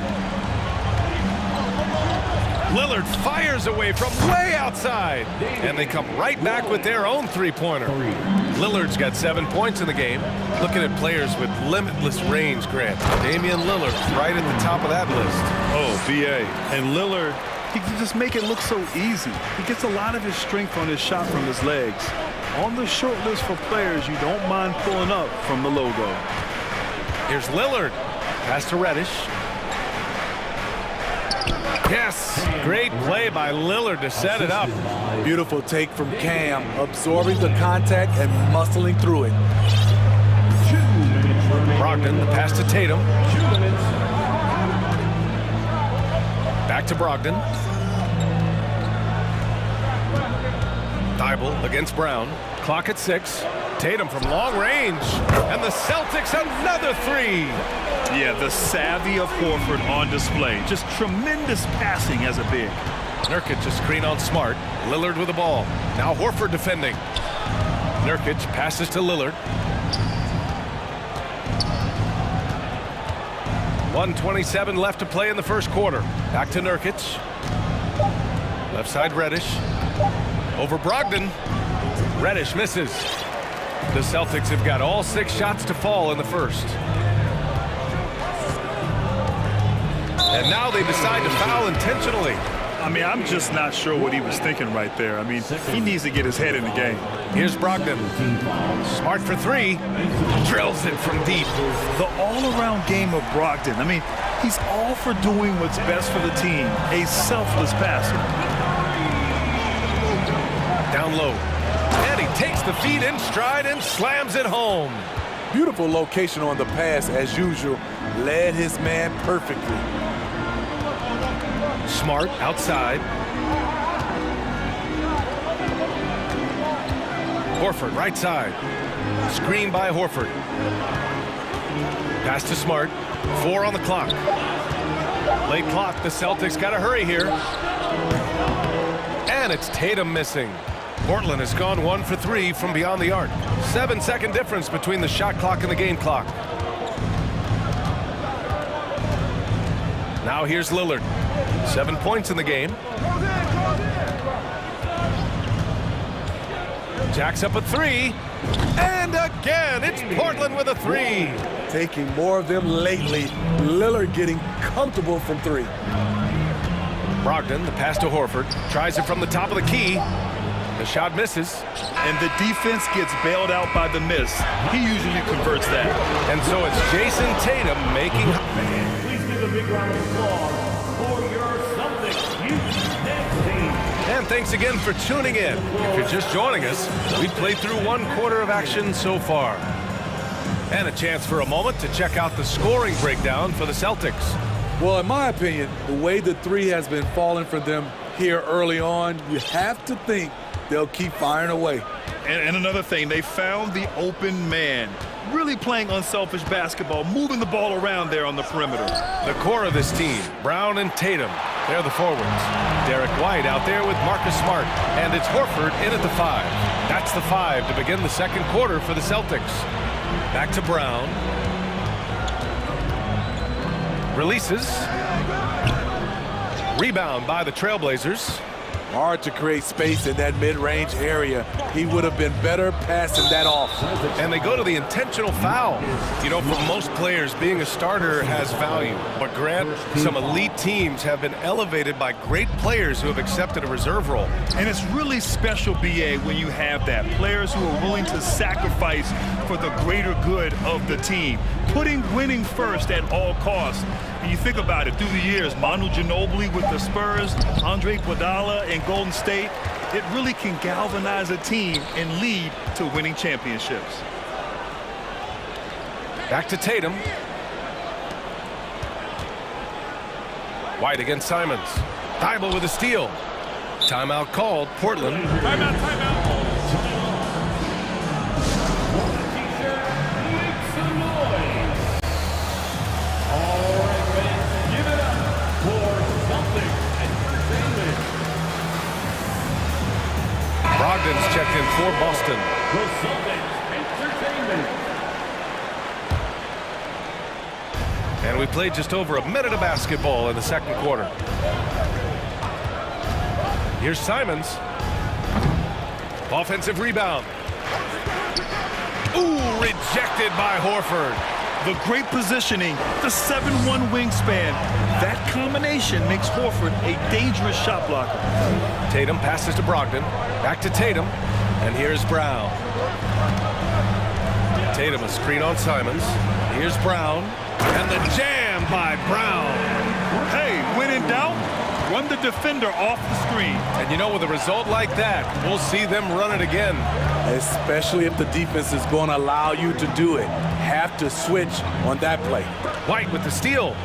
Lillard fires away from way outside, and they come right back with their own three-pointer. Lillard's got 7 points in the game. Looking at players with limitless range, Grant. Damian Lillard right at the top of that list. Oh, B.A. And Lillard, he can just make it look so easy. He gets a lot of his strength on his shot from his legs. On the short list for players you don't mind pulling up from the logo. Here's Lillard. Pass to Reddish. Yes, great play by Lillard to set it up. Beautiful take from Cam, absorbing the contact and muscling through it. Brogdon, the pass to Tatum. Back to Brogdon. Thibault against Brown. Clock at 6. Tatum from long range. And the Celtics another 3. Yeah, the savvy of Horford on display. Just tremendous passing as a big. Nurkic a screen on Smart. Lillard with the ball. Now Horford defending. Nurkic passes to Lillard. 1:27 left to play in the first quarter. Back to Nurkic. Left side Reddish. Over Brogdon. Reddish misses. The Celtics have got all 6 shots to fall in the first. And now they decide to foul intentionally. I mean, I'm just not sure what he was thinking right there. I mean, he needs to get his head in the game. Here's Brogdon. Smart for 3. Drills it from deep. The all-around game of Brogdon. I mean, he's all for doing what's best for the team. A selfless passer. Down low. And he takes the feet in stride and slams it home. Beautiful location on the pass as usual. Led his man perfectly. Smart outside. Horford right side. Screen by Horford. Pass to Smart. 4 on the clock. Late clock. The Celtics got to hurry here. And it's Tatum missing. Portland has gone 1 for 3 from beyond the arc. 7-second difference between the shot clock and the game clock. Now here's Lillard. 7 points in the game. Jacks up a 3. And again, it's Portland with a 3. Taking more of them lately. Lillard getting comfortable from 3. Brogdon, the pass to Horford. Tries it from the top of the key. The shot misses. And the defense gets bailed out by the miss. He usually converts that. And so it's Jason Tatum making... Please give a big round of applause for your something huge next team. And thanks again for tuning in. If you're just joining us, we've played through 1 quarter of action so far. And a chance for a moment to check out the scoring breakdown for the Celtics. Well, in my opinion, the way the 3 has been falling for them here early on, you have to think they'll keep firing away. And another thing, they found the open man. Really playing unselfish basketball, moving the ball around there on the perimeter. The core of this team, Brown and Tatum, they're the forwards. Derek White out there with Marcus Smart. And it's Horford in at the 5. That's the 5 to begin the second quarter for the Celtics. Back to Brown. Releases. Rebound by the Trailblazers. Hard to create space in that mid-range area. He would have been better passing that off. And they go to the intentional foul. You know, for most players, being a starter has value. But Grant, some elite teams have been elevated by great players who have accepted a reserve role. And it's really special, BA, when you have that. Players who are willing to sacrifice for the greater good of the team. Putting winning first at all costs. And you think about it, through the years, Manu Ginobili with the Spurs, Andre Iguodala in Golden State, it really can galvanize a team and lead to winning championships. Back to Tatum. White against Simons. Thibault with a steal. Timeout called. Portland. Timeout. Brogdon's checked in for Boston. And we played just over a minute of basketball in the second quarter. Here's Simons. Offensive rebound. Ooh, rejected by Horford. The great positioning, the 7'1" wingspan. That combination makes Horford a dangerous shot blocker. Tatum passes to Brogdon. Back to Tatum. And here's Brown. Tatum a screen on Simons. Here's Brown. And the jam by Brown. Hey, when in doubt, run the defender off the screen. And you know, with a result like that, we'll see them run it again. Especially if the defense is going to allow you to do it. Have to switch on that play. White with the steal.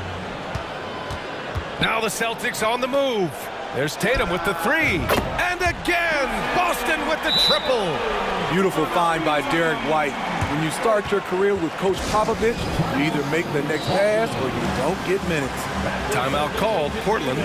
Now the Celtics on the move. There's Tatum with the 3. And again, Boston with the triple. Beautiful find by Derek White. When you start your career with Coach Popovich, you either make the next pass or you don't get minutes. Timeout called. Portland.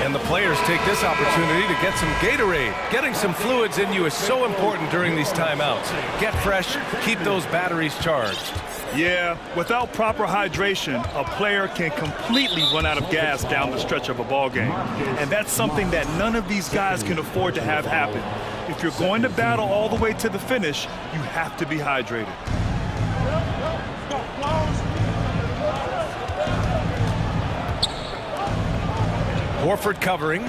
And the players take this opportunity to get some Gatorade. Getting some fluids in you is so important during these timeouts. Get fresh, keep those batteries charged. Yeah, without proper hydration, a player can completely run out of gas down the stretch of a ball game. And that's something that none of these guys can afford to have happen. If you're going to battle all the way to the finish, you have to be hydrated. Horford covering.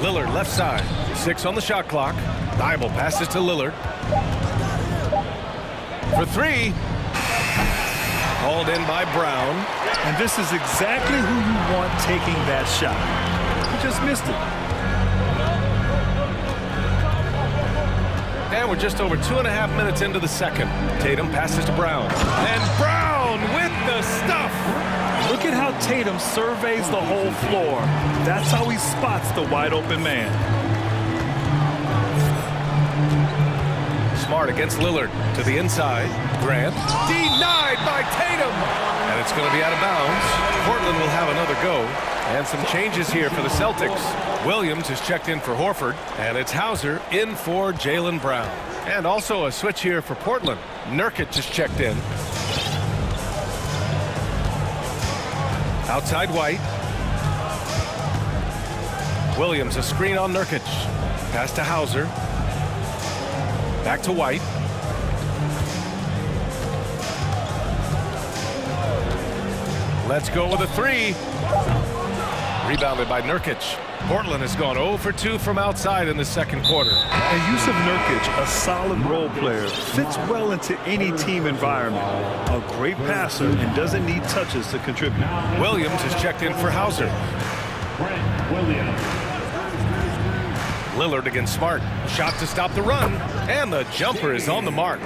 Lillard left side. 6 on the shot clock. Thibault passes to Lillard. For 3. Called in by Brown. And this is exactly who you want taking that shot. He just missed it. And we're just over 2.5 minutes into the second. Tatum passes to Brown. And Brown with the stuff. Look at how Tatum surveys the whole floor. That's how he spots the wide open man. Smart against Lillard to the inside. Grant denied by Tatum. And it's going to be out of bounds. Portland will have another go. And some changes here for the Celtics. Williams is checked in for Horford. And it's Hauser in for Jaylen Brown. And also a switch here for Portland. Nurkic is checked in. Outside White. Williams, a screen on Nurkic. Pass to Hauser. Back to White. Let's go with a three. Rebounded by Nurkic. Portland has gone 0 for 2 from outside in the second quarter. And use of Nurkic, a solid role player, fits well into any team environment. A great passer and doesn't need touches to contribute. Williams is checked in for Hauser. Williams. Lillard against Smart. Shot to stop the run. And the jumper is on the mark.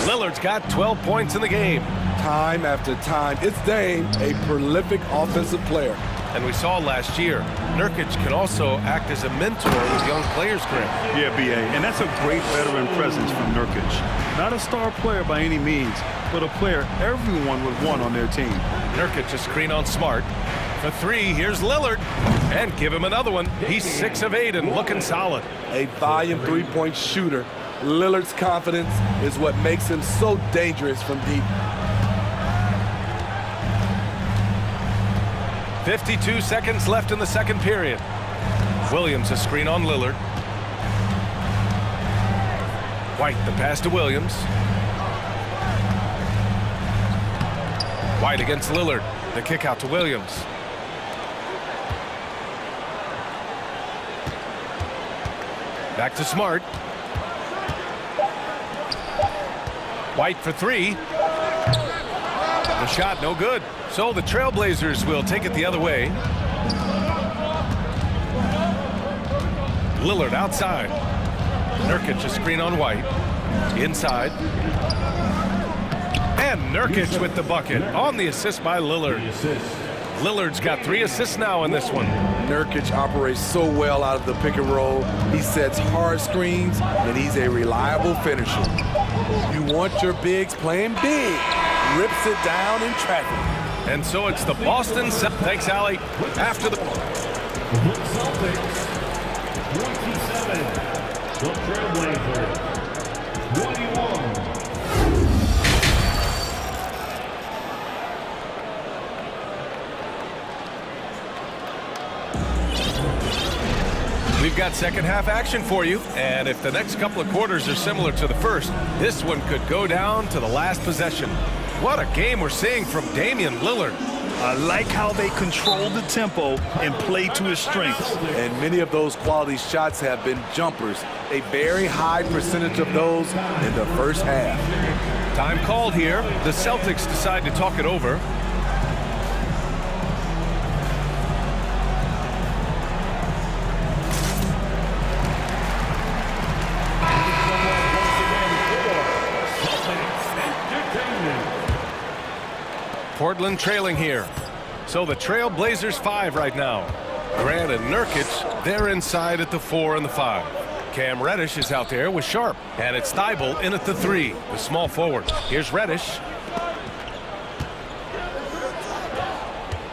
Lillard's got 12 points in the game. Time after time, it's Dame, a prolific offensive player. And we saw last year, Nurkic can also act as a mentor with young players, Greg. Yeah, B.A., and that's a great veteran presence from Nurkic. Not a star player by any means, but a player everyone would want on their team. Nurkic a screen on Smart. For three, here's Lillard. And give him another one. He's 6 of 8 and looking solid. A volume three-point shooter. Lillard's confidence is what makes him so dangerous from deep. 52 seconds left in the second period. Williams a screen on Lillard. White the pass to Williams. White against Lillard. The kick out to Williams. Back to Smart. White for three. The shot no good. So the Trailblazers will take it the other way. Lillard outside. Nurkic a screen on White. Inside. And Nurkic with the bucket on the assist by Lillard. Lillard's got 3 assists now in this one. Nurkic operates so well out of the pick and roll. He sets hard screens, and he's a reliable finisher. You want your bigs playing big. Rips it down in traffic. And so it's the Boston Celtics. Thanks, Allie. After the Celtics, 27. The Trailblazers, 21. We've got second half action for you, and if the next couple of quarters are similar to the first, this one could go down to the last possession. What a game we're seeing from Damian Lillard. I like how they control the tempo and play to his strengths. And many of those quality shots have been jumpers. A very high percentage of those in the first half. Time called here. The Celtics decide to talk it over. Portland trailing here. So the Trailblazers 5 right now. Grant and Nurkic, they're inside at the 4 and the 5. Cam Reddish is out there with Sharp. And it's Thibault in at the 3, the small forward. Here's Reddish.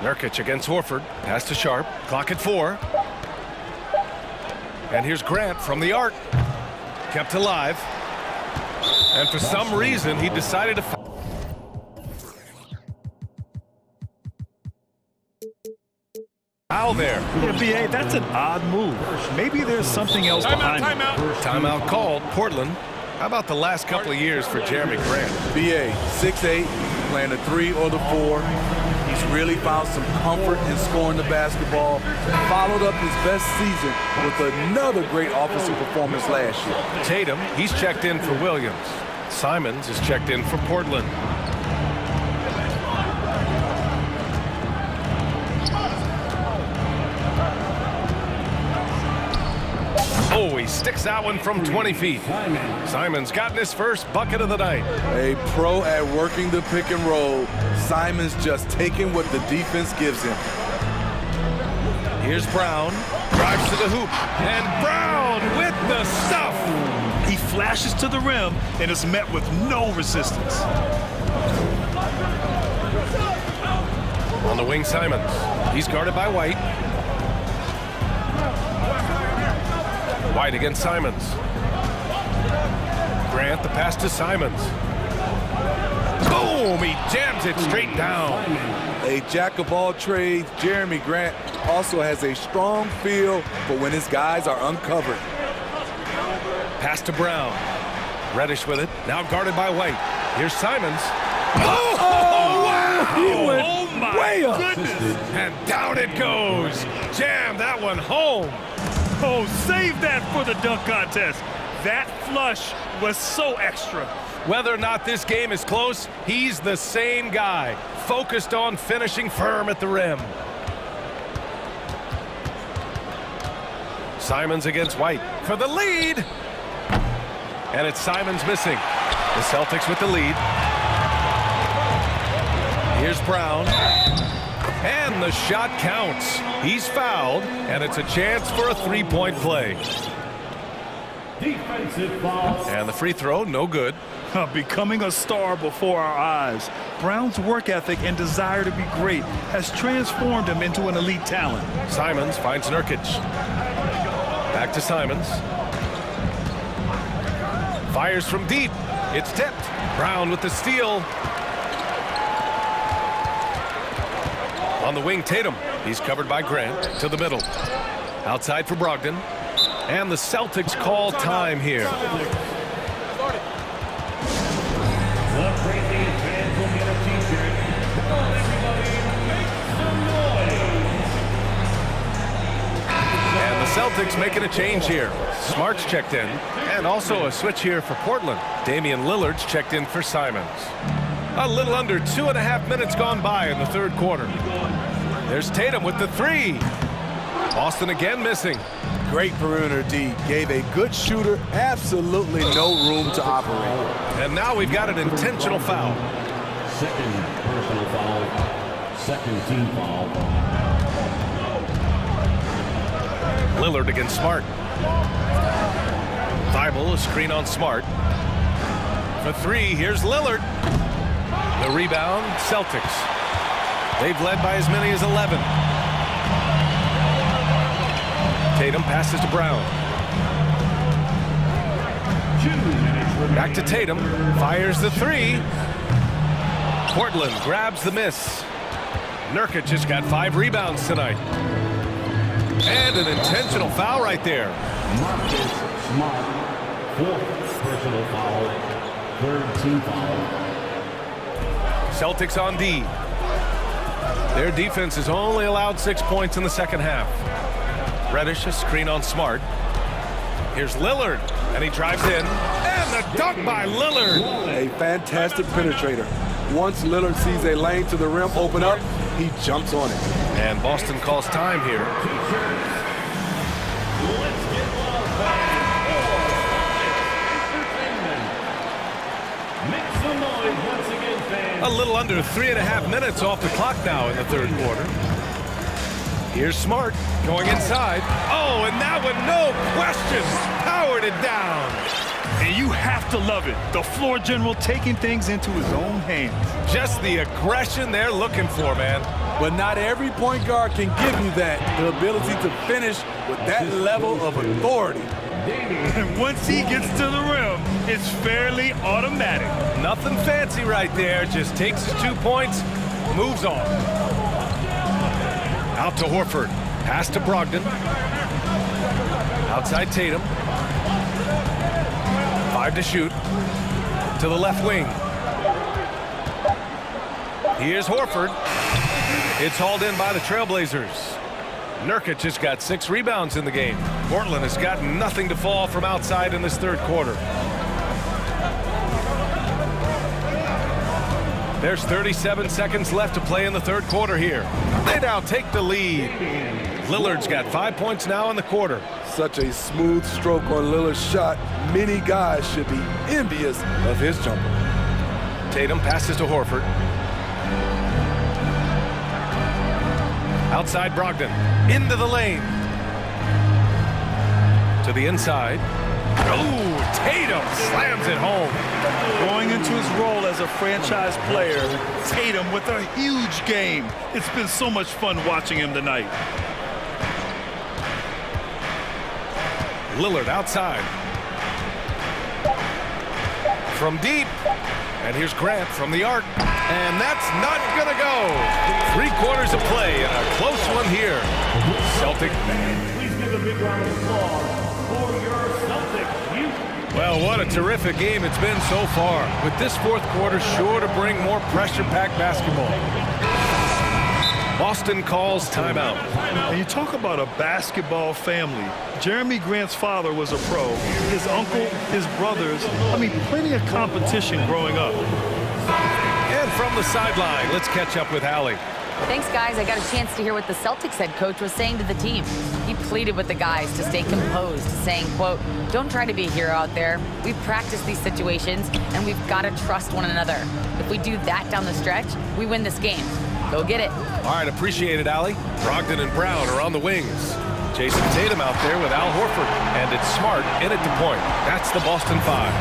Nurkic against Horford. Pass to Sharp. Clock at 4. And here's Grant from the arc. Kept alive. And for some reason, he decided to foul there. Yeah, B.A., that's an odd move. Maybe there's something else behind it. Timeout called. Portland. How about the last couple of years for Jeremy Grant? B.A., 6'8", playing the 3 or the 4. He's really found some comfort in scoring the basketball. Followed up his best season with another great offensive performance last year. Tatum, he's checked in for Williams. Simons is checked in for Portland. Oh, he sticks that one from 20 feet. Simons gotten his first bucket of the night. A pro at working the pick and roll. Simons just taking what the defense gives him. Here's Brown. Drives to the hoop. And Brown with the stuff. He flashes to the rim and is met with no resistance. On the wing, Simons. He's guarded by White. White against Simons. Grant, the pass to Simons. Boom! He jams it straight down. A jack of all trades, Jeremy Grant also has a strong feel for when his guys are uncovered. Pass to Brown. Reddish with it. Now guarded by White. Here's Simons. Oh, wow! He went way up. Goodness. And down it goes. Jam that one home. Oh, save that for the dunk contest. That flush was so extra. Whether or not this game is close, he's the same guy, focused on finishing firm at the rim. Simons against White for the lead. And it's Simons missing. The Celtics with the lead. Here's Brown. And the shot counts. He's fouled, and it's a chance for a three-point play. Defensive foul. And the free throw, no good. Becoming a star before our eyes. Brown's work ethic and desire to be great has transformed him into an elite talent. Simons finds Nurkic. Back to Simons. Fires from deep. It's tipped. Brown with the steal. On the wing, Tatum. He's covered by Grant to the middle. Outside for Brogdon. And the Celtics call time here. The craziest fans will get a t-shirt. Come on, everybody, make some noise. And the Celtics making a change here. Smart's checked in. And also a switch here for Portland. Damian Lillard's checked in for Simons. A little under 2.5 minutes gone by in the third quarter. There's Tatum with the three. Boston again missing. Great perimeter D. Gave a good shooter absolutely no room to operate. And now we've got an intentional foul. Second personal foul. Second team foul. Lillard against Smart. Thibault, a screen on Smart. For three, here's Lillard. The rebound, Celtics. They've led by as many as 11. Tatum passes to Brown. Back to Tatum. Fires the three. Portland grabs the miss. Nurkic just got 5 rebounds tonight. And an intentional foul right there. Marcus Smart. Fourth personal foul. Third team foul. Celtics on D. Their defense has only allowed 6 points in the second half. Reddish, a screen on Smart. Here's Lillard, and he drives in. And the dunk by Lillard. A fantastic penetrator. Once Lillard sees a lane to the rim open up, he jumps on it. And Boston calls time here. Make some noise once again, fans. A little under 3.5 minutes off the clock now in the third quarter. Here's Smart going inside. Oh, and that one, no question, powered it down. And you have to love it. The floor general taking things into his own hands. Just the aggression they're looking for, man. But not every point guard can give you that, the ability to finish with that level of authority. And once he gets to the rim, it's fairly automatic. Nothing fancy right there, just takes his 2 points, moves on. Out to Horford, pass to Brogdon. Outside Tatum. 5 to shoot. To the left wing. Here's Horford. It's hauled in by the Trailblazers. Nurkic has got 6 rebounds in the game. Portland has got nothing to fall from outside in this third quarter. There's 37 seconds left to play in the third quarter here. They now take the lead. Lillard's got 5 points now in the quarter. Such a smooth stroke on Lillard's shot. Many guys should be envious of his jumper. Tatum passes to Horford. Outside Brogdon. Into the lane. To the inside. Oh, Tatum slams it home. Going into his his role as a franchise player, Tatum with a huge game. It's been so much fun watching him tonight. Lillard outside. From deep. And here's Grant from the arc. And that's not going to go. 3 quarters of play and a close one here. Celtic. Please give a big round of applause for your Celtics. Well, what a terrific game it's been so far. With this 4th quarter sure to bring more pressure-packed basketball. Boston calls timeout. And you talk about a basketball family. Jeremy Grant's father was a pro. His uncle, his brothers, I mean, plenty of competition growing up. And from the sideline, let's catch up with Allie. Thanks, guys. I got a chance to hear what the Celtics head coach was saying to the team. He pleaded with the guys to stay composed, saying, quote, "Don't try to be a hero out there. We've practiced these situations, and we've got to trust one another. If we do that down the stretch, we win this game. Go get it." All right, appreciate it, Allie. Brogdon and Brown are on the wings. Jason Tatum out there with Al Horford. And it's Smart in at the point. That's the Boston 5.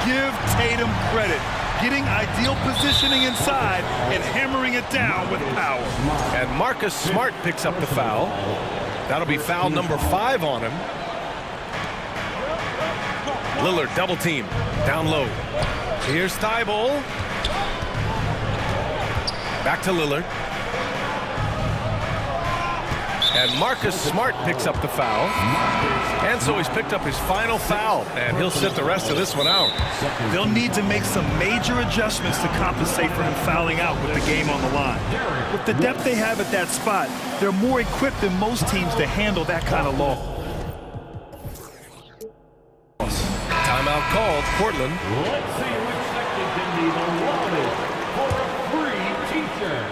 Give Tatum credit. Getting ideal positioning inside and hammering it down with power. And Marcus Smart picks up the foul. That'll be foul number 5 on him. Lillard double team. Down low. Here's Thibault. Back to Lillard. And Marcus Smart picks up the foul. And so he's picked up his final foul, and he'll sit the rest of this one out. They'll need to make some major adjustments to compensate for him fouling out with the game on the line. With the depth they have at that spot, they're more equipped than most teams to handle that kind of loss. Timeout called, Portland. Let's see which section can be awarded for a free t-shirt.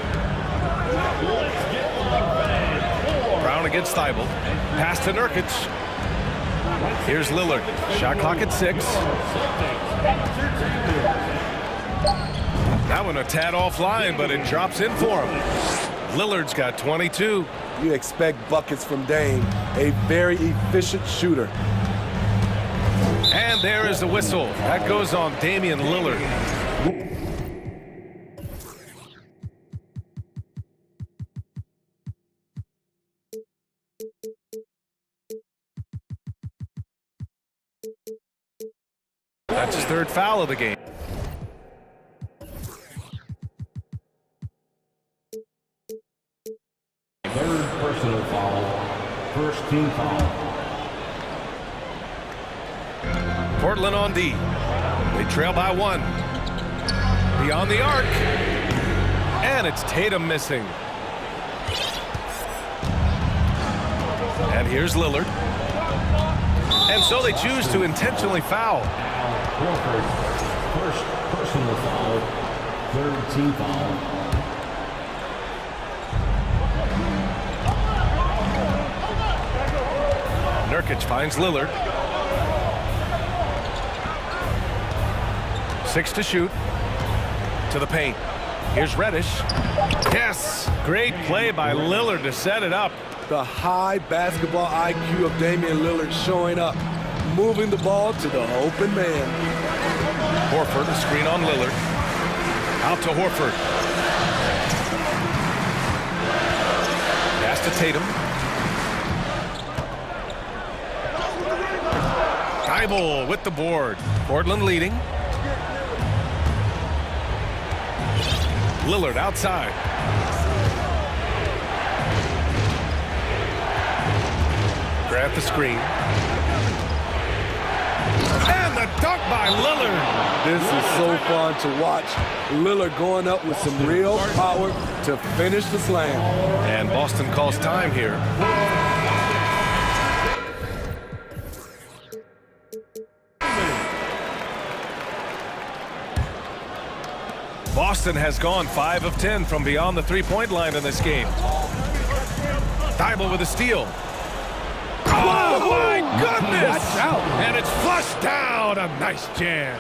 Let's get one. Brown against Thibault. Pass to Nurkic. Here's Lillard. Shot clock at 6. That one a tad offline, but it drops in for him. Lillard's got 22. You expect buckets from Dame, a very efficient shooter. And there is the whistle. That goes on Damian Lillard. That's his 3rd foul of the game. Third personal foul. First team foul. Portland on D. They trail by 1. Beyond the arc. And it's Tatum missing. And here's Lillard. And so they choose to intentionally foul. Crawford, first personal foul, 3rd team foul. Nurkic finds Lillard. 6 to shoot. To the paint. Here's Reddish. Yes! Great play by Lillard to set it up. The high basketball IQ of Damian Lillard showing up, moving the ball to the open man. Horford, a screen on Lillard. Out to Horford. Pass to Tatum. Thibault with the board. Portland leading. Lillard outside. Grab the screen. And the dunk by Lillard. This is so fun to watch. Lillard going up with some real power to finish the slam. And Boston calls time here. Boston has gone 5 of 10 from beyond the three-point line in this game. Thibault with a steal. Oh, my goodness! And it's flushed down. A nice jam.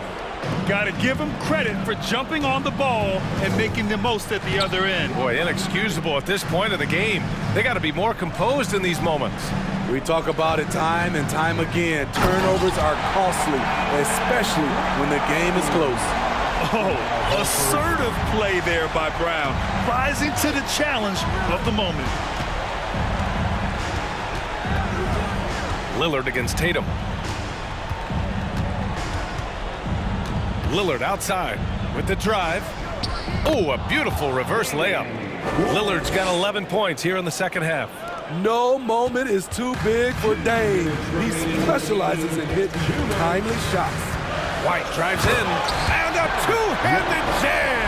Got to give him credit for jumping on the ball and making the most at the other end. Boy, inexcusable at this point of the game. They got to be more composed in these moments. We talk about it time and time again. Turnovers are costly, especially when the game is close. Oh, assertive play there by Brown, rising to the challenge of the moment. Lillard against Tatum. Lillard outside with the drive. Oh, a beautiful reverse layup. Lillard's got 11 points here in the second half. No moment is too big for Dame. He specializes in hitting timely shots. White drives in, and a two-handed jam!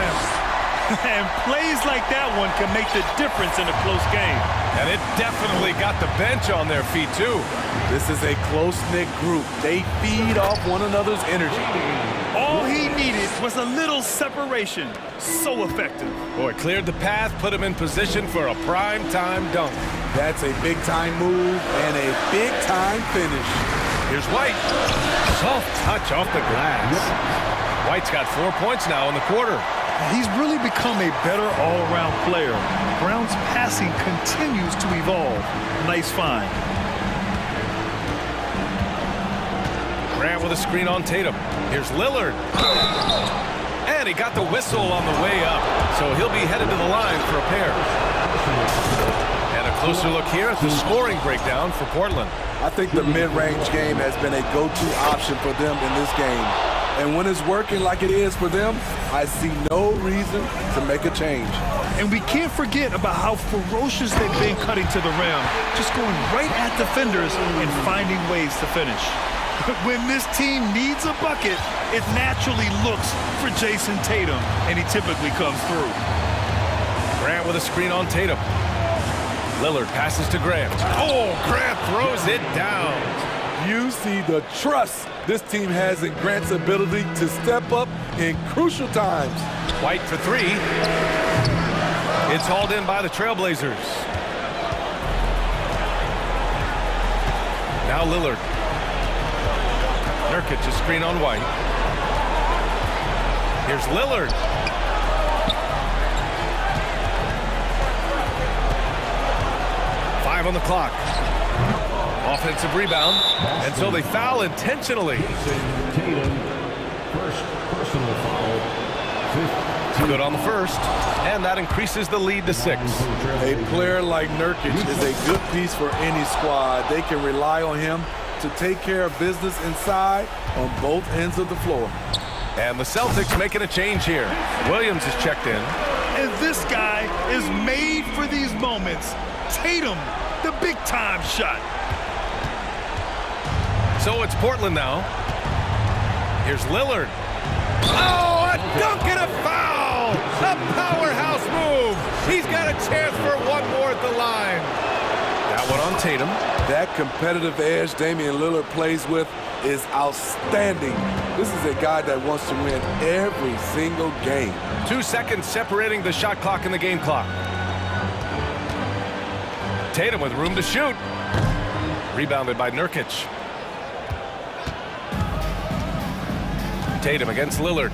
And plays like that one can make the difference in a close game. And it definitely got the bench on their feet, too. This is a close-knit group. They feed off one another's energy. All he needed was a little separation. So effective. Boy, cleared the path, put him in position for a prime-time dunk. That's a big-time move and a big-time finish. Here's White. Soft touch off the glass. White's got 4 points now in the quarter. He's really become a better all-around player. Brown's passing continues to evolve. Nice find. Grant with a screen on Tatum. Here's Lillard. And he got the whistle on the way up. So he'll be headed to the line for a pair. And a closer look here at the scoring breakdown for Portland. I think the mid-range game has been a go-to option for them in this game. And when it's working like it is for them, I see no reason to make a change. And we can't forget about how ferocious they've been cutting to the rim, just going right at defenders and finding ways to finish. When this team needs a bucket, it naturally looks for Jason Tatum, and he typically comes through. Grant with a screen on Tatum. Lillard passes to Grant. Oh, Grant throws it down. You see the trust this team has in Grant's ability to step up in crucial times. White for three. It's hauled in by the Trailblazers. Now Lillard. Nurkic a screen on White. Here's Lillard. Five on the clock. Offensive rebound, and so they foul intentionally. First personal foul. Good on the first, and that increases the lead to 6. A player like Nurkic is a good piece for any squad. They can rely on him to take care of business inside on both ends of the floor. And the Celtics making a change here. Williams is checked in. And this guy is made for these moments. Tatum, the big-time shot. So it's Portland now. Here's Lillard. Oh, a dunk and a foul! A powerhouse move! He's got a chance for one more at the line. That one on Tatum. That competitive edge Damian Lillard plays with is outstanding. This is a guy that wants to win every single game. 2 seconds separating the shot clock and the game clock. Tatum with room to shoot. Rebounded by Nurkic. Tatum against Lillard.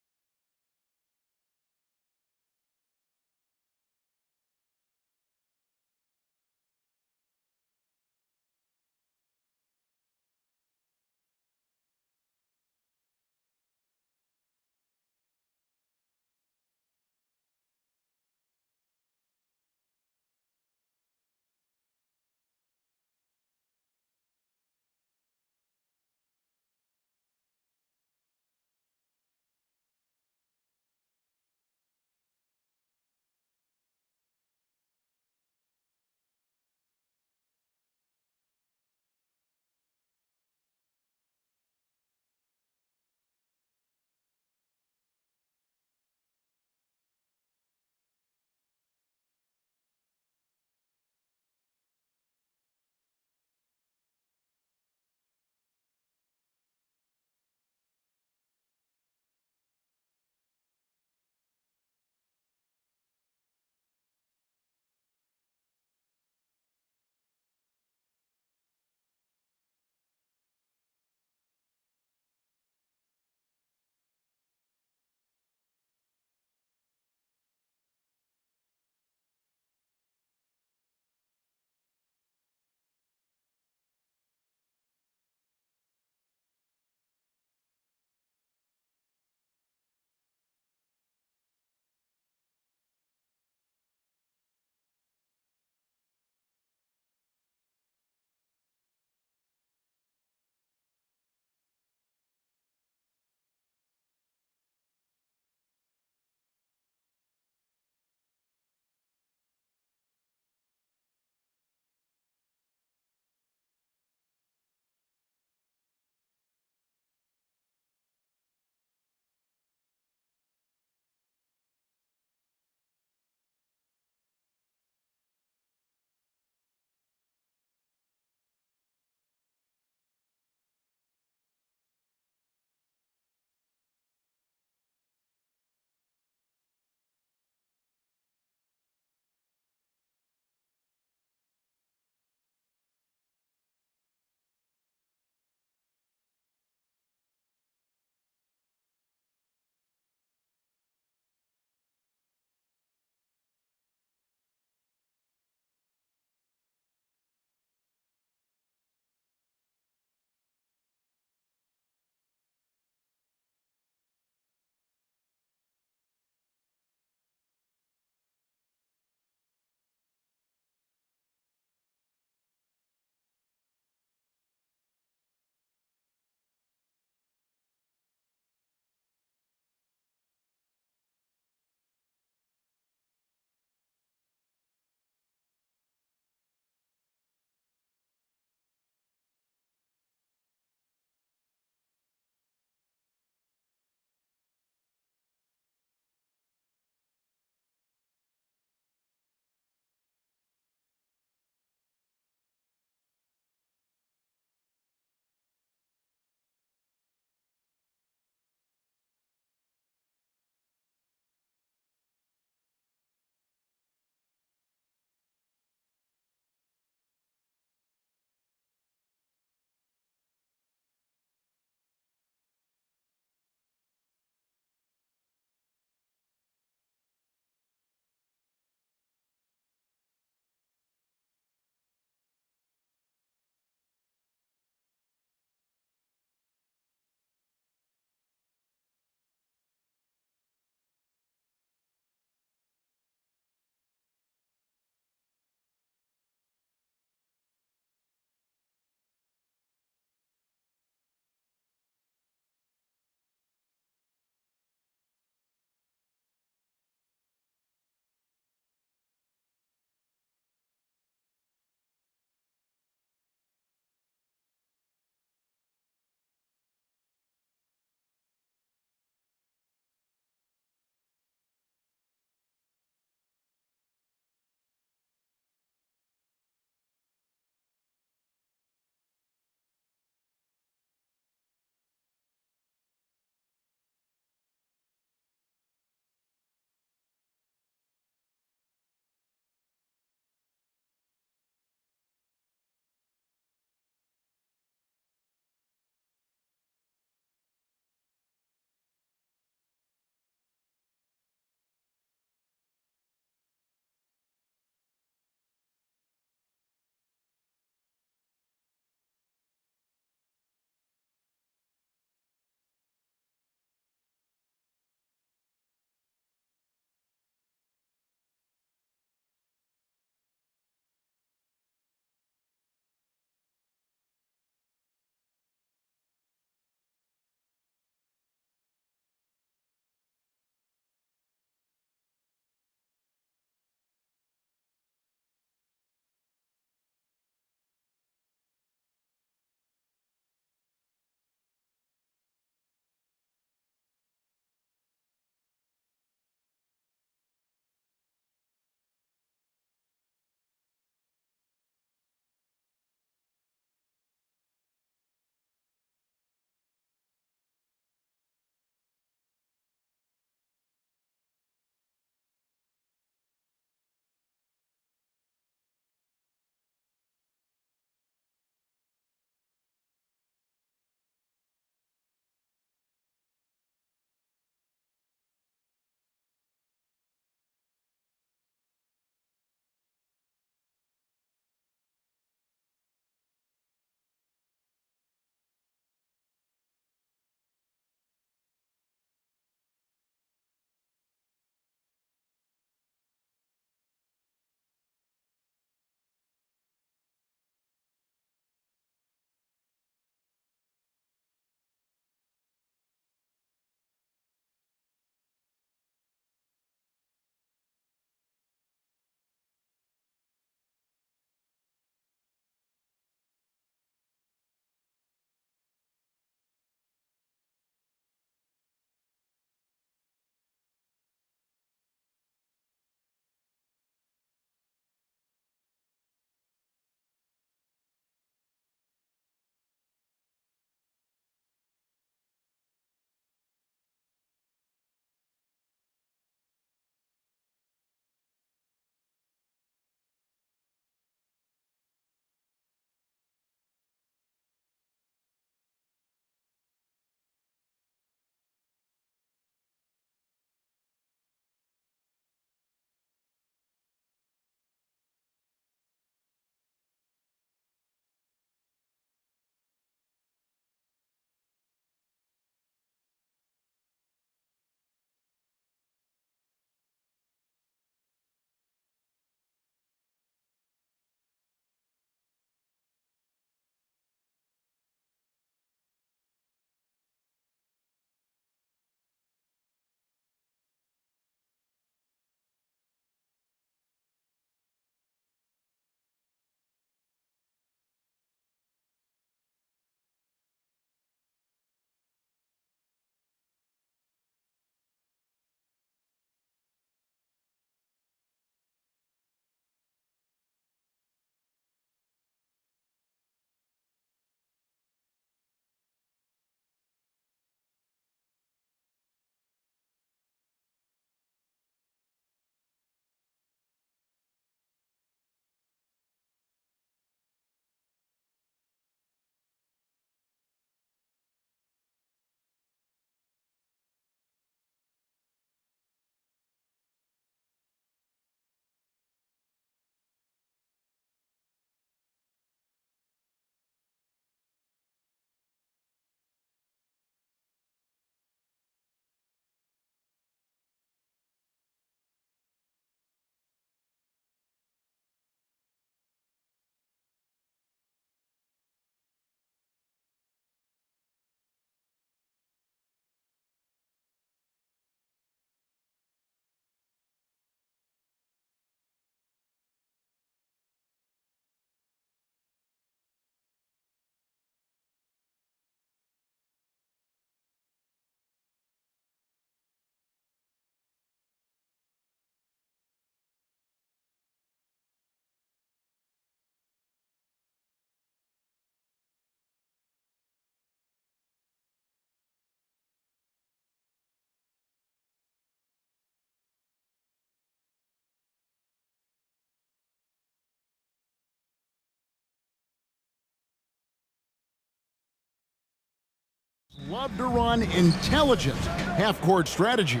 love to run intelligent half-court strategies.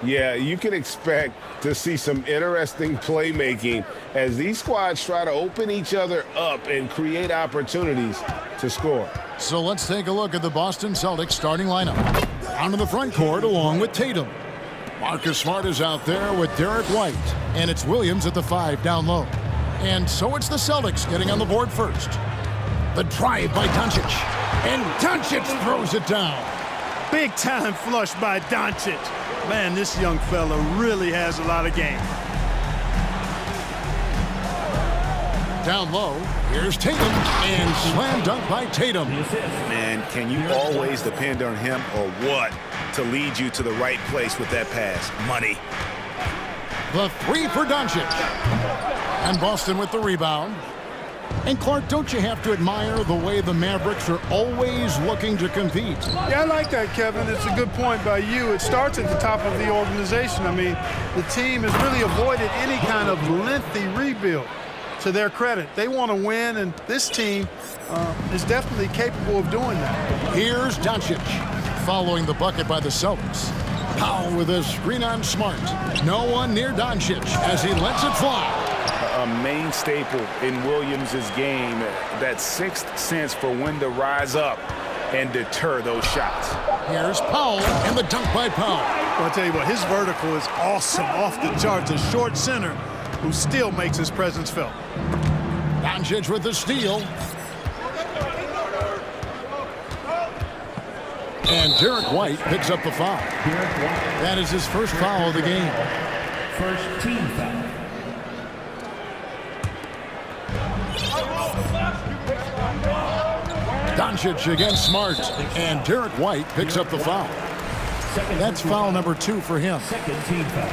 Yeah, you can expect to see some interesting playmaking as these squads try to open each other up and create opportunities to score. So let's take a look at the Boston Celtics starting lineup. Down to the front court along with Tatum. Marcus Smart is out there with Derek White, and it's Williams at the 5 down low. And so it's the Celtics getting on the board first. The drive by Doncic, and Doncic throws it down. Big time flush by Doncic. Man, this young fella really has a lot of game. Down low, here's Tatum, and slam dunk by Tatum. Man, can you always depend on him or what to lead you to the right place with that pass? Money. The 3 for Doncic. And Boston with the rebound. And Clark, don't you have to admire the way the Mavericks are always looking to compete? Yeah, I like that, Kevin. It's a good point by you. It starts at the top of the organization. I mean, the team has really avoided any kind of lengthy rebuild. To their credit, they want to win, and this team is definitely capable of doing that. Here's Doncic, following the bucket by the Celtics. Powell with a screen on Smart. No one near Doncic as he lets it fly. A main staple in Williams' game, that sixth sense for when to rise up and deter those shots. Here's Powell, and the dunk by Powell. Well, I'll tell you what, his vertical is awesome, off the charts. A short center who still makes his presence felt. Doncic with the steal. And Derek White picks up the foul. That is his first foul of the game. First team foul. Doncic against Smart, and Derek White picks up the foul. That's foul number 2 for him. Second team foul.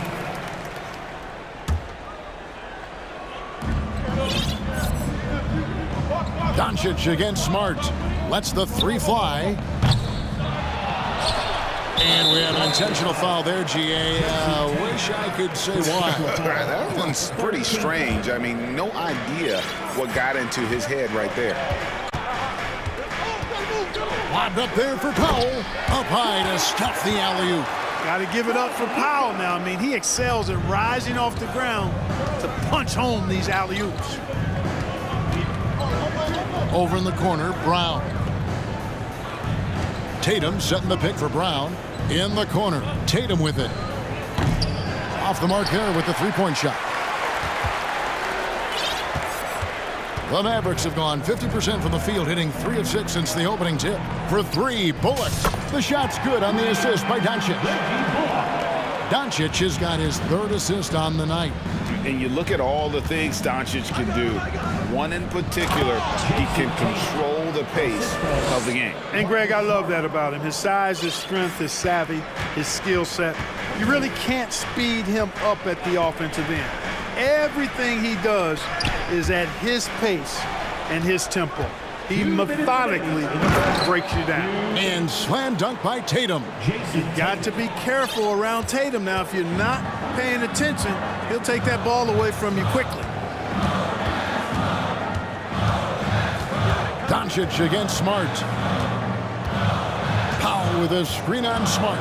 Doncic against Smart. Lets the 3 fly. And we have an intentional foul there, GA. Wish I could say why. That one's pretty strange. I mean, no idea what got into his head right there. Lobbed up there for Powell. Up high to stuff the alley-oop. Got to give it up for Powell now. I mean, he excels at rising off the ground to punch home these alley-oops. Over in the corner, Brown. Tatum setting the pick for Brown. In the corner, Tatum with it. Off the mark there with the 3-point shot. The Mavericks have gone 50% from the field, hitting 3 of 6 since the opening tip. For 3, Bullock. The shot's good on the assist by Doncic. Doncic has got his 3rd assist on the night. And you look at all the things Doncic can do. One in particular, he can control the pace of the game. And Greg, I love that about him. His size, his strength, his savvy, his skill set. You really can't speed him up at the offensive end. Everything he does is at his pace and his tempo. He methodically breaks you down. And slam dunk by Tatum. You got to be careful around Tatum now. If you're not paying attention, he'll take that ball away from you quickly. Doncic against Smart. Powell with a screen on Smart.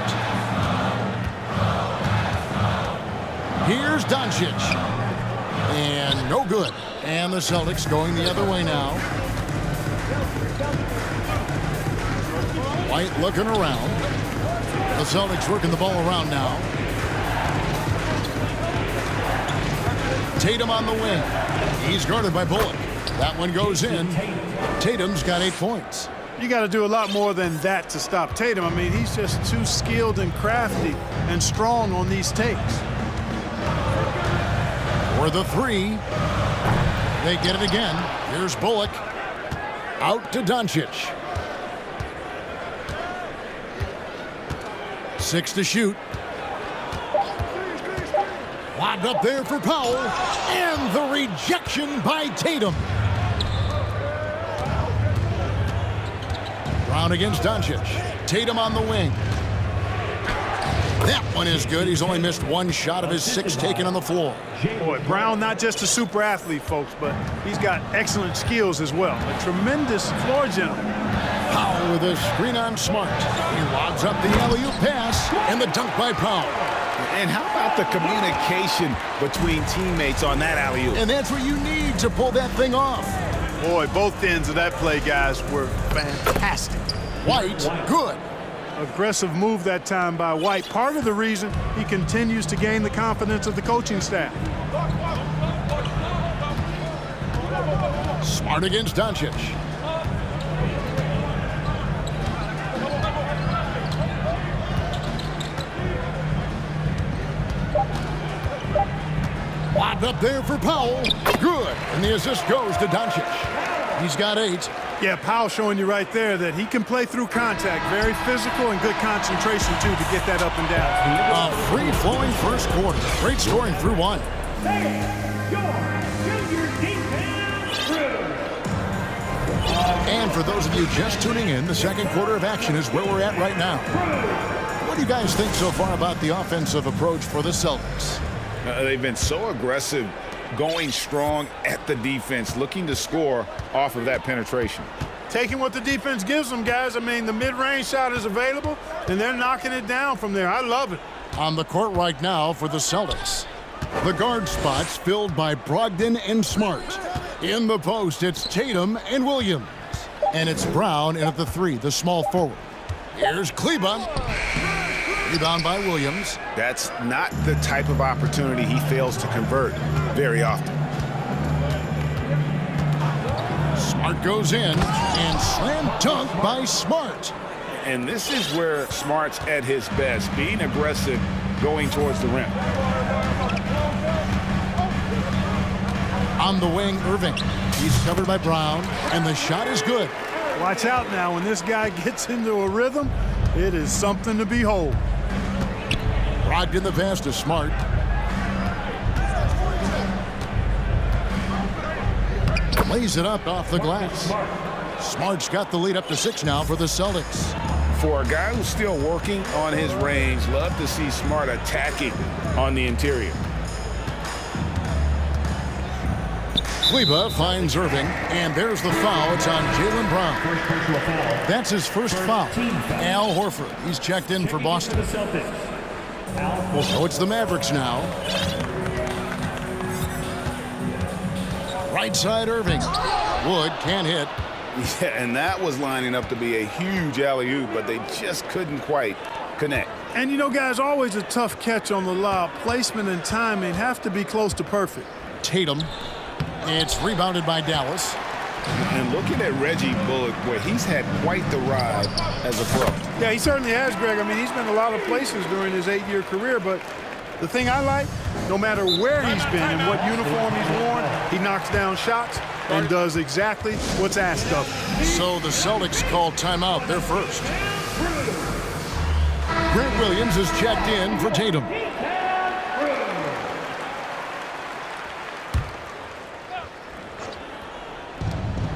Here's Doncic. And no good. And the Celtics going the other way now. White looking around. The Celtics working the ball around now. Tatum on the wing. He's guarded by Bullock. That one goes in. Tatum's got 8 points. You got to do a lot more than that to stop Tatum. I mean, he's just too skilled and crafty and strong on these takes. For the 3. They get it again. Here's Bullock. Out to Doncic. 6 to shoot. Lobbed up there for Powell. And the rejection by Tatum. Brown against Doncic. Tatum on the wing. That one is good. He's only missed 1 shot of his 6 taken on the floor. Boy, Brown not just a super athlete, folks, but he's got excellent skills as well. A tremendous floor general. Powell with a screen on Smart. He lobs up the alley-oop pass and the dunk by Powell. And how about the communication between teammates on that alley-oop? And that's what you need to pull that thing off. Boy, both ends of that play, guys, were fantastic. White, good. Aggressive move that time by White. Part of the reason he continues to gain the confidence of the coaching staff. Smart against Doncic. Lobbed up there for Powell. Good. And the assist goes to Doncic. He's got 8. Yeah, Powell showing you right there that he can play through contact. Very physical and good concentration, too, to get that up and down. A free-flowing first quarter. Great scoring through 1. And for those of you just tuning in, the second quarter of action is where we're at right now. What do you guys think so far about the offensive approach for the Celtics? They've been so aggressive, going strong at the defense, looking to score off of that penetration. Taking what the defense gives them, guys. I mean, the mid-range shot is available, and they're knocking it down from there. I love it. On the court right now for the Celtics. The guard spots filled by Brogdon and Smart. In the post, it's Tatum and Williams. And it's Brown in at the 3, the small forward. Here's Kleba. Rebound by Williams. That's not the type of opportunity he fails to convert very often. Smart goes in, and slam dunk by Smart. And this is where Smart's at his best, being aggressive, going towards the rim. On the wing, Irving. He's covered by Brown, and the shot is good. Watch out now. When this guy gets into a rhythm, it is something to behold. Brogdon the pass to Smart. Lays it up off the glass. Smart's got the lead up to 6 now for the Celtics. For a guy who's still working on his range, love to see Smart attacking on the interior. Kleba finds Irving, and there's the foul. It's on Jaylen Brown. That's his first foul. Al Horford, he's checked in for Boston. So it's the Mavericks now. Right side Irving. Wood can't hit. Yeah, and that was lining up to be a huge alley-oop, but they just couldn't quite connect. And you know, guys, always a tough catch on the lob. Placement and timing have to be close to perfect. Tatum. It's rebounded by Dallas. And looking at Reggie Bullock, boy, he's had quite the ride as a pro. Yeah, he certainly has, Greg. I mean, he's been a lot of places during his 8-year career, but the thing I like, no matter where he's been and what uniform he's worn, he knocks down shots and does exactly what's asked of him. So the Celtics call timeout, their first. Grant Williams is checked in for Tatum.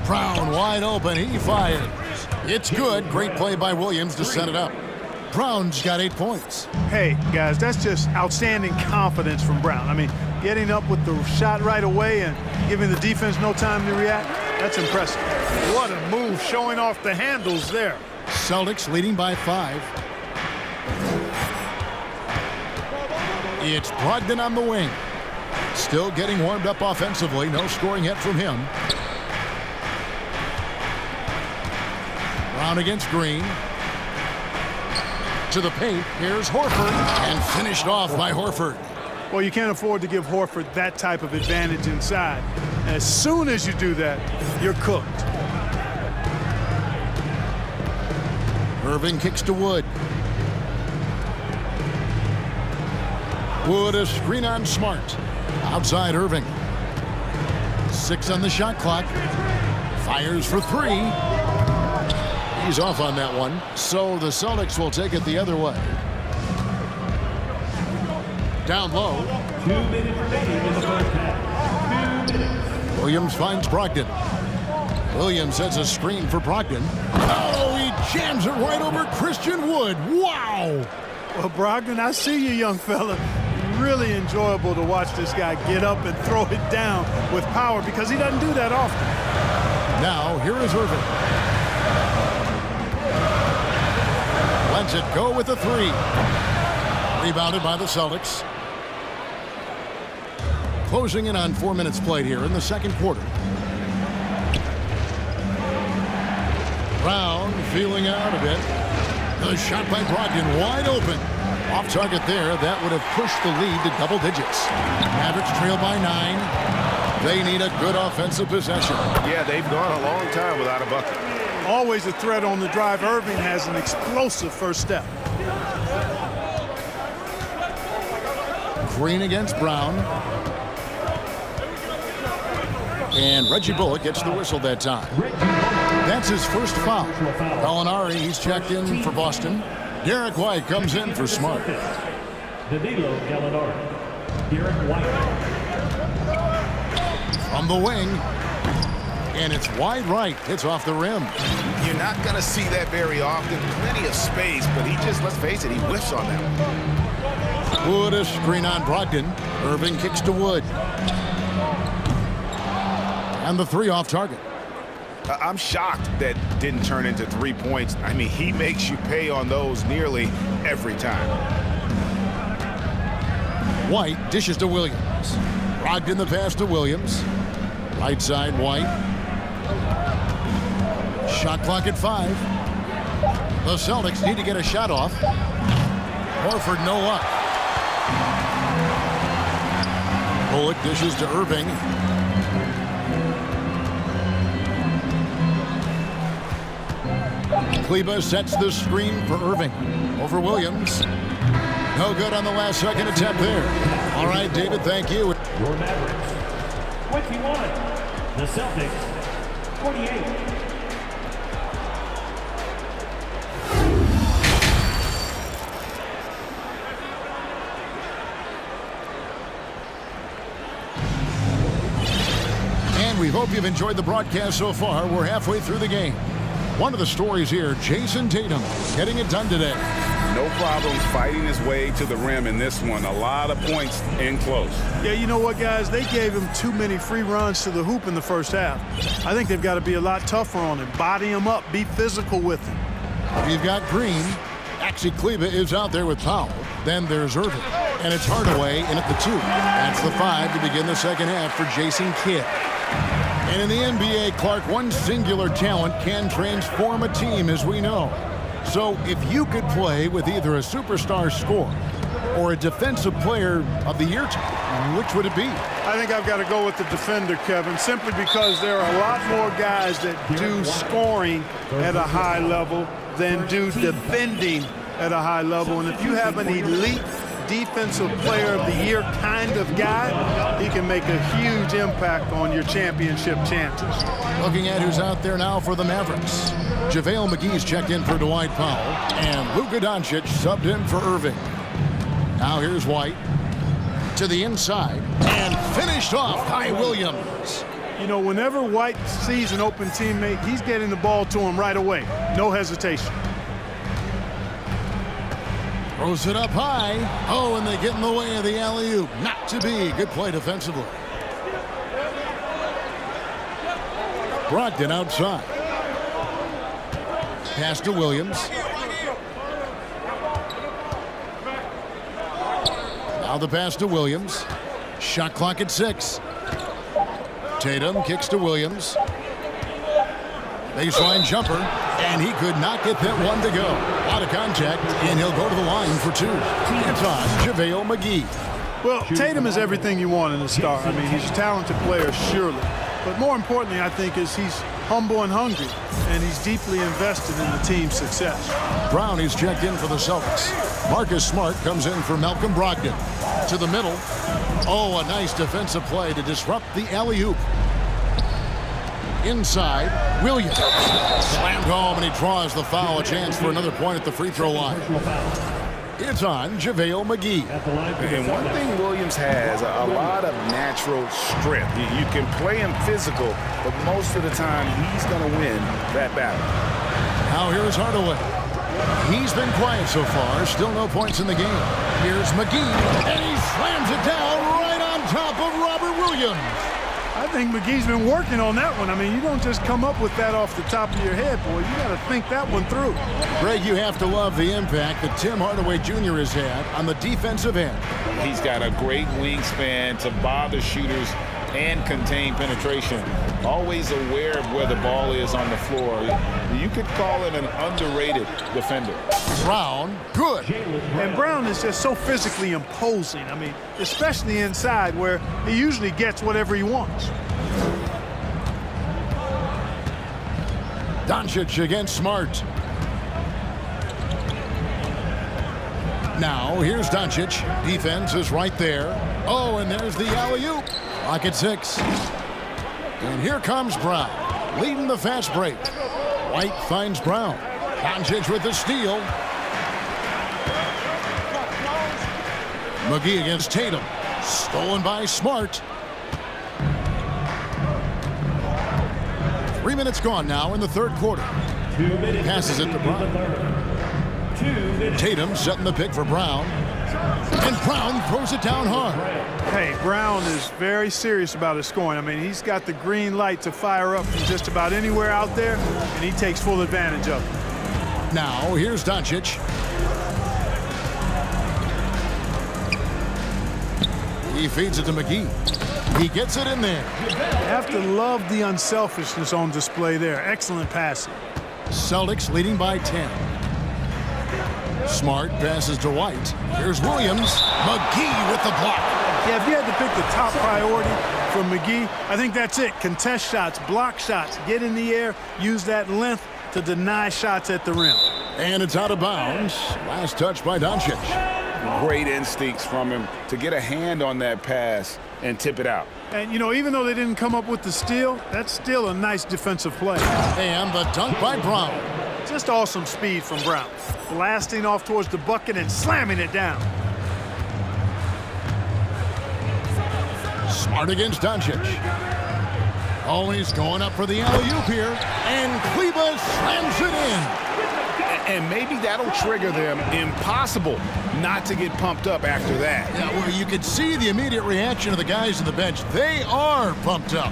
Brown wide open, he fires. It's good, great play by Williams to set it up. Brown's got 8 points. Hey, guys, that's just outstanding confidence from Brown. I mean, getting up with the shot right away and giving the defense no time to react, that's impressive. What a move, showing off the handles there. Celtics leading by 5. It's Brogdon on the wing. Still getting warmed up offensively, no scoring yet from him. Brown against Green. To the paint, here's Horford, and finished off by Horford. Well, you can't afford to give Horford that type of advantage inside. As soon as you do that, you're cooked. Irving kicks to Wood. Wood a screen on Smart. Outside Irving. 6 on the shot clock. Fires for 3. He's off on that one, so the Celtics will take it the other way. Down low. 2 minutes remaining in the first half. 2 minutes. Williams finds Brogdon. Williams sets a screen for Brogdon. Oh, he jams it right over Christian Wood. Wow! Well, Brogdon, I see you, young fella. Really enjoyable to watch this guy get up and throw it down with power because he doesn't do that often. Now, here is Irving. Lets it go with the three. Rebounded by the Celtics. Closing in on 4 minutes played here in the second quarter. Brown feeling out a bit. The shot by Brogdon wide open. Off target there. That would have pushed the lead to double digits. Mavericks trail by 9. They need a good offensive possession. Yeah, they've gone a long time without a bucket. Always a threat on the drive. Irving has an explosive first step. Green against Brown. And Reggie Bullock gets the whistle that time. That's his first foul. Gallinari, he's checked in for Boston. Derek White comes in for Smart. Danilo Gallinari. Derek White. From the wing. And it's wide right. It's off the rim. You're not going to see that very often. Plenty of space, but he just, let's face it, he whiffs on that one. Wood a screen on Brogdon. Irving kicks to Wood. And the three off target. I'm shocked that didn't turn into 3 points. I mean, he makes you pay on those nearly every time. White dishes to Williams. Brogdon the pass to Williams. Right side, White. Shot clock at 5. The Celtics need to get a shot off. Horford no luck. Bullock dishes to Irving. Kleba sets the screen for Irving. Over Williams. No good on the last second attempt there. All right, David, thank you. Your Mavericks, 21. The Celtics, 48. And we hope you've enjoyed the broadcast so far. We're halfway through the game. One of the stories here, Jason Tatum getting it done today. No problems fighting his way to the rim in this one. A lot of points in close. Yeah, you know what, guys? They gave him too many free runs to the hoop in the first half. I think they've got to be a lot tougher on him. Body him up. Be physical with him. You've got Green. Actually, Kleba is out there with Powell. Then there's Irving. And it's Hardaway in at the 2. That's the 5 to begin the second half for Jason Kidd. And in the NBA, Clark, one singular talent can transform a team, as we know. So if you could play with either a superstar scorer or a defensive player of the year, which would it be? I think I've got to go with the defender, Kevin, simply because there are a lot more guys that do scoring at a high level than do defending at a high level. And if you have an elite defensive player of the year kind of guy, he can make a huge impact on your championship chances. Looking at who's out there now for the Mavericks. JaVale McGee's checked in for Dwight Powell, and Luka Doncic subbed in for Irving. Now here's White to the inside and finished off by Williams. You know, whenever White sees an open teammate, he's getting the ball to him right away. No hesitation. Throws it up high. Oh, and they get in the way of the alley-oop. Not to be. Good play defensively. Brogdon outside. Pass to Williams. Now the pass to Williams. Shot clock at 6. Tatum kicks to Williams. Baseline jumper, and he could not get that one to go. Out of contact, and he'll go to the line for 2. It's on JaVale McGee. Well, Tatum is everything you want in a star. I mean, he's a talented player, surely. But more importantly, I think, is he's humble and hungry, and he's deeply invested in the team's success. Brown is checked in for the Celtics. Marcus Smart comes in for Malcolm Brogdon. To the middle. Oh, a nice defensive play to disrupt the alley-oop. Inside, Williams. Slammed home, and he draws the foul. A chance for another point at the free throw line. It's on JaVale McGee. And one thing Williams has, a lot of natural strength. You can play him physical, but most of the time he's going to win that battle. Now here's Hardaway. He's been quiet so far. Still no points in the game. Here's McGee, and he slams it down right on top of Robert Williams. I think McGee's been working on that one. I mean, you don't just come up with that off the top of your head, boy. You got to think that one through. Greg, you have to love the impact that Tim Hardaway Jr. has had on the defensive end. He's got a great wingspan to bother shooters and contain penetration. Always aware of where the ball is on the floor. You could call it an underrated defender. Brown, good. And Brown is just so physically imposing. I mean, especially inside where he usually gets whatever he wants. Doncic against Smart. Now, here's Doncic. Defense is right there. Oh, and there's the alley-oop. Lock at 6. And here comes Brown, leading the fast break. White finds Brown. Doncic with the steal. McGee against Tatum. Stolen by Smart. 3 minutes gone now in the third quarter. Passes it to Brown. Tatum setting the pick for Brown. And Brown throws it down hard. Hey, Brown is very serious about his scoring. I mean, he's got the green light to fire up from just about anywhere out there, and he takes full advantage of it. Now, here's Doncic. He feeds it to McGee. He gets it in there. You have to love the unselfishness on display there. Excellent passing. Celtics leading by 10. Smart passes to White. Here's Williams. McGee with the block. Yeah, if you had to pick the top priority for McGee, I think that's it. Contest shots, block shots, get in the air, use that length to deny shots at the rim. And it's out of bounds. Last touch by Doncic. Great instincts from him to get a hand on that pass and tip it out. And, you know, even though they didn't come up with the steal, that's still a nice defensive play. And the dunk by Brown. Just awesome speed from Brown. Blasting off towards the bucket and slamming it down. Smart against Doncic. Oh, he's going up for the alley-oop here. And Kleba slams it in. And maybe that'll trigger them. Impossible not to get pumped up after that. Yeah, well, you could see the immediate reaction of the guys on the bench. They are pumped up.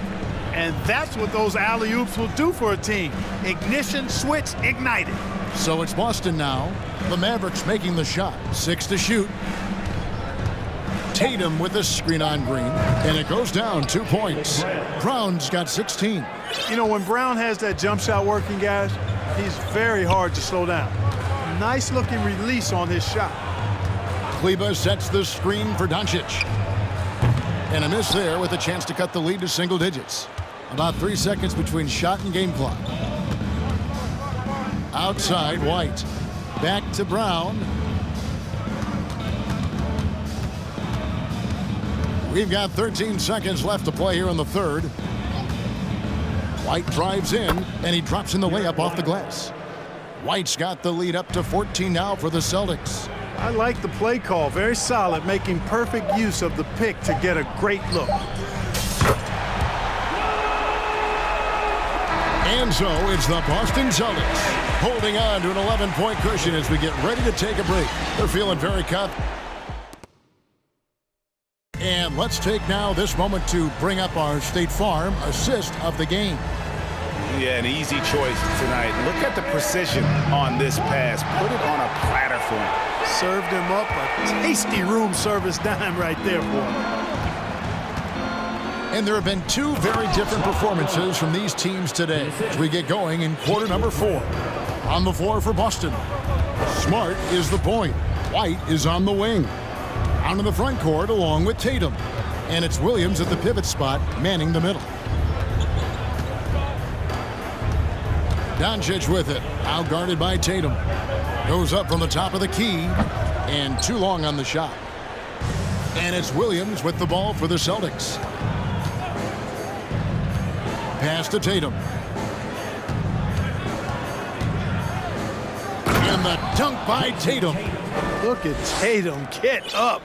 And that's what those alley-oops will do for a team. Ignition, switch, ignited. So it's Boston now. The Mavericks making the shot. 6 to shoot. Tatum with a screen on Green. And it goes down 2 points. Brown's got 16. You know, when Brown has that jump shot working, guys, he's very hard to slow down. Nice looking release on his shot. Kleba sets the screen for Doncic. And a miss there with a chance to cut the lead to single digits. About 3 seconds between shot and game clock. Outside, White. Back to Brown. We've got 13 seconds left to play here in the third. White drives in, and he drops in the layup off the glass. White's got the lead up to 14 now for the Celtics. I like the play call. Very solid, making perfect use of the pick to get a great look. And so it's the Boston Celtics holding on to an 11-point cushion as we get ready to take a break. They're feeling very confident. And let's take now this moment to bring up our State Farm assist of the game. Yeah, an easy choice tonight. Look at the precision on this pass. Put it on a platter for him. Served him up a tasty room service dime right there for him. And there have been 2 very different performances from these teams today as we get going in quarter number 4. On the floor for Boston, Smart is the point. White is on the wing. Out in the front court along with Tatum. And it's Williams at the pivot spot, manning the middle. Doncic with it, out guarded by Tatum. Goes up from the top of the key, and too long on the shot. And it's Williams with the ball for the Celtics. Pass to Tatum. And the dunk by Tatum. Look at Tatum, get up.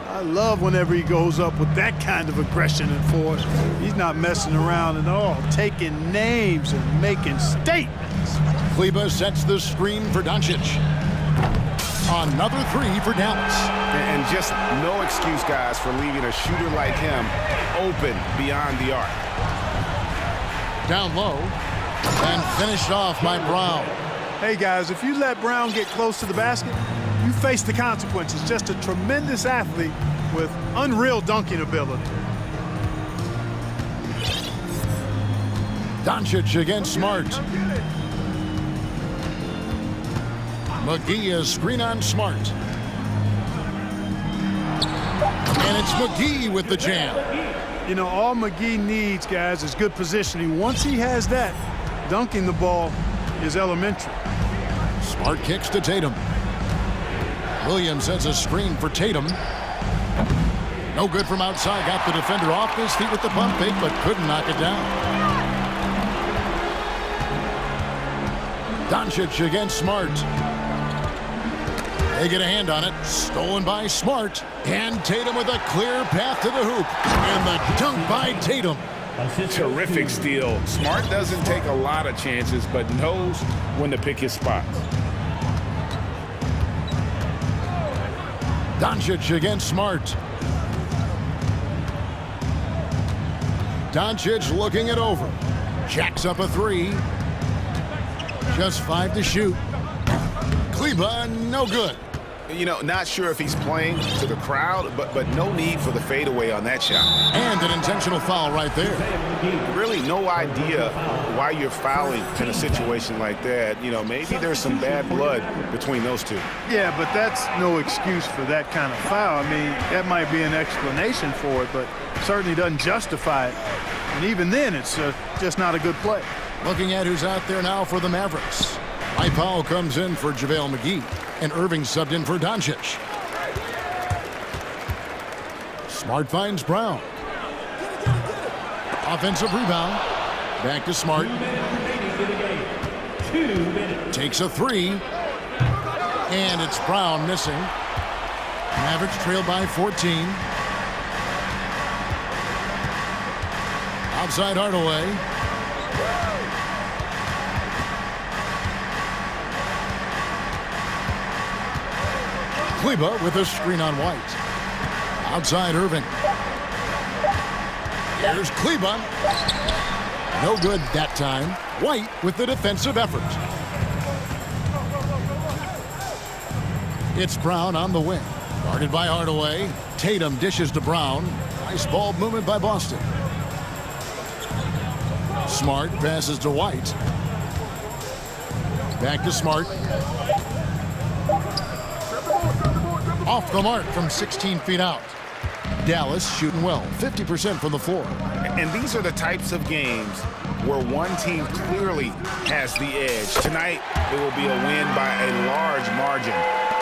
I love whenever he goes up with that kind of aggression and force. He's not messing around at all, taking names and making statements. Kleba sets the screen for Doncic. Another three for Dallas. And just no excuse, guys, for leaving a shooter like him open beyond the arc. Down low and finished off by Brown. Hey, guys, if you let Brown get close to the basket, you face the consequences. Just a tremendous athlete with unreal dunking ability. Doncic against Smart. McGee is screen on Smart. And it's McGee with the jam. You know, all McGee needs, guys, is good positioning. Once he has that, dunking the ball is elementary. Smart kicks to Tatum. Williams sends a screen for Tatum. No good from outside. Got the defender off his feet with the pump fake, but couldn't knock it down. Doncic against Smart. They get a hand on it. Stolen by Smart. And Tatum with a clear path to the hoop. And the dunk by Tatum. Terrific steal. Smart doesn't take a lot of chances, but knows when to pick his spots. Doncic against Smart. Doncic looking it over. Jacks up a three. Just 5 to shoot. Kleba, no good. You know, not sure if he's playing to the crowd, but no need for the fadeaway on that shot. And an intentional foul right there. Really no idea why you're fouling in a situation like that. You know, maybe there's some bad blood between those two. Yeah, but that's no excuse for that kind of foul. I mean, that might be an explanation for it, but certainly doesn't justify it. And even then, it's just not a good play. Looking at who's out there now for the Mavericks. Mike Powell comes in for JaVale McGee. And Irving subbed in for Doncic. Smart finds Brown. Offensive rebound. Back to Smart. Takes a three. And it's Brown missing. Mavericks trailed by 14. Outside Hardaway. Kleba with a screen on White. Outside Irving. Here's Kleba. No good that time. White with the defensive effort. It's Brown on the wing. Guarded by Hardaway. Tatum dishes to Brown. Nice ball movement by Boston. Smart passes to White. Back to Smart. Off the mark from 16 feet out. Dallas shooting well, 50% from the floor. And these are the types of games where one team clearly has the edge. Tonight, it will be a win by a large margin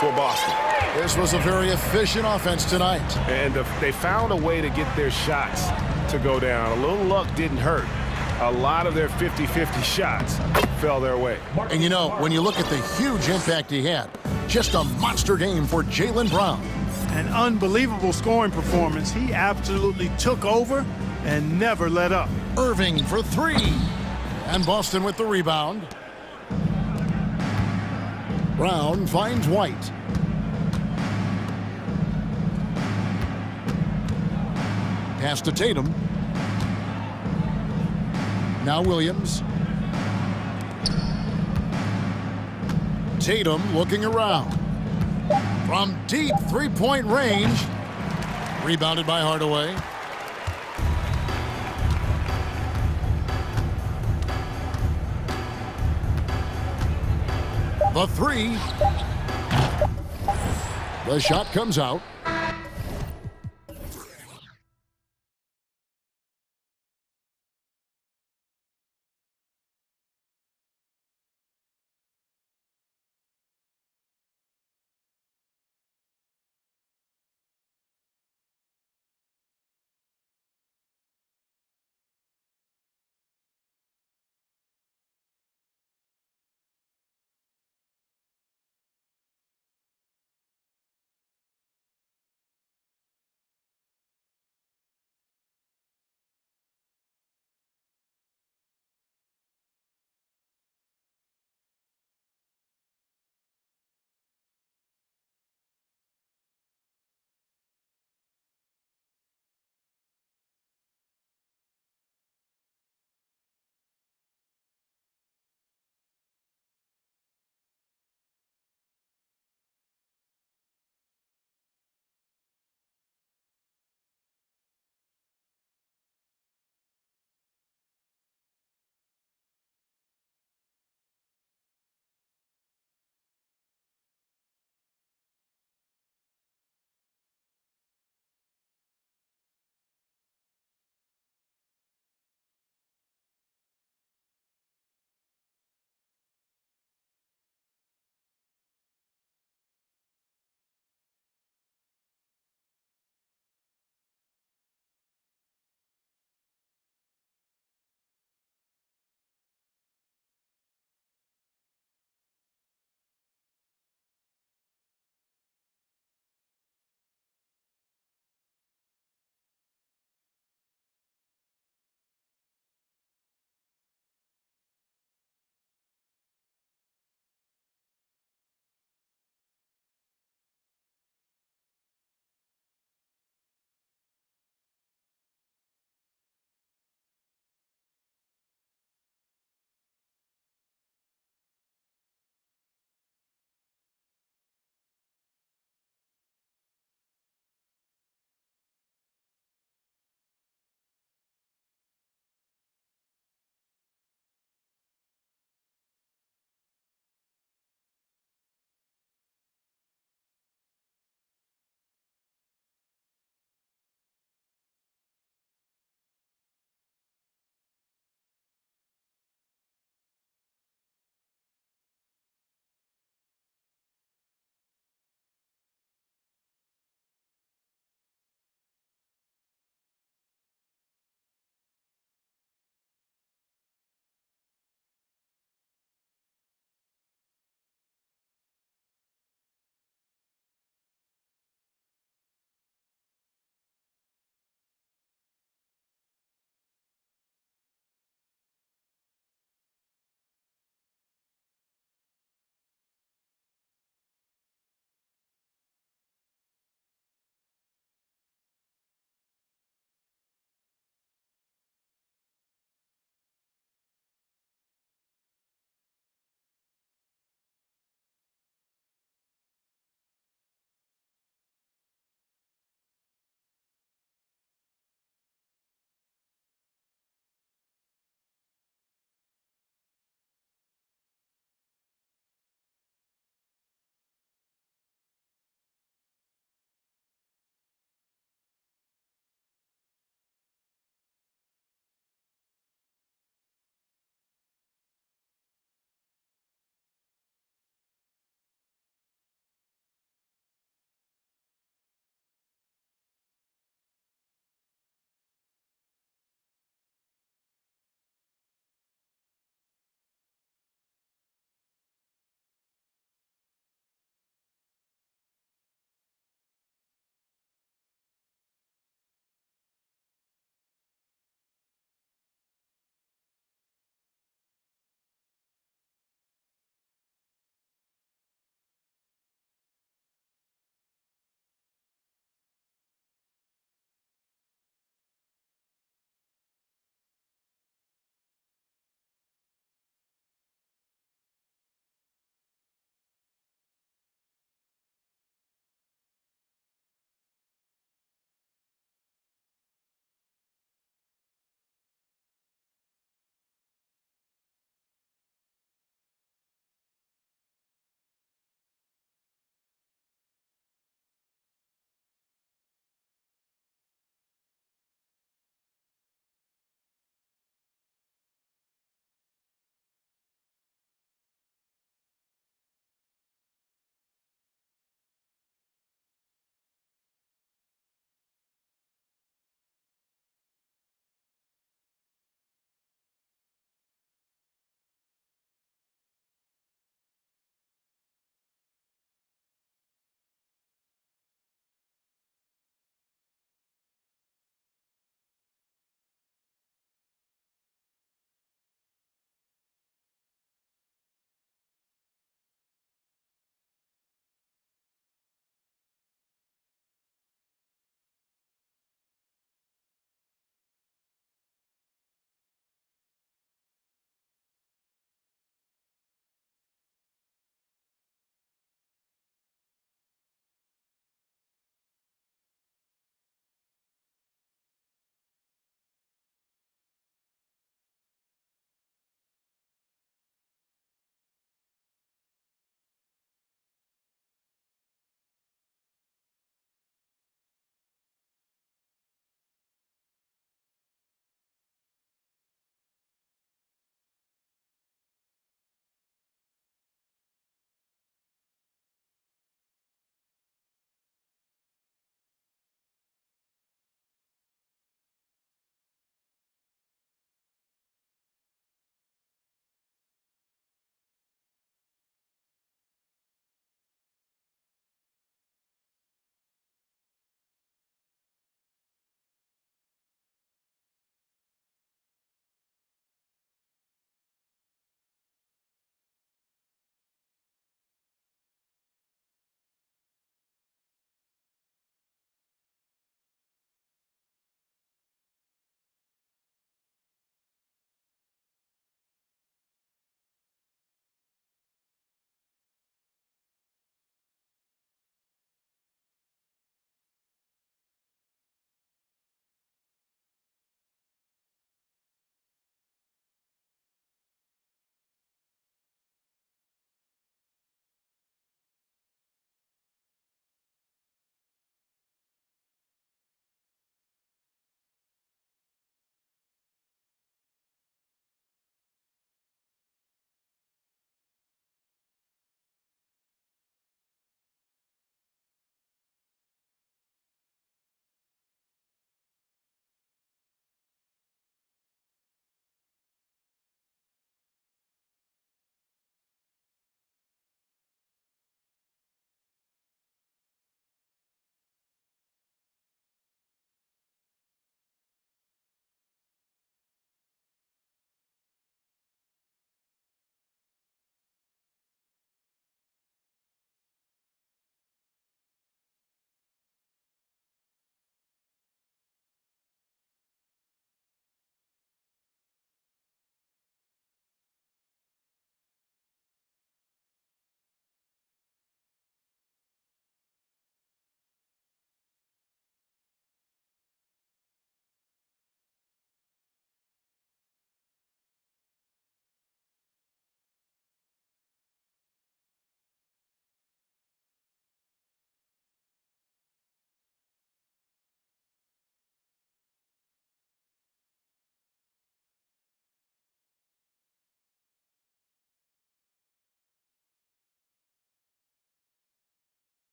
for Boston. This was a very efficient offense tonight. And they found a way to get their shots to go down. A little luck didn't hurt. A lot of their 50-50 shots fell their way. And you know, when you look at the huge impact he had, just a monster game for Jaylen Brown. An unbelievable scoring performance. He absolutely took over and never let up. Irving for three. And Boston with the rebound. Brown finds White. Pass to Tatum. Now Williams. Tatum looking around. From deep three-point range. Rebounded by Hardaway. The three. The shot comes out.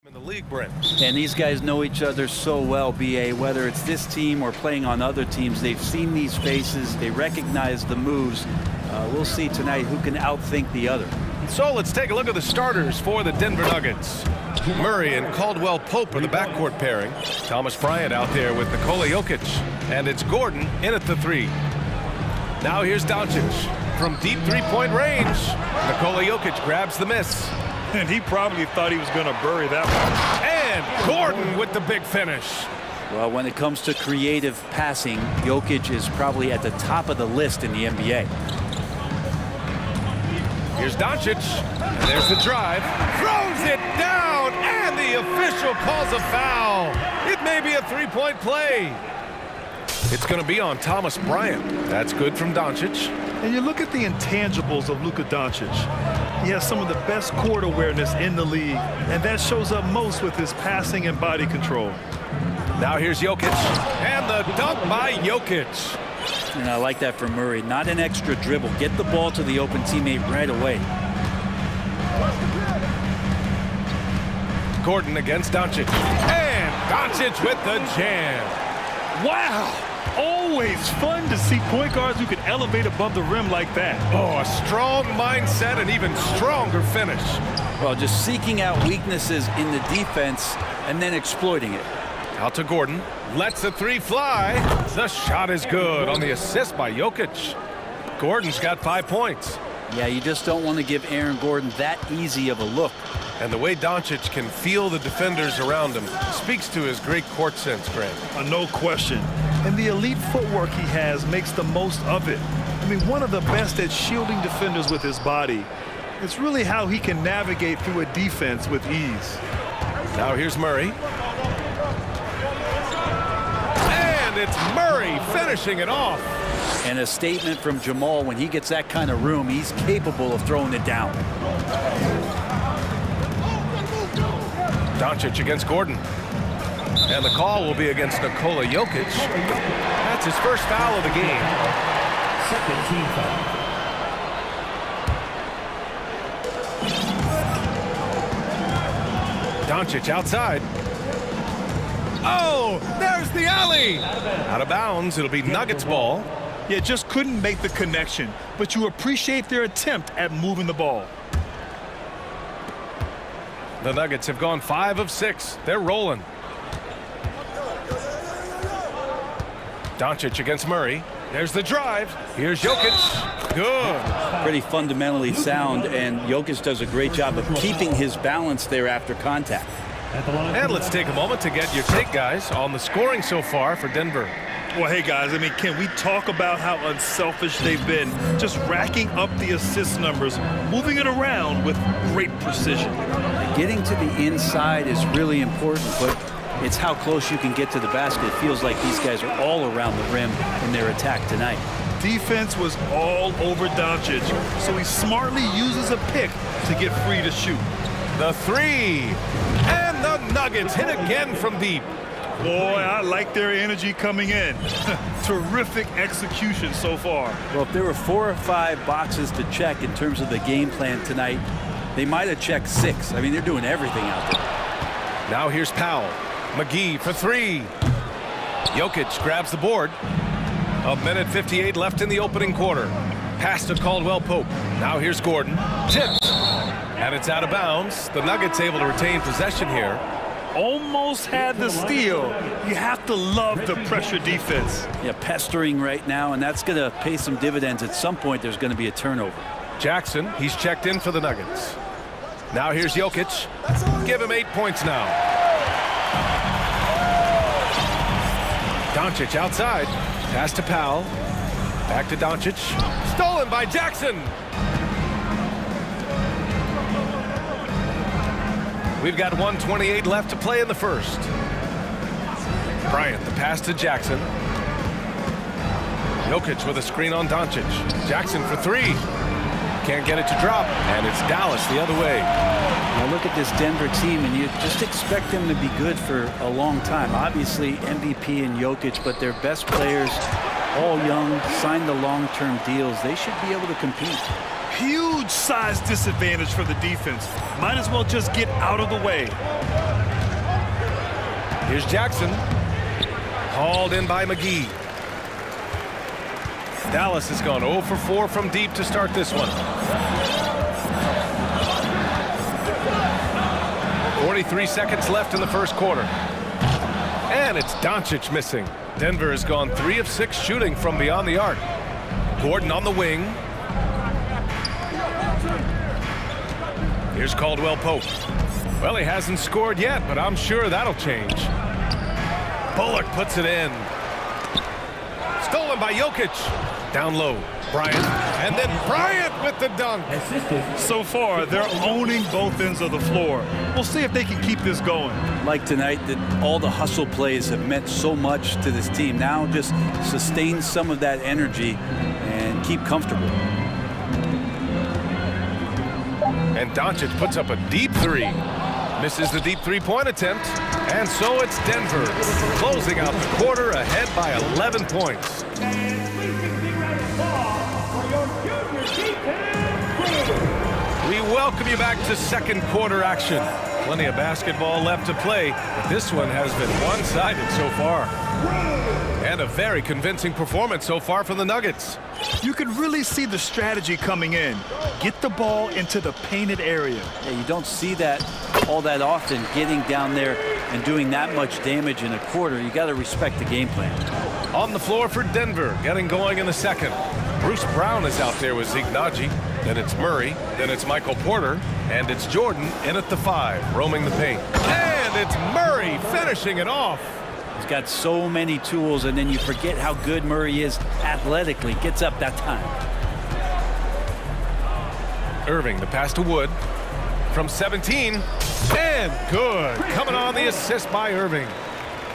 In the league, Brent. And these guys know each other so well, BA, whether it's this team or playing on other teams. They've seen these faces. They recognize the moves. We'll see tonight who can outthink the other. So let's take a look at the starters for the Denver Nuggets. Murray and Caldwell Pope are the backcourt pairing. Thomas Bryant out there with Nikola Jokic. And it's Gordon in at the three. Now here's Doncic. From deep three-point range, Nikola Jokic grabs the miss. And he probably thought he was going to bury that one. And Gordon with the big finish. Well, when it comes to creative passing, Jokic is probably at the top of the list in the NBA. Here's Doncic, and there's the drive. Throws it down, and the official calls a foul. It may be a three-point play. It's going to be on Thomas Bryant. That's good from Doncic. And you look at the intangibles of Luka Doncic. He has some of the best court awareness in the league, and that shows up most with his passing and body control. Now here's Jokic, and the dunk by Jokic. And I like that from Murray. Not an extra dribble. Get the ball to the open teammate right away. Gordon against Doncic. And Doncic with the jam. Wow! Always fun to see point guards who can elevate above the rim like that. Oh, a strong mindset and even stronger finish. Well, just seeking out weaknesses in the defense and then exploiting it. Out to Gordon. Lets the three fly. The shot is good on the assist by Jokic. Gordon's got 5 points. Yeah, you just don't want to give Aaron Gordon that easy of a look. And the way Doncic can feel the defenders around him speaks to his great court sense, Grant. No question. And the elite footwork he has makes the most of it. I mean, one of the best at shielding defenders with his body. It's really how he can navigate through a defense with ease. Now here's Murray. And it's Murray finishing it off. And a statement from Jamal: when he gets that kind of room, he's capable of throwing it down. Doncic against Gordon. And the call will be against Nikola Jokic. That's his first foul of the game. Second team foul. Doncic outside. Oh, there's the alley. Out of bounds, it'll be Nuggets ball. Yeah, just couldn't make the connection, but you appreciate their attempt at moving the ball. The Nuggets have gone 5 of 6. They're rolling. Doncic against Murray. There's the drive. Here's Jokic. Good. Pretty fundamentally sound, and Jokic does a great job of keeping his balance there after contact. And let's take a moment to get your take, guys, on the scoring so far for Denver. Well, hey, guys, I mean, can we talk about how unselfish they've been? Just racking up the assist numbers, moving it around with great precision. Getting to the inside is really important, but it's how close you can get to the basket. It feels like these guys are all around the rim in their attack tonight. Defense was all over Doncic, so he smartly uses a pick to get free to shoot. The three. And the Nuggets hit again from deep. Boy, I like their energy coming in. Terrific execution so far. Well, if there were 4 or 5 boxes to check in terms of the game plan tonight, they might have checked 6. I mean, they're doing everything out there. Now here's Powell. McGee for 3. Jokic grabs the board. 1:58 left in the opening quarter. Pass to Caldwell Pope. Now here's Gordon. Tipped. And it's out of bounds. The Nuggets able to retain possession here. Almost had the steal. You have to love the pressure defense. Yeah, pestering right now, and that's going to pay some dividends. At some point, there's going to be a turnover. Jackson, he's checked in for the Nuggets. Now here's Jokic. Give him 8 points now. Doncic outside. Pass to Powell. Back to Doncic. Stolen by Jackson. We've got 1:28 left to play in the first. Bryant, the pass to Jackson. Jokic with a screen on Doncic. Jackson for 3. Can't get it to drop, and it's Dallas the other way. Now look at this Denver team, and you just expect them to be good for a long time. Obviously, MVP and Jokic, but their best players, all young, signed the long-term deals. They should be able to compete. Huge size disadvantage for the defense. Might as well just get out of the way. Here's Jackson. Hauled in by McGee. Dallas has gone 0 for 4 from deep to start this one. 43 seconds left in the first quarter. And it's Doncic missing. Denver has gone 3 of 6 shooting from beyond the arc. Gordon on the wing. Here's Caldwell Pope. Well, he hasn't scored yet, but I'm sure that'll change. Bullock puts it in. Stolen by Jokic. Down low. Bryant. And then Bryant with the dunk. So far, they're owning both ends of the floor. We'll see if they can keep this going. Like tonight, that all the hustle plays have meant so much to this team. Now just sustain some of that energy and keep comfortable. And Doncic puts up a deep three. Misses the deep three-point attempt. And so it's Denver closing out the quarter ahead by 11 points. We welcome you back to second quarter action. Plenty of basketball left to play, but this one has been one-sided so far. And a very convincing performance so far from the Nuggets. You can really see the strategy coming in. Get the ball into the painted area. Yeah, you don't see that all that often, getting down there and doing that much damage in a quarter. You got to respect the game plan. On the floor for Denver, getting going in the second. Bruce Brown is out there with Zeke Naji. Then it's Murray. Then it's Michael Porter. And it's Jordan in at the 5, roaming the paint. And it's Murray finishing it off. He's got so many tools, and then you forget how good Murray is athletically. Gets up that time. Irving, the pass to Wood. From 17. And good. Coming on the assist by Irving.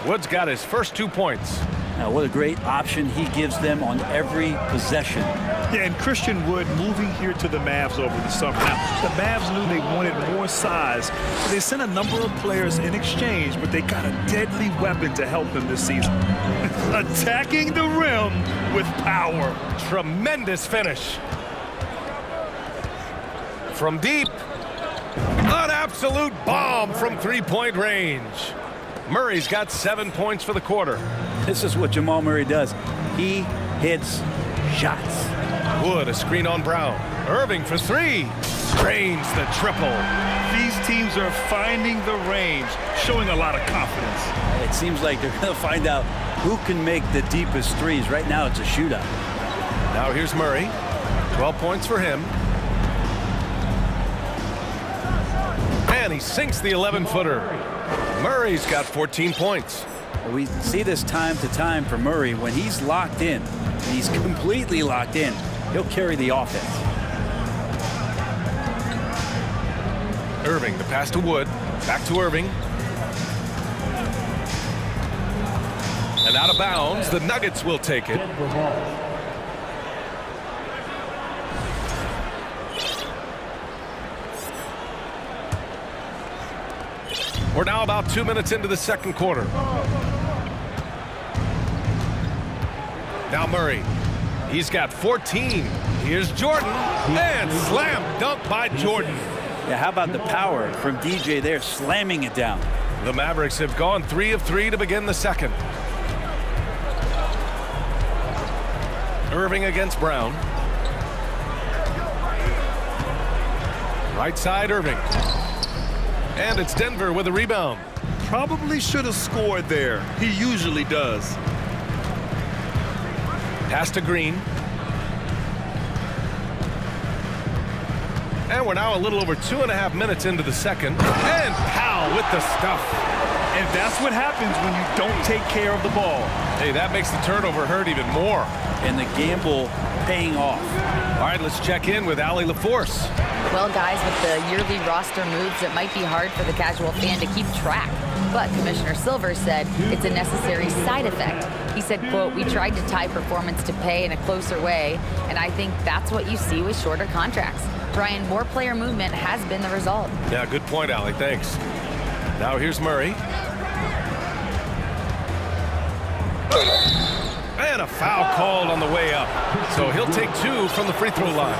Wood's got his first 2 points. Now, what a great option he gives them on every possession. Yeah, and Christian Wood moving here to the Mavs over the summer. Now, the Mavs knew they wanted more size, so they sent a number of players in exchange, but they got a deadly weapon to help them this season. Attacking the rim with power. Tremendous finish. From deep. An absolute bomb from three-point range. Murray's got 7 points for the quarter. This is what Jamal Murray does. He hits shots. Wood, a screen on Brown. Irving for 3. Drains the triple. These teams are finding the range, showing a lot of confidence. It seems like they're going to find out who can make the deepest threes. Right now, it's a shootout. Now here's Murray. 12 points for him. And he sinks the 11-footer. Murray's got 14 points. We see this time to time for Murray. When he's locked in, he's completely locked in, he'll carry the offense. Irving, the pass to Wood. Back to Irving. And out of bounds, the Nuggets will take it. We're now about 2 minutes into the second quarter. Now Murray. He's got 14. Here's Jordan. And slam dunk by Jordan. Yeah, how about the power from DJ there, slamming it down. The Mavericks have gone 3 of 3 to begin the second. Irving against Brown. Right side, Irving. And it's Denver with a rebound. Probably should have scored there. He usually does. Pass to Green. And we're now a little over 2.5 minutes into the second. And Powell with the stuff. And that's what happens when you don't take care of the ball. Hey, that makes the turnover hurt even more. And the gamble paying off. All right, let's check in with Allie LaForce. Well, guys, with the yearly roster moves, it might be hard for the casual fan to keep track. But Commissioner Silver said it's a necessary side effect. He said, quote, "We tried to tie performance to pay in a closer way, and I think that's what you see with shorter contracts." Brian, more player movement has been the result. Yeah, good point, Allie. Thanks. Now here's Murray. And a foul called on the way up. So he'll take 2 from the free throw line.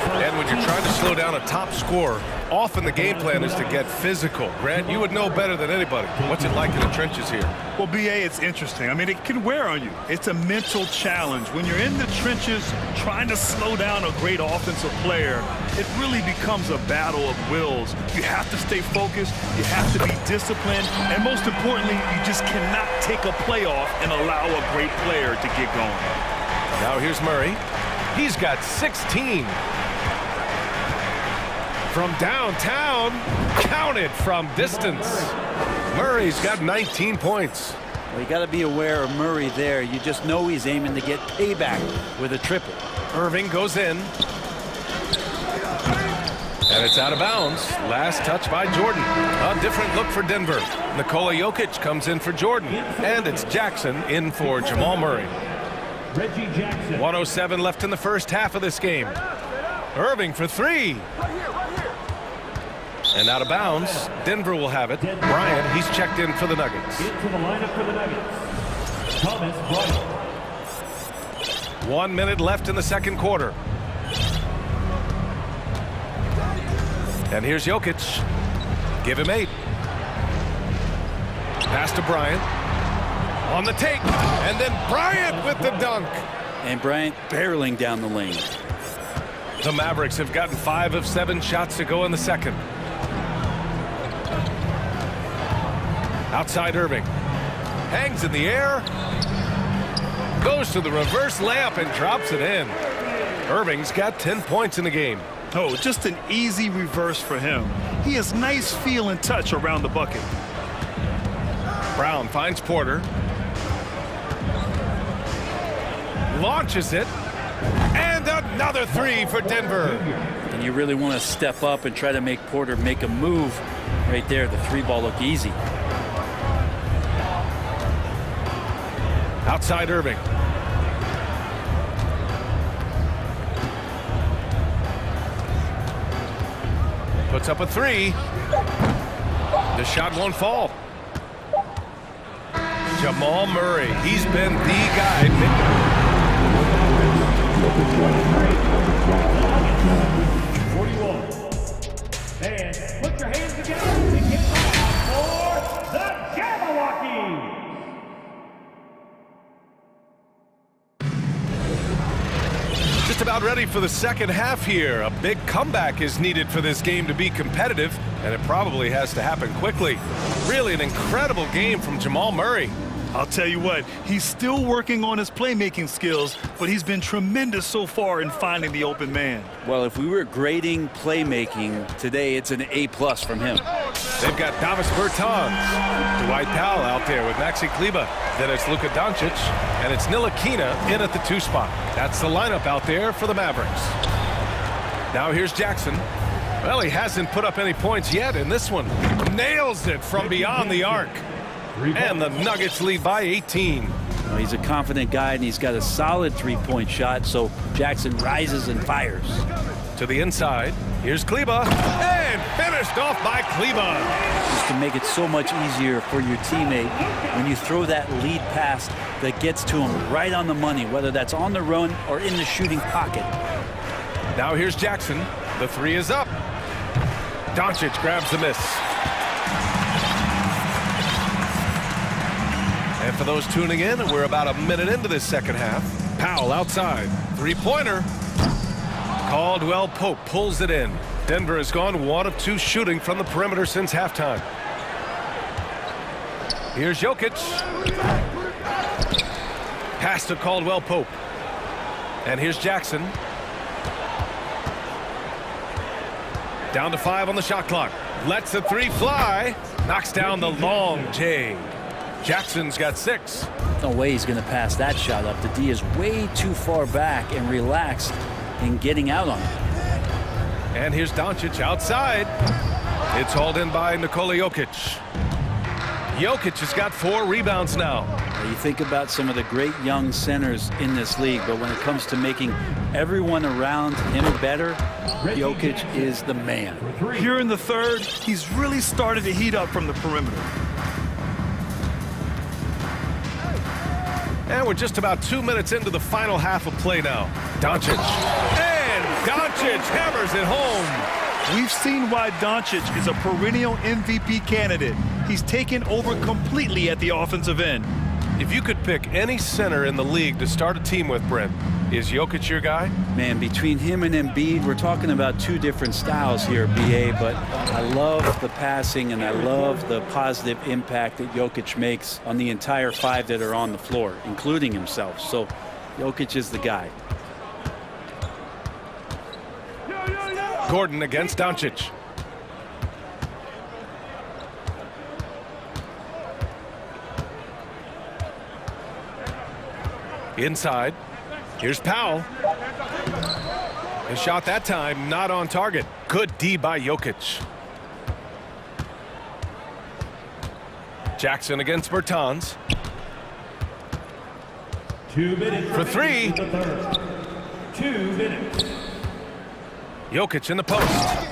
And when you're trying to slow down a top scorer, often the game plan is to get physical. Grant, you would know better than anybody. What's it like in the trenches here? Well, BA, it's interesting. I mean, it can wear on you. It's a mental challenge. When you're in the trenches trying to slow down a great offensive player, it really becomes a battle of wills. You have to stay focused, you have to be disciplined, and most importantly, you just cannot take a play off and allow a great player to get going. Now here's Murray. He's got 16. From downtown, counted from distance. Murray's got 19 points. Well, you got to be aware of Murray there. You just know he's aiming to get payback with a triple. Irving goes in. And it's out of bounds. Last touch by Jordan. A different look for Denver. Nikola Jokic comes in for Jordan. And it's Jackson in for Jamal Murray. 1:07 left in the first half of this game. Irving for 3. And out of bounds. Denver will have it. Bryant, he's checked in for the Nuggets. Into the lineup for the Nuggets, Thomas Bryant. 1 minute left in the second quarter. And here's Jokic. Give him 8. Pass to Bryant. On the take. And then Bryant with the dunk. And Bryant barreling down the lane. The Mavericks have gotten 5 of 7 shots to go in the second. Outside Irving. Hangs in the air. Goes to the reverse layup and drops it in. Irving's got 10 points in the game. Oh, just an easy reverse for him. He has nice feel and touch around the bucket. Brown finds Porter. Launches it. And another 3 for Denver. And you really want to step up and try to make Porter make a move. Right there, the 3-ball looked easy. Outside Irving. Puts up a 3. The shot won't fall. Jamal Murray, he's been the guy. 41. And put your hands together and get for the Jabberwockies. Just about ready for the second half here. A big comeback is needed for this game to be competitive, and it probably has to happen quickly. Really an incredible game from Jamal Murray. I'll tell you what, he's still working on his playmaking skills, but he's been tremendous so far in finding the open man. Well, if we were grading playmaking today, it's an A+ from him. They've got Davis Bertans, Dwight Powell out there with Maxi Kleber. Then it's Luka Doncic, and it's Ntilikina in at the 2 spot. That's the lineup out there for the Mavericks. Now here's Jackson. Well, he hasn't put up any points yet in this one. Nails it from beyond the arc. And the Nuggets lead by 18. Well, he's a confident guy, and he's got a solid 3-point shot, so Jackson rises and fires. To the inside, here's Kleber, and finished off by Kleber. Just to make it so much easier for your teammate when you throw that lead pass that gets to him right on the money, whether that's on the run or in the shooting pocket. Now here's Jackson. The 3 is up. Doncic grabs the miss. And for those tuning in, we're about a minute into this second half. Powell outside. 3-pointer. Caldwell Pope pulls it in. Denver has gone 1 of 2 shooting from the perimeter since halftime. Here's Jokic. Pass to Caldwell Pope. And here's Jackson. Down to 5 on the shot clock. Lets the 3 fly. Knocks down the long J. Jackson's got 6. No way he's going to pass that shot up. The D is way too far back and relaxed in getting out on it. And here's Doncic outside. It's hauled in by Nikola Jokic. Jokic has got 4 rebounds now. You think about some of the great young centers in this league, but when it comes to making everyone around him better, Jokic is the man. Here in the third, he's really started to heat up from the perimeter. And we're just about 2 minutes into the final half of play now. Doncic. And Doncic hammers it home. We've seen why Doncic is a perennial MVP candidate. He's taken over completely at the offensive end. If you could pick any center in the league to start a team with, Brent, is Jokic your guy? Man, between him and Embiid, we're talking about two different styles here, BA, but I love the passing and I love the positive impact that Jokic makes on the entire five that are on the floor, including himself. So Jokic is the guy. Gordon against Doncic. Inside. Here's Powell. His shot that time not on target. Good D by Jokic. Jackson against Bertans. 2 minutes for three. 2 minutes. Jokic in the post.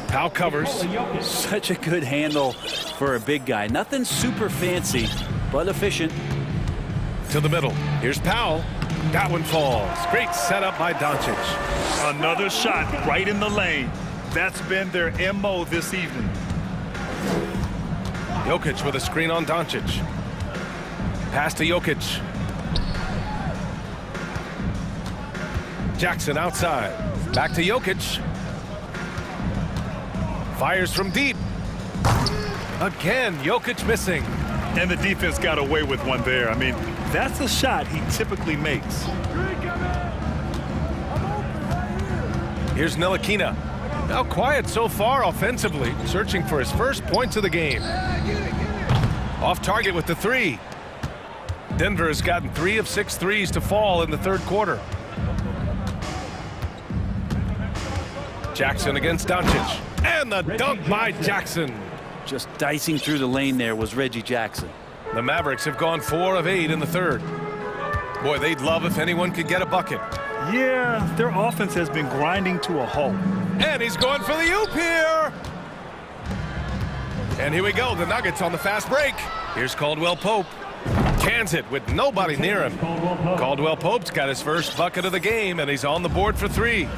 Powell covers. Such a good handle for a big guy. Nothing super fancy, but efficient. To the middle. Here's Powell. That one falls. Great setup by Doncic. Another shot right in the lane. That's been their MO this evening. Jokic with a screen on Doncic. Pass to Jokic. Jackson outside. Back to Jokic. Fires from deep. Again, Jokic missing. And the defense got away with one there. I mean, that's a shot he typically makes. Here's Ntilikina. Now quiet so far offensively, searching for his first points of the game. Off target with the three. Denver has gotten 3 of 6 threes to fall in the third quarter. Jackson against Doncic. And the dunk by Jackson. Just dicing through the lane there was Reggie Jackson. The Mavericks have gone 4 of 8 in the third. Boy, they'd love if anyone could get a bucket. Yeah, their offense has been grinding to a halt. And he's going for the oop here. And here we go, the Nuggets on the fast break. Here's Caldwell Pope. Cans it with nobody near him. Caldwell Pope's got his first bucket of the game, and he's on the board for 3.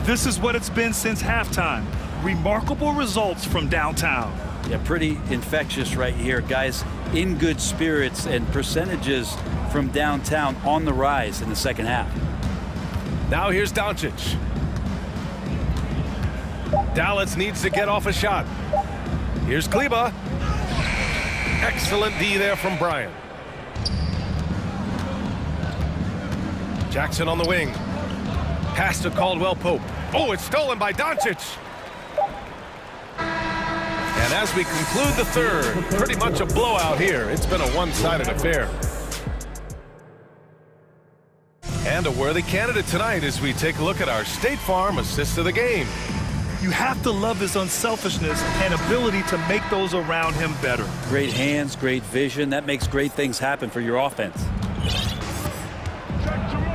This is what it's been since halftime. Remarkable results from downtown. Yeah, pretty infectious right here. Guys in good spirits and percentages from downtown on the rise in the second half. Now here's Doncic. Dallas needs to get off a shot. Here's Kleba. Excellent D there from Bryant. Jackson on the wing. Pass to Caldwell Pope. Oh, it's stolen by Doncic. And as we conclude the third, pretty much a blowout here. It's been a one-sided affair. And a worthy candidate tonight as we take a look at our State Farm assist of the game. You have to love his unselfishness and ability to make those around him better. Great hands, great vision. That makes great things happen for your offense.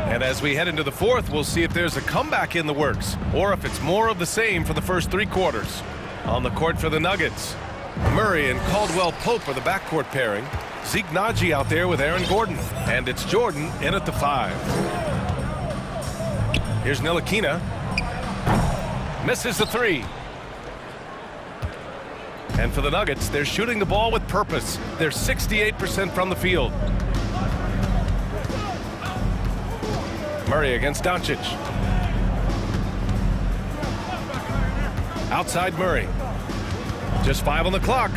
And as we head into the fourth, we'll see if there's a comeback in the works or if it's more of the same for the first 3 quarters. On the court for the Nuggets, Murray and Caldwell Pope are the backcourt pairing. Zeke Naji out there with Aaron Gordon. And it's Jordan in at the 5. Here's Ntilikina. Misses the 3. And for the Nuggets, they're shooting the ball with purpose. They're 68% from the field. Murray against Doncic. Outside Murray. Just 5 on the clock.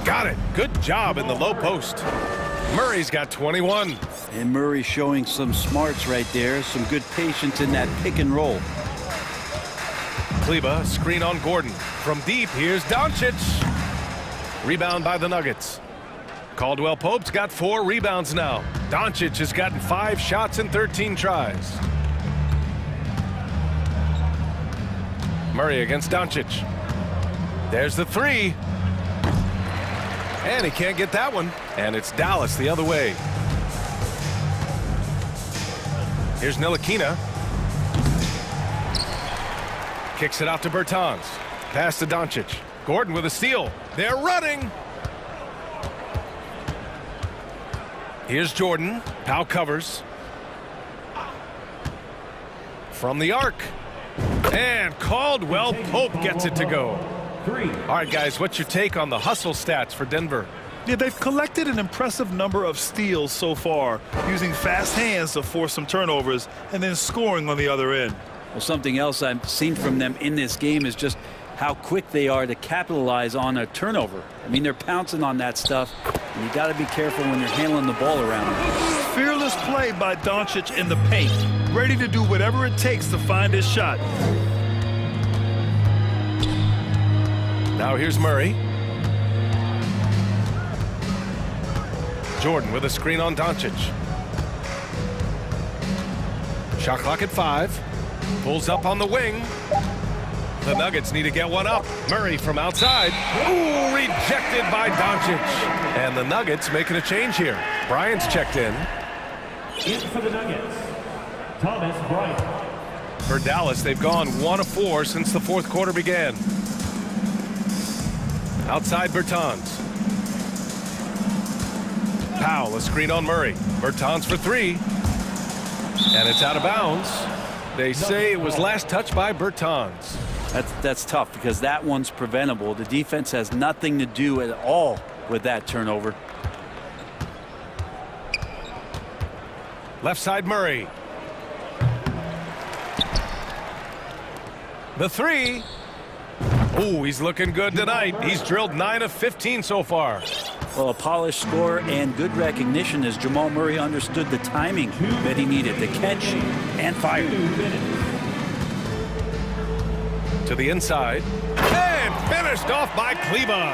Got it. Good job in the low post. Murray's got 21. And Murray showing some smarts right there. Some good patience in that pick and roll. Kleba, screen on Gordon. From deep, here's Doncic. Rebound by the Nuggets. Caldwell Pope's got 4 rebounds now. Doncic has gotten 5 shots in 13 tries. Murray against Doncic. There's the 3. And he can't get that one. And it's Dallas the other way. Here's Ntilikina. Kicks it out to Bertans. Pass to Doncic. Gordon with a steal. They're running. Here's Jordan. Powell covers. From the arc. And Caldwell Pope gets it to go. All right, guys, what's your take on the hustle stats for Denver? Yeah, they've collected an impressive number of steals so far, using fast hands to force some turnovers and then scoring on the other end. Well, something else I've seen from them in this game is just how quick they are to capitalize on a turnover. I mean, they're pouncing on that stuff, and you got to be careful when you're handling the ball around them. Fearless play by Doncic in the paint, ready to do whatever it takes to find his shot. Now here's Murray. Jordan with a screen on Doncic. Shot clock at 5. Pulls up on the wing. The Nuggets need to get one up. Murray from outside. Ooh, rejected by Doncic. And the Nuggets making a change here. Bryant's checked in. In for the Nuggets, Thomas Bryant. For Dallas, they've gone 1 of 4 since the fourth quarter began. Outside Bertans. Powell, a screen on Murray. Bertans for 3. And it's out of bounds. They say it was last touched by Bertans. That's tough because that one's preventable. The defense has nothing to do at all with that turnover. Left side Murray. The 3. Ooh, he's looking good tonight. He's drilled 9 of 15 so far. Well, a polished score and good recognition as Jamal Murray understood the timing that he needed to catch and fire. To the inside. And finished off by Kleba.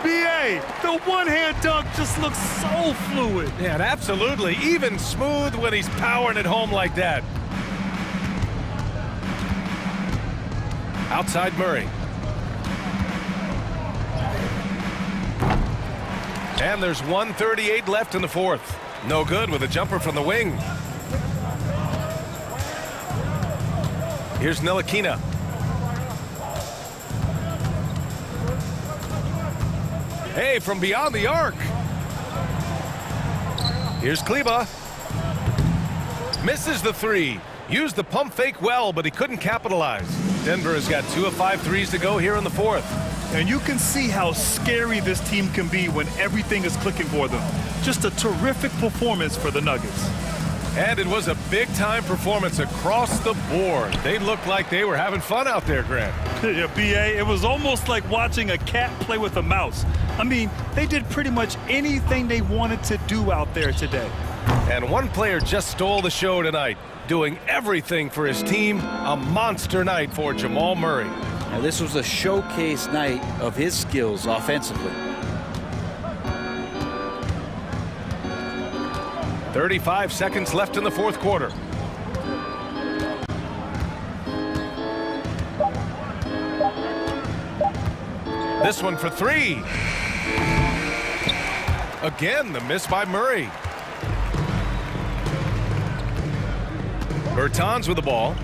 B.A., the one-hand dunk just looks so fluid. Yeah, absolutely. Even smooth when he's powering it home like that. Outside Murray. And there's 1:38 left in the fourth. No good with a jumper from the wing. Here's Ntilikina. Hey, from beyond the arc. Here's Kleba. Misses the 3. Used the pump fake well, but he couldn't capitalize. Denver has got 2 of 5 threes to go here in the fourth. And you can see how scary this team can be when everything is clicking for them. Just a terrific performance for the Nuggets. And it was a big-time performance across the board. They looked like they were having fun out there, Grant. Yeah, B.A., it was almost like watching a cat play with a mouse. I mean, they did pretty much anything they wanted to do out there today. And one player just stole the show tonight, doing everything for his team. A monster night for Jamal Murray. Now, this was a showcase night of his skills offensively. 35 seconds left in the fourth quarter. This one for 3. Again, the miss by Murray. Bertans with the ball.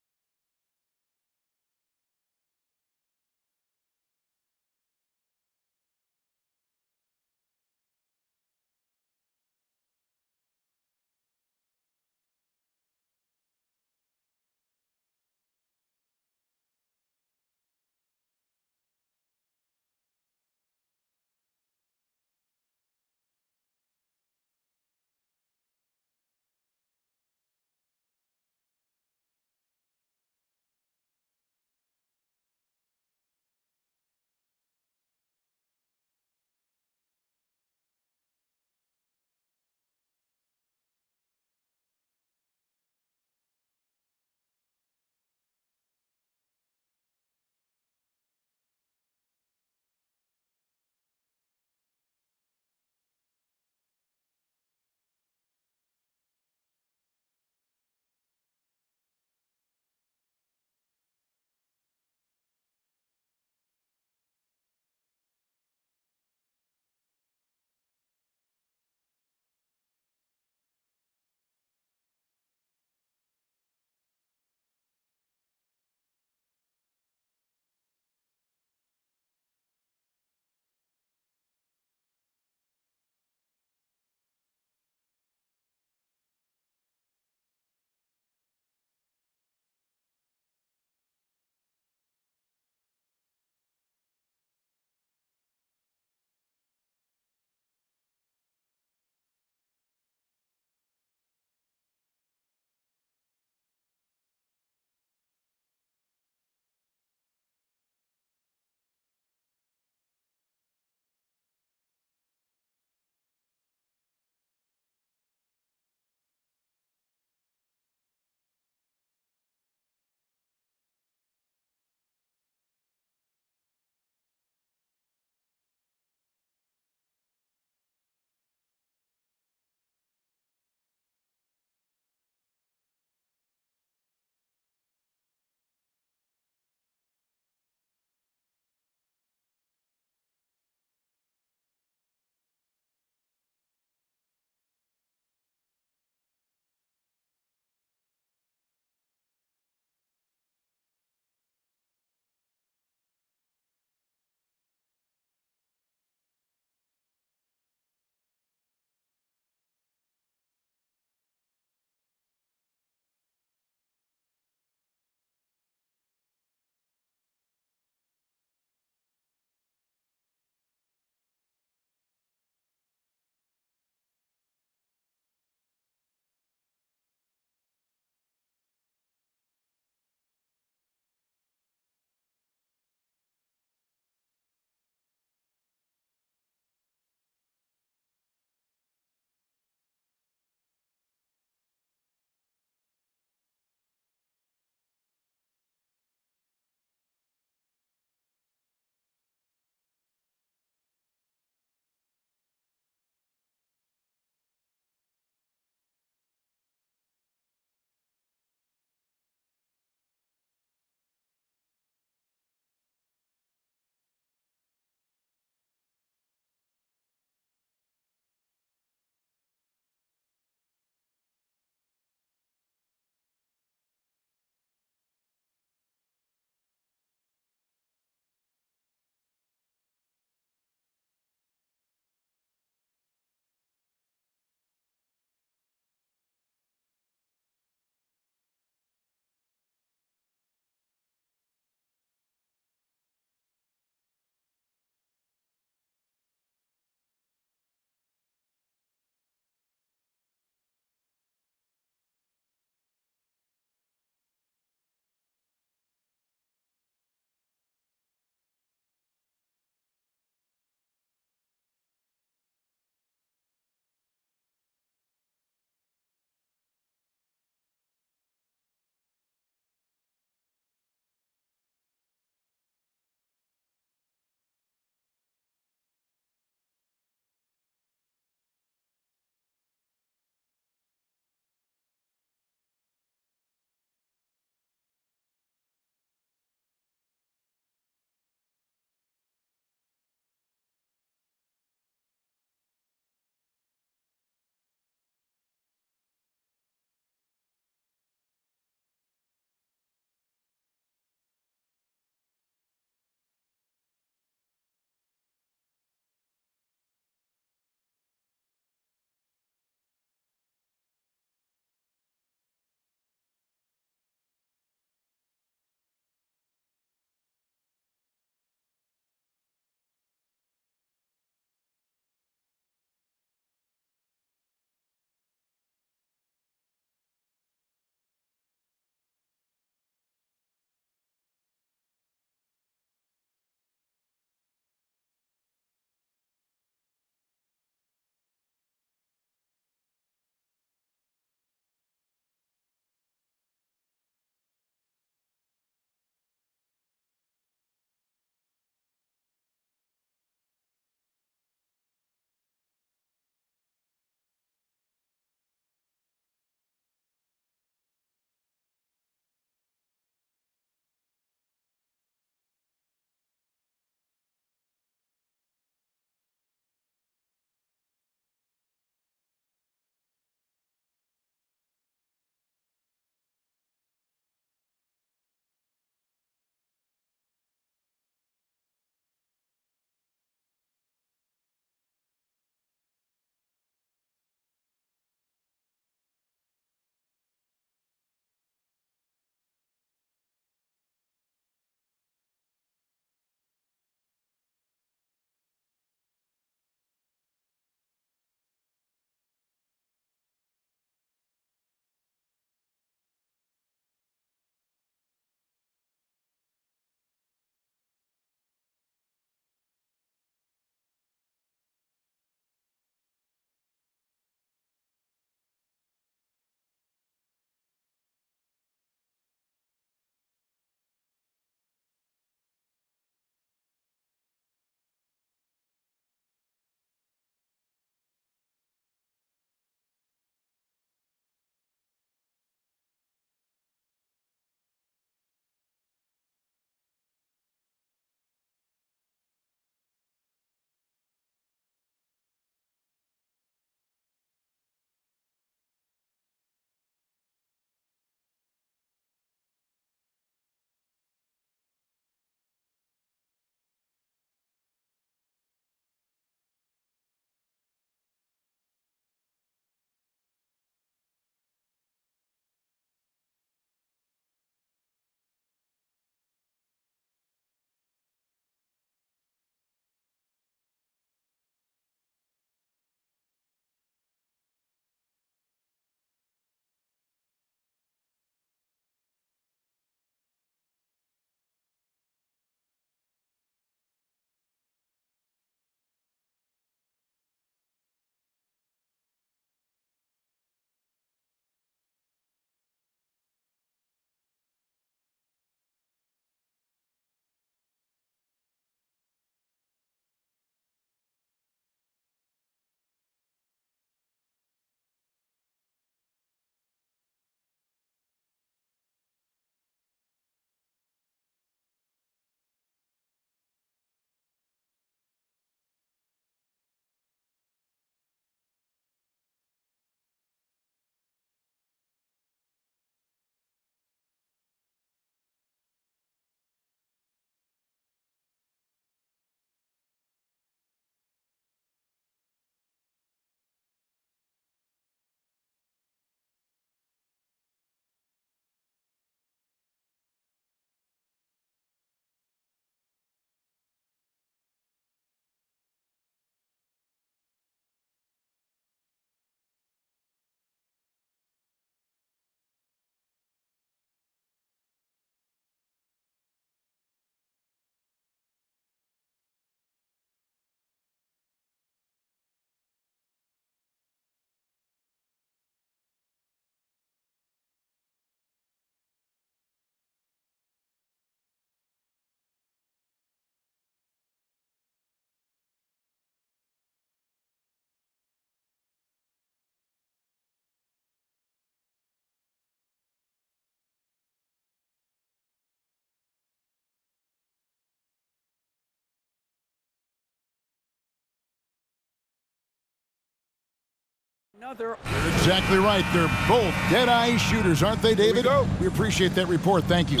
Another. You're exactly right. They're both dead-eye shooters, aren't they, David? We appreciate that report. Thank you.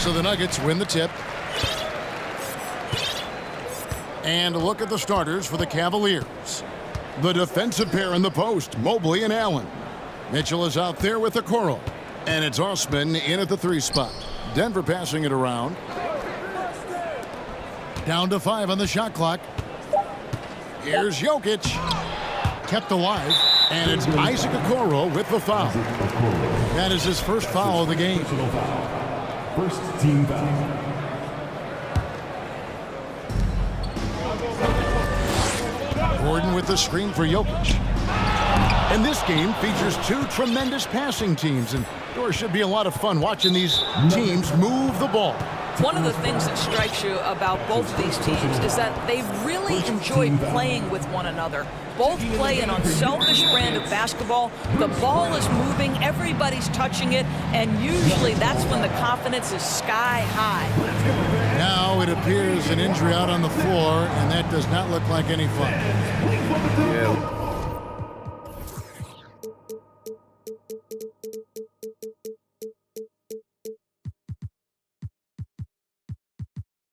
So the Nuggets win the tip. And look at the starters for the Cavaliers. The defensive pair in the post, Mobley and Allen. Mitchell is out there with Okoro. And it's Osman in at the 3 spot. Denver passing it around. Down to 5 on the shot clock. Here's Jokic. Kept alive. And it's Isaac Okoro with the foul. That is his first foul of the game. First team foul. Gordon with the screen for Jokic. And this game features 2 tremendous passing teams, and there should be a lot of fun watching these teams move the ball. One of the things that strikes you about both of these teams is that they really enjoy playing with one another. Both play an unselfish brand of basketball. The ball is moving, everybody's touching it, and usually that's when the confidence is sky high. Now it appears an injury out on the floor, and that does not look like any fun. Yeah.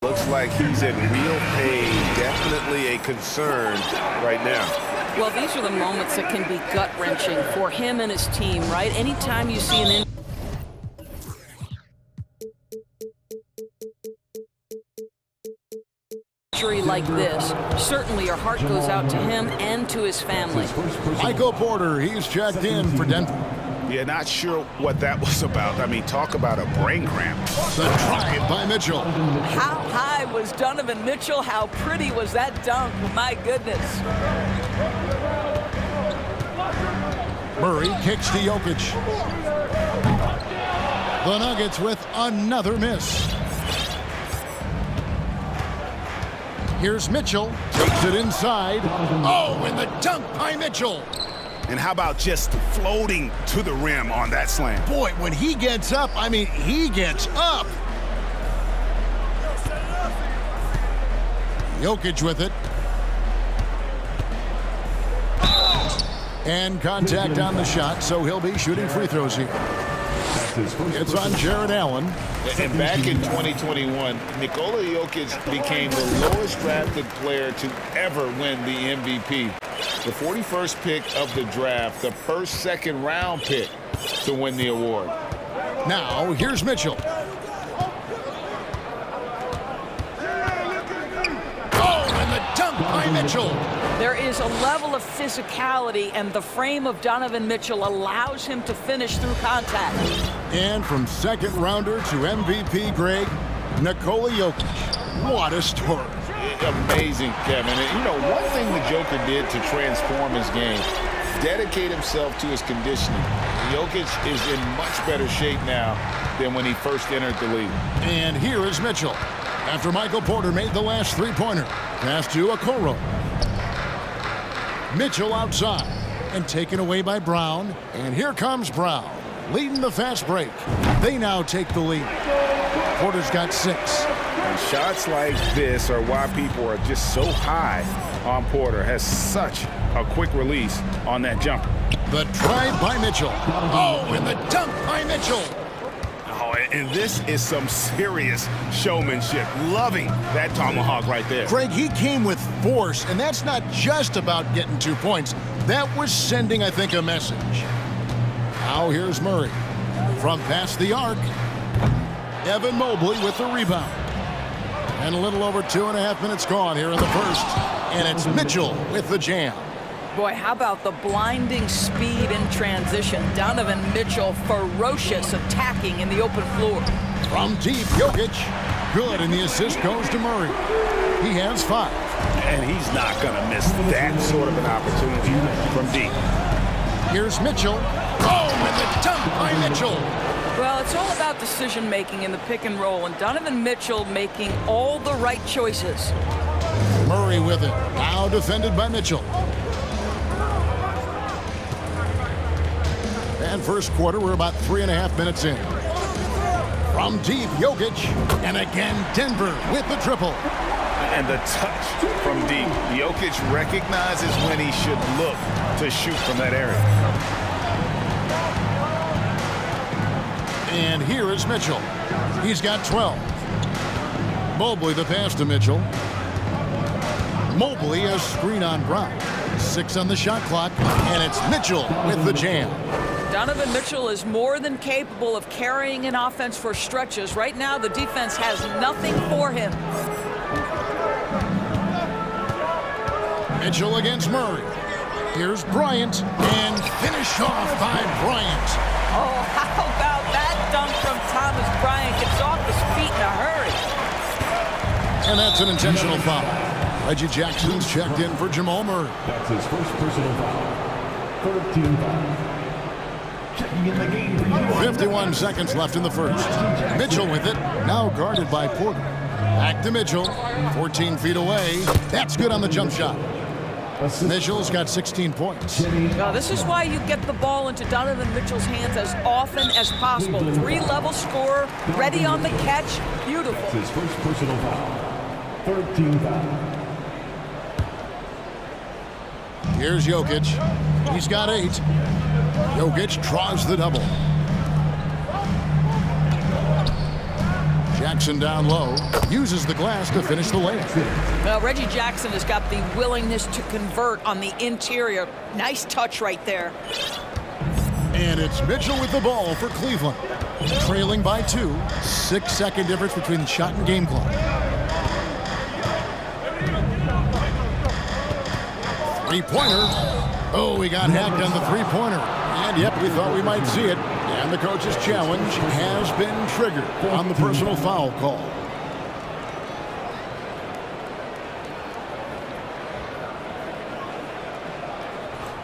Looks like he's in real pain. Definitely a concern right now. Well, these are the moments that can be gut-wrenching for him and his team, right? Anytime you see an injury like this, certainly your heart goes out to him and to his family. Michael Porter, he's checked in for Denver. Yeah, not sure what that was about. I mean, talk about a brain cramp. The drive by Mitchell. How high was Donovan Mitchell? How pretty was that dunk? My goodness. Murray kicks to Jokic. The Nuggets with another miss. Here's Mitchell. Takes it inside. Oh, and the dunk by Mitchell. And how about just floating to the rim on that slam? Boy, when he gets up, I mean, he gets up. Jokic with it. And contact on the shot, so he'll be shooting free throws here. It's on Jared Allen. And back in 2021, Nikola Jokic became the lowest drafted player to ever win the MVP. The 41st pick of the draft, the first second round pick to win the award. Now, here's Mitchell. Oh, and the dunk by Mitchell. There is a level of physicality, and the frame of Donovan Mitchell allows him to finish through contact. And from second rounder to MVP, Greg, Nikola Jokic. What a story. Amazing, Kevin. And, you know, one thing the Joker did to transform his game, dedicate himself to his conditioning. Jokic is in much better shape now than when he first entered the league. And here is Mitchell. After Michael Porter made the last three-pointer. Pass to Okoro. Mitchell outside and taken away by Brown. And here comes Brown, leading the fast break. They now take the lead. Porter's got 6. And shots like this are why people are just so high on Porter. Has such a quick release on that jumper. The drive by Mitchell. Oh, and the dunk by Mitchell. Oh, and this is some serious showmanship. Loving that tomahawk right there. Greg, he came with force, and that's not just about getting 2 points. That was sending, I think, a message. Now here's Murray. From past the arc, Evan Mobley with the rebound. And a little over 2.5 minutes gone here in the first. And it's Mitchell with the jam. Boy, how about the blinding speed in transition? Donovan Mitchell, ferocious attacking in the open floor. From deep, Jokic. Good, and the assist goes to Murray. He has 5. And he's not going to miss that sort of an opportunity from deep. Here's Mitchell. Oh, and the dunk by Mitchell. Well, it's all about decision-making in the pick and roll, and Donovan Mitchell making all the right choices. Murray with it. Now defended by Mitchell. And first quarter, we're about 3.5 minutes in. From deep, Jokic. And again, Denver with the triple. And the touch from deep. Jokic recognizes when he should look to shoot from that area. And here is Mitchell. He's got 12. Mobley the pass to Mitchell. Mobley a screen on Brown. 6 on the shot clock, and it's Mitchell with the jam. Donovan Mitchell is more than capable of carrying an offense for stretches. Right now, the defense has nothing for him. Mitchell against Murray. Here's Bryant, and finish off by Bryant. Oh, how about that dunk from Thomas Bryant? Gets off his feet in a hurry. And that's an intentional foul. Reggie Jackson's checked in for Jamal Murray. That's his first personal foul. 13 foul. Checking in the game. 51 seconds left in the first. Mitchell with it, now guarded by Porter. Back to Mitchell, 14 feet away. That's good on the jump shot. Mitchell's got 16 points. Now, this is why you get the ball into Donovan Mitchell's hands as often as possible. 3-level scorer, ready on the catch. Beautiful. That's his first personal foul. 13 foul. Here's Jokic. He's got 8. Jokic draws the double. Jackson down low, uses the glass to finish the layup. Now, Reggie Jackson has got the willingness to convert on the interior. Nice touch right there. And it's Mitchell with the ball for Cleveland. Trailing by 2. 6-second difference between shot and game clock. Three-pointer. Oh, we got hacked on the three-pointer. And, yep, we thought we might see it. And the coach's challenge has been triggered on the personal foul call.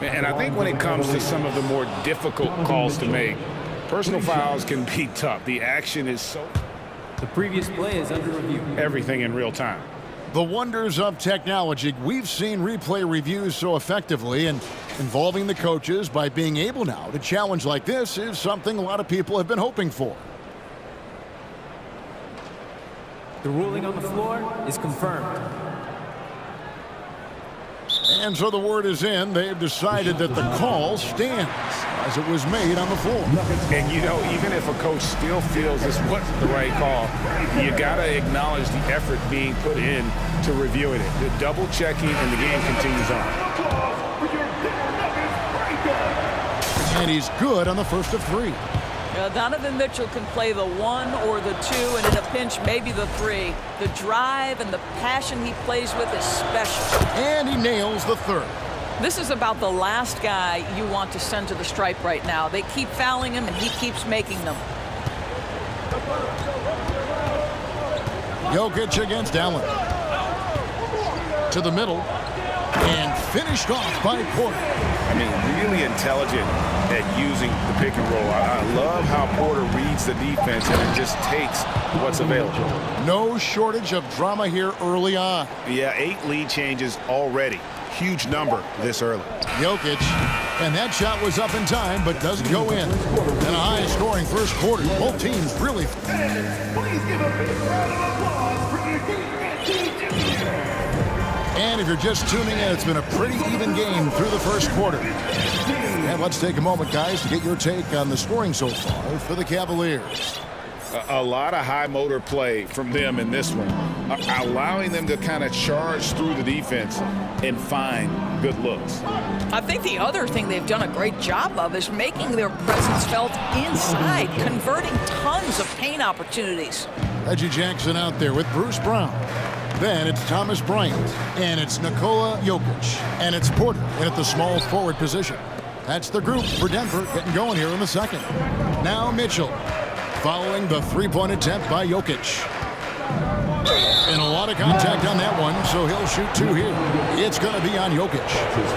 And I think when it comes to some of the more difficult calls to make, personal fouls can be tough. The action is so... The previous play is under review. Everything in real time. The wonders of technology. We've seen replay reviews so effectively, and involving the coaches by being able now to challenge like this is something a lot of people have been hoping for. The ruling on the floor is confirmed. And so the word is in. They've decided that the call stands as it was made on the floor. And, you know, even if a coach still feels this wasn't the right call, you got to acknowledge the effort being put in to reviewing it. The double checking, and the game continues on. And he's good on the first of 3. Donovan Mitchell can play the 1 or the 2, and in a pinch, maybe the 3. The drive and the passion he plays with is special. And he nails the 3rd. This is about the last guy you want to send to the stripe right now. They keep fouling him, and he keeps making them. Jokic against Allen. To the middle. And finished off by Porter. I mean, really intelligent at using the pick and roll. I love how Porter reads the defense and it just takes what's available. No shortage of drama here early on. Yeah, 8 lead changes already. Huge number this early. Jokic, and that shot was up in time, but doesn't go in. And a high-scoring first quarter. Both teams really... Please give a big round of applause for your defense. And if you're just tuning in, it's been a pretty even game through the first quarter. And let's take a moment, guys, to get your take on the scoring so far for the Cavaliers. A lot of high motor play from them in this one, allowing them to kind of charge through the defense and find good looks. I think the other thing they've done a great job of is making their presence felt inside, converting tons of paint opportunities. Reggie Jackson out there with Bruce Brown. Then it's Thomas Bryant, and it's Nikola Jokic, and it's Porter in at the small forward position. That's the group for Denver getting going here in the second. Now Mitchell, following the three-point attempt by Jokic. And a lot of contact on that one, so he'll shoot 2 here. It's going to be on Jokic.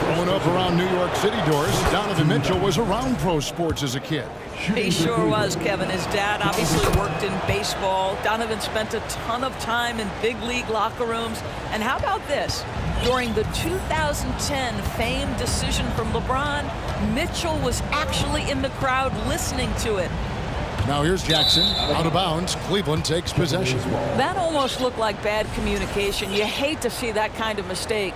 Growing up around New York City doors, Donovan Mitchell was around pro sports as a kid. He sure was, Kevin. His dad obviously worked in baseball. Donovan spent a ton of time in big league locker rooms. And how about this? During the 2010 famed decision from LeBron, Mitchell was actually in the crowd listening to it. Now here's Jackson, out of bounds. Cleveland takes possession. That almost looked like bad communication. You hate to see that kind of mistake.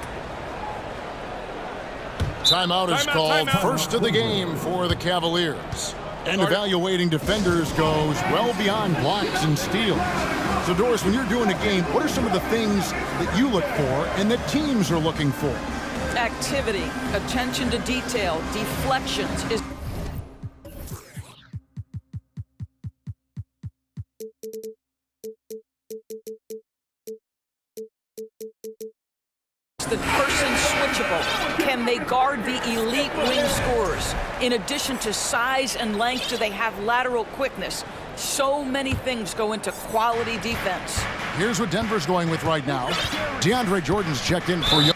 Timeout is called. First of the game for the Cavaliers. And evaluating defenders goes well beyond blocks and steals. So, Doris, when you're doing a game, what are some of the things that you look for and that teams are looking for? Activity, attention to detail, deflections is the person switchable. Can they guard the elite wing scorers? In addition to size and length, do they have lateral quickness? So many things go into quality defense. Here's what Denver's going with right now. DeAndre Jordan's checked in for you.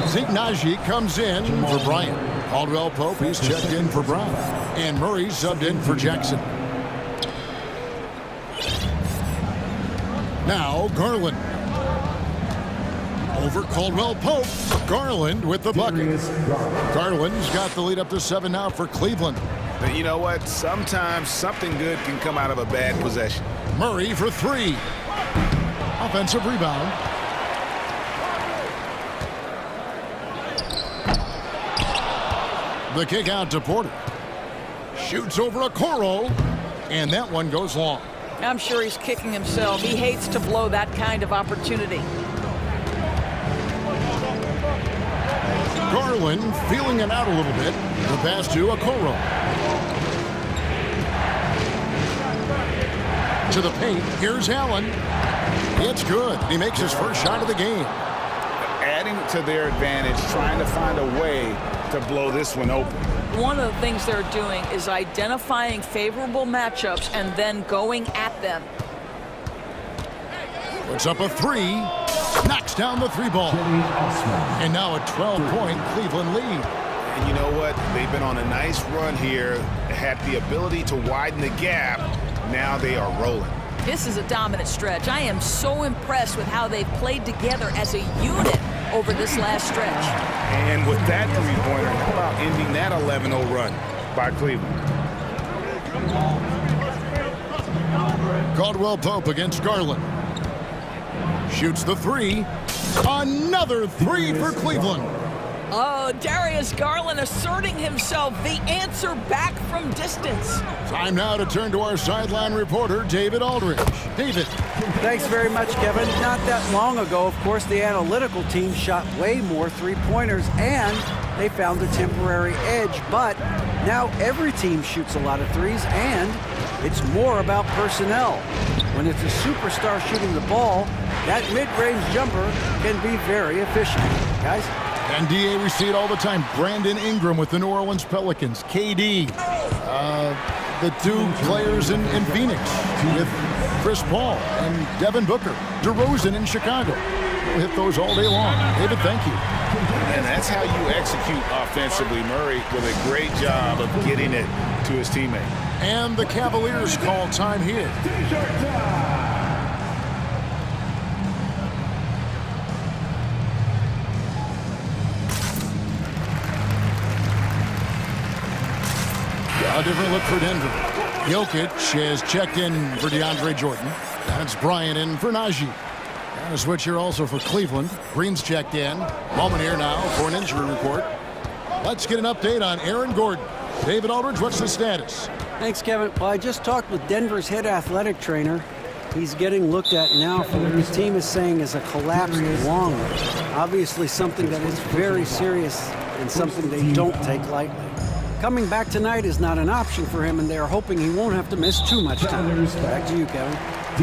Zignaji comes in for Bryant. Caldwell Pope, he's checked in for Brown. And Murray subbed in for Jackson. Now Garland. Over Caldwell Pope. Garland with the bucket. Garland's got the lead up to 7 now for Cleveland. But you know what? Sometimes something good can come out of a bad possession. Murray for 3. Offensive rebound. The kick out to Porter. Shoots over a Coro. And that one goes long. I'm sure he's kicking himself. He hates to blow that kind of opportunity. Garland feeling it out a little bit. The pass to Okoro. To the paint. Here's Allen. It's good. He makes his first shot of the game. Adding to their advantage, trying to find a way to blow this one open. One of the things they're doing is identifying favorable matchups and then going at them. Puts up a 3. Knocks down the 3 ball. And now a 12-point Cleveland lead. And you know what? They've been on a nice run here. Had the ability to widen the gap. Now they are rolling. This is a dominant stretch. I am so impressed with how they've played together as a unit over this last stretch. And with that three-pointer, how about ending that 11-0 run by Cleveland? Caldwell Pope against Garland. Shoots the 3. Another 3 for Cleveland. Oh, Darius Garland asserting himself, the answer back from distance. Time now to turn to our sideline reporter, David Aldridge. David. Thanks very much, Kevin. Not that long ago, of course, the analytical team shot way more three-pointers, and they found a temporary edge. But now every team shoots a lot of threes, and it's more about personnel. When it's a superstar shooting the ball, that mid-range jumper can be very efficient. Guys? And DA, we see it all the time. Brandon Ingram with the New Orleans Pelicans. KD, the 2 players in Phoenix with Chris Paul and Devin Booker. DeRozan in Chicago. We'll hit those all day long. David, thank you. And that's how you execute offensively. Murray with a great job of getting it to his teammate. And the Cavaliers call time here. A different look for Denver. Jokic has checked in for DeAndre Jordan. That's Bryant in for Najee. And a switch here also for Cleveland. Green's checked in. Moment here now for an injury report. Let's get an update on Aaron Gordon. David Aldridge, what's the status? Thanks, Kevin. Well, I just talked with Denver's head athletic trainer. He's getting looked at now for what his team is saying is a collapsed lung. Obviously something that is very serious and something they don't take lightly. Coming back tonight is not an option for him, and they're hoping he won't have to miss too much time. Back to you, Kevin.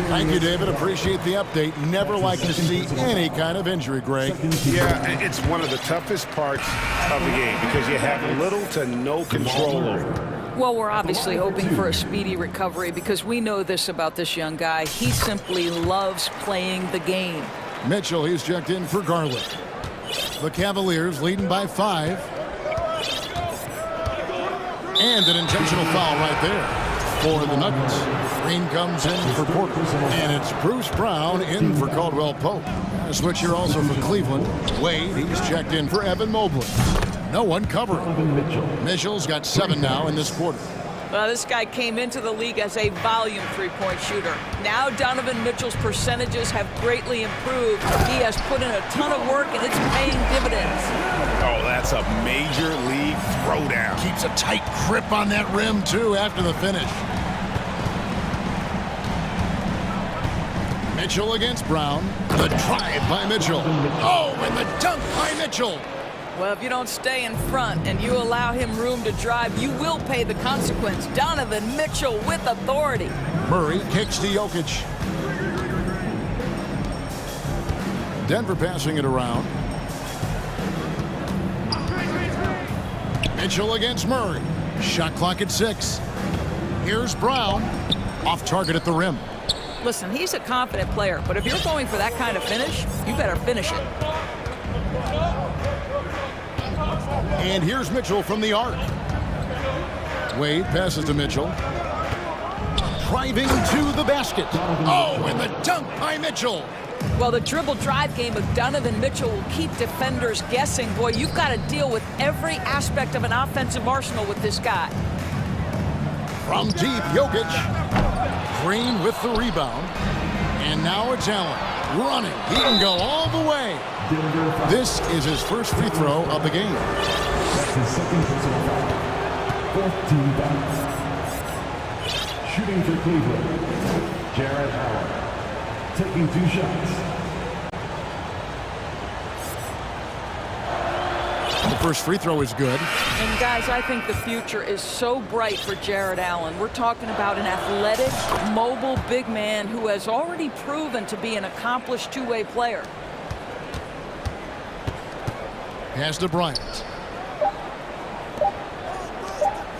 Thank you, David. Appreciate the update. Never like to see any kind of injury, Greg. Yeah, it's one of the toughest parts of the game because you have little to no control over it. Well, we're obviously hoping for a speedy recovery because we know this about this young guy. He simply loves playing the game. Mitchell, he's checked in for Garland. The Cavaliers leading by 5. And an intentional foul right there. for the Nuggets. Green comes in for Porter. And it's Bruce Brown in for Caldwell Pope. A switch here also for Cleveland. Wade, he's checked in for Evan Mobley. No one covering. Mitchell's got 7 now in this quarter. Well, this guy came into the league as a volume three-point shooter. Now Donovan Mitchell's percentages have greatly improved. He has put in a ton of work, and it's paying dividends. Oh, that's a major league throwdown. Keeps a tight grip on that rim, too, after the finish. Mitchell against Brown. The drive by Mitchell. Oh, and the dunk by Mitchell. Well, if you don't stay in front and you allow him room to drive, you will pay the consequence. Donovan Mitchell with authority. Murray kicks to Jokic. Denver passing it around. Mitchell against Murray. Shot clock at 6. Here's Brown. Off target at the rim. Listen, he's a confident player, but if you're going for that kind of finish, you better finish it. And here's Mitchell from the arc. Wade passes to Mitchell. Driving to the basket. Oh, and the dunk by Mitchell. Well, the dribble drive game of Donovan Mitchell will keep defenders guessing. Boy, you've got to deal with every aspect of an offensive arsenal with this guy. From deep, Jokic. Green with the rebound. And now it's Allen. Running. He can go all the way. This is his first free throw of the game. That's his second personal foul. 4th team foul. Shooting for Cleveland, Jarrett Allen. Taking 2 shots. The first free throw is good. And guys, I think the future is so bright for Jarrett Allen. We're talking about an athletic, mobile big man who has already proven to be an accomplished two-way player. Pass to Bryant.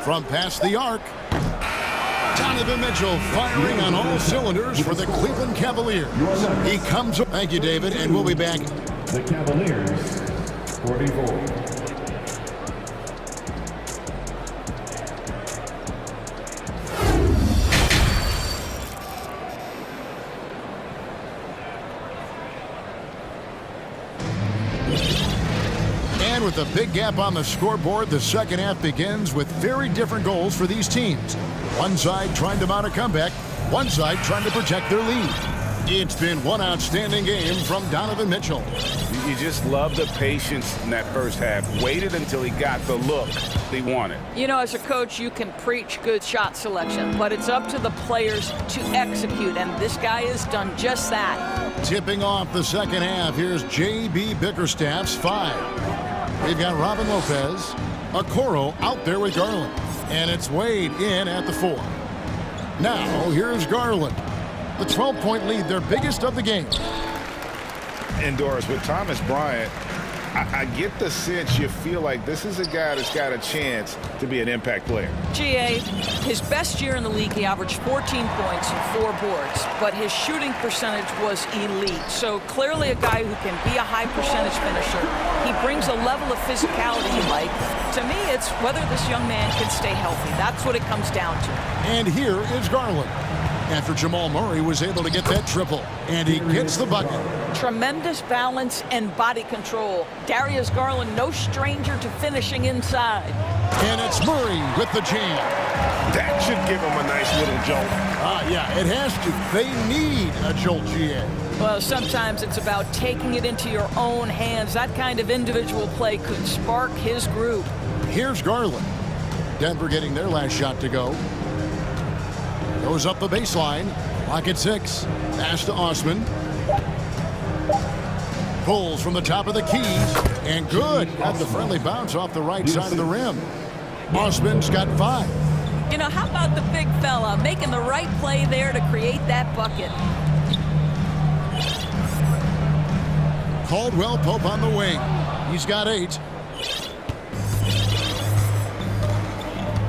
From past the arc. Donovan Mitchell firing on all cylinders for the Cleveland Cavaliers. He comes up. Thank you, David, and we'll be back. The Cavaliers, 44. With a big gap on the scoreboard, the second half begins with very different goals for these teams. One side trying to mount a comeback, one side trying to protect their lead. It's been one outstanding game from Donovan Mitchell. You just love the patience in that first half. Waited until he got the look he wanted. You know, as a coach, you can preach good shot selection, but it's up to the players to execute, and this guy has done just that. Tipping off the second half, here's J.B. Bickerstaff's 5. We've got Robin Lopez, Okoro out there with Garland, and it's Wade in at the 4. Now, here's Garland. The 12-point lead, their biggest of the game. And Doris, with Thomas Bryant, I get the sense you feel like this is a guy that's got a chance to be an impact player. GA, his best year in the league, he averaged 14 points and 4 boards, but his shooting percentage was elite. So clearly a guy who can be a high percentage finisher. He brings a level of physicality, Mike. To me, it's whether this young man can stay healthy. That's what it comes down to. And here is Garland. After Jamal Murray was able to get that triple, and he gets the bucket. Tremendous balance and body control. Darius Garland, no stranger to finishing inside. And it's Murray with the jam. That should give him a nice little jolt. Yeah, it has to. They need a jolt, GA. Well, sometimes it's about taking it into your own hands. That kind of individual play could spark his group. Here's Garland. Denver getting their last shot to go. Goes up the baseline. Clock at 6. Pass to Osman. Pulls from the top of the key. And good. Got the friendly bounce off the right side of the rim. Osman's got 5. You know, how about the big fella making the right play there to create that bucket? Caldwell Pope on the wing. He's got 8.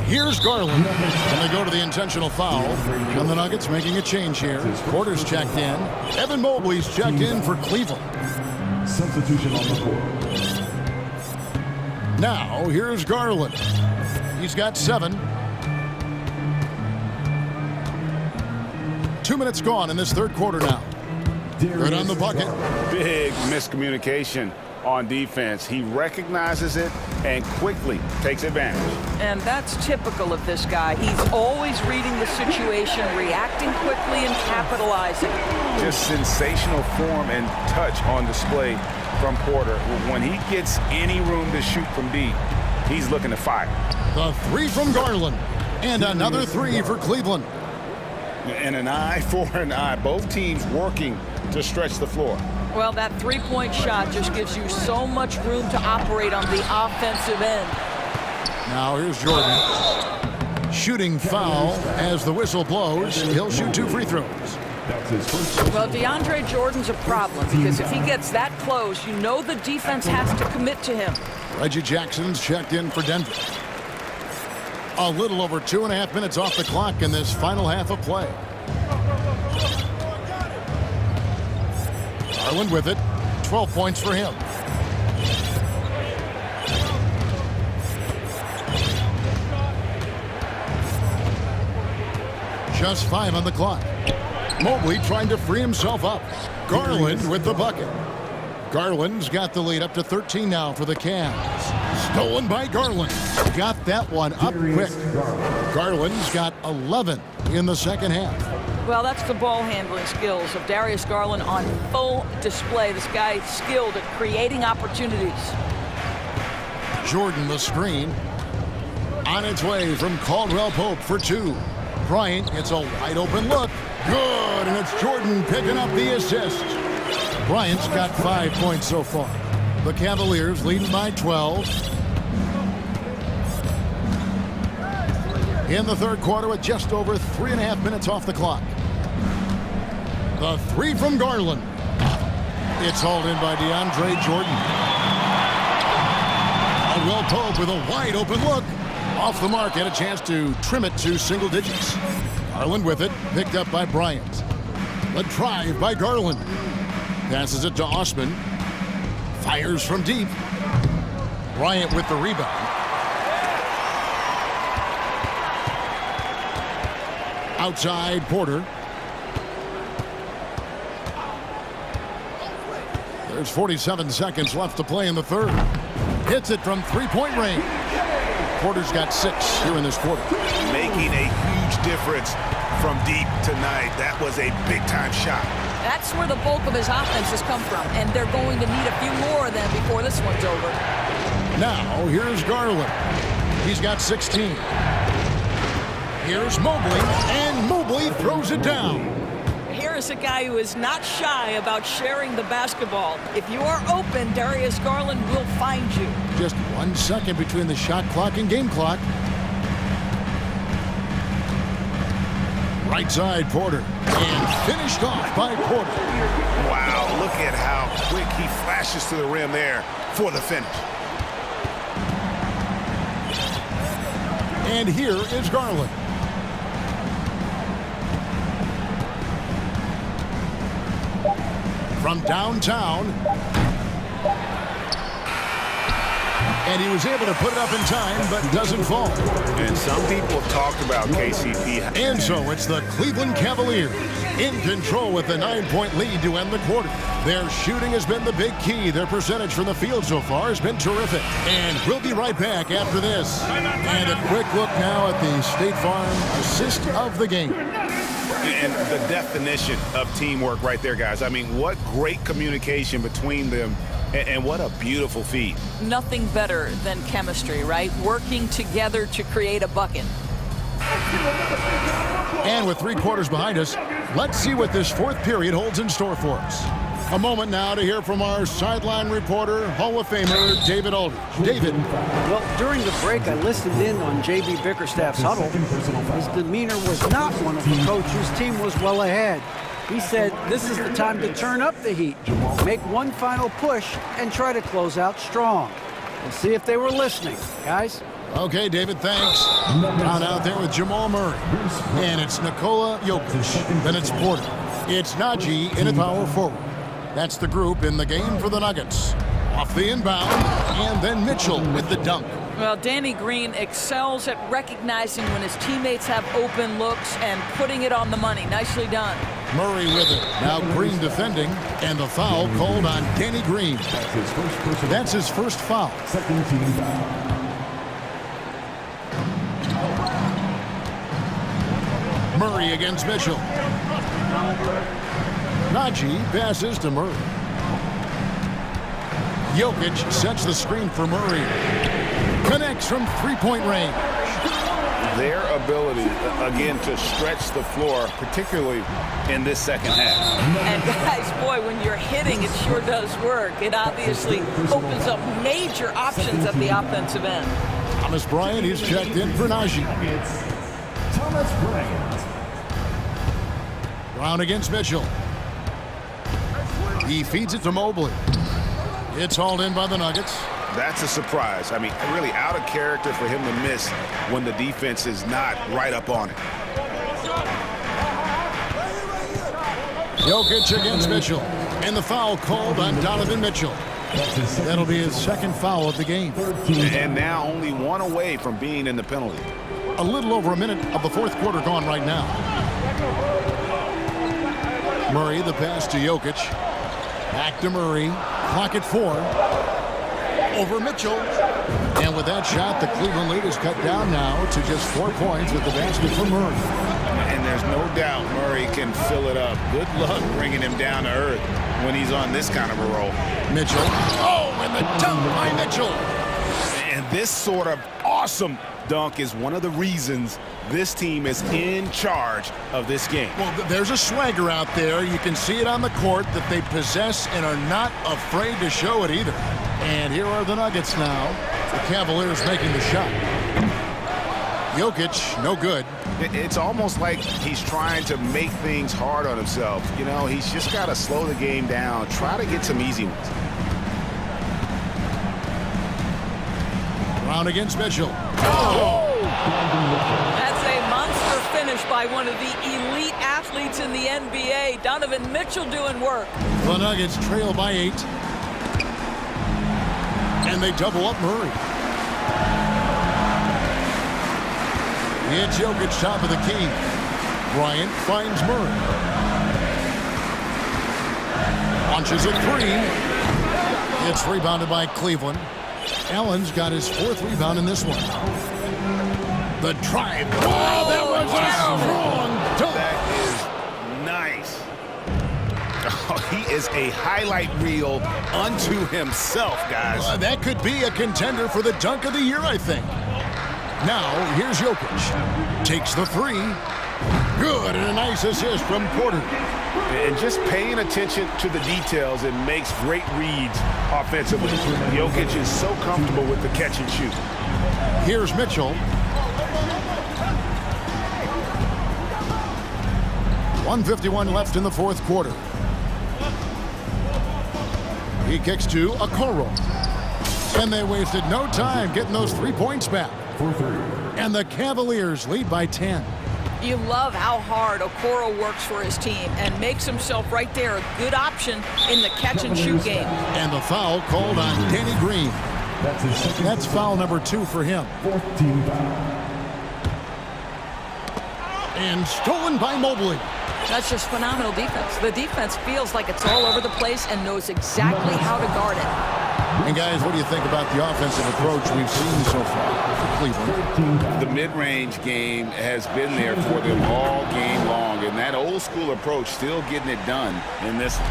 Here's Garland, and they go to the intentional foul. And the Nuggets making a change here. Porter's checked in. Evan Mobley's checked in for Cleveland. Substitution on the court. Now, here's Garland. He's got 7. 2 minutes gone in this third quarter now. Good on the bucket. Big miscommunication on defense. He recognizes it and quickly takes advantage. And that's typical of this guy. He's always reading the situation, reacting quickly, and capitalizing. Just sensational form and touch on display from Porter. When he gets any room to shoot from deep, he's looking to fire. The three from Garland. And another three for Cleveland. And an eye for an eye. Both teams working to stretch the floor. Well, that three-point shot just gives you so much room to operate on the offensive end. Now here's Jordan. Shooting foul as the whistle blows. He'll shoot 2 free throws. Well, DeAndre Jordan's a problem because if he gets that close, you know the defense has to commit to him. Reggie Jackson's checked in for Denver. A little over 2.5 minutes off the clock in this final half of play. Garland with it. 12 points for him. Just 5 on the clock. Mobley trying to free himself up. Garland with the bucket. Garland's got the lead up to 13 now for the Cavs. Stolen by Garland. Got that one up quick. Garland's got 11 in the second half. Well, that's the ball handling skills of Darius Garland on full display. This guy's skilled at creating opportunities. Jordan the screen. On its way from Caldwell Pope for 2. Bryant gets a wide open look. Good, and it's Jordan picking up the assist. Bryant's got 5 points so far. The Cavaliers leading by 12. In the third quarter with just over 3.5 minutes off the clock. The three from Garland. It's hauled in by DeAndre Jordan. Caldwell Pope with a wide open look. Off the mark, had a chance to trim it to single digits. Garland with it, picked up by Bryant. The drive by Garland. Passes it to Osman. Fires from deep. Bryant with the rebound. Outside Porter. There's 47 seconds left to play in the third. Hits it from three-point range. Porter's got 6 here in this quarter. Making a huge difference from deep tonight. That was a big-time shot. That's where the bulk of his offense has come from, and they're going to need a few more of them before this one's over. Now, here's Garland. He's got 16. Here's Mobley, and Mobley throws it down. Here is a guy who is not shy about sharing the basketball. If you are open, Darius Garland will find you. Just 1 second between the shot clock and game clock. Right side, Porter. And finished off by Porter. Wow, look at how quick he flashes to the rim there for the finish. And here is Garland. From downtown. And he was able to put it up in time, but doesn't fall. And some people talked about KCP. And so it's the Cleveland Cavaliers in control with a 9-point lead to end the quarter. Their shooting has been the big key. Their percentage from the field so far has been terrific. And we'll be right back after this. And a quick look now at the State Farm assist of the game. And the definition of teamwork right there, guys. I mean, what great communication between them, and what a beautiful feat. Nothing better than chemistry, right? Working together to create a bucket. And with 3 quarters behind us, let's see what this fourth period holds in store for us. A moment now to hear from our sideline reporter, Hall of Famer David Aldridge. David. Well, during the break, I listened in on J.B. Bickerstaff's huddle. His demeanor was not one of the coach whose team was well ahead. He said this is the time to turn up the heat, make one final push, and try to close out strong. We'll see if they were listening, guys. Okay, David, thanks. Down out there with Jamal Murray. And it's Nikola Jokic. Then it's Porter. It's Najee in at power forward. That's the group in the game for the Nuggets. Off the inbound, and then Mitchell with the dunk. Well, Danny Green excels at recognizing when his teammates have open looks and putting it on the money. Nicely done. Murray with it. Now Green defending, and the foul called on Danny Green. That's his first foul. Second team foul. Murray against Mitchell. Najee passes to Murray. Jokic sets the screen for Murray. Connects from three-point range. Their ability, again, to stretch the floor, particularly in this second half. And guys, boy, when you're hitting, it sure does work. It obviously opens up major options at the offensive end. Thomas Bryant, he's checked in for Najee. Thomas Bryant. Brown against Mitchell. He feeds it to Mobley. It's hauled in by the Nuggets. That's a surprise. I mean, really out of character for him to miss when the defense is not right up on it. Jokic against Mitchell. And the foul called on Donovan Mitchell. That'll be his second foul of the game. And now only one away from being in the penalty. A little over a minute of the fourth quarter gone right now. Murray, the pass to Jokic. Back to Murray. Clock at 4. Over Mitchell. And with that shot, the Cleveland lead is cut down now to just 4 points with the basket from Murray. And there's no doubt Murray can fill it up. Good luck bringing him down to earth when he's on this kind of a roll. Mitchell. Oh, and the dunk by Mitchell. And this sort of awesome dunk is one of the reasons this team is in charge of this game. Well, there's a swagger out there. You can see it on the court that they possess and are not afraid to show it either. And here are the Nuggets now. The Cavaliers making the shot. Jokic, no good. It's almost like he's trying to make things hard on himself. You know, he's just got to slow the game down, try to get some easy ones. Brown against Mitchell. Oh! That's a monster finish by one of the elite athletes in the NBA. Donovan Mitchell doing work. The Nuggets trail by 8. And they double up Murray. It's Jokic top of the key. Bryant finds Murray. Launches a 3. It's rebounded by Cleveland. Allen's got his 4th rebound in this one. The drive. Oh, that was a strong dunk. That is nice. Oh, he is a highlight reel unto himself, guys. That could be a contender for the dunk of the year, I think. Now, here's Jokic. Takes the 3. Good, and a nice assist from Porter. And just paying attention to the details, it makes great reads offensively. Jokic is so comfortable with the catch and shoot. Here's Mitchell. 1:51 left in the fourth quarter. He kicks to Okoro. And they wasted no time getting those 3 points back. And the Cavaliers lead by 10. You love how hard Okoro works for his team and makes himself right there a good option in the catch-and-shoot game. And the foul called on Danny Green. That's foul number 2 for him. 4th team foul. And stolen by Mobley. That's just phenomenal defense. The defense feels like it's all over the place and knows exactly how to guard it. And guys, what do you think about the offensive approach we've seen so far for Cleveland? The mid-range game has been there for them all game long, and that old school approach still getting it done in this one.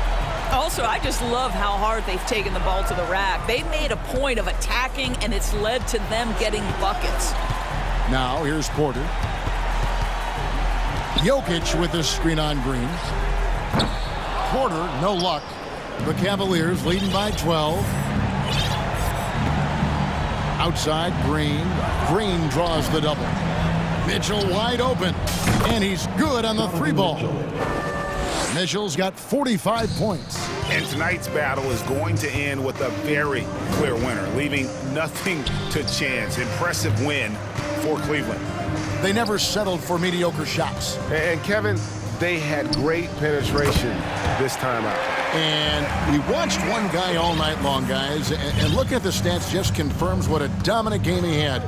Also, I just love how hard they've taken the ball to the rack. They've made a point of attacking, and it's led to them getting buckets. Now, here's Porter. Jokic with the screen on Green. Porter, no luck. The Cavaliers leading by 12. Outside, Green. Green draws the double. Mitchell wide open. And he's good on the 3 ball. Mitchell's got 45 points. And tonight's battle is going to end with a very clear winner, leaving nothing to chance. Impressive win for Cleveland. They never settled for mediocre shots. And Kevin, they had great penetration this time out. And we watched one guy all night long, guys, and looking at the stats just confirms what a dominant game he had.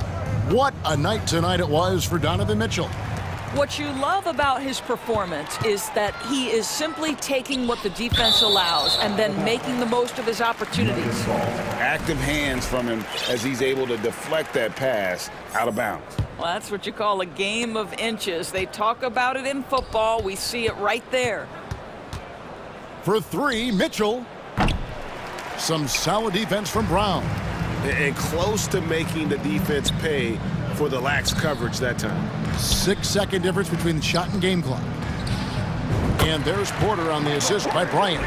What a night tonight it was for Donovan Mitchell. What you love about his performance is that he is simply taking what the defense allows and then making the most of his opportunities. Active hands from him as he's able to deflect that pass out of bounds. Well, that's what you call a game of inches. They talk about it in football. We see it right there. For three, Mitchell. Some solid defense from Brown. And close to making the defense pay for the lax coverage that time. 6-second difference between the shot and game clock. And there's Porter on the assist by Bryant.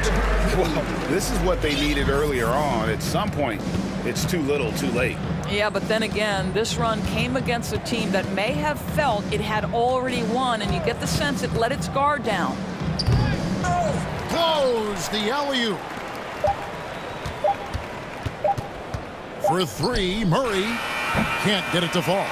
Well, this is what they needed earlier on. At some point, it's too little, too late. Yeah, but then again, this run came against a team that may have felt it had already won, and you get the sense it let its guard down. Close the alley-oop. For three, Murray can't get it to fall.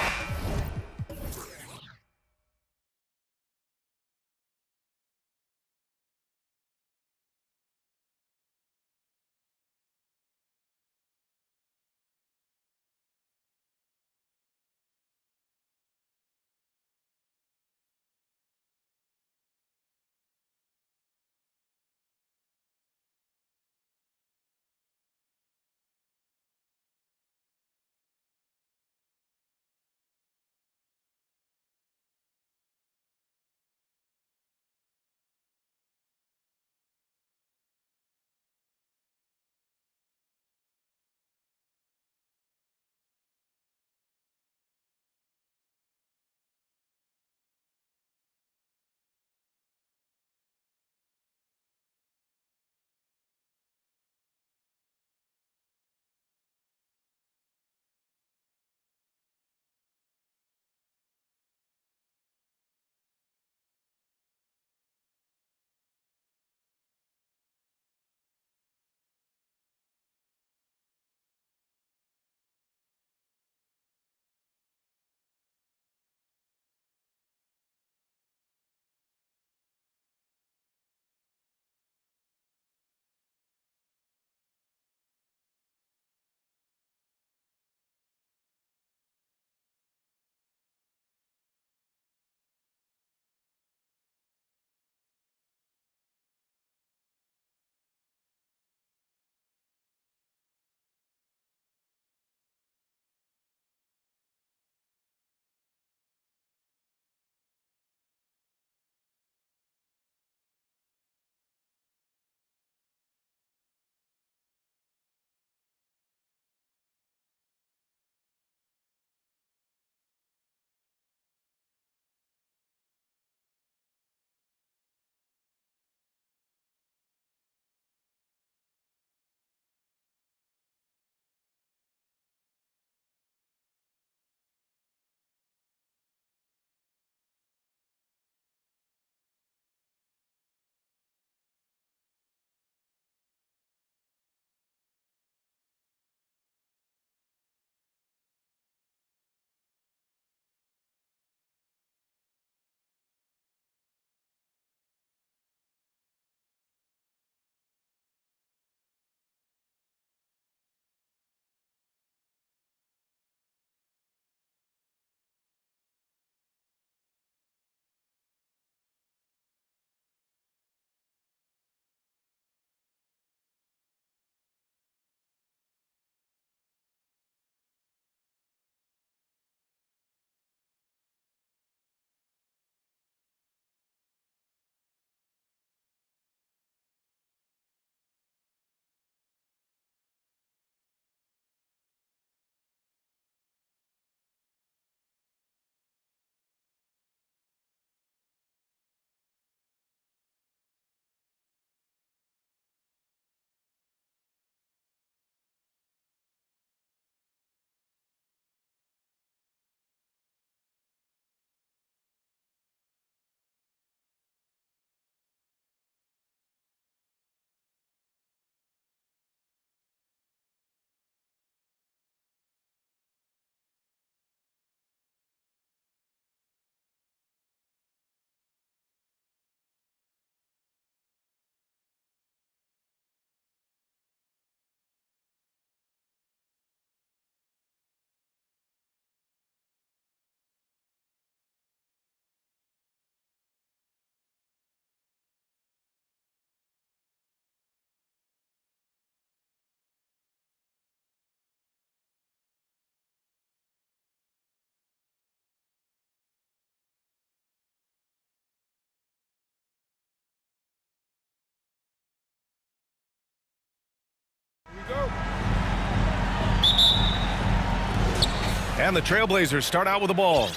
And the Trailblazers start out with the ball.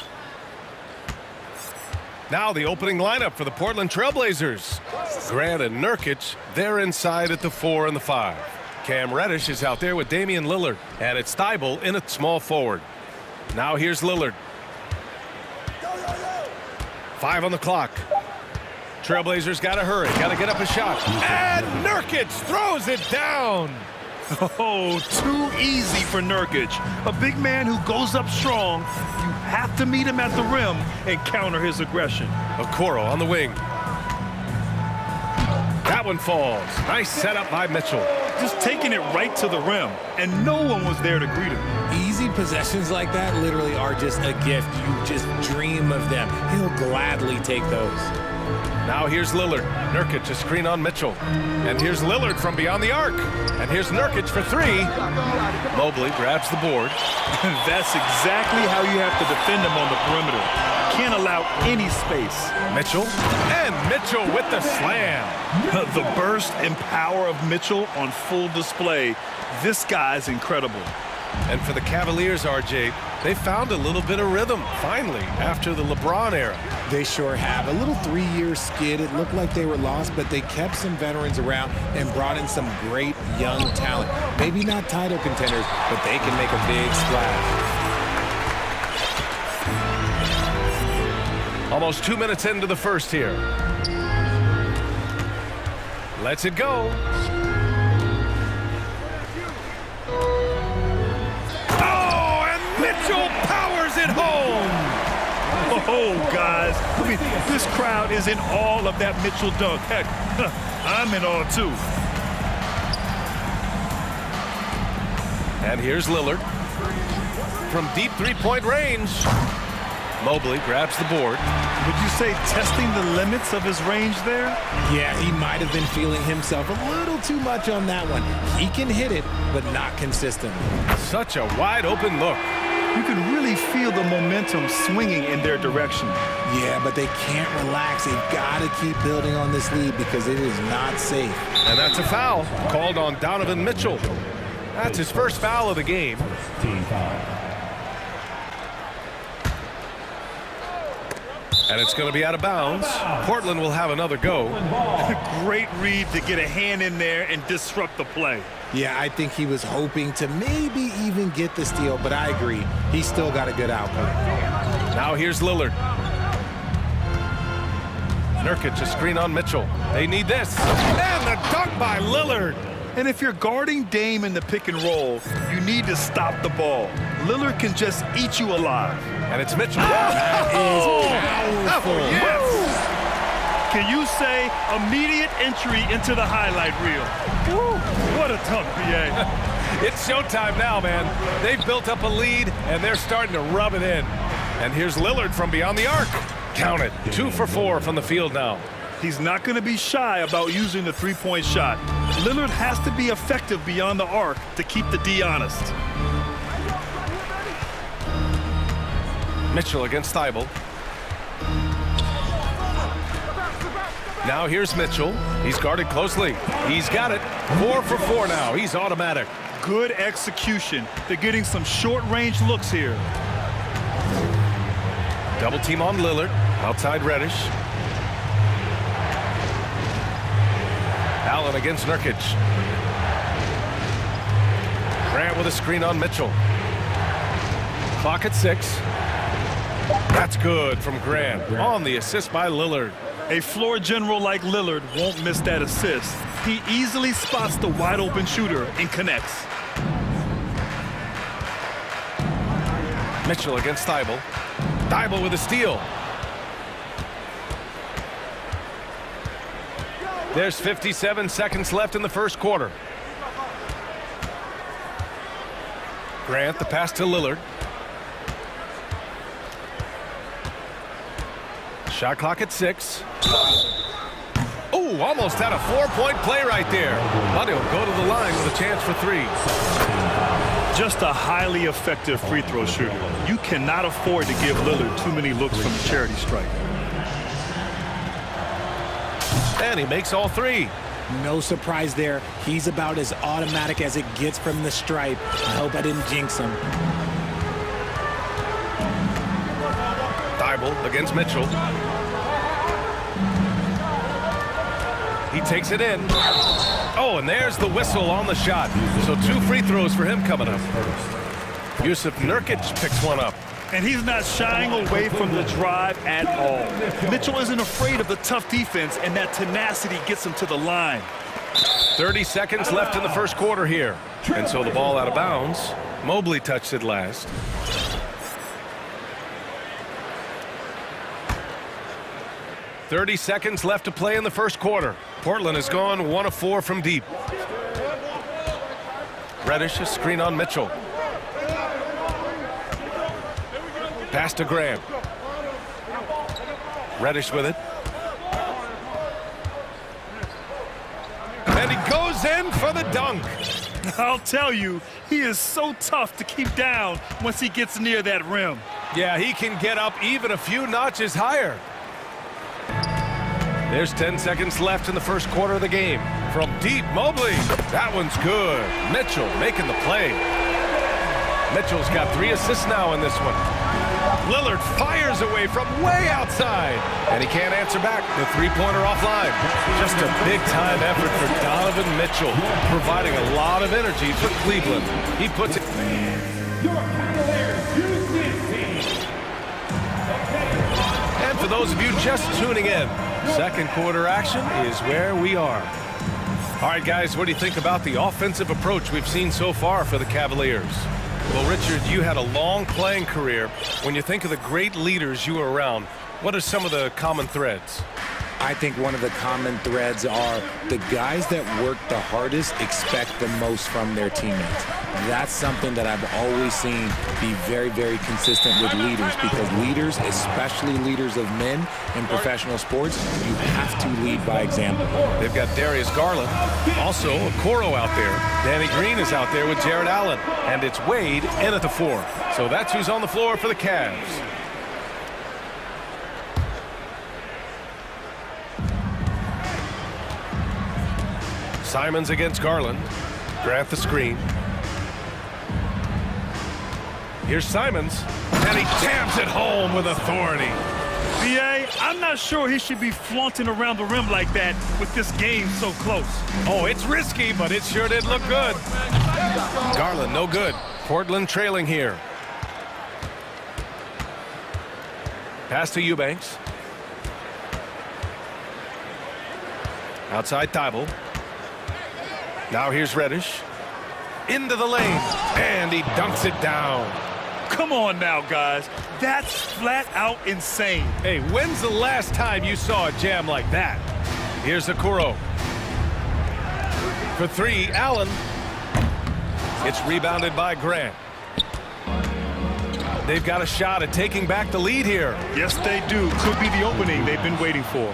Now the opening lineup for the Portland Trailblazers. Grant and Nurkic, they're inside at the 4 and the 5. Cam Reddish is out there with Damian Lillard. And it's Thibault in at small forward. Now here's Lillard. 5 on the clock. Trailblazers got to hurry, got to get up a shot. And Nurkic throws it down. Oh, too easy for Nurkic. A big man who goes up strong. You have to meet him at the rim and counter his aggression. Okoro on the wing. That one falls. Nice setup by Mitchell. Just taking it right to the rim, and no one was there to greet him. Easy possessions like that literally are just a gift. You just dream of them. He'll gladly take those. Now here's Lillard. Nurkic a screen on Mitchell. And here's Lillard from beyond the arc. And here's Nurkic for 3. Mobley grabs the board. That's exactly how you have to defend him on the perimeter. Can't allow any space. Mitchell. And Mitchell with the slam. The burst and power of Mitchell on full display. This guy's incredible. And for the Cavaliers, RJ, they found a little bit of rhythm, finally, after the LeBron era. They sure have. A little 3-year skid. It looked like they were lost, but they kept some veterans around and brought in some great young talent. Maybe not title contenders, but they can make a big splash. Almost 2 minutes into the first here. Lets it go. Mitchell powers it home. Oh, guys. I mean, this crowd is in awe of that Mitchell dunk. Heck, I'm in awe, too. And here's Lillard. From deep three-point range. Mobley grabs the board. Would you say testing the limits of his range there? Yeah, he might have been feeling himself a little too much on that one. He can hit it, but not consistently. Such a wide-open look. You can really feel the momentum swinging in their direction. Yeah, but they can't relax. They've got to keep building on this lead because it is not safe. And that's a foul called on Donovan Mitchell. That's his first foul of the game. And it's going to be out of bounds. Portland will have another go. Great read to get a hand in there and disrupt the play. Yeah, I think he was hoping to maybe even get the steal, but I agree. He still got a good outcome. Now here's Lillard. Nurkic a screen on Mitchell. They need this. And the dunk by Lillard. And if you're guarding Dame in the pick and roll, you need to stop the ball. Lillard can just eat you alive. And it's Mitchell. That is powerful. Yes. Can you say immediate entry into the highlight reel? Woo, what a dunk, BA. It's showtime now, man. They've built up a lead, and they're starting to rub it in. And here's Lillard from beyond the arc. Count it. 2 for 4 from the field now. He's not going to be shy about using the three-point shot. Lillard has to be effective beyond the arc to keep the D honest. Mitchell against Thibault. Now here's Mitchell. He's guarded closely. He's got it. 4 for 4 now. He's automatic. Good execution. They're getting some short-range looks here. Double team on Lillard. Outside Reddish. Allen against Nurkic. Grant with a screen on Mitchell. Clock at 6. That's good from Grant. On the assist by Lillard. A floor general like Lillard won't miss that assist. He easily spots the wide-open shooter and connects. Mitchell against Thibault. Thibault with a steal. There's 57 seconds left in the first quarter. Grant, the pass to Lillard. Shot clock at 6. Oh, almost had a 4-point play right there. But he'll go to the line with a chance for 3. Just a highly effective free throw shooter. You cannot afford to give Lillard too many looks from the charity stripe. And he makes all 3. No surprise there. He's about as automatic as it gets from the stripe. I hope I didn't jinx him. Thibault against Mitchell. He takes it in. Oh, and there's the whistle on the shot. So 2 free throws for him coming up. Yusuf Nurkic picks one up. And he's not shying away from the drive at all. Mitchell isn't afraid of the tough defense, and that tenacity gets him to the line. 30 seconds left in the first quarter here. And so the ball out of bounds. Mobley touched it last. .30 seconds left to play in the first quarter. Portland has gone 1 of 4 from deep. Reddish, a screen on Mitchell. Pass to Graham. Reddish with it. And he goes in for the dunk. I'll tell you, he is so tough to keep down once he gets near that rim. Yeah, he can get up even a few notches higher. There's 10 seconds left in the first quarter of the game. From deep, Mobley. That one's good. Mitchell making the play. Mitchell's got 3 assists now in this one. Lillard fires away from way outside. And he can't answer back. The 3-pointer offline. Just a big-time effort for Donovan Mitchell, providing a lot of energy for Cleveland. He puts it... And for those of you just tuning in, second quarter action is where we are. All right, guys, what do you think about the offensive approach we've seen so far for the Cavaliers? Well, Richard, you had a long playing career. When you think of the great leaders you were around, what are some of the common threads? I think one of the common threads are the guys that work the hardest expect the most from their teammates. That's something that I've always seen be very, very consistent with leaders, because leaders, especially leaders of men in professional sports, you have to lead by example. They've got Darius Garland, also Okoro out there. Danny Green is out there with Jared Allen, and it's Wade in at the 4. So that's who's on the floor for the Cavs. Simons against Garland. Grant the screen. Here's Simons, and he jams it home with authority. B.A., I'm not sure he should be flaunting around the rim like that with this game so close. Oh, it's risky, but it sure did look good. Garland, no good. Portland trailing here. Pass to Eubanks. Outside Thibault. Now here's Reddish. Into the lane, and he dunks it down. Come on now, guys. That's flat out insane. Hey, when's the last time you saw a jam like that? Here's Okoro. For 3, Allen. It's rebounded by Grant. They've got a shot at taking back the lead here. Yes, they do. Could be the opening they've been waiting for.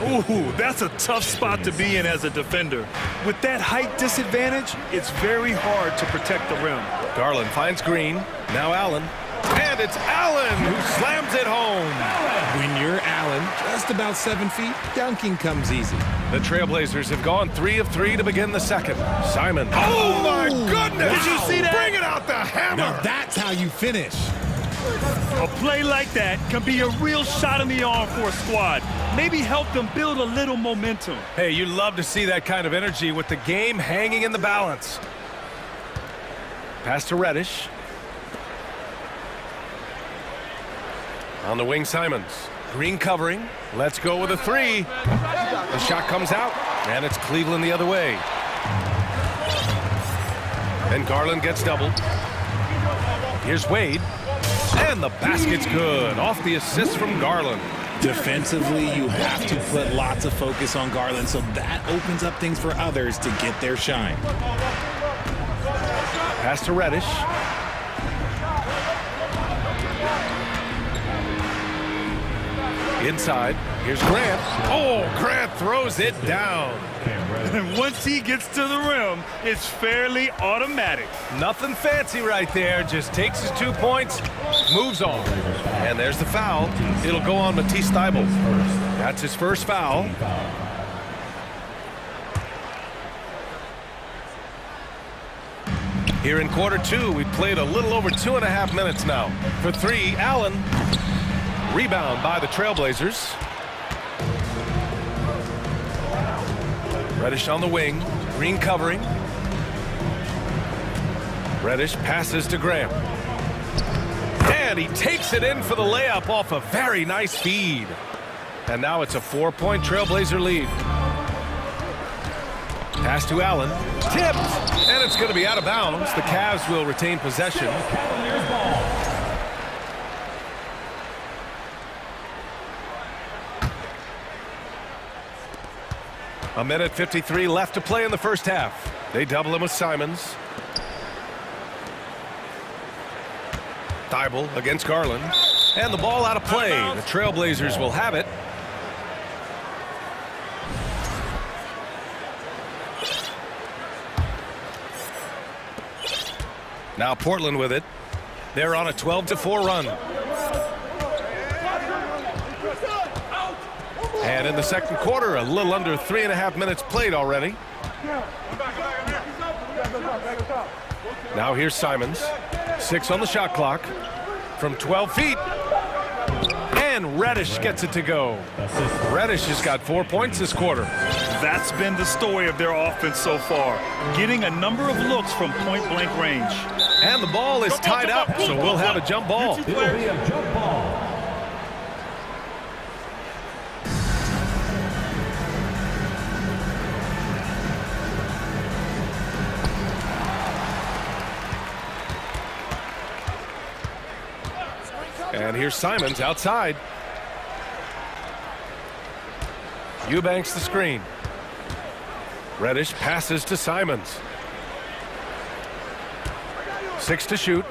Ooh, that's a tough spot to be in as a defender. With that height disadvantage, it's very hard to protect the rim. Garland finds Green. Now Allen. And it's Allen who slams it home. When you're Allen, just about 7 feet, dunking comes easy. The Trailblazers have gone 3 of 3 to begin the second. Simon. Oh, my goodness. Did you see that? Bring it out the hammer. Now that's how you finish. A play like that can be a real shot in the arm for a squad. Maybe help them build a little momentum. Hey, you love to see that kind of energy with the game hanging in the balance. Pass to Reddish. On the wing, Simons. Green covering. Let's go with a 3. The shot comes out, and it's Cleveland the other way. And Garland gets doubled. Here's Wade. And the basket's good. Off the assist from Garland. Defensively, you have to put lots of focus on Garland, so that opens up things for others to get their shine. Pass to Reddish. Inside, here's Grant. Oh, Grant throws it down. And once he gets to the rim, it's fairly automatic. Nothing fancy right there. Just takes his 2 points, moves on. And there's the foul. It'll go on Matisse Thibault. That's his first foul. Here in quarter 2, we've played a little over 2.5 minutes now. For 3, Allen. Rebound by the Trailblazers. Reddish on the wing. Green covering. Reddish passes to Graham. And he takes it in for the layup off a very nice feed. And now it's a 4-point Trailblazer lead. Pass to Allen. Tipped. And it's going to be out of bounds. The Cavs will retain possession. A minute 53 left to play in the first half. They double him with Simons. Thibault against Garland. And the ball out of play. The Trailblazers will have it. Now Portland with it. They're on a 12-4 run. And in the second quarter, a little under 3.5 minutes played already. Now here's Simons. 6 on the shot clock from 12 feet. And Reddish gets it to go. Reddish has got 4 points this quarter. That's been the story of their offense so far, getting a number of looks from point-blank range. And the ball is tied up, so we'll have a jump ball. It'll be a jump ball. And here's Simons outside. Eubanks the screen. Reddish passes to Simons. 6 to shoot.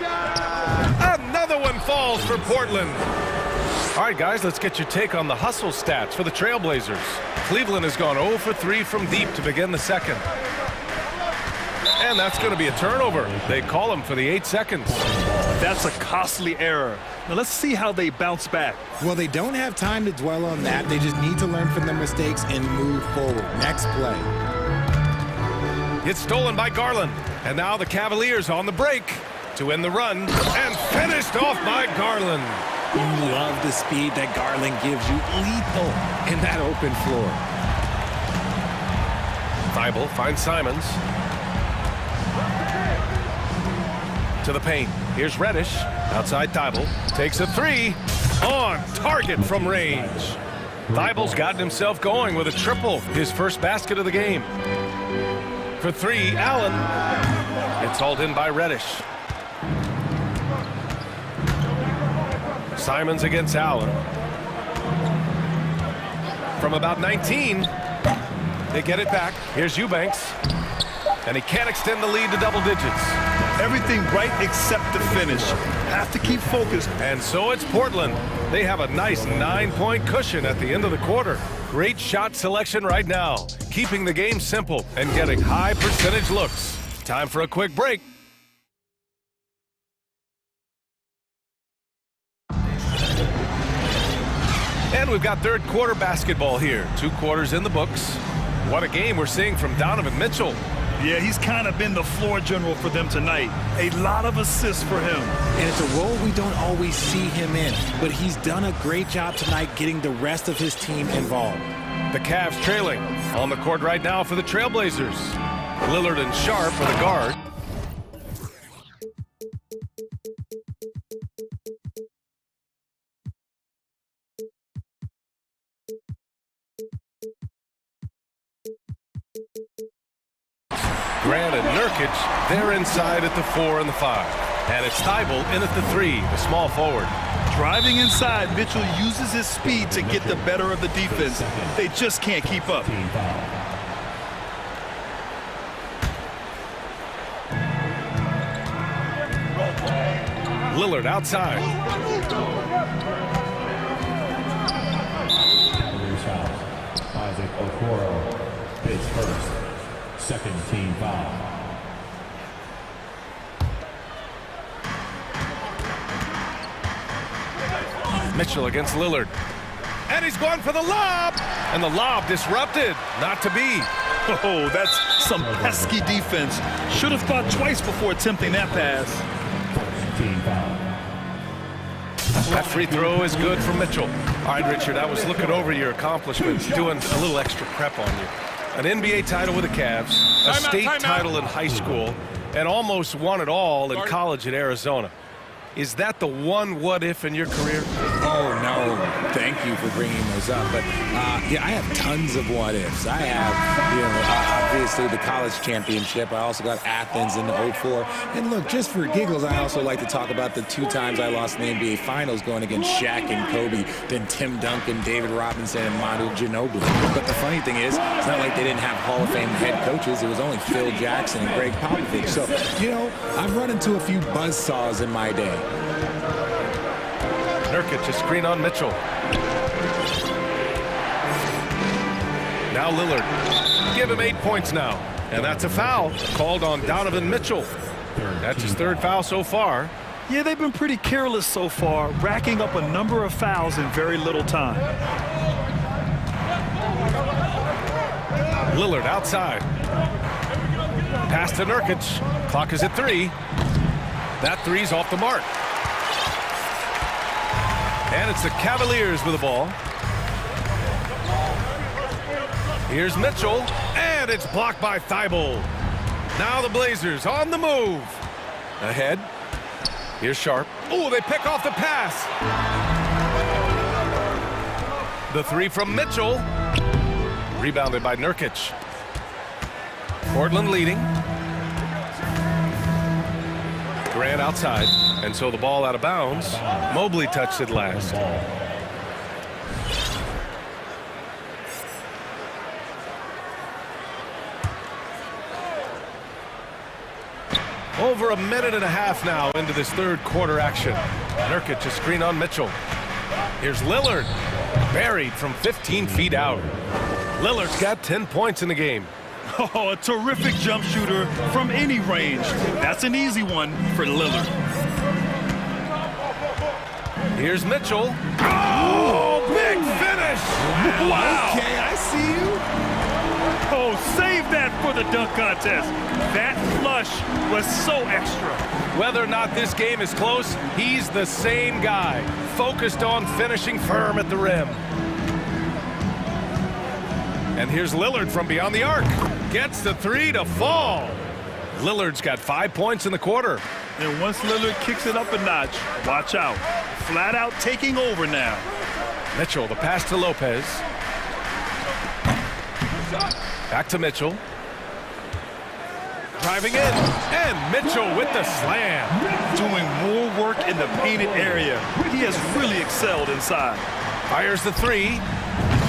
Another one falls for Portland. All right, guys, let's get your take on the hustle stats for the Trailblazers. Cleveland has gone 0 for 3 from deep to begin the second. And that's going to be a turnover. They call him for the 8 seconds. That's a costly error. Now let's see how they bounce back. Well, they don't have time to dwell on that. They just need to learn from their mistakes and move forward. Next play. It's stolen by Garland. And now the Cavaliers on the break to win the run. And finished off by Garland. You love the speed that Garland gives you. Lethal in that open floor. Thibault finds Simons. To the paint. Here's Reddish. Outside Thibault. Takes a 3. On target from range. Thibault's gotten himself going with a triple. His first basket of the game. For 3, Allen. It's hauled in by Reddish. Simons against Allen. From about 19. They get it back. Here's Eubanks. And he can't extend the lead to double digits. Everything right except the finish. Have to keep focused. And so it's Portland. They have a nice 9-point cushion at the end of the quarter. Great shot selection right now, keeping the game simple and getting high percentage looks. Time for a quick break. And we've got third quarter basketball here. 2 quarters in the books. What a game we're seeing from Donovan Mitchell. Yeah, he's kind of been the floor general for them tonight. A lot of assists for him. And it's a role we don't always see him in, but he's done a great job tonight getting the rest of his team involved. The Cavs trailing on the court right now for the Trailblazers. Lillard and Sharp are the guard. Grant and Nurkic, they're inside at the 4 and the 5. And it's Thibault in at the 3, the small forward. Driving inside, Mitchell uses his speed to get the better of the defense. They just can't keep up. Lillard outside. Isaac Okoro is first. Second team foul. Mitchell against Lillard. And he's going for the lob. And the lob disrupted. Not to be. Oh, that's some pesky defense. Should have thought twice before attempting that pass. Team foul. That free throw is good from Mitchell. All right, Richard, I was looking over your accomplishments, doing a little extra prep on you. An NBA title with the Cavs, a state title in high school, and almost won it all in college at Arizona. Is that the one what-if in your career? Oh, no. Thank you for bringing those up. But, yeah, I have tons of what-ifs. I have, obviously the college championship. I also got Athens in the 04. And, look, just for giggles, I also like to talk about the 2 times I lost in the NBA Finals going against Shaq and Kobe, then Tim Duncan, David Robinson, and Manu Ginobili. But the funny thing is, it's not like they didn't have Hall of Fame head coaches. It was only Phil Jackson and Greg Popovich. So, I've run into a few buzzsaws in my day. Nurkic, a screen on Mitchell. Now Lillard. Give him 8 points now. And that's a foul called on Donovan Mitchell. That's his 3rd foul so far. Yeah, they've been pretty careless so far, racking up a number of fouls in very little time. Lillard outside. Pass to Nurkic. Clock is at 3. That 3's off the mark. And it's the Cavaliers with the ball. Here's Mitchell, and it's blocked by Thibault. Now the Blazers on the move. Ahead. Here's Sharp. Oh, they pick off the pass. The 3 from Mitchell. Rebounded by Nurkic. Portland leading. Grant outside, and so the ball out of bounds. Mobley touched it last. Over a minute and a half now into this 3rd quarter action. Nurkic, a screen on Mitchell. Here's Lillard, buried from 15 feet out. Lillard's got 10 points in the game. Oh, a terrific jump shooter from any range. That's an easy one for Lillard. Here's Mitchell. Oh, big finish! Wow! Okay, I see you. Oh, save that for the dunk contest. That flush was so extra. Whether or not this game is close, he's the same guy, focused on finishing firm at the rim. And here's Lillard from beyond the arc. Gets the 3 to fall. Lillard's got 5 points in the quarter. And once Lillard kicks it up a notch, watch out. Flat out taking over now. Mitchell, the pass to Lopez. Back to Mitchell. Driving in. And Mitchell with the slam. Doing more work in the painted area. He has really excelled inside. Fires the 3.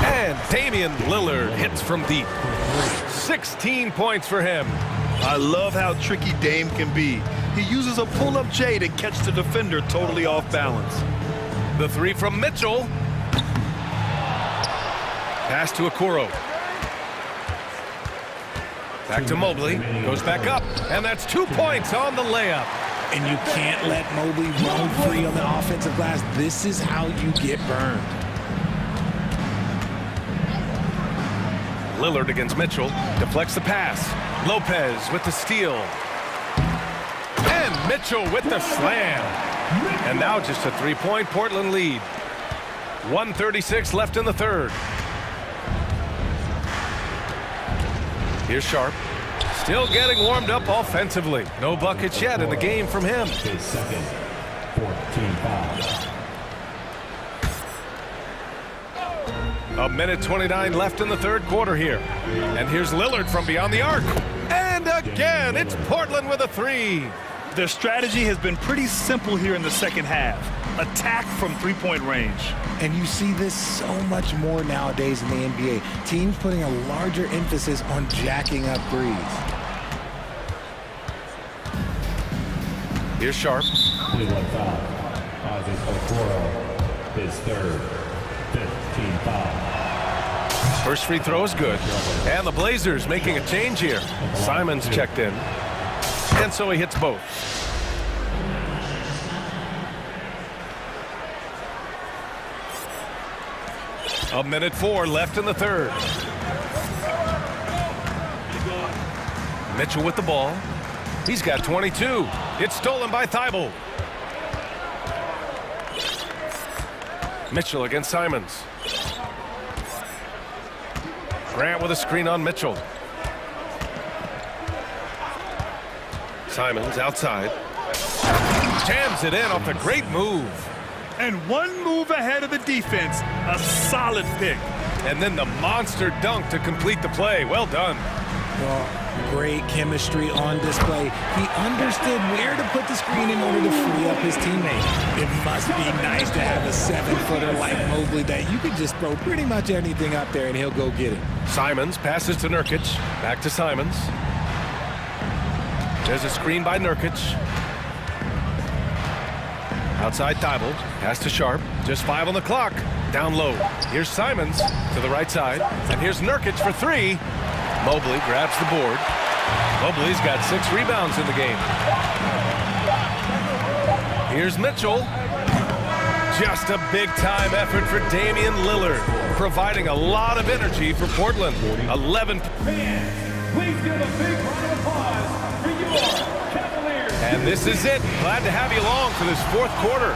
And Damian Lillard hits from deep. 16 points for him. I love how tricky Dame can be. He uses a pull-up J to catch the defender totally off balance. The 3 from Mitchell. Pass to Okoro. Back to Mobley. Goes back up. And that's 2 points on the layup. And you can't let Mobley roam free on the offensive glass. This is how you get burned. Lillard against Mitchell. Deflects the pass. Lopez with the steal. And Mitchell with the slam. And now just a 3-point Portland lead. 1:36 left in the 3rd. Here's Sharp. Still getting warmed up offensively. No buckets yet in the game from him. His second 14 foul. A minute 29 left in the 3rd quarter here. And here's Lillard from beyond the arc. And again, it's Portland with a 3. Their strategy has been pretty simple here in the 2nd half. Attack from 3-point range. And you see this so much more nowadays in the NBA. Teams putting a larger emphasis on jacking up threes. Here's Sharp. Cleveland foul. Isaac Okoro, his 3rd, 15 foul. First free throw is good. And the Blazers making a change here. Simon's checked in. And so he hits both. A minute 4 left in the 3rd. Mitchell with the ball. He's got 22. It's stolen by Thibault. Mitchell against Simons. Grant with a screen on Mitchell. Simons outside. Jams it in off the great move. And one move ahead of the defense. A solid pick. And then the monster dunk to complete the play. Well done. Well, great chemistry on display. He understood where to put the screen in order to free up his teammate. It must be nice to have a 7-footer like Mobley that you could just throw pretty much anything up there and he'll go get it. Simons passes to Nurkic. Back to Simons. There's a screen by Nurkic. Outside Thibault. Pass to Sharp. Just 5 on the clock. Down low. Here's Simons to the right side. And here's Nurkic for 3. Mobley grabs the board. Mobley's got 6 rebounds in the game. Here's Mitchell. Just a big-time effort for Damian Lillard, providing a lot of energy for Portland. 11. Please give a big round of applause for your Cavaliers. And this is it. Glad to have you along for this fourth quarter.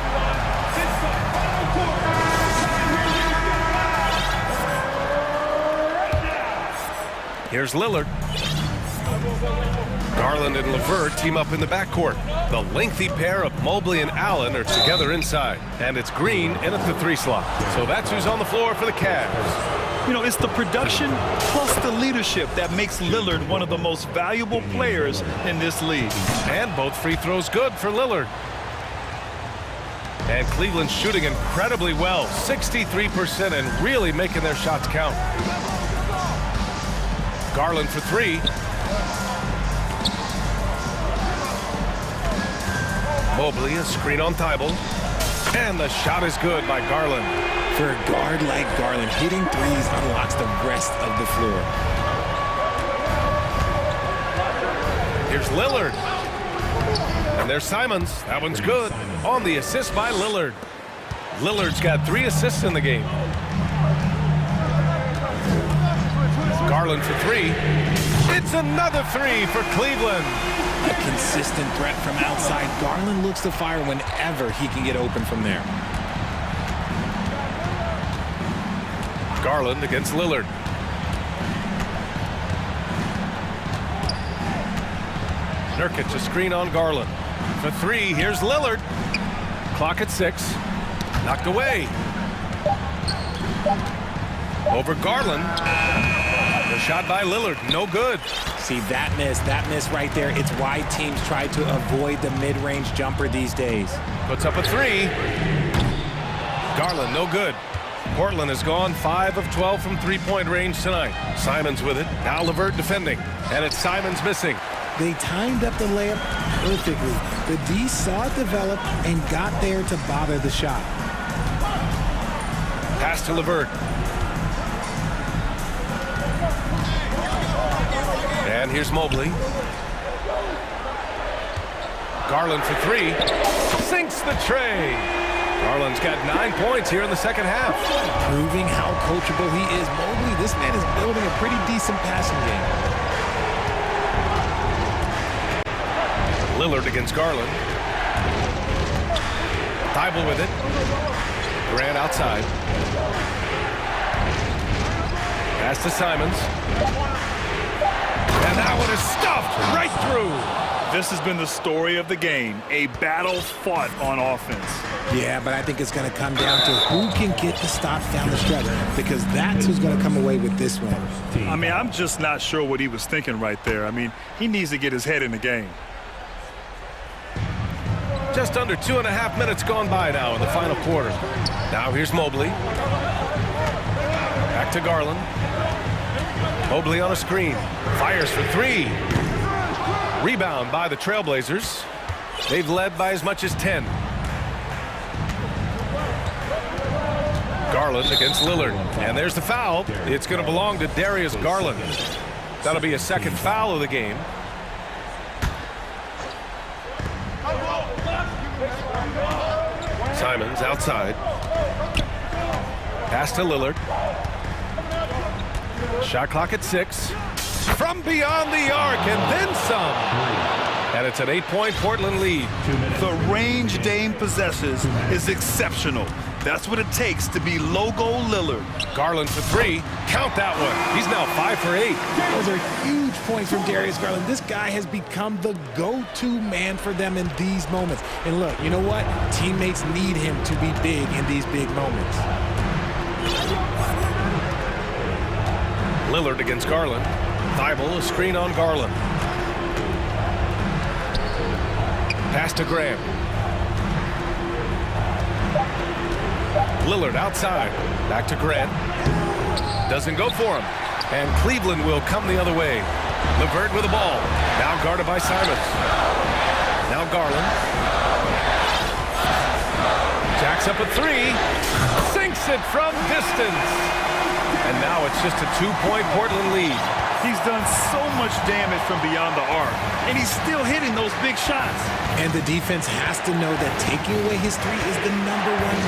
Here's Lillard. Garland and LeVert team up in the backcourt. The lengthy pair of Mobley and Allen are together inside. And it's Green in at the 3 slot. So that's who's on the floor for the Cavs. You know, it's the production plus the leadership that makes Lillard one of the most valuable players in this league. And both free throws good for Lillard. And Cleveland's shooting incredibly well. 63% and really making their shots count. Garland for 3. Mobley, a screen on Thibault. And the shot is good by Garland. For a guard like Garland, hitting threes unlocks the rest of the floor. Here's Lillard. And there's Simons. That one's good. On the assist by Lillard. Lillard's got 3 assists in the game. Garland for 3. It's another 3 for Cleveland. A consistent threat from outside. Garland looks to fire whenever he can get open from there. Garland against Lillard. Nurkic, a screen on Garland. For 3, here's Lillard. Clock at 6. Knocked away. Over Garland. The shot by Lillard, no good. See, that miss right there. It's why teams try to avoid the mid-range jumper these days. Puts up a 3. Garland, no good. Portland has gone 5 of 12 from 3-point range tonight. Simons with it. Now LeVert defending. And it's Simons missing. They timed up the layup perfectly. The D saw it develop and got there to bother the shot. Pass to LeVert. And here's Mobley. Garland for 3. Sinks the tray. Garland's got 9 points here in the second half. Proving how coachable he is. Mobley, this man is building a pretty decent passing game. Lillard against Garland. Thibault with it. Grant outside. Pass to Simons. And that one is stuffed right through. This has been the story of the game, a battle fought on offense. Yeah, but I think it's going to come down to who can get the stops down the stretch, because that's who's going to come away with this one. I mean, I'm just not sure what he was thinking right there. I mean, he needs to get his head in the game. Just under 2.5 minutes gone by now in the final quarter. Now here's Mobley. Back to Garland. Mobley on a screen. Fires for 3. Rebound by the Trailblazers. They've led by as much as 10. Garland against Lillard. And there's the foul. It's going to belong to Darius Garland. That'll be a second foul of the game. Simons outside. Pass to Lillard. Shot clock at 6. From beyond the arc and then some. And it's an 8-point Portland lead. The range Dame possesses is exceptional. That's what it takes to be logo Lillard. Garland for three. Count that one. He's now 5 for 8. Those are huge points from Darius Garland. This guy has become the go-to man for them in these moments. And look, you know what? Teammates need him to be big in these big moments. Lillard against Garland. Thibault, a screen on Garland. Pass to Graham. Lillard outside. Back to Grant. Doesn't go for him. And Cleveland will come the other way. LeVert with the ball. Now guarded by Simons. Now Garland. Jacks up a three. Sinks it from distance. And now it's just a 2-point Portland lead. He's done so much damage from beyond the arc, and he's still hitting those big shots. And the defense has to know that taking away his three is the #1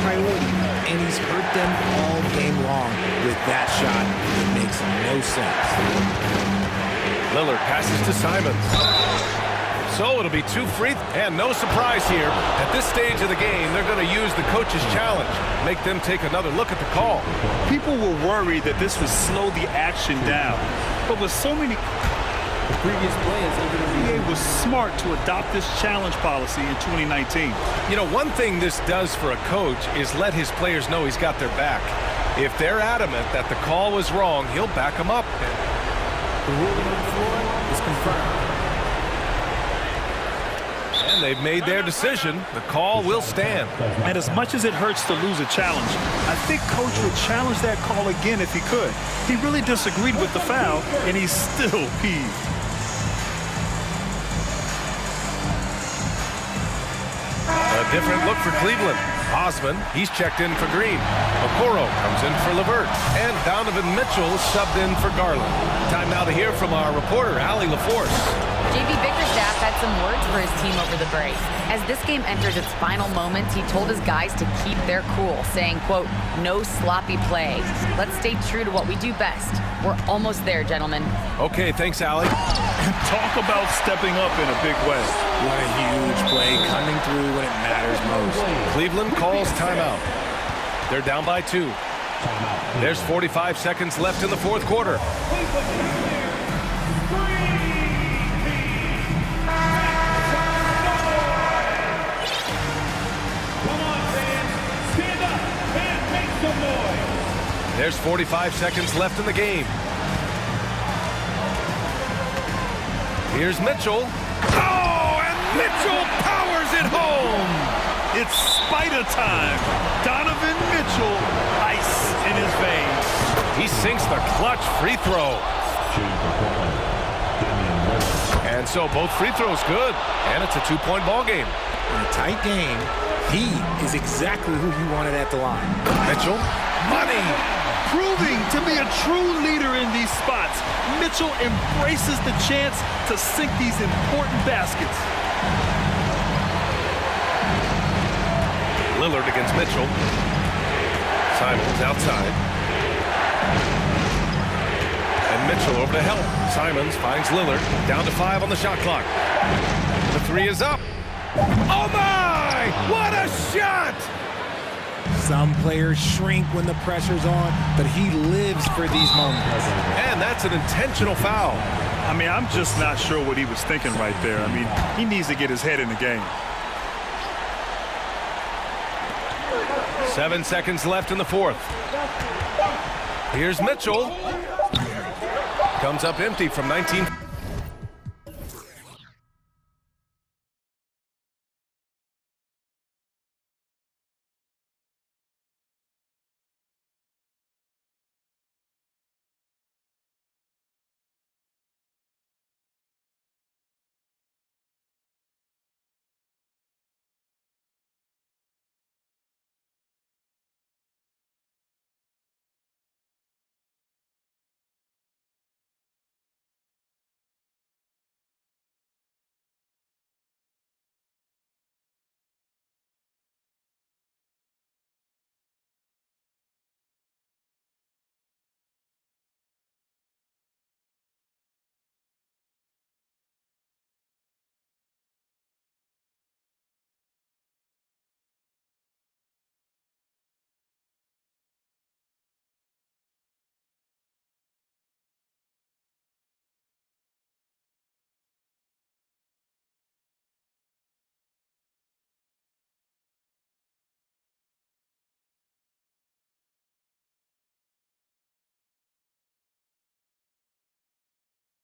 priority, and he's hurt them all game long with that shot. It makes no sense. Lillard passes to Simons. So it'll be 2 free, and no surprise here. At this stage of the game, they're going to use the coach's challenge, make them take another look at the call. People were worried that this would slow the action down, but with so many previous players, the NBA was smart to adopt this challenge policy in 2019. You know, one thing this does for a coach is let his players know he's got their back. If they're adamant that the call was wrong, he'll back them up. The ruling on the floor is confirmed. And they've made their decision. The call will stand. And as much as it hurts to lose a challenge, I think Coach would challenge that call again if he could. He really disagreed with the foul, and he's still peeved. A different look for Cleveland. Osman, he's checked in for Green. Okoro comes in for LeVert. And Donovan Mitchell subbed in for Garland. Time now to hear from our reporter, Allie LaForce. JB Bickerstaff had some words for his team over the break. As this game enters its final moments, he told his guys to keep their cool, saying, quote, "No sloppy play. Let's stay true to what we do best. We're almost there, gentlemen." Okay, thanks, Allie. Talk about stepping up in a big way. What a huge play coming through when it matters most. Cleveland calls timeout. They're down by 2. There's 45 seconds left in the fourth quarter. There's 45 seconds left in the game. Here's Mitchell. Oh, and Mitchell powers it home. It's Spider time. Donovan Mitchell, ice in his veins. He sinks the clutch free throw. And so both free throws good. And it's a 2-point ball game. In a tight game, he is exactly who you wanted at the line. Mitchell, money. Proving to be a true leader in these spots, Mitchell embraces the chance to sink these important baskets. Lillard against Mitchell. Simons outside. And Mitchell over to help. Simons finds Lillard. Down to 5 on the shot clock. The 3 is up. Oh my! What a shot! Some players shrink when the pressure's on, but he lives for these moments. And that's an intentional foul. I mean, I'm just not sure what he was thinking right there. I mean, he needs to get his head in the game. 7 seconds left in the fourth. Here's Mitchell. Comes up empty from 19.